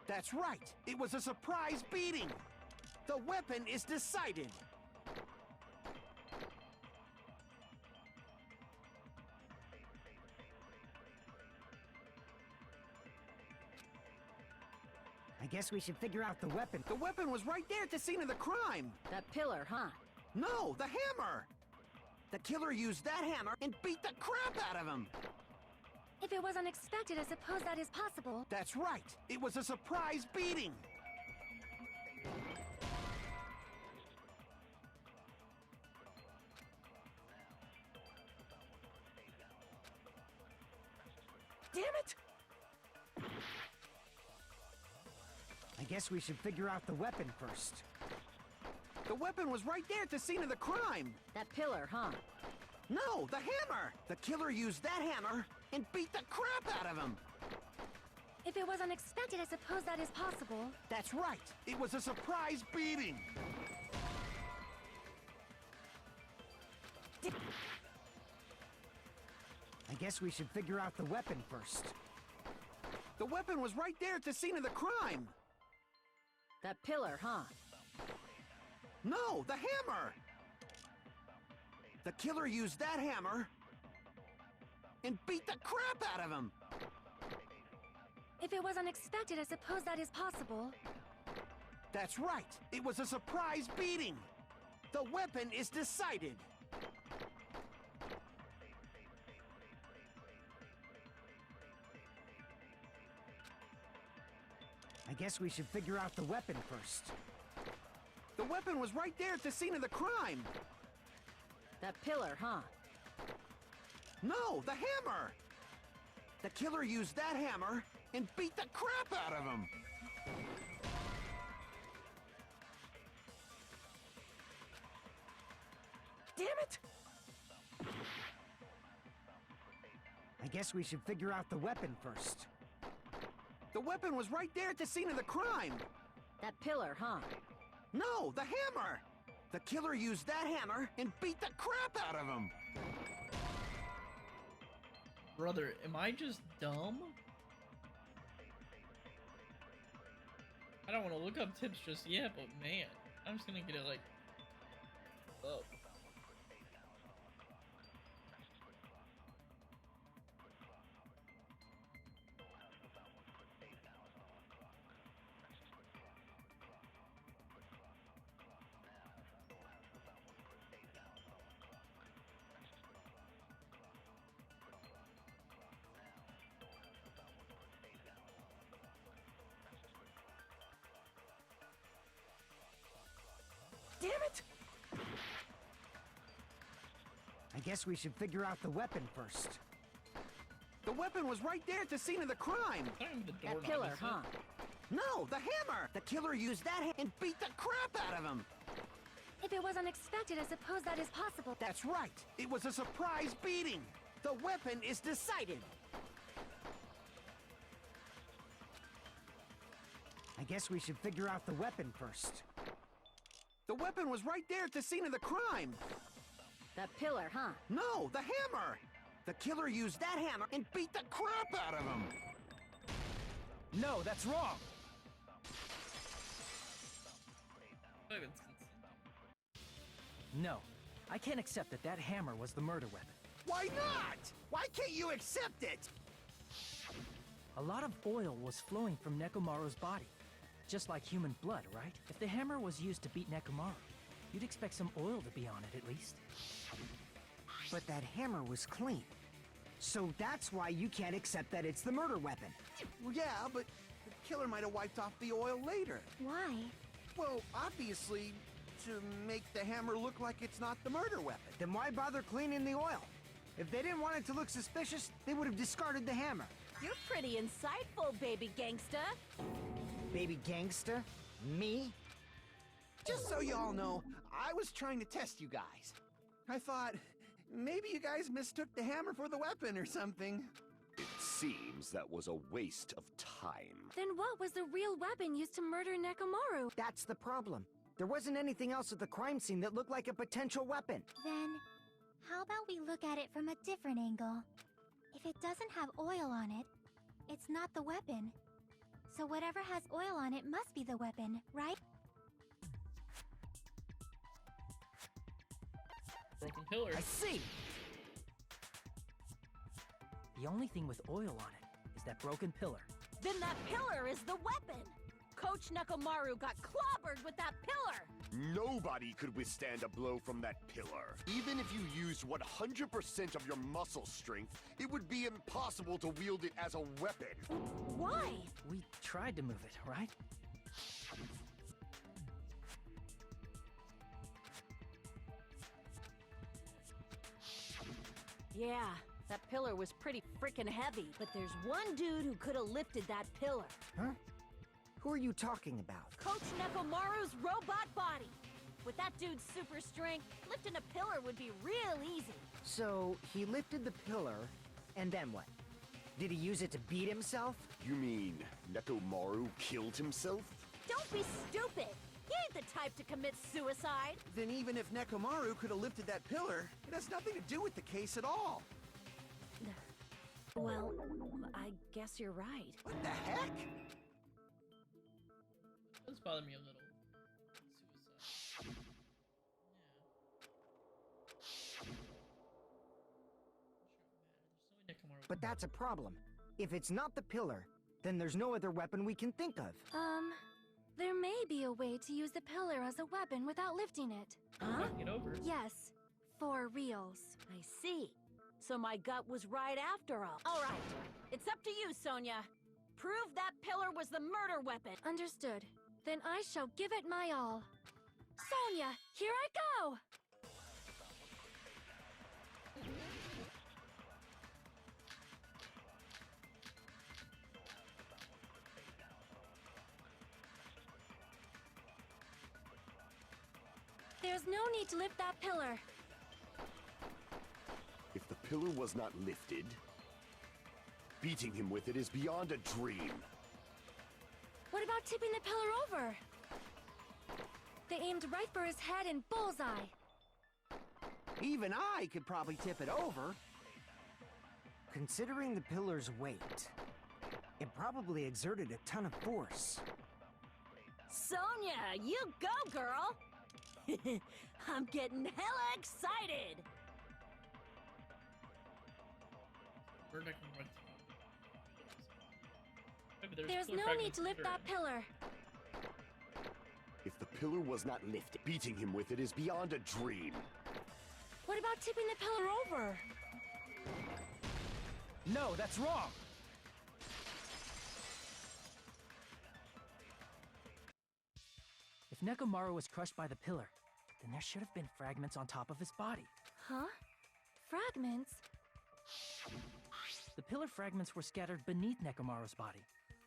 That's right! It was a surprise beating! The weapon is decided! I guess we should figure out the weapon. The weapon was right there at the scene of the crime! That pillar, huh? No, the hammer! The killer used that hammer and beat the crap out of him! If it was unexpected, I suppose that is possible. That's right! It was a surprise beating! Damn it! I guess we should figure out the weapon first. The weapon was right there at the scene of the crime! That pillar, huh? No, the hammer! The killer used that hammer and beat the crap out of him! If it was unexpected, I suppose that is possible. That's right! It was a surprise beating! I guess we should figure out the weapon first. The weapon was right there at the scene of the crime! That pillar, huh? No, the hammer! The killer used that hammer and beat the crap out of him! If it was unexpected, I suppose that is possible. That's right. It was a surprise beating. The weapon is decided. I guess we should figure out the weapon first. The weapon was right there at the scene of the crime. That pillar, huh? No, the hammer! The killer used that hammer and beat the crap out of him. Damn it! I guess we should figure out the weapon first. The weapon was right there at the scene of the crime. That pillar, huh? No, the hammer! The killer used that hammer and beat the crap out of him. Brother, am I just dumb? I don't want to look up tips just yet, but man, I'm just gonna get it like, oh. Damn it! I guess we should figure out the weapon first. The weapon was right there at the scene of the crime. That pillar, huh? No, the hammer! The killer used that and beat the crap out of him. If it was unexpected, I suppose that is possible. That's right. It was a surprise beating. The weapon is decided. I guess we should figure out the weapon first. The weapon was right there at the scene of the crime. That pillar, huh? No, the hammer! The killer used that hammer and beat the crap out of him. No, that's wrong. No, I can't accept that that hammer was the murder weapon. Why not? Why can't you accept it? A lot of oil was flowing from Nekomaru's body. Just like human blood, right? If the hammer was used to beat Nekomaru, you'd expect some oil to be on it at least. But that hammer was clean. So that's why you can't accept that it's the murder weapon. Well, yeah, but the killer might have wiped off the oil later. Why? Well, obviously, to make the hammer look like it's not the murder weapon. Then why bother cleaning the oil? If they didn't want it to look suspicious, they would have discarded the hammer. You're pretty insightful, baby gangsta. Baby gangsta? Me? Just so y'all know, I was trying to test you guys. I thought, maybe you guys mistook the hammer for the weapon or something. It seems that was a waste of time. Then what was the real weapon used to murder Nekomaru? That's the problem. There wasn't anything else at the crime scene that looked like a potential weapon. Then, how about we look at it from a different angle? If it doesn't have oil on it, it's not the weapon. So whatever has oil on it must be the weapon, right? Broken pillar. I see! The only thing with oil on it is that broken pillar. Then that pillar is the weapon! Coach Nekomaru got clobbered with that pillar! Nobody could withstand a blow from that pillar. Even if you used 100% of your muscle strength, it would be impossible to wield it as a weapon. Why? We tried to move it, right? Yeah, that pillar was pretty freaking heavy, but there's one dude who could have lifted that pillar. Huh? Who are you talking about? Coach Nekomaru's robot body! With that dude's super strength, lifting a pillar would be real easy. So, he lifted the pillar, and then what? Did he use it to beat himself? You mean Nekomaru killed himself? Don't be stupid! He ain't the type to commit suicide! Then even if Nekomaru could have lifted that pillar, it has nothing to do with the case at all. Well, I guess you're right. What the heck? Does bother me a little. Suicide. Yeah. But that's a problem. If it's not the pillar, Then there's no other weapon we can think of. There may be a way to use the pillar as a weapon without lifting it. Huh? Get over. Yes, for reals. I see. So my gut was right after all. All right, it's up to you, Sonia. Prove that pillar was the murder weapon. Understood. Then I shall give it my all. Sonia, here I go! There's no need to lift that pillar. If the pillar was not lifted, beating him with it is beyond a dream. What about tipping the pillar over? They aimed right for his head and bullseye. Even I could probably tip it over. Considering the pillar's weight, it probably exerted a ton of force. Sonia, you go, girl! I'm getting hella excited! There's no need to lift that pillar. If the pillar was not lifted, beating him with it is beyond a dream. What about tipping the pillar over? No, that's wrong! If Nekomaru was crushed by the pillar, then there should have been fragments on top of his body. Huh? Fragments? The pillar fragments were scattered beneath Nekomaru's body,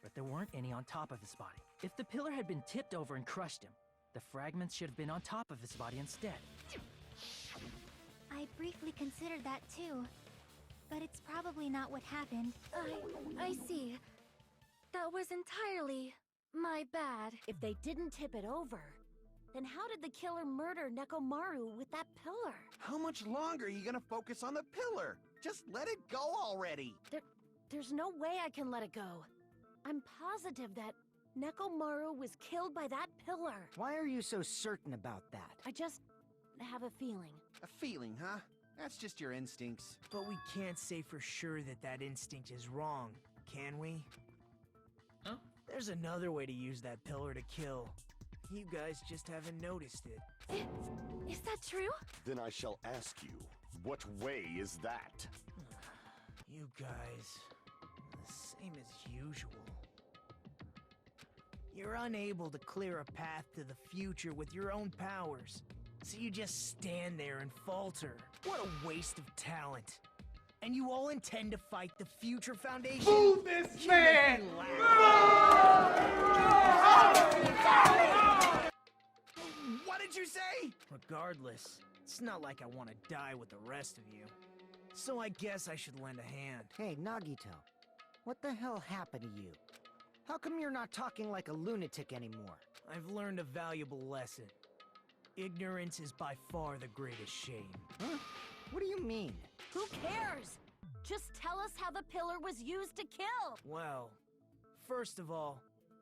but there weren't any on top of his body. If the pillar had been tipped over and crushed him, the fragments should have been on top of his body instead. I briefly considered that too, but it's probably not what happened. I see. That was entirely my bad. If they didn't tip it over, then how did the killer murder Nekomaru with that pillar? How much longer are you gonna focus on the pillar? Just let it go already! There's no way I can let it go. I'm positive that Nekomaru was killed by that pillar. Why are you so certain about that? I just have a feeling. A feeling, huh? That's just your instincts. But we can't say for sure that that instinct is wrong, can we? Huh? There's another way to use that pillar to kill. You guys just haven't noticed it. Is that true? Then I shall ask you, what way is that? You guys, the same as usual. You're unable to clear a path to the future with your own powers, so you just stand there and falter. What a waste of talent. And you all intend to fight the Future Foundation? Move this You man! make me laugh. What did you say? Regardless, it's not like I want to die with the rest of you. So I guess I should lend a hand. Hey, Nagito, what the hell happened to you? How come you're not talking like a lunatic anymore? I've learned a valuable lesson. Ignorance is by far the greatest shame. Huh? What do you mean? Who cares? Just tell us how the pillar was used to kill. Well, first of all,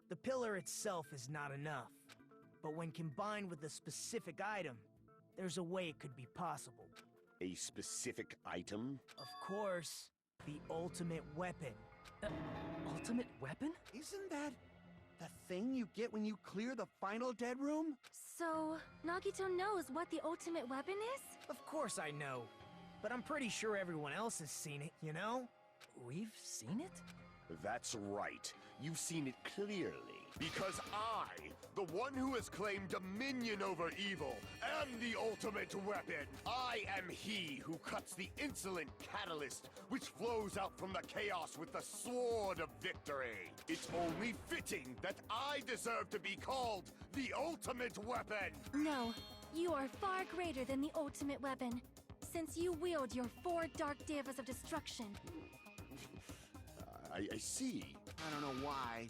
the pillar itself is not enough. But when combined with a specific item, there's a way it could be possible. A specific item? Of course, the ultimate weapon. Ultimate weapon? Isn't that the thing you get when you clear the final dead room? So, Nagito knows what the ultimate weapon is? Of course I know. But I'm pretty sure everyone else has seen it, you know? We've seen it? That's right. You've seen it clearly. Because I, the one who has claimed dominion over evil, am the ultimate weapon. I am he who cuts the insolent catalyst which flows out from the chaos with the sword of victory. It's only fitting that I deserve to be called the ultimate weapon. No, you are far greater than the ultimate weapon, since you wield your 4 Dark Devas of Destruction. I see. I don't know why,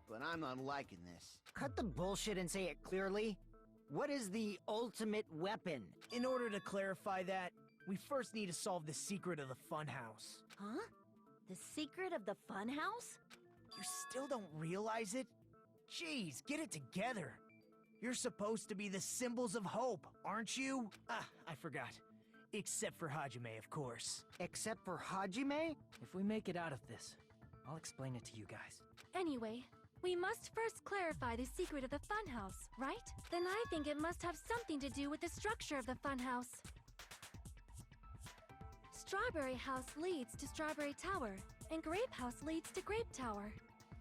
but I'm not liking this. Cut the bullshit and say it clearly. What is the ultimate weapon? In order to clarify that, we first need to solve the secret of the funhouse. Huh? The secret of the funhouse? You still don't realize it? Jeez, get it together. You're supposed to be the symbols of hope, aren't you? Ah, I forgot. Except for Hajime, of course. Except for Hajime? If we make it out of this, I'll explain it to you guys. Anyway, we must first clarify the secret of the funhouse, right? Then I think it must have something to do with the structure of the funhouse. Strawberry House leads to Strawberry Tower, and Grape House leads to Grape Tower.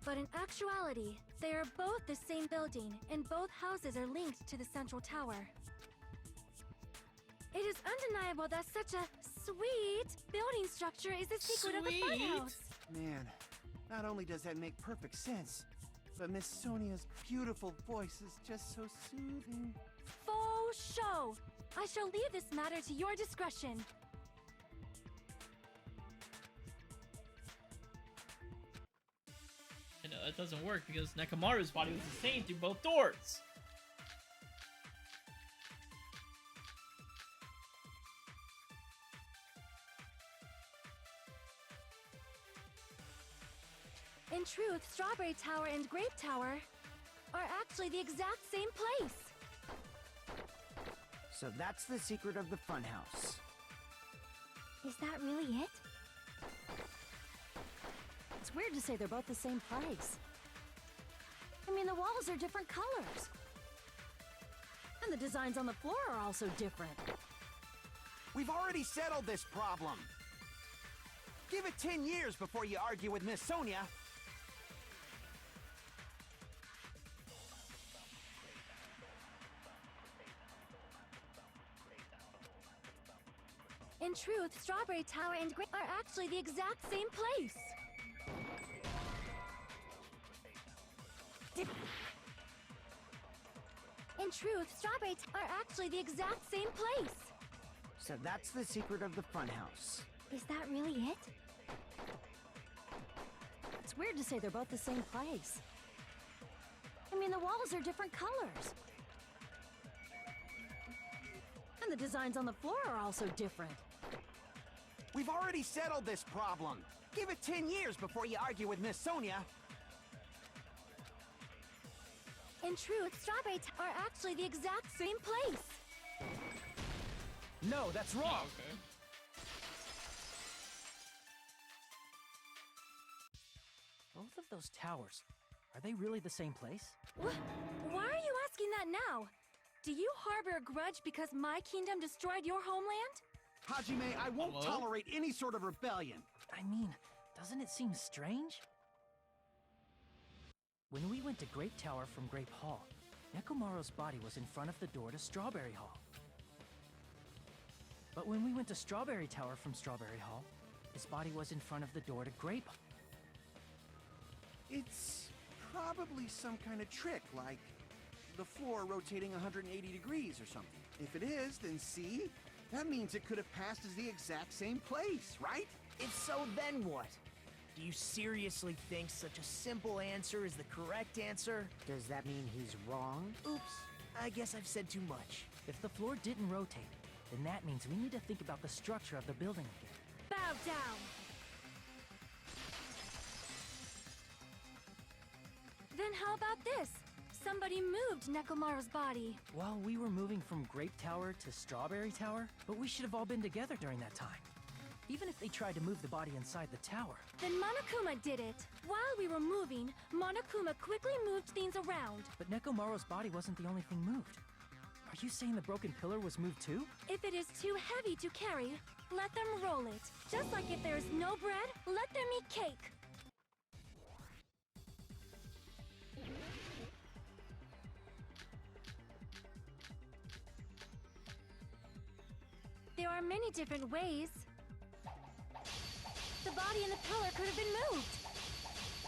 But in actuality, they are both the same building, and both houses are linked to the central tower. It is undeniable that such a sweet building structure is the secret of the funhouse. Man, not only does that make perfect sense, but Miss Sonia's beautiful voice is just so soothing. Faux show! I shall leave this matter to your discretion. And it doesn't work because Nekomaru's body was the same through both doors. In truth, Strawberry Tower and Grape Tower are actually the exact same place. So that's the secret of the funhouse. Is that really it? It's weird to say they're both the same place. I mean, the walls are different colors. And the designs on the floor are also different. We've already settled this problem. Give it 10 years before you argue with Miss Sonia. In truth, Strawberry Tower and Grape are actually the exact same place. In truth, Strawberry Tower are actually the exact same place. So that's the secret of the funhouse. Is that really it? It's weird to say they're both the same place. I mean, the walls are different colors. And the designs on the floor are also different. We've already settled this problem. Give it 10 years before you argue with Miss Sonia. In truth, Strawberry Tower are actually the exact same place. No, that's wrong. Oh, okay. Both of those towers, are they really the same place? Why are you asking that now? Do you harbor a grudge because my kingdom destroyed your homeland? Hajime, I won't tolerate any sort of rebellion. I mean, doesn't it seem strange? When we went to Grape Tower from Grape Hall, Nekomaru's body was in front of the door to Strawberry Hall. But when we went to Strawberry Tower from Strawberry Hall, his body was in front of the door to Grape Hall. It's probably some kind of trick, like the floor rotating 180 degrees or something. If it is, then see? That means it could have passed as the exact same place, right? If so, then what? Do you seriously think such a simple answer is the correct answer? Does that mean he's wrong? Oops, I guess I've said too much. If the floor didn't rotate, then that means we need to think about the structure of the building again. Bow down! Then how about this? Somebody moved Nekomaru's body. Well, we were moving from Grape Tower to Strawberry Tower, but we should have all been together during that time. Even if they tried to move the body inside the tower. Then Monokuma did it. While we were moving, Monokuma quickly moved things around. But Nekomaru's body wasn't the only thing moved. Are you saying the broken pillar was moved too? If it is too heavy to carry, let them roll it. Just like if there is no bread, let them eat cake. There are many different ways. The body and the pillar could have been moved.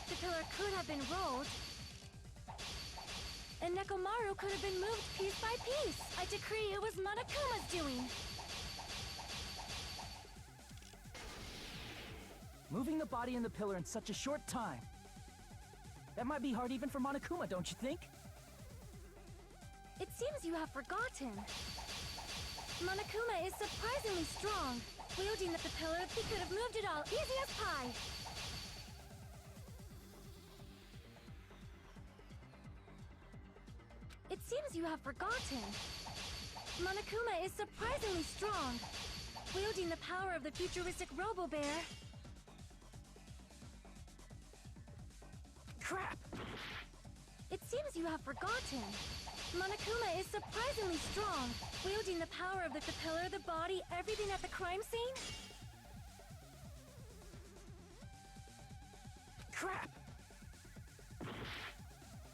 The pillar could have been rolled. And Nekomaru could have been moved piece by piece. I decree it was Monokuma's doing. Moving the body and the pillar in such a short time. That might be hard even for Monokuma, don't you think? It seems you have forgotten. Monokuma is surprisingly strong. Wielding the pillar, he could have moved it all easy as pie. It seems you have forgotten. Monokuma is surprisingly strong. Wielding the power of the futuristic Robo-Bear. Crap! seems you have forgotten. Monokuma is surprisingly strong, wielding the power of the capilla, the body, everything at the crime scene. Crap!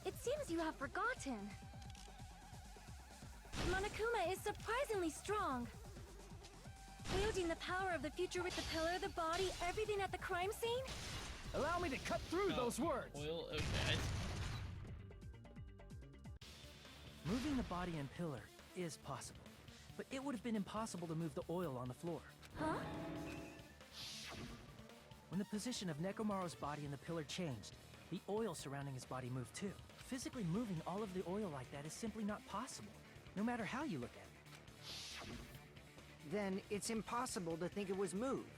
It seems you have forgotten. Monokuma is surprisingly strong, wielding the power of the future with the pillar, the body, everything at the crime scene. Allow me to cut through those words. Oil, okay. Moving the body and pillar is possible, but it would have been impossible to move the oil on the floor. Huh? When the position of Nekomaru's body and the pillar changed, the oil surrounding his body moved too. Physically moving all of the oil like that is simply not possible, no matter how you look at it. Then it's impossible to think it was moved.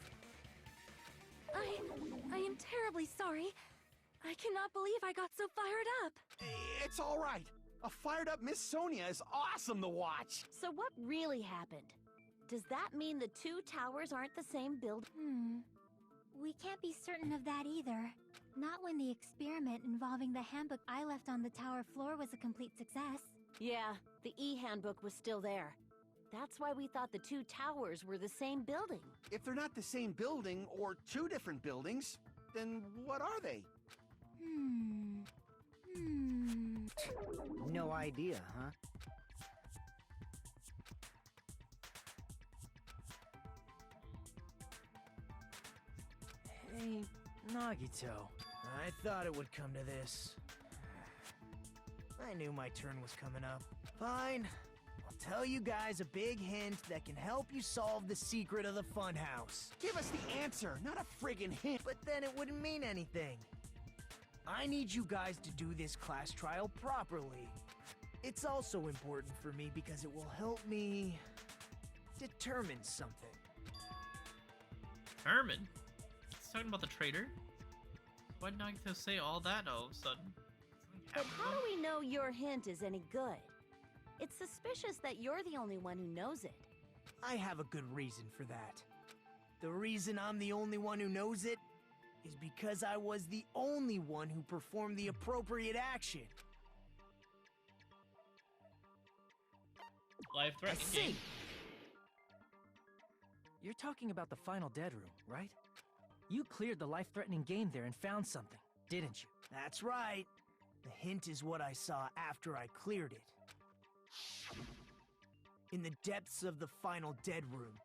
I am terribly sorry. I cannot believe I got so fired up. It's all right. A fired-up Miss Sonia is awesome to watch. So what really happened? Does that mean the two towers aren't the same building? We can't be certain of that either. Not when the experiment involving the handbook I left on the tower floor was a complete success. Yeah, the e-handbook was still there. That's why we thought the two towers were the same building. If they're not the same building, or two different buildings, then what are they? No idea, huh? Hey, Nagito. I thought it would come to this. I knew my turn was coming up. Fine. I'll tell you guys a big hint that can help you solve the secret of the funhouse. Give us the answer, not a friggin' hint. But then it wouldn't mean anything. I need you guys to do this class trial properly. It's also important for me because it will help me determine something. Determine? He's talking about the traitor? Why did Nagito say all that all of a sudden? But how do we know your hint is any good? It's suspicious that you're the only one who knows it. I have a good reason for that. The reason I'm the only one who knows it is because I was the only one who performed the appropriate action. Life-threatening I see. game. You're talking about the final dead room, right? You cleared the life-threatening game there and found something, didn't you? That's right. The hint is what I saw after I cleared it. In the depths of the final dead room,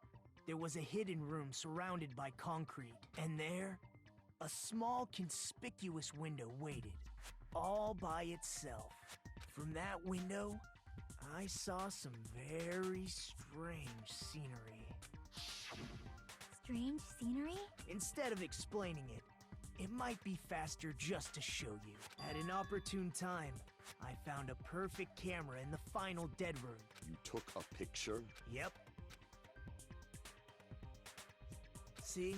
there was a hidden room surrounded by concrete. And there, a small conspicuous window waited, all by itself. From that window, I saw some very strange scenery. Strange scenery? Instead of explaining it, it might be faster just to show you. At an opportune time, I found a perfect camera in the final dead room. You took a picture? Yep. See?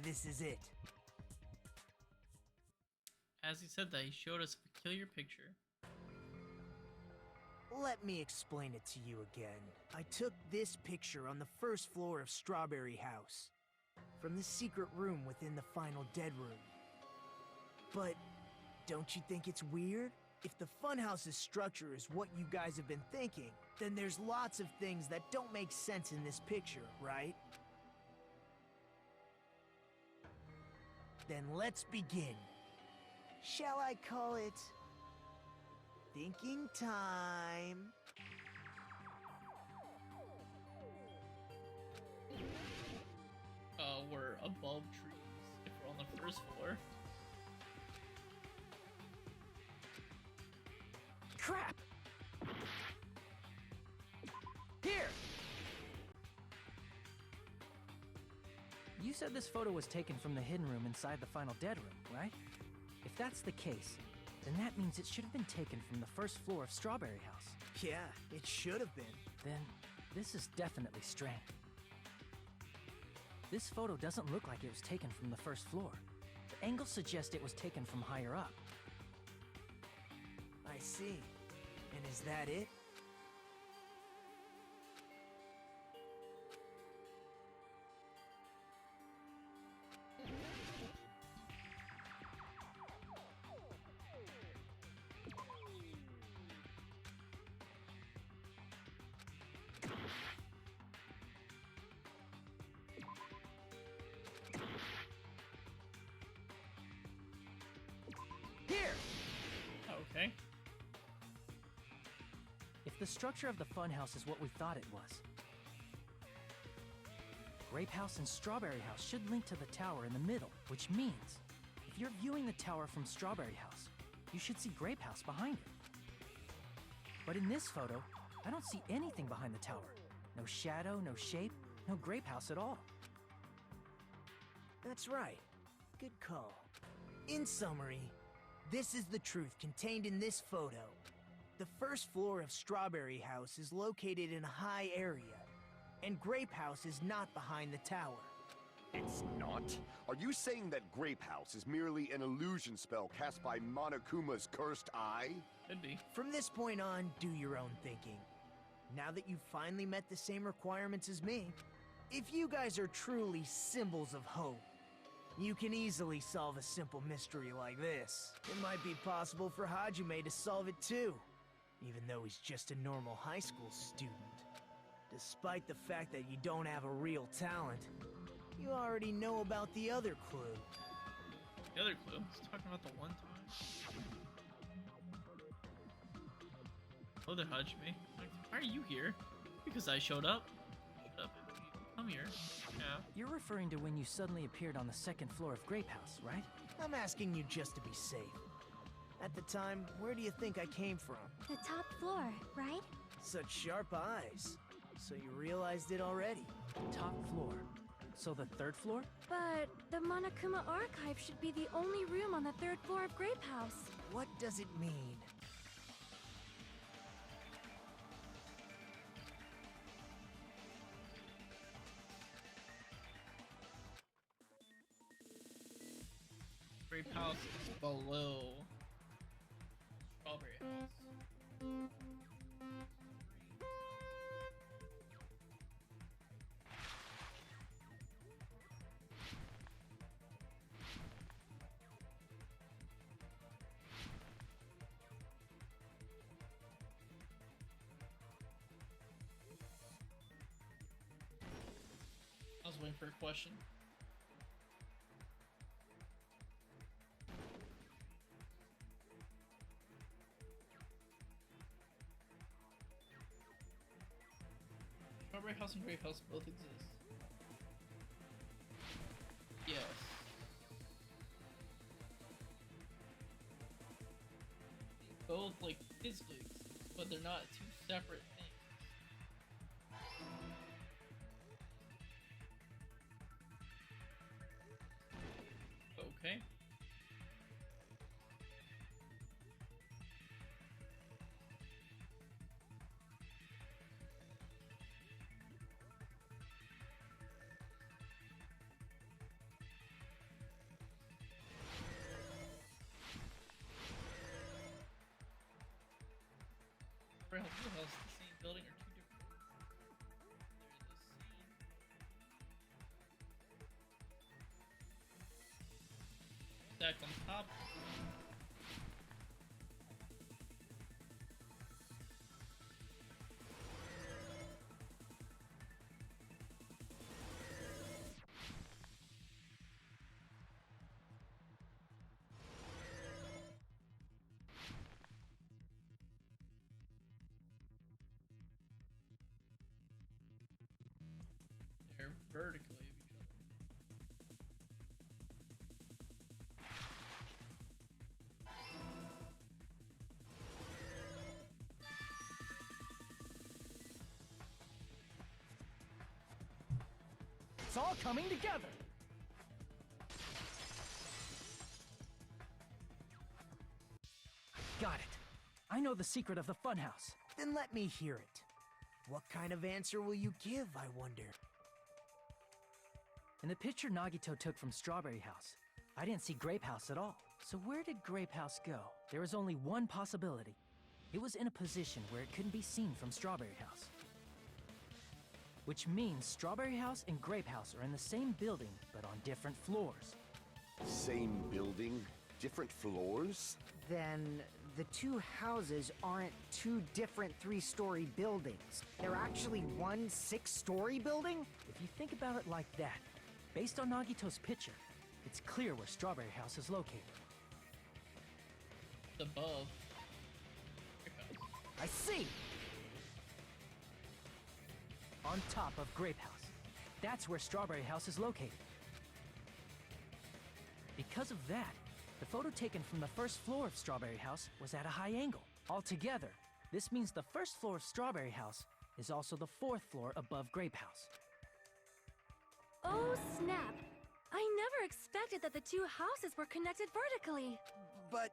This is it. As he said that, he showed us a peculiar picture. Let me explain it to you again. I took this picture on the first floor of Strawberry House, from the secret room within the final dead room. But don't you think it's weird? If the funhouse's structure is what you guys have been thinking, then there's lots of things that don't make sense in this picture, right? Then let's begin. Shall I call it thinking time? We're above trees if we're on the first floor. Crap! Here! You said this photo was taken from the hidden room inside the final dead room, right? If that's the case, then that means it should have been taken from the first floor of Strawberry House. Yeah, it should have been. Then, this is definitely strange. This photo doesn't look like it was taken from the first floor. The angles suggest it was taken from higher up. I see. And is that it? if the structure of the funhouse is what we thought it was, Grape House and Strawberry House should link to the tower in the middle, which means if you're viewing the tower from Strawberry House, you should see Grape House behind it. But in this photo, I don't see anything behind the tower. No shadow, no shape, no Grape House at all. That's right. Good call. In summary, this is the truth contained in this photo. The first floor of Strawberry House is located in a high area, and Grape House is not behind the tower. It's not? Are you saying that Grape House is merely an illusion spell cast by Monokuma's cursed eye? Could be. From this point on, do your own thinking. Now that you've finally met the same requirements as me, if you guys are truly symbols of hope, you can easily solve a simple mystery like this. It might be possible for Hajime to solve it too, even though he's just a normal high school student. Despite the fact that you don't have a real talent, you already know about the other clue. The other clue? He's talking about the one time. Hello there, Hajime. Why are you here? Because I showed up. Shut up. Come here. Yeah. You're referring to when you suddenly appeared on the second floor of Grape House, right? I'm asking you just to be safe. At the time, where do you think I came from? The top floor, right? Such sharp eyes. So you realized it already? Top floor. So the third floor? But the Monokuma Archive should be the only room on the third floor of Grape House. What does it mean? Grape House is below Strawberry House. I was waiting for a question. Strawberry House and Grape House both exist. Yes. They both, like, physically exist, but they're not two separate things. Okay. Blue House, the same building or two different? There's a scene. Stacked on top. They're vertically of each other. It's all coming together! Got it. I know the secret of the funhouse. Then let me hear it. What kind of answer will you give, I wonder? In the picture Nagito took from Strawberry House, I didn't see Grape House at all. So where did Grape House go? There was only one possibility. It was in a position where it couldn't be seen from Strawberry House. Which means Strawberry House and Grape House are in the same building, but on different floors. Same building, different floors? Then the two houses aren't two different three-story buildings. They're actually one six-story building? If you think about it like that, based on Nagito's picture, it's clear where Strawberry House is located. It's above. I see! on top of Grape House. That's where Strawberry House is located. Because of that, the photo taken from the first floor of Strawberry House was at a high angle. Altogether, this means the first floor of Strawberry House is also the 4th floor above Grape House. Oh, snap! I never expected that the two houses were connected vertically. But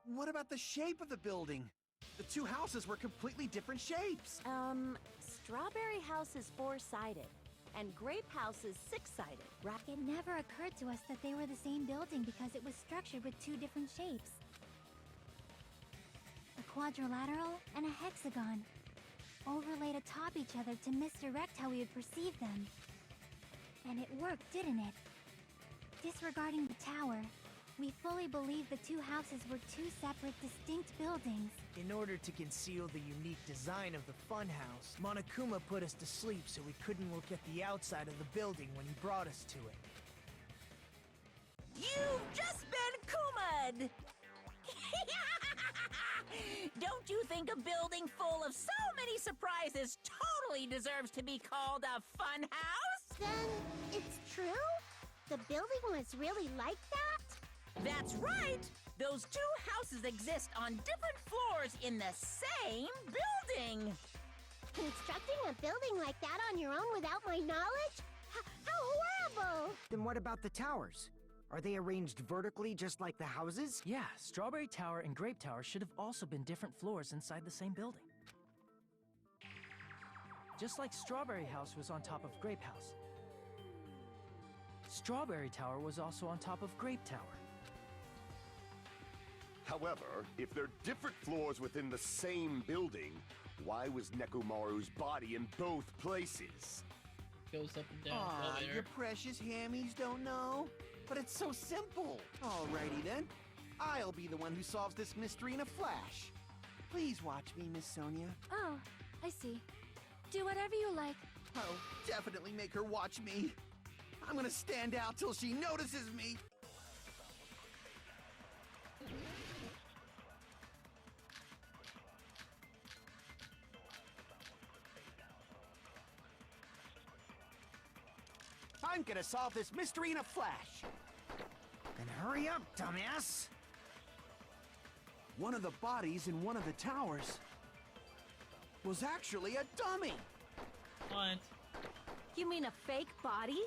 what about the shape of the building? The two houses were completely different shapes. Strawberry House is 4-sided, and Grape House is 6-sided, right? It never occurred to us that they were the same building because it was structured with two different shapes. A quadrilateral and a hexagon, overlaid atop each other to misdirect how we would perceive them. And it worked, didn't it? Disregarding the tower, we fully believed the two houses were two separate, distinct buildings. In order to conceal the unique design of the funhouse, Monokuma put us to sleep so we couldn't look at the outside of the building when he brought us to it. You've just been Kuma'd! Don't you think a building full of so many surprises totally deserves to be called a fun house? Then it's true? The building was really like that? That's right! Those two houses exist on different floors in the same building! Constructing a building like that on your own without my knowledge? How horrible! Then what about the towers? Are they arranged vertically just like the houses? Yeah, Strawberry Tower and Grape Tower should have also been different floors inside the same building. Just like Strawberry House was on top of Grape House, Strawberry Tower was also on top of Grape Tower. However, if they're different floors within the same building, why was Nekomaru's body in both places? Goes up and down. Aw, elevator. your precious hammies don't know? But it's so simple. Alrighty then. I'll be the one who solves this mystery in a flash. Please watch me, Miss Sonia. Oh, I see. Do whatever you like. Oh, definitely make her watch me. I'm gonna stand out till she notices me. I'm gonna solve this mystery in a flash. Then hurry up, dumbass! One of the bodies in one of the towers was actually a dummy. What? You mean a fake body?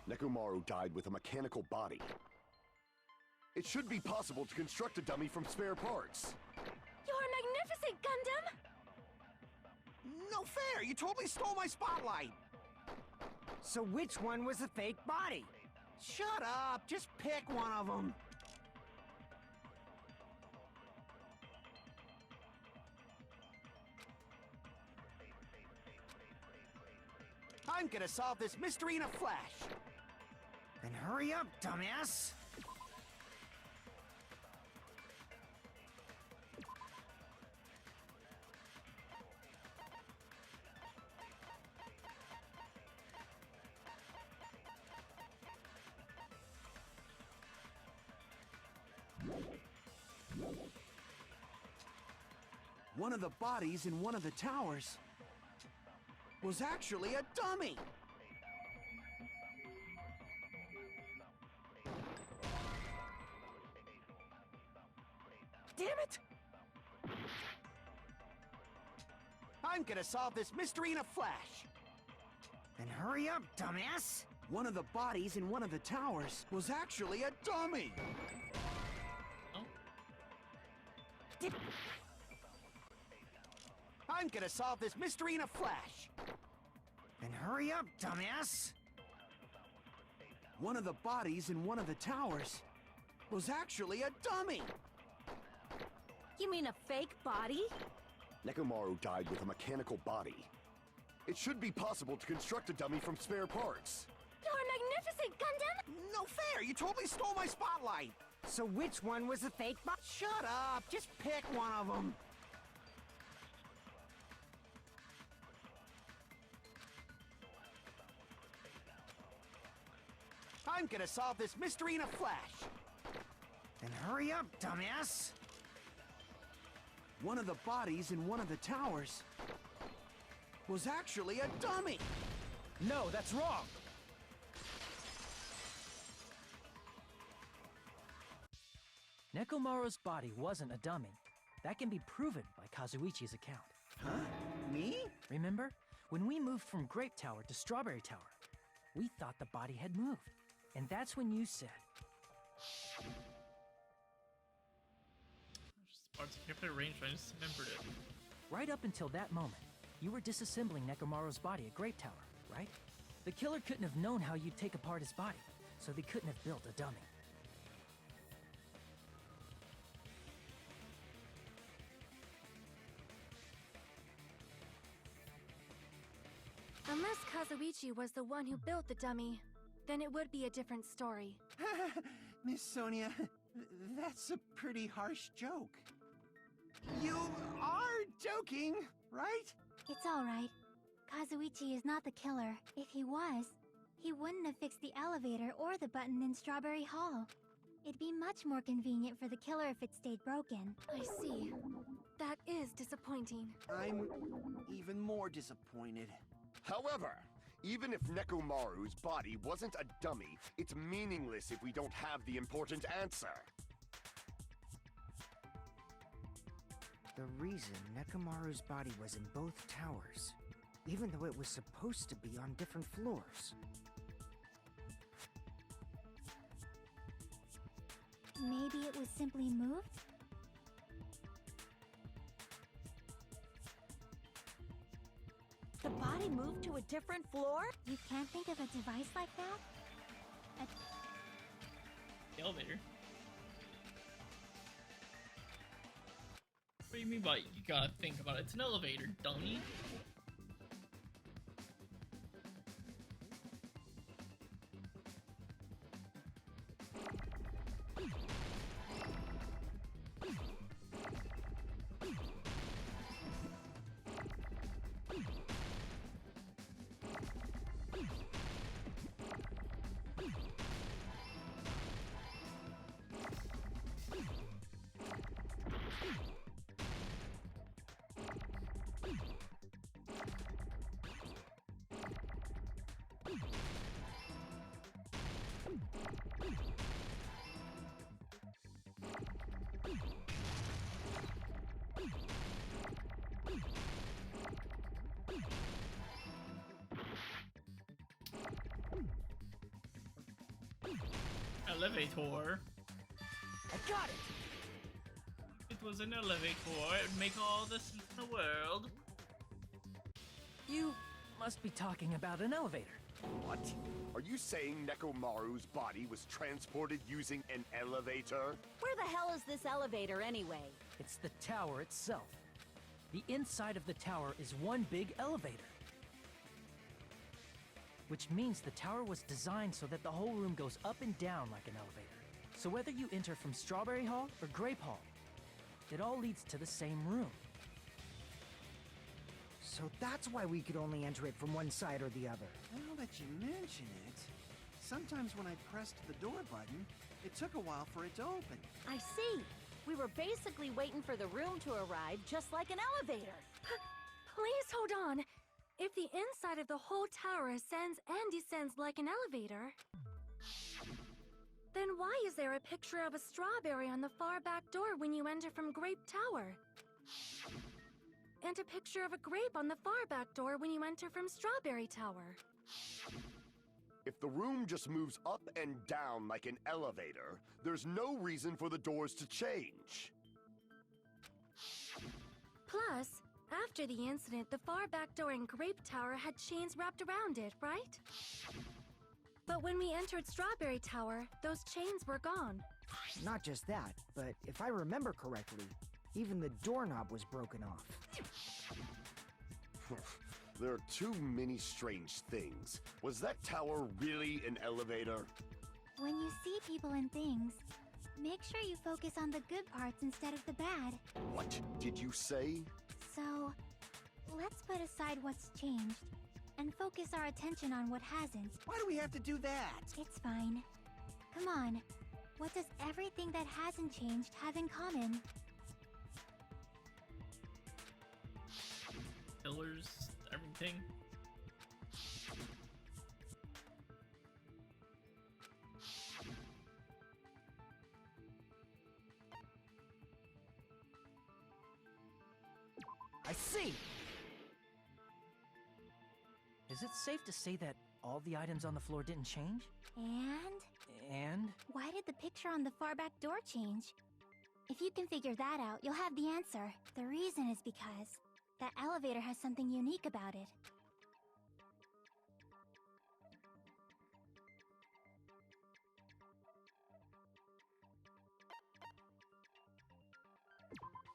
Nekomaru died with a mechanical body. It should be possible to construct a dummy from spare parts. You're magnificent, Gundam! No fair! You totally stole my spotlight! So which one was the fake body? Shut up! Just pick one of them! I'm gonna solve this mystery in a flash! Then hurry up, dumbass! One of the bodies in one of the towers was actually a dummy! Damn it! I'm gonna solve this mystery in a flash! Then hurry up, dumbass! One of the bodies in one of the towers was actually a dummy! I'm gonna solve this mystery in a flash! Then hurry up, dumbass! One of the bodies in one of the towers was actually a dummy! You mean a fake body? Nekomaru died with a mechanical body. It should be possible to construct a dummy from spare parts. You're magnificent, Gundam! No fair! You totally stole my spotlight! So which one was the fake body? Shut up! Just pick one of them! I'm gonna solve this mystery in a flash! Then hurry up, dumbass! One of the bodies in one of the towers was actually a dummy. No, that's wrong! Nekomaru's body wasn't a dummy. That can be proven by Kazuichi's account. Huh? Me? Remember? When we moved from Grape Tower to Strawberry Tower, we thought the body had moved. And that's when you said... Just parts of carefully arranged, I just remembered it. Right up until that moment, you were disassembling Nekomaru's body at Grape Tower, right? The killer couldn't have known how you'd take apart his body, so they couldn't have built a dummy. Unless Kazuichi was the one who built the dummy, then it would be a different story. Miss Sonia, that's a pretty harsh joke. You are joking, right? It's alright. Kazuichi is not the killer. If he was, he wouldn't have fixed the elevator or the button in Strawberry Hall. It'd be much more convenient for the killer if it stayed broken. I see. That is disappointing. I'm even more disappointed. However, even if Nekomaru's body wasn't a dummy, it's meaningless if we don't have the important answer. The reason Nekomaru's body was in both towers, even though it was supposed to be on different floors. Maybe it was simply moved? The body moved to a different floor? You can't think of a device like that? The elevator. What do you mean by you gotta think about it? It's an elevator, dummy. Elevator. I got it! It was an elevator. It would make all the sense in the world. You must be talking about an elevator. What? Are you saying Nekomaru's body was transported using an elevator? Where the hell is this elevator anyway? It's the tower itself. The inside of the tower is one big elevator. Which means the tower was designed so that the whole room goes up and down like an elevator. So whether you enter from Strawberry Hall or Grape Hall, it all leads to the same room. So that's why we could only enter it from one side or the other. Now that you mention it, sometimes when I pressed the door button, it took a while for it to open. I see. We were basically waiting for the room to arrive, just like an elevator. Please hold on. If the inside of the whole tower ascends and descends like an elevator, then why is there a picture of a strawberry on the far back door when you enter from Grape Tower? And a picture of a grape on the far back door when you enter from Strawberry Tower? If the room just moves up and down like an elevator, there's no reason for the doors to change. Plus, after the incident, the far back door in Grape Tower had chains wrapped around it, right? But when we entered Strawberry Tower, those chains were gone. Not just that, but if I remember correctly, even the doorknob was broken off. There are too many strange things. Was that tower really an elevator? When you see people and things, make sure you focus on the good parts instead of the bad. What did you say? So, let's put aside what's changed and focus our attention on what hasn't. Why do we have to do that? It's fine. Come on. What does everything that hasn't changed have in common? Pillars, everything. I see! Is it safe to say that all the items on the floor didn't change? And? And? Why did the picture on the far back door change? If you can figure that out, you'll have the answer. The reason is because that elevator has something unique about it.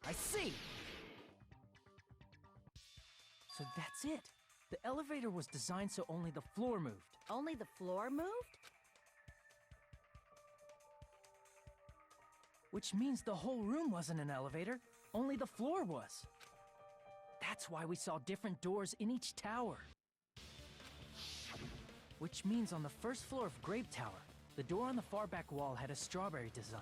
I see! So that's it. The elevator was designed so only the floor moved. Only the floor moved? Which means the whole room wasn't an elevator, only the floor was. That's why we saw different doors in each tower. Which means on the first floor of Grape Tower, the door on the far back wall had a strawberry design.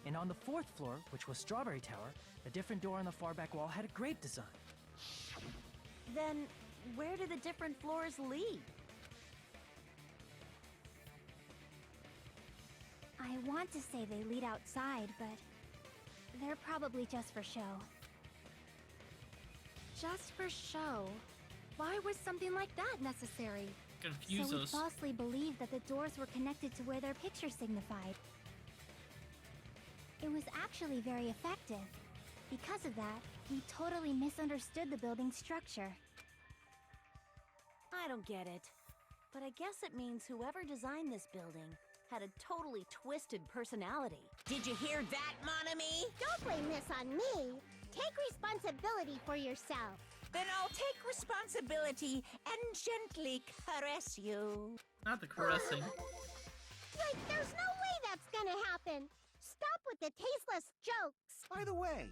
And on the fourth floor, which was Strawberry Tower, a different door on the far back wall had a grape design. Then, where do the different floors lead? I want to say they lead outside, but they're probably just for show. Just for show? Why was something like that necessary? Confuse So we us. falsely believed that the doors were connected to where their picture signified. It was actually very effective. Because of that, we totally misunderstood the building's structure. I don't get it. But I guess it means whoever designed this building had a totally twisted personality. Did you hear that, mon ami? Don't blame this on me. Take responsibility for yourself. Then I'll take responsibility and gently caress you. Not the caressing. Like, there's no way that's gonna happen. Stop with the tasteless jokes. By the way,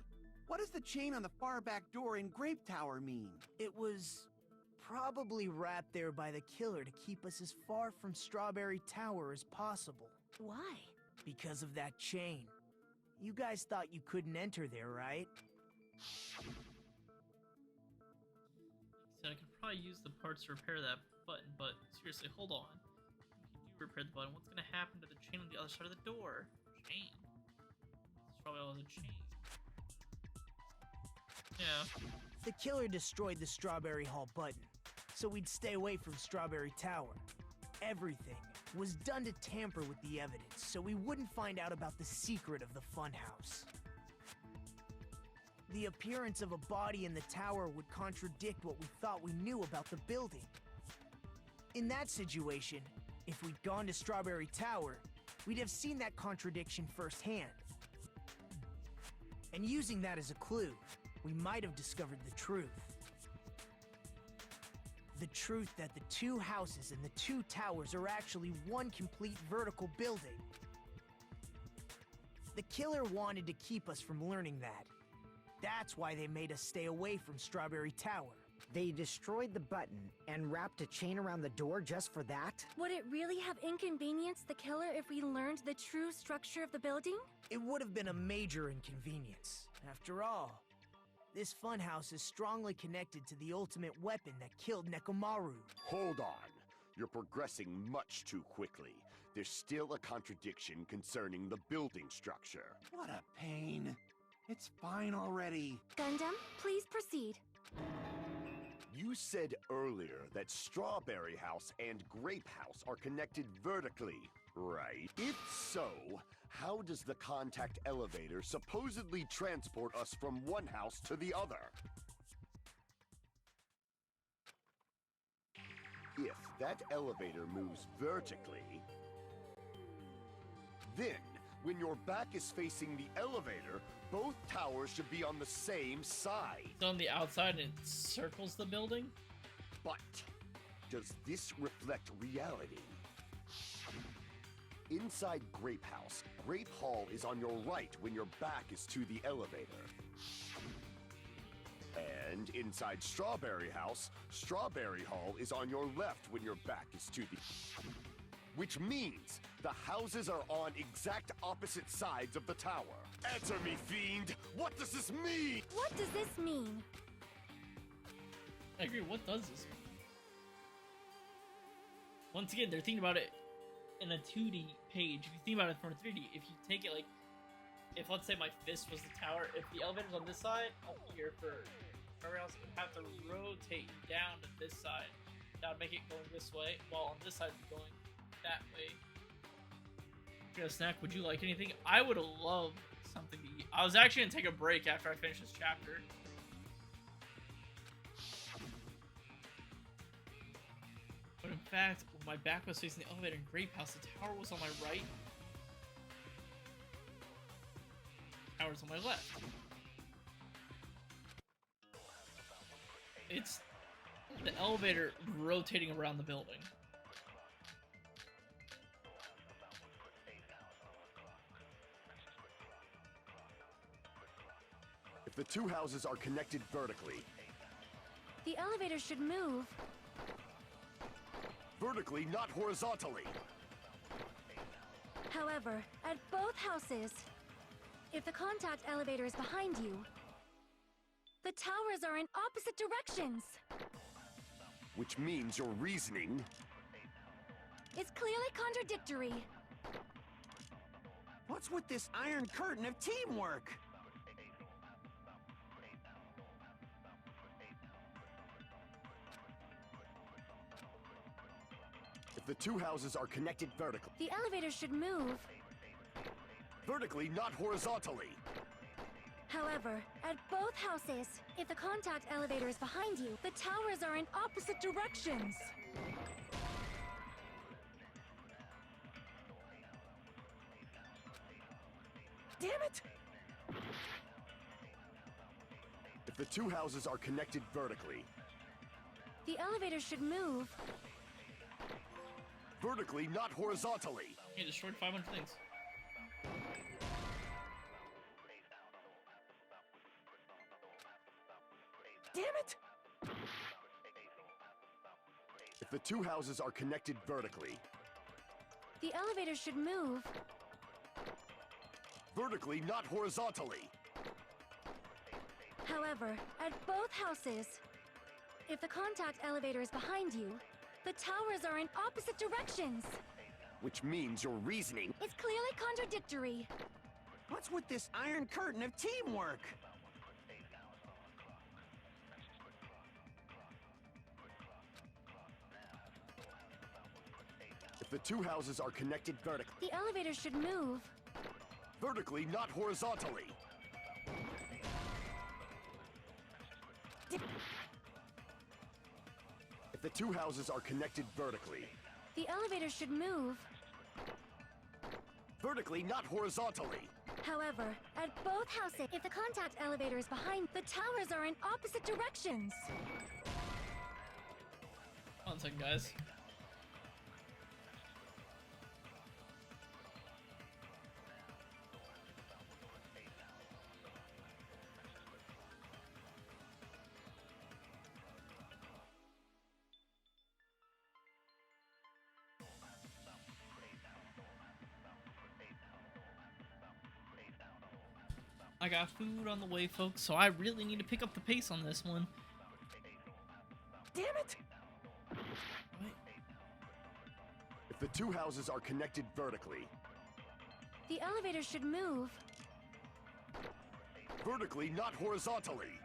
what does the chain on the far back door in Grape Tower mean? It was probably wrapped there by the killer to keep us as far from Strawberry Tower as possible. Why? Because of that chain. You guys thought you couldn't enter there, right? So I could probably use the parts to repair that button, but seriously, hold on. If you do repair the button, what's gonna happen to the chain on the other side of the door? Chain. It's probably all the chain. Yeah. The killer destroyed the Strawberry Hall button, so we'd stay away from Strawberry Tower. Everything was done to tamper with the evidence, so we wouldn't find out about the secret of the funhouse. The appearance of a body in the tower would contradict what we thought we knew about the building. In that situation, if we'd gone to Strawberry Tower, we'd have seen that contradiction firsthand. And using that as a clue, we might have discovered the truth. The truth that the two houses and the two towers are actually one complete vertical building. The killer wanted to keep us from learning that. That's why they made us stay away from Strawberry Tower. They destroyed the button and wrapped a chain around the door just for that? Would it really have inconvenienced the killer if we learned the true structure of the building? It would have been a major inconvenience. After all, this funhouse is strongly connected to the ultimate weapon that killed Nekomaru. Hold on. You're progressing much too quickly. There's still a contradiction concerning the building structure. What a pain. It's fine already. Gundam, please proceed. You said earlier that Strawberry House and Grape House are connected vertically, right? If so, how does the contact elevator supposedly transport us from one house to the other? If that elevator moves vertically, then when your back is facing the elevator, both towers should be on the same side. It's on the outside and it circles the building? But does this reflect reality? Inside Grape House, Grape Hall is on your right when your back is to the elevator. And inside Strawberry House, Strawberry Hall is on your left when your back is to the... Which means the houses are on exact opposite sides of the tower. Answer me, fiend! What does this mean? What does this mean? I agree. What does this mean? Once again, they're thinking about it in a 2D page. If you think about it from a 3D, if you take it like, if let's say my fist was the tower, if the elevator's on this side, up here for everyone else would have to rotate down to this side. That would make it going this way, while on this side be going that way. You got a snack? Would you like anything? I would love something to eat. I was actually gonna take a break after I finish this chapter. But in fact, when my back was facing the elevator in Grape House, the tower was on my right. The tower's on my left. It's the elevator rotating around the building. If the two houses are connected vertically, The elevator should move. vertically, not horizontally. However, at both houses, if the contact elevator is behind you, the towers are in opposite directions. Which means your reasoning It's clearly contradictory. What's with this iron curtain of teamwork? if the two houses are connected vertically. The elevator should move. Vertically, not horizontally. However, at both houses, if the contact elevator is behind you, the towers are in opposite directions. Damn it! If the two houses are connected vertically. The elevator should move. Vertically, not horizontally. You destroyed 500 things. Damn it! If the two houses are connected vertically. The elevator should move. Vertically, not horizontally. However, at both houses, if the contact elevator is behind you, the towers are in opposite directions. Which means your reasoning It's clearly contradictory. What's with this iron curtain of teamwork? if the two houses are connected vertically. The elevator should move. Vertically, not horizontally. If the two houses are connected vertically. The elevator should move. Vertically, not horizontally. However, at both houses, if the contact elevator is behind, the towers are in opposite directions. 1 second, guys. I got food on the way, folks, so I really need to pick up the pace on this one. Damn it! What? If the two houses are connected vertically. The elevator should move. Vertically, not horizontally.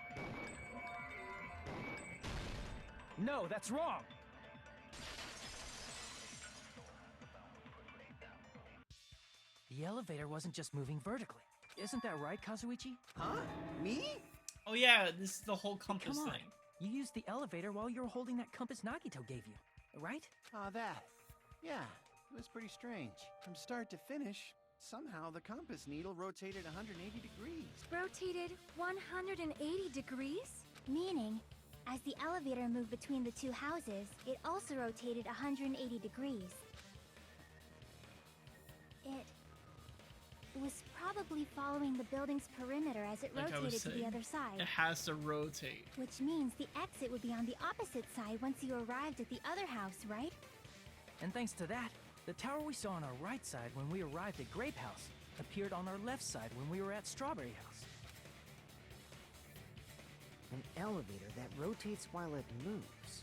No, that's wrong! The elevator wasn't just moving vertically. Isn't that right, Kazuichi? Huh? Me? Oh yeah, this is the whole compass Come on. thing. You used the elevator while you were holding that compass Nagito gave you, right? Ah, that. Yeah, it was pretty strange. From start to finish, somehow the compass needle rotated 180 degrees. Rotated 180 degrees? Meaning, as the elevator moved between the two houses, it also rotated 180 degrees. It was probably following the building's perimeter as it Like I was rotated to the saying, other side. It has to rotate. Which means the exit would be on the opposite side once you arrived at the other house, right? And thanks to that, the tower we saw on our right side when we arrived at Grape House appeared on our left side when we were at Strawberry House. An elevator that rotates while it moves.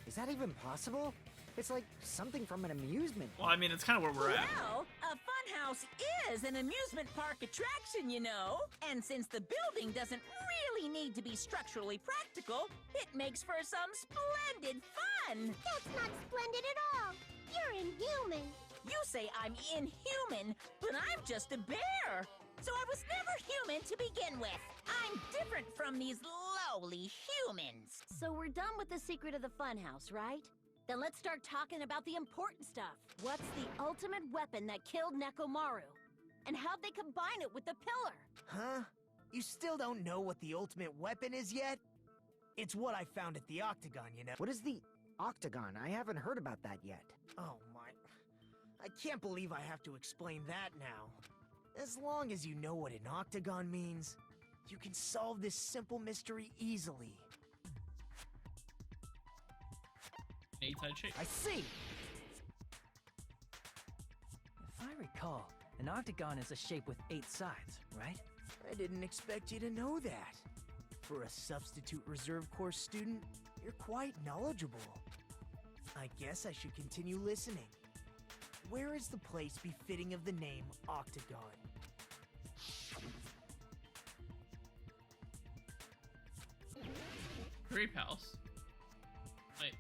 Is that even possible? It's like something from an amusement Well, I mean, it's kind of where we're at. Well, a funhouse is an amusement park attraction, you know. And since the building doesn't really need to be structurally practical, it makes for some splendid fun. That's not splendid at all. You're inhuman. You say I'm inhuman, but I'm just a bear. So I was never human to begin with. I'm different from these lowly humans. So we're done with the secret of the funhouse, right? Then let's start talking about the important stuff. What's the ultimate weapon that killed Nekomaru? And how'd they combine it with the pillar? Huh? You still don't know what the ultimate weapon is yet? It's what I found at the Octagon, you know. What is the Octagon? I haven't heard about that yet. Oh my... I can't believe I have to explain that now. As long as you know what an Octagon means, you can solve this simple mystery easily. A-type shape. I see! If I recall, an octagon is a shape with 8 sides, right? I didn't expect you to know that. For a substitute reserve course student, you're quite knowledgeable. I guess I should continue listening. Where is the place befitting of the name Octagon? Grape house. Wait.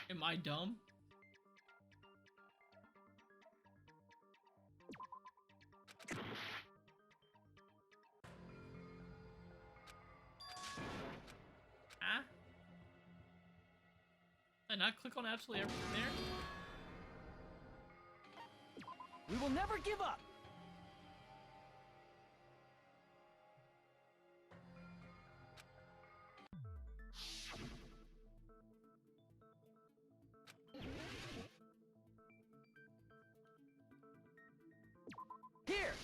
Am I dumb? Huh? Did I not click on absolutely everything there? We will never give up! Here!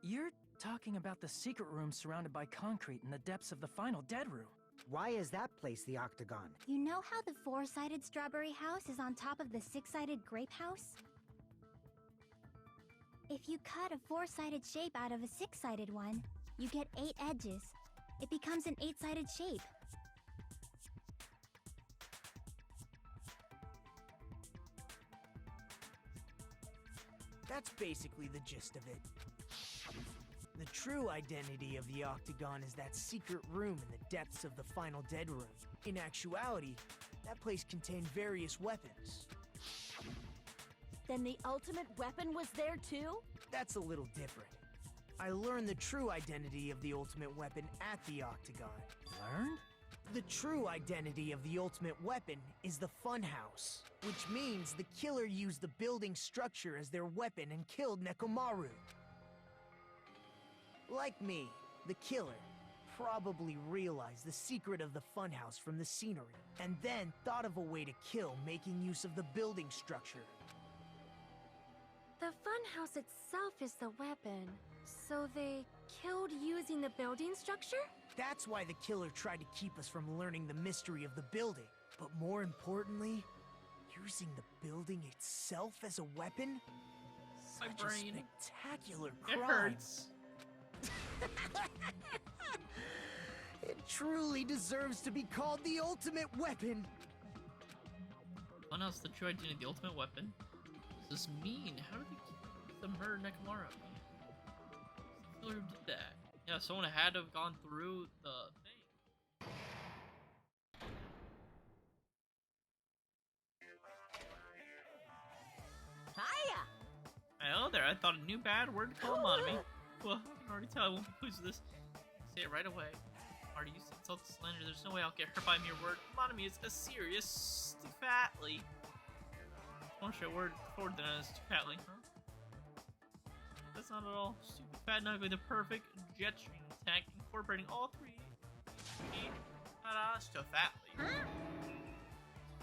You're talking about the secret room surrounded by concrete in the depths of the final dead room. Why is that place the Octagon? You know how the 4-sided strawberry house is on top of the 6-sided grape house? If you cut a 4-sided shape out of a 6-sided one, you get 8 edges. It becomes an 8-sided shape. That's basically the gist of it. The true identity of the Octagon is that secret room in the depths of the final dead room. In actuality, that place contained various weapons. Then the ultimate weapon was there too? That's a little different. I learned the true identity of the ultimate weapon at the Octagon. Learned? The true identity of the ultimate weapon is the Funhouse, which means the killer used the building structure as their weapon and killed Nekomaru. Like me, the killer probably realized the secret of the Funhouse from the scenery, and then thought of a way to kill making use of the building structure. The funhouse itself is the weapon. So they killed using the building structure? That's why the killer tried to keep us from learning the mystery of the building. But more importantly, using the building itself as a weapon? My Such a brain. spectacular It crime. hurts. It truly deserves to be called the ultimate weapon. Funhouse, the true identity, the ultimate weapon. What does this mean? How did they murder Nekomaru? The killer did that. Yeah, someone had to have gone through the thing. Hiya! Hello there, I thought a new bad word to call Monami. Well, I can already tell I won't be pleased with this. Say it right away. Marty, you said insult to slander. There's no way I'll get hurt by a mere word. Monami is a serious fatly. More show word forward than a fatly, huh? That's not at all. Stupid Fat Knuckle, the perfect jet stream attack, incorporating all three. Stofatly.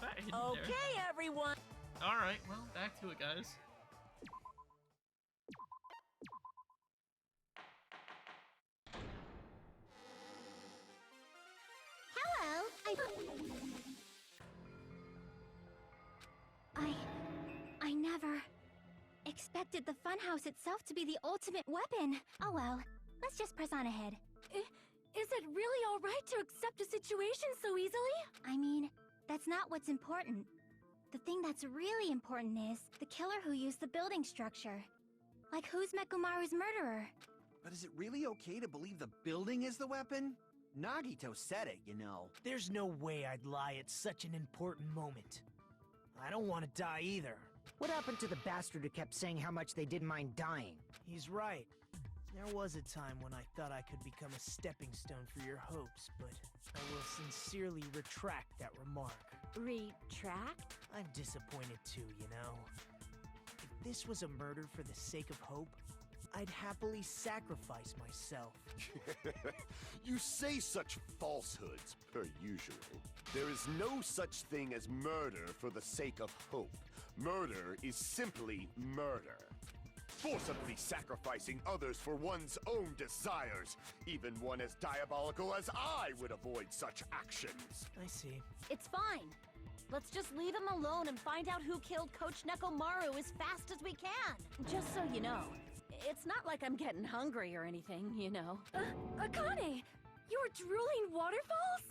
Fat hidden Okay, there. everyone. All right, well, back to it, guys. Hello. I never expected the funhouse itself to be the ultimate weapon. Oh well, let's just press on ahead. Is it really alright to accept a situation so easily? I mean, that's not what's important. The thing that's really important is the killer who used the building structure. Like, who's Mekumaru's murderer? But is it really okay to believe the building is the weapon? Nagito said it, you know. There's no way I'd lie at such an important moment. I don't want to die either. What happened to the bastard who kept saying how much they didn't mind dying? He's right. There was a time when I thought I could become a stepping stone for your hopes, but I will sincerely retract that remark. Retract? I'm disappointed too, you know. If this was a murder for the sake of hope, I'd happily sacrifice myself. You say such falsehoods, per usual. There is no such thing as murder for the sake of hope. Murder is simply murder. Forcibly sacrificing others for one's own desires. Even one as diabolical as I would avoid such actions. I see. It's fine. Let's just leave him alone and find out who killed Coach Nekomaru as fast as we can. Just so you know, it's not like I'm getting hungry or anything, you know. Akane! You were drooling waterfalls?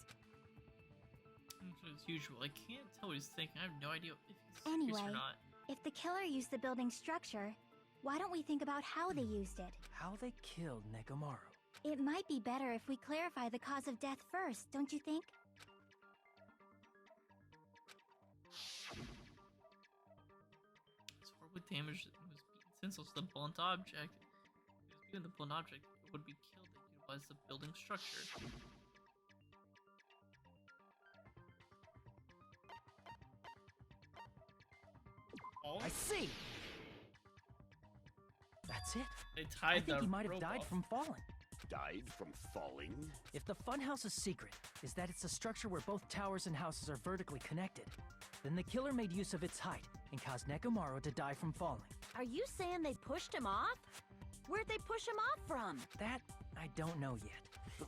As usual, I can't tell what he's thinking. I have no idea if he's serious Anyway, or not. if the killer used the building structure, why don't we think about how they used it? How they killed Nekomaru. It might be better if we clarify the cause of death first, don't you think? His horrible damage was beaten senseless. The blunt object. If it was given the blunt object, it would be killed and utilize the building structure. Oh, I see! That's it. they I tied think the he might have rope died off. from falling. Died from falling? If the funhouse's secret is that it's a structure where both towers and houses are vertically connected, then the killer made use of its height and caused Nekomaru to die from falling. Are you saying they pushed him off? Where'd they push him off from? That I don't know yet.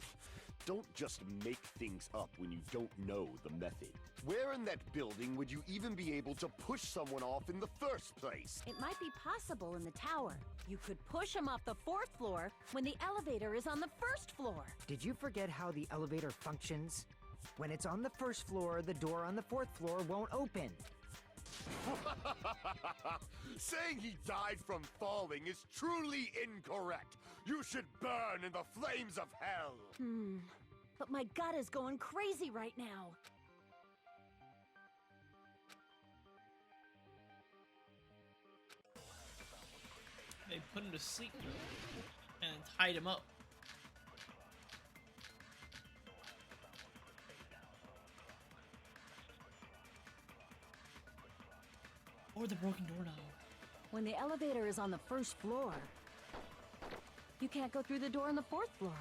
Don't just make things up when you don't know the method. Where in that building would you even be able to push someone off in the first place? It might be possible in the tower. You could push him off the 4th floor when the elevator is on the 1st floor. Did you forget how the elevator functions? When it's on the first floor, the door on the 4th floor won't open. Saying he died from falling is truly incorrect. You should burn in the flames of hell. But my gut is going crazy right now. They put him to sleep and tied him up. Or the broken doorknob. When the elevator is on the 1st floor, you can't go through the door on the 4th floor.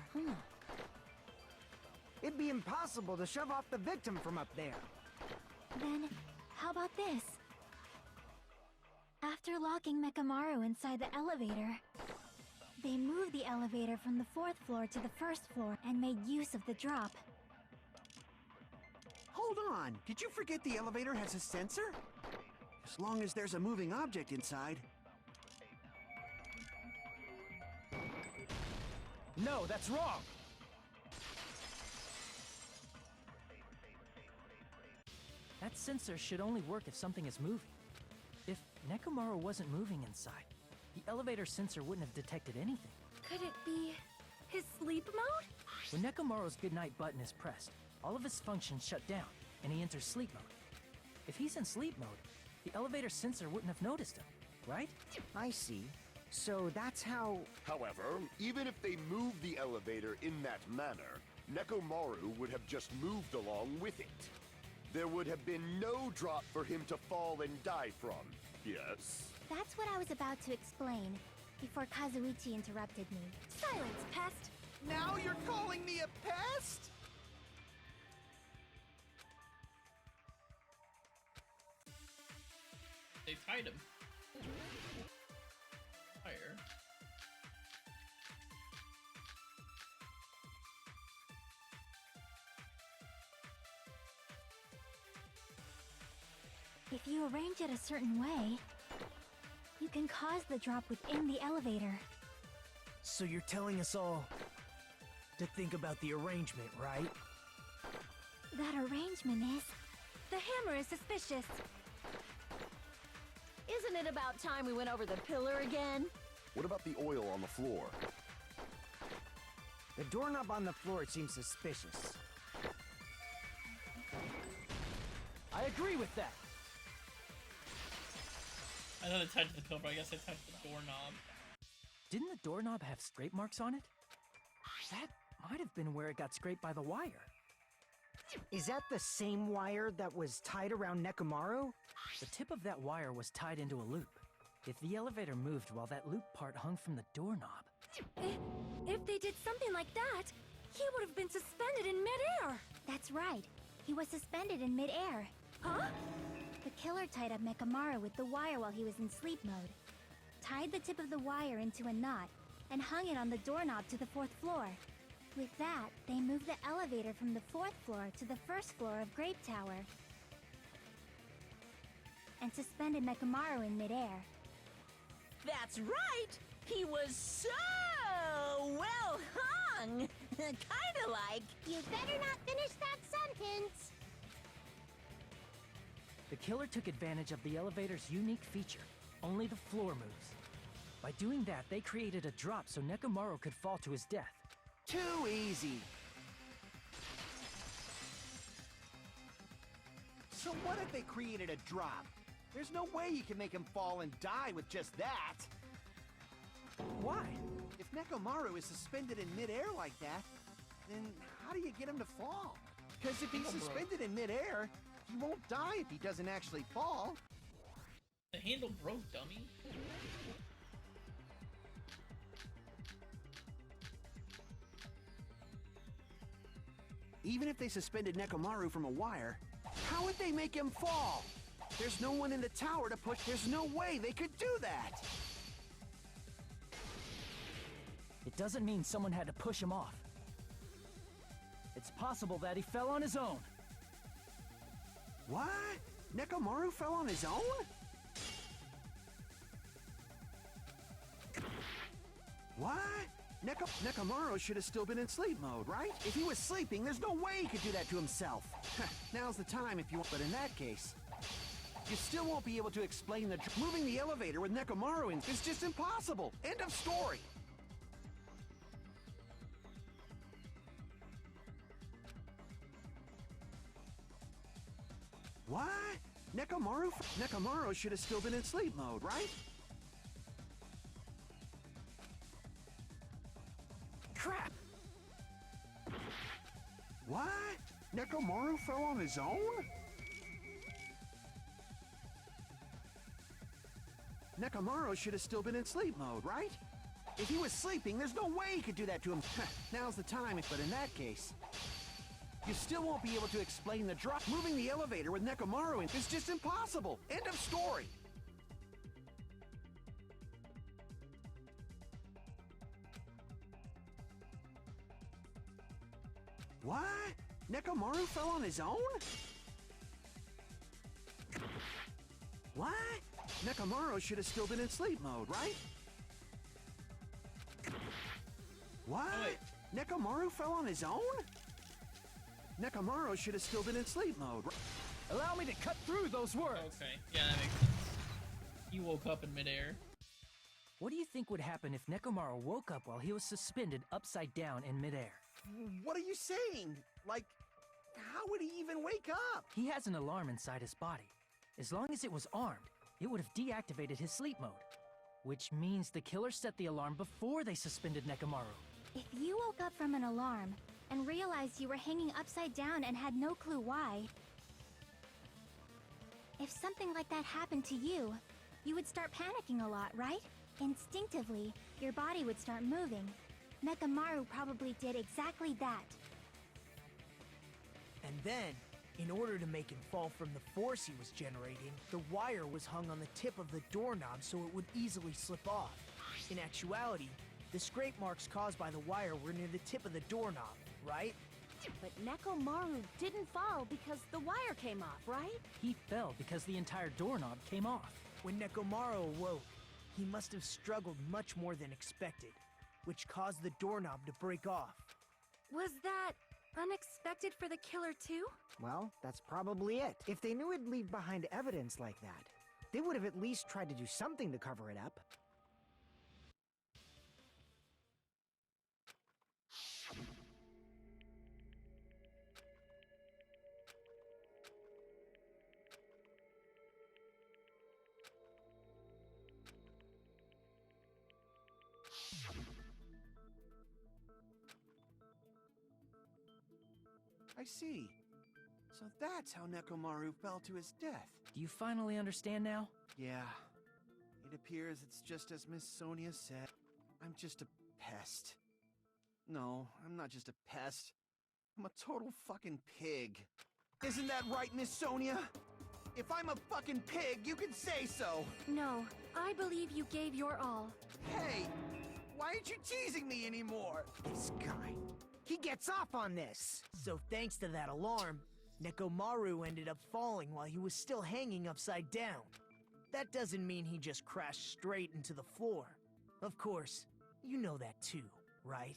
It'd be impossible to shove off the victim from up there. Then, how about this? After locking Mekamaru inside the elevator, they moved the elevator from the 4th floor to the 1st floor and made use of the drop. Hold on, did you forget the elevator has a sensor? As long as there's a moving object inside. No, that's wrong! That sensor should only work if something is moving. If Nekomaru wasn't moving inside, the elevator sensor wouldn't have detected anything. Could it be his sleep mode? When Nekomaru's goodnight button is pressed, all of his functions shut down, and he enters sleep mode. If he's in sleep mode, the elevator sensor wouldn't have noticed him, right? I see. So that's how... However, even if they moved the elevator in that manner, Nekomaru would have just moved along with it. There would have been no drop for him to fall and die from. Yes? That's what I was about to explain. before Kazuichi interrupted me. Silence, pest! Now you're calling me a pest? They tied him. Fire. If you arrange it a certain way, you can cause the drop within the elevator. So you're telling us all to think about the arrangement, right? That arrangement is... The hammer is suspicious. Isn't it about time we went over the pillar again? What about the oil on the floor? The doorknob on the floor seems suspicious. I agree with that. I thought they tied to the pillar, but I guess they tied to the doorknob. Didn't the doorknob have scrape marks on it? That might have been where it got scraped by the wire. Is that the same wire that was tied around Nekomaru? The tip of that wire was tied into a loop. If the elevator moved while that loop part hung from the doorknob... If they did something like that, he would have been suspended in midair! That's right. He was suspended in midair. Huh? The killer tied up Nekomaru with the wire while he was in sleep mode. Tied the tip of the wire into a knot, and hung it on the doorknob to the 4th floor. With that, they moved the elevator from the 4th floor to the 1st floor of Grape Tower. And suspended Nekomaru in midair. That's right! He was so well hung! Kinda like... You'd better not finish that sentence. The killer took advantage of the elevator's unique feature. Only the floor moves. By doing that, they created a drop so Nekomaru could fall to his death. Too easy. So what if they created a drop? There's no way you can make him fall and die with just that. Why? If Nekomaru is suspended in midair like that, then how do you get him to fall? Because if he's suspended in midair, he won't die if he doesn't actually fall. The handle broke, dummy. Even if they suspended Nekomaru from a wire, how would they make him fall? There's no one in the tower to push. There's no way they could do that. It doesn't mean someone had to push him off. It's possible that he fell on his own. What? Nekomaru fell on his own? What? Nekomaru should have still been in sleep mode, right? If he was sleeping, there's no way he could do that to himself. Now's the time if you want, but in that case, you still won't be able to explain moving the elevator with Nekomaru in is just impossible. End of story. What? Nekomaru should have still been in sleep mode, right? Crap! What? Nekomaru fell on his own? Nekomaru should have still been in sleep mode, right? If he was sleeping, there's no way he could do that to him. Now's the time, but in that case, you still won't be able to explain the drop. Moving the elevator with Nekomaru in is just impossible. End of story. What? Nekomaru fell on his own? What? Nekomaru should have still been in sleep mode, right? What? Nekomaru fell on his own? Nekomaru should have still been in sleep mode. Allow me to cut through those words. Okay, yeah, that makes sense. He woke up in midair. What do you think would happen if Nekomaru woke up while he was suspended upside down in midair? What are you saying? Like, how would he even wake up? He has an alarm inside his body. As long as it was armed, it would have deactivated his sleep mode. Which means the killer set the alarm before they suspended Nekomaru. If you woke up from an alarm and realized you were hanging upside down and had no clue why, if something like that happened to you, you would start panicking a lot, right? Instinctively, your body would start moving. Nekomaru probably did exactly that. And then, in order to make him fall from the force he was generating, the wire was hung on the tip of the doorknob so it would easily slip off. In actuality, the scrape marks caused by the wire were near the tip of the doorknob, right? But Nekomaru didn't fall because the wire came off, right? He fell because the entire doorknob came off. When Nekomaru awoke, he must have struggled much more than expected, which caused the doorknob to break off. Was that unexpected for the killer too? Well, that's probably it. If they knew it'd leave behind evidence like that, they would have at least tried to do something to cover it up. I see. So that's how Nekomaru fell to his death. Do you finally understand now? Yeah. It appears it's just as Miss Sonia said. I'm just a pest. No, I'm not just a pest. I'm a total fucking pig. Isn't that right, Miss Sonia? If I'm a fucking pig, you can say so. No, I believe you gave your all. Hey, why aren't you teasing me anymore? This guy, he gets off on this. So thanks to that alarm, Nekomaru ended up falling while he was still hanging upside down. That doesn't mean he just crashed straight into the floor. Of course, you know that too, right?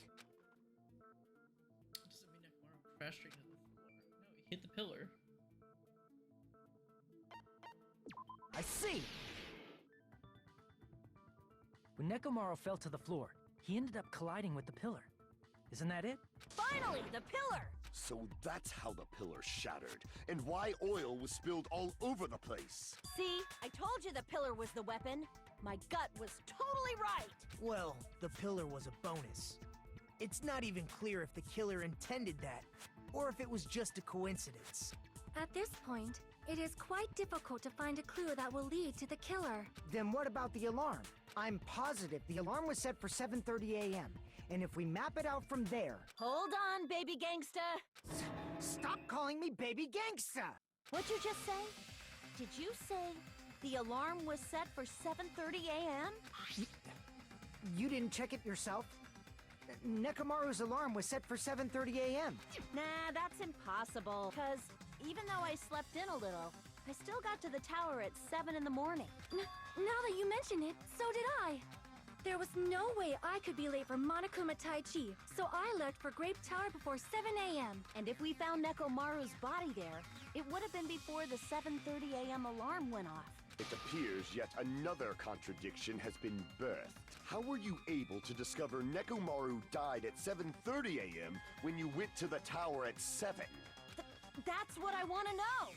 Doesn't mean Nekomaru crashed straight into the floor. No, he hit the pillar. I see! When Nekomaru fell to the floor, he ended up colliding with the pillar. Isn't that it? Finally, the pillar! So that's how the pillar shattered, and why oil was spilled all over the place. See, I told you the pillar was the weapon. My gut was totally right. Well, the pillar was a bonus. It's not even clear if the killer intended that, or if it was just a coincidence. At this point, it is quite difficult to find a clue that will lead to the killer. Then what about the alarm? I'm positive the alarm was set for 7:30 a.m. And if we map it out from there... Hold on, baby gangsta. Stop calling me baby gangsta! What'd you just say? Did you say the alarm was set for 7:30 a.m.? You didn't check it yourself? Nekomaru's alarm was set for 7:30 a.m. Nah, that's impossible. Because even though I slept in a little, I still got to the tower at 7 in the morning. Now that you mention it, so did I. There was no way I could be late for Monokuma Tai Chi, so I left for Grape Tower before 7 a.m. And if we found Nekomaru's body there, it would have been before the 7:30 a.m. alarm went off. It appears yet another contradiction has been birthed. How were you able to discover Nekomaru died at 7:30 a.m. when you went to the tower at 7? That's what I want to know!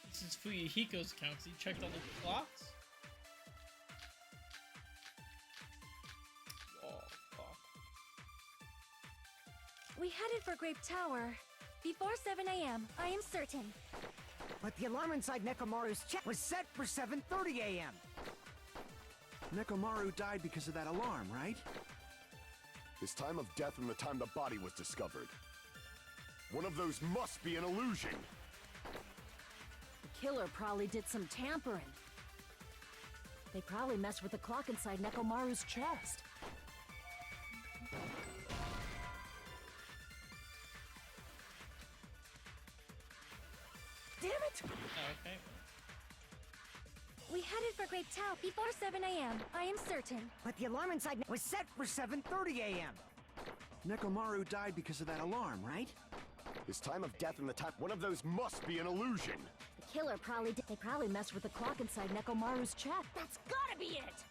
This is Fuyuhiko's account. He checked all the clocks. Oh, fuck. We headed for Grape Tower before 7 a.m., I am certain. But the alarm inside Nekomaru's chest was set for 7:30 a.m. Nekomaru died because of that alarm, right? His time of death and the time the body was discovered. One of those must be an illusion. The killer probably did some tampering. They probably messed with the clock inside Nekomaru's chest. Damn it! Okay. We headed for Grape Tower before 7 a.m., I am certain. But the alarm inside was set for 7:30 a.m. Nekomaru died because of that alarm, right? His time of death and the time... One of those must be an illusion. The killer probably did. They probably messed with the clock inside Nekomaru's chest. That's gotta be it!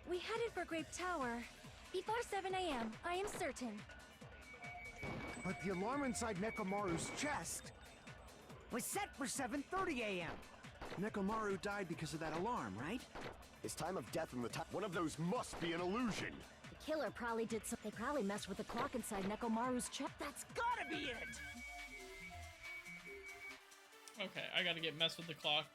We headed for Grape Tower before 7 a.m., I am certain. But the alarm inside Nekomaru's chest was set for 7:30 a.m. Nekomaru died because of that alarm, right? His time of death and the time. One of those must be an illusion. The killer probably did some. They probably messed with the clock inside Nekomaru's chest. That's gotta be it! Okay, I gotta get messed with the clock.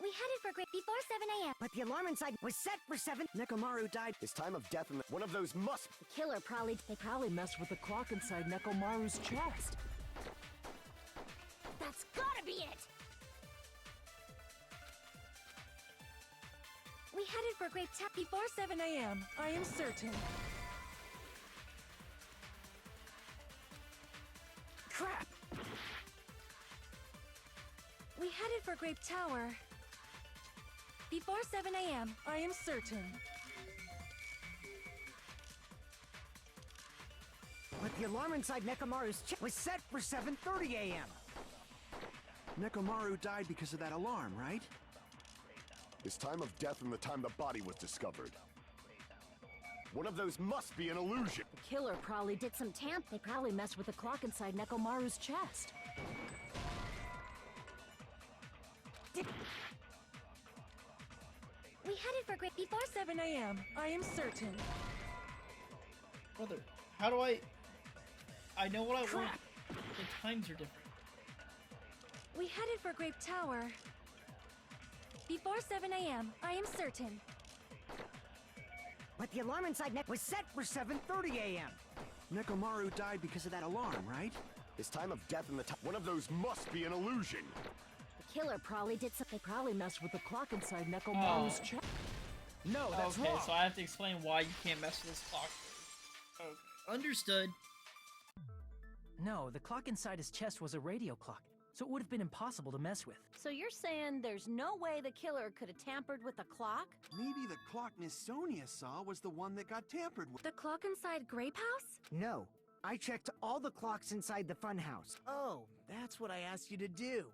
We headed for Great before 7 a.m. But the alarm inside was set for 7. Nekomaru died. His time of death and one of those must. The killer probably. They probably messed with the clock inside Nekomaru's chest. That's gotta be it! We headed for Great Tower Before 7 a.m., I am certain. Crap! We headed for Grape Tower. Before 7 a.m., I am certain. But the alarm inside Nekomaru's chest was set for 7:30 a.m. Nekomaru died because of that alarm, right? His time of death and the time the body was discovered. One of those must be an illusion. The killer probably did some tamp. They probably messed with the clock inside Nekomaru's chest. We headed for Great Before 7 a.m., I am certain. Brother, how do I know what I want. The times are different. We headed for Grape Tower. Before 7 a.m., I am certain. But the alarm inside was set for 7:30 a.m. Nekomaru died because of that alarm, right? His time of death and the time. One of those must be an illusion. The killer probably did some. They probably messed with the clock inside Nekomaru's chest. No, that's okay, wrong. so I have to explain why you can't mess with this clock. Okay, understood. No, the clock inside his chest was a radio clock, so it would have been impossible to mess with. So you're saying there's no way the killer could have tampered with the clock? Maybe the clock Miss Sonia saw was the one that got tampered with. The clock inside Grape House? No, I checked all the clocks inside the funhouse. Oh, that's what I asked you to do.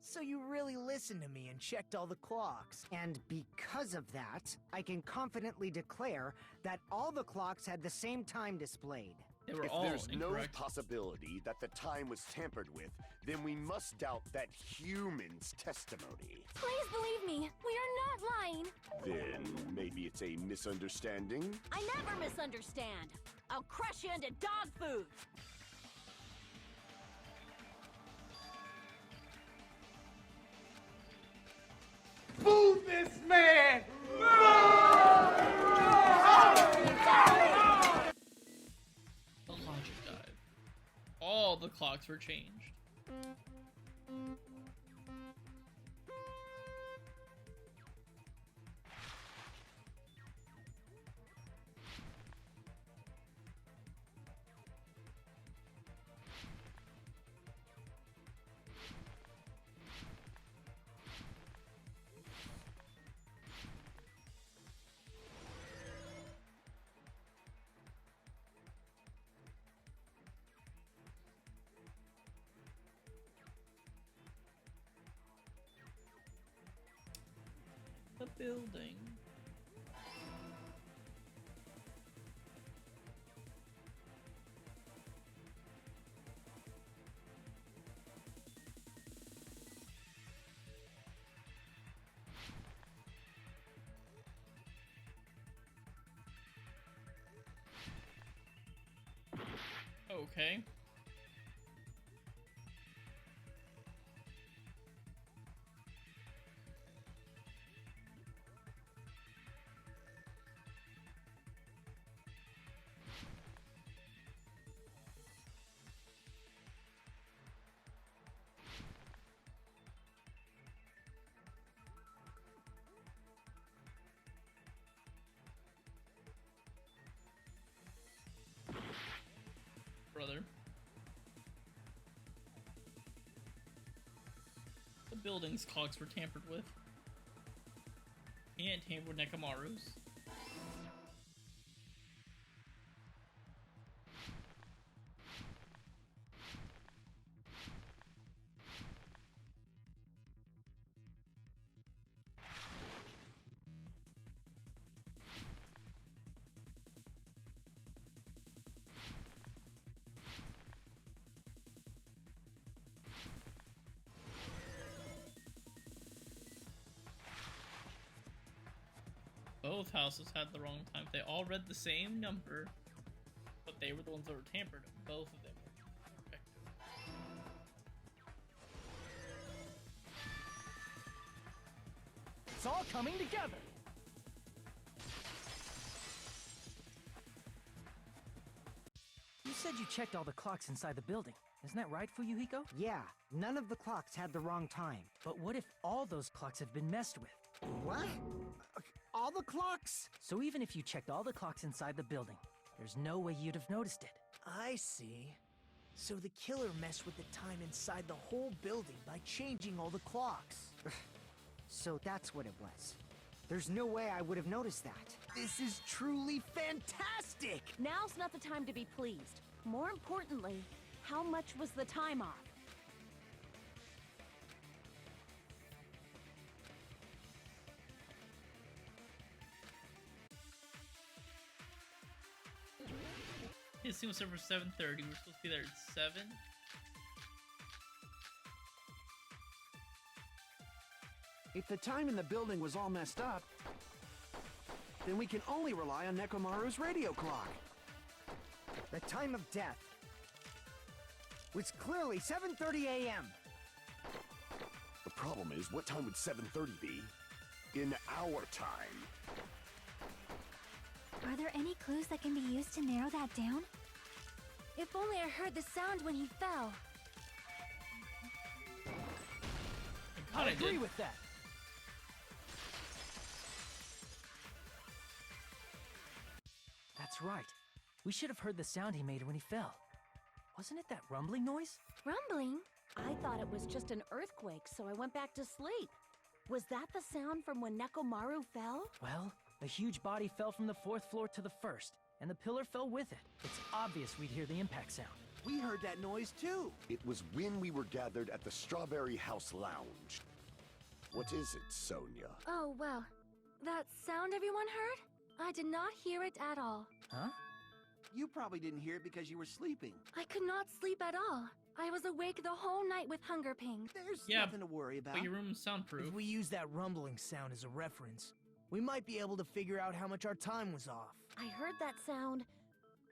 So you really listened to me and checked all the clocks. And because of that, I can confidently declare that all the clocks had the same time displayed. They were If all there's incorrect. no possibility that the time was tampered with, then we must doubt that human's testimony. Please believe me, we are not lying. Then maybe it's a misunderstanding? I never misunderstand. I'll crush you into dog food. Boo this man! The logic dive. All the clocks were changed. The building. Okay. Brother. The building's clocks were tampered with. And tampered with Nekomaru's. both houses had the wrong time. They all read the same number, but they were the ones that were tampered. Both of them were affected. It's all coming together. You said you checked all the clocks inside the building. Isn't that right, Fuyuhiko? Yeah, none of the clocks had the wrong time. But what if all those clocks have been messed with? What? All the clocks? So even if you checked all the clocks inside the building, there's no way you'd have noticed it. I see. So the killer messed with the time inside the whole building by changing all the clocks. So that's what it was. There's no way I would have noticed that. This is truly fantastic! Now's not the time to be pleased. More importantly, how much was the time off? His scene was set for 7:30. We were supposed to be there at 7. If the time in the building was all messed up, then we can only rely on Nekomaru's radio clock. The time of death was clearly 7:30 a.m. The problem is, what time would 7:30 be? In our time. Are there any clues that can be used to narrow that down? If only I heard the sound when he fell. I agree with that. That's right. We should have heard the sound he made when he fell. Wasn't it that rumbling noise? Rumbling? I thought it was just an earthquake, so I went back to sleep. Was that the sound from when Nekomaru fell? Well, a huge body fell from the 4th floor to the 1st, and the pillar fell with it. It's obvious we'd hear the impact sound. We heard that noise too. It was when we were gathered at the Strawberry House Lounge. What is it, Sonia? Oh, well. That sound everyone heard? I did not hear it at all. Huh? You probably didn't hear it because you were sleeping. I could not sleep at all. I was awake the whole night with hunger pains. There's Yeah, nothing to worry about. But your room's soundproof. If we use that rumbling sound as a reference, we might be able to figure out how much our time was off. I heard that sound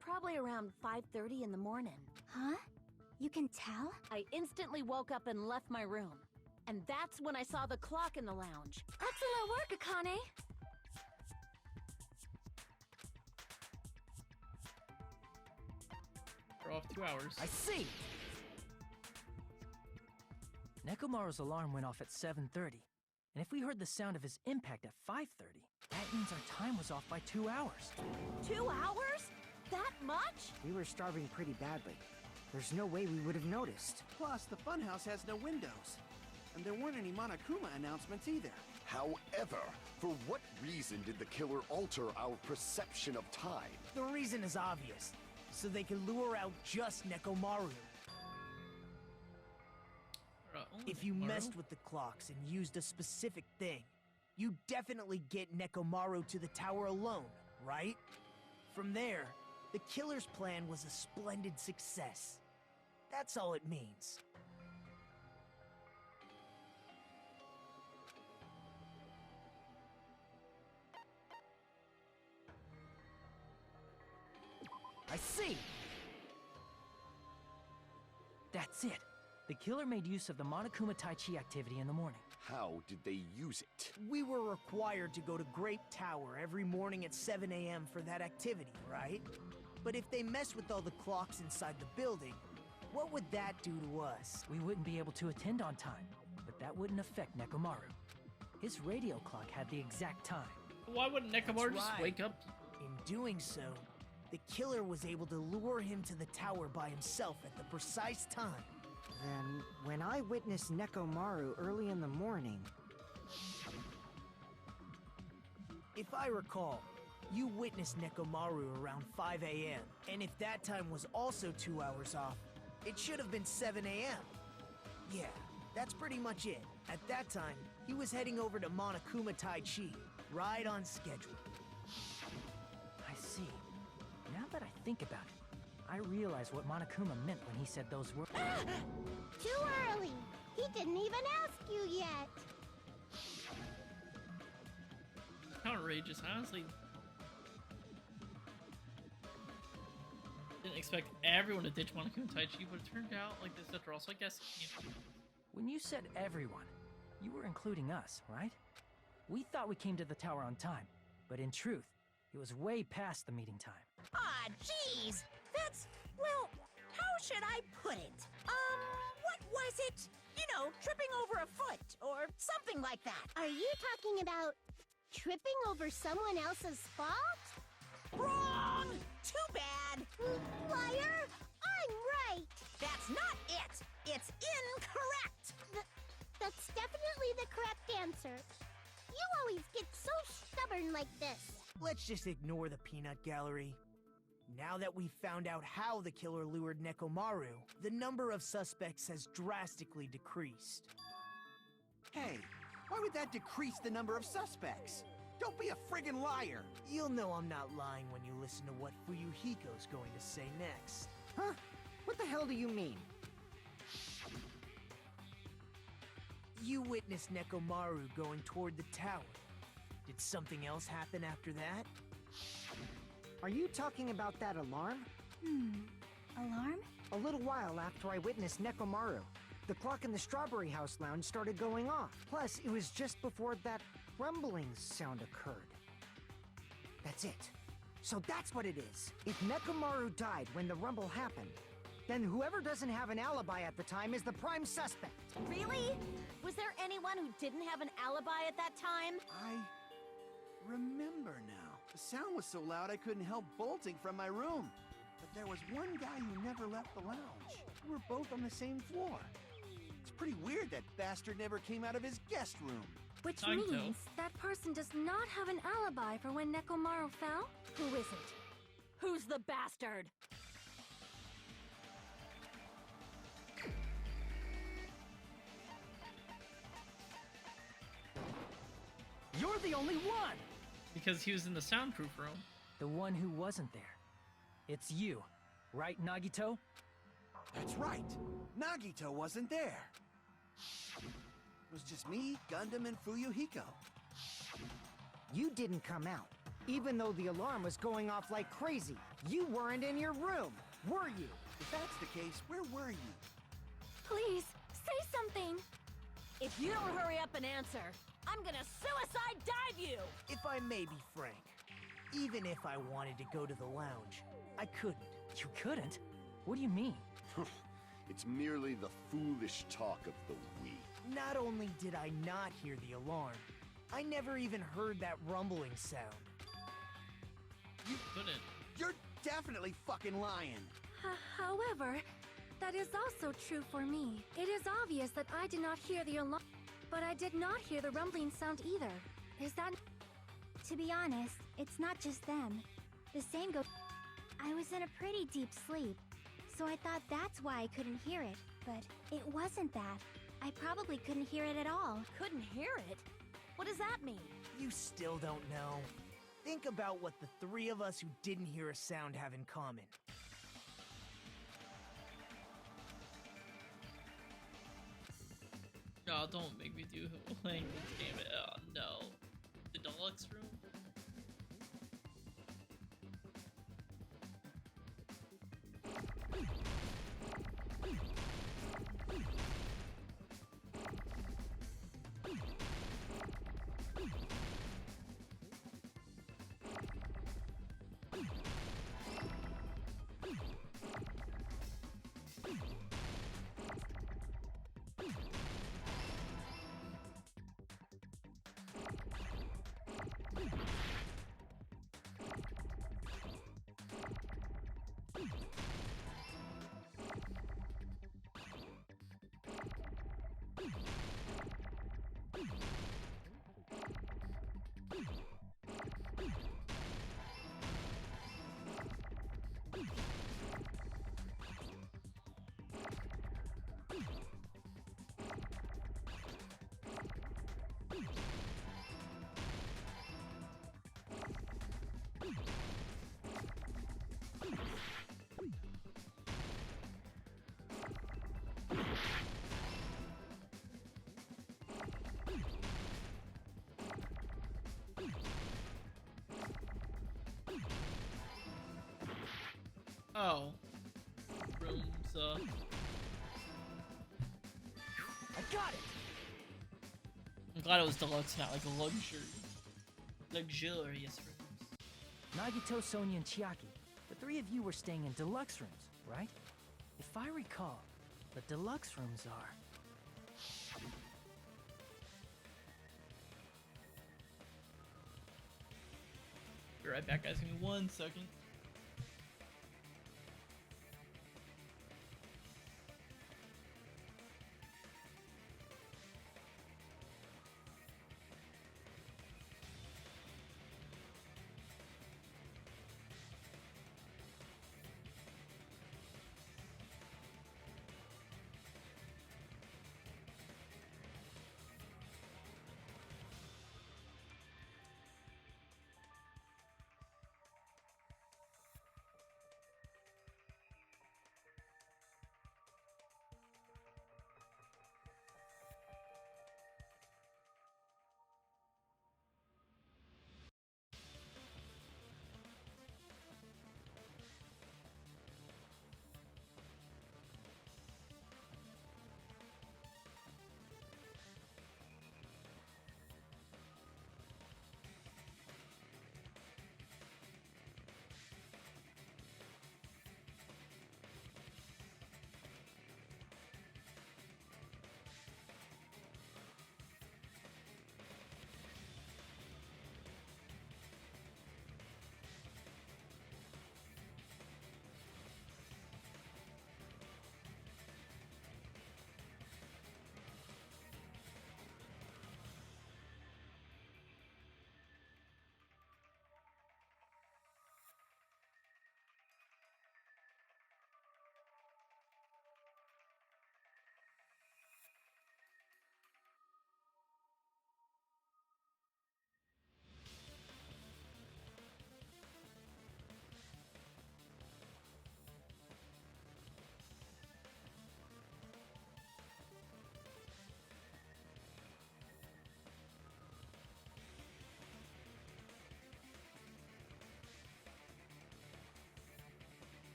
probably around 5:30 in the morning. Huh? You can tell? I instantly woke up and left my room. And that's when I saw the clock in the lounge. Excellent work, Akane! We're off 2 hours. I see! Nekomaru's alarm went off at 7:30, and if we heard the sound of his impact at 5:30, that means our time was off by 2 hours. 2 hours? That much? We were starving pretty badly. There's no way we would have noticed. Plus, the funhouse has no windows. And there weren't any Monokuma announcements either. However, for what reason did the killer alter our perception of time? The reason is obvious. So they can lure out just Nekomaru. If you messed with the clocks and used a specific thing, you definitely get Nekomaru to the tower alone, right? From there, the killer's plan was a splendid success. That's all it means. I see! That's it. The killer made use of the Monokuma Tai Chi activity in the morning. How did they use it? We were required to go to Grape Tower every morning at 7 a.m. for that activity, right? But if they mess with all the clocks inside the building, what would that do to us? We wouldn't be able to attend on time, but that wouldn't affect Nekomaru. His radio clock had the exact time. Why wouldn't Nekomaru That's just right. wake up? In doing so, the killer was able to lure him to the tower by himself at the precise time. Then, when I witnessed Nekomaru early in the morning... If I recall, you witnessed Nekomaru around 5 a.m., and if that time was also 2 hours off, it should have been 7 a.m. Yeah, that's pretty much it. At that time, he was heading over to Monokuma Tai Chi, right on schedule. I see. Now that I think about it, I realize what Monokuma meant when he said those words. Too early. He didn't even ask you yet. Kind of outrageous. I honestly didn't expect everyone to ditch Monaco and Taichi, but it turned out like this after all, so I guess it can't be. When you said everyone, you were including us, right? We thought we came to the tower on time, but in truth, it was way past the meeting time. Ah, jeez! That's, well, how should I put it? What was it? You know, tripping over a foot, or something like that. Are you talking about tripping over someone else's fault? Wrong! Too bad! Liar! I'm right! That's not it! It's incorrect! That's definitely the correct answer. You always get so stubborn like this. Let's just ignore the peanut gallery. Now that we've found out how the killer lured Nekomaru, the number of suspects has drastically decreased. Hey, why would that decrease the number of suspects? Don't be a friggin' liar! You'll know I'm not lying when you listen to what Fuyuhiko's going to say next. Huh? What the hell do you mean? You witnessed Nekomaru going toward the tower. Did something else happen after that? Are you talking about that alarm? Alarm? A little while after I witnessed Nekomaru, the clock in the Strawberry House lounge started going off. Plus, it was just before that rumbling sound occurred. That's it. So that's what it is. If Nekomaru died when the rumble happened, then whoever doesn't have an alibi at the time is the prime suspect. Really? Was there anyone who didn't have an alibi at that time? I remember now. The sound was so loud I couldn't help bolting from my room. But there was one guy who never left the lounge. We were both on the same floor. It's pretty weird that bastard never came out of his guest room. Which Time to. means that person does not have an alibi for when Nekomaru fell? Who is it? Who's the bastard? You're the only one! Because he was in the soundproof room. The one who wasn't there. It's you, right, Nagito? That's right. Nagito wasn't there. It was just me, Gundam, and Fuyuhiko. You didn't come out, even though the alarm was going off like crazy. You weren't in your room, were you? If that's the case, where were you? Please, say something! If you don't hurry up and answer, I'm gonna suicide dive you! If I may be frank, even if I wanted to go to the lounge, I couldn't. You couldn't? What do you mean? It's merely the foolish talk of the weak. Not only did I not hear the alarm, I never even heard that rumbling sound. You couldn't. You're definitely fucking lying. However, that is also true for me. It is obvious that I did not hear the alarm, but I did not hear the rumbling sound either. Is that... To be honest, it's not just them. The same goes... I was in a pretty deep sleep, so I thought that's why I couldn't hear it. But it wasn't that. I probably couldn't hear it at all. Couldn't hear it? What does that mean? You still don't know. Think about what the three of us who didn't hear a sound have in common. Oh, don't make me do playing this game. Oh, no. The deluxe room? Oh. Rooms, I got it! I'm glad it was deluxe, not like a luxury. Luxurious rooms. Nagito, Sonia, and Chiaki. The three of you were staying in deluxe rooms, right? If I recall, the deluxe rooms are... Be right back, guys. Give me 1 second.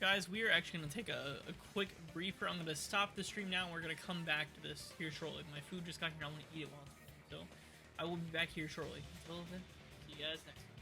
Guys, we are actually going to take a quick briefer. I'm going to stop the stream now, and we're going to come back to this here shortly. My food just got here. I'm going to eat it while it's cooking, so I will be back here shortly. Until then, see you guys next time.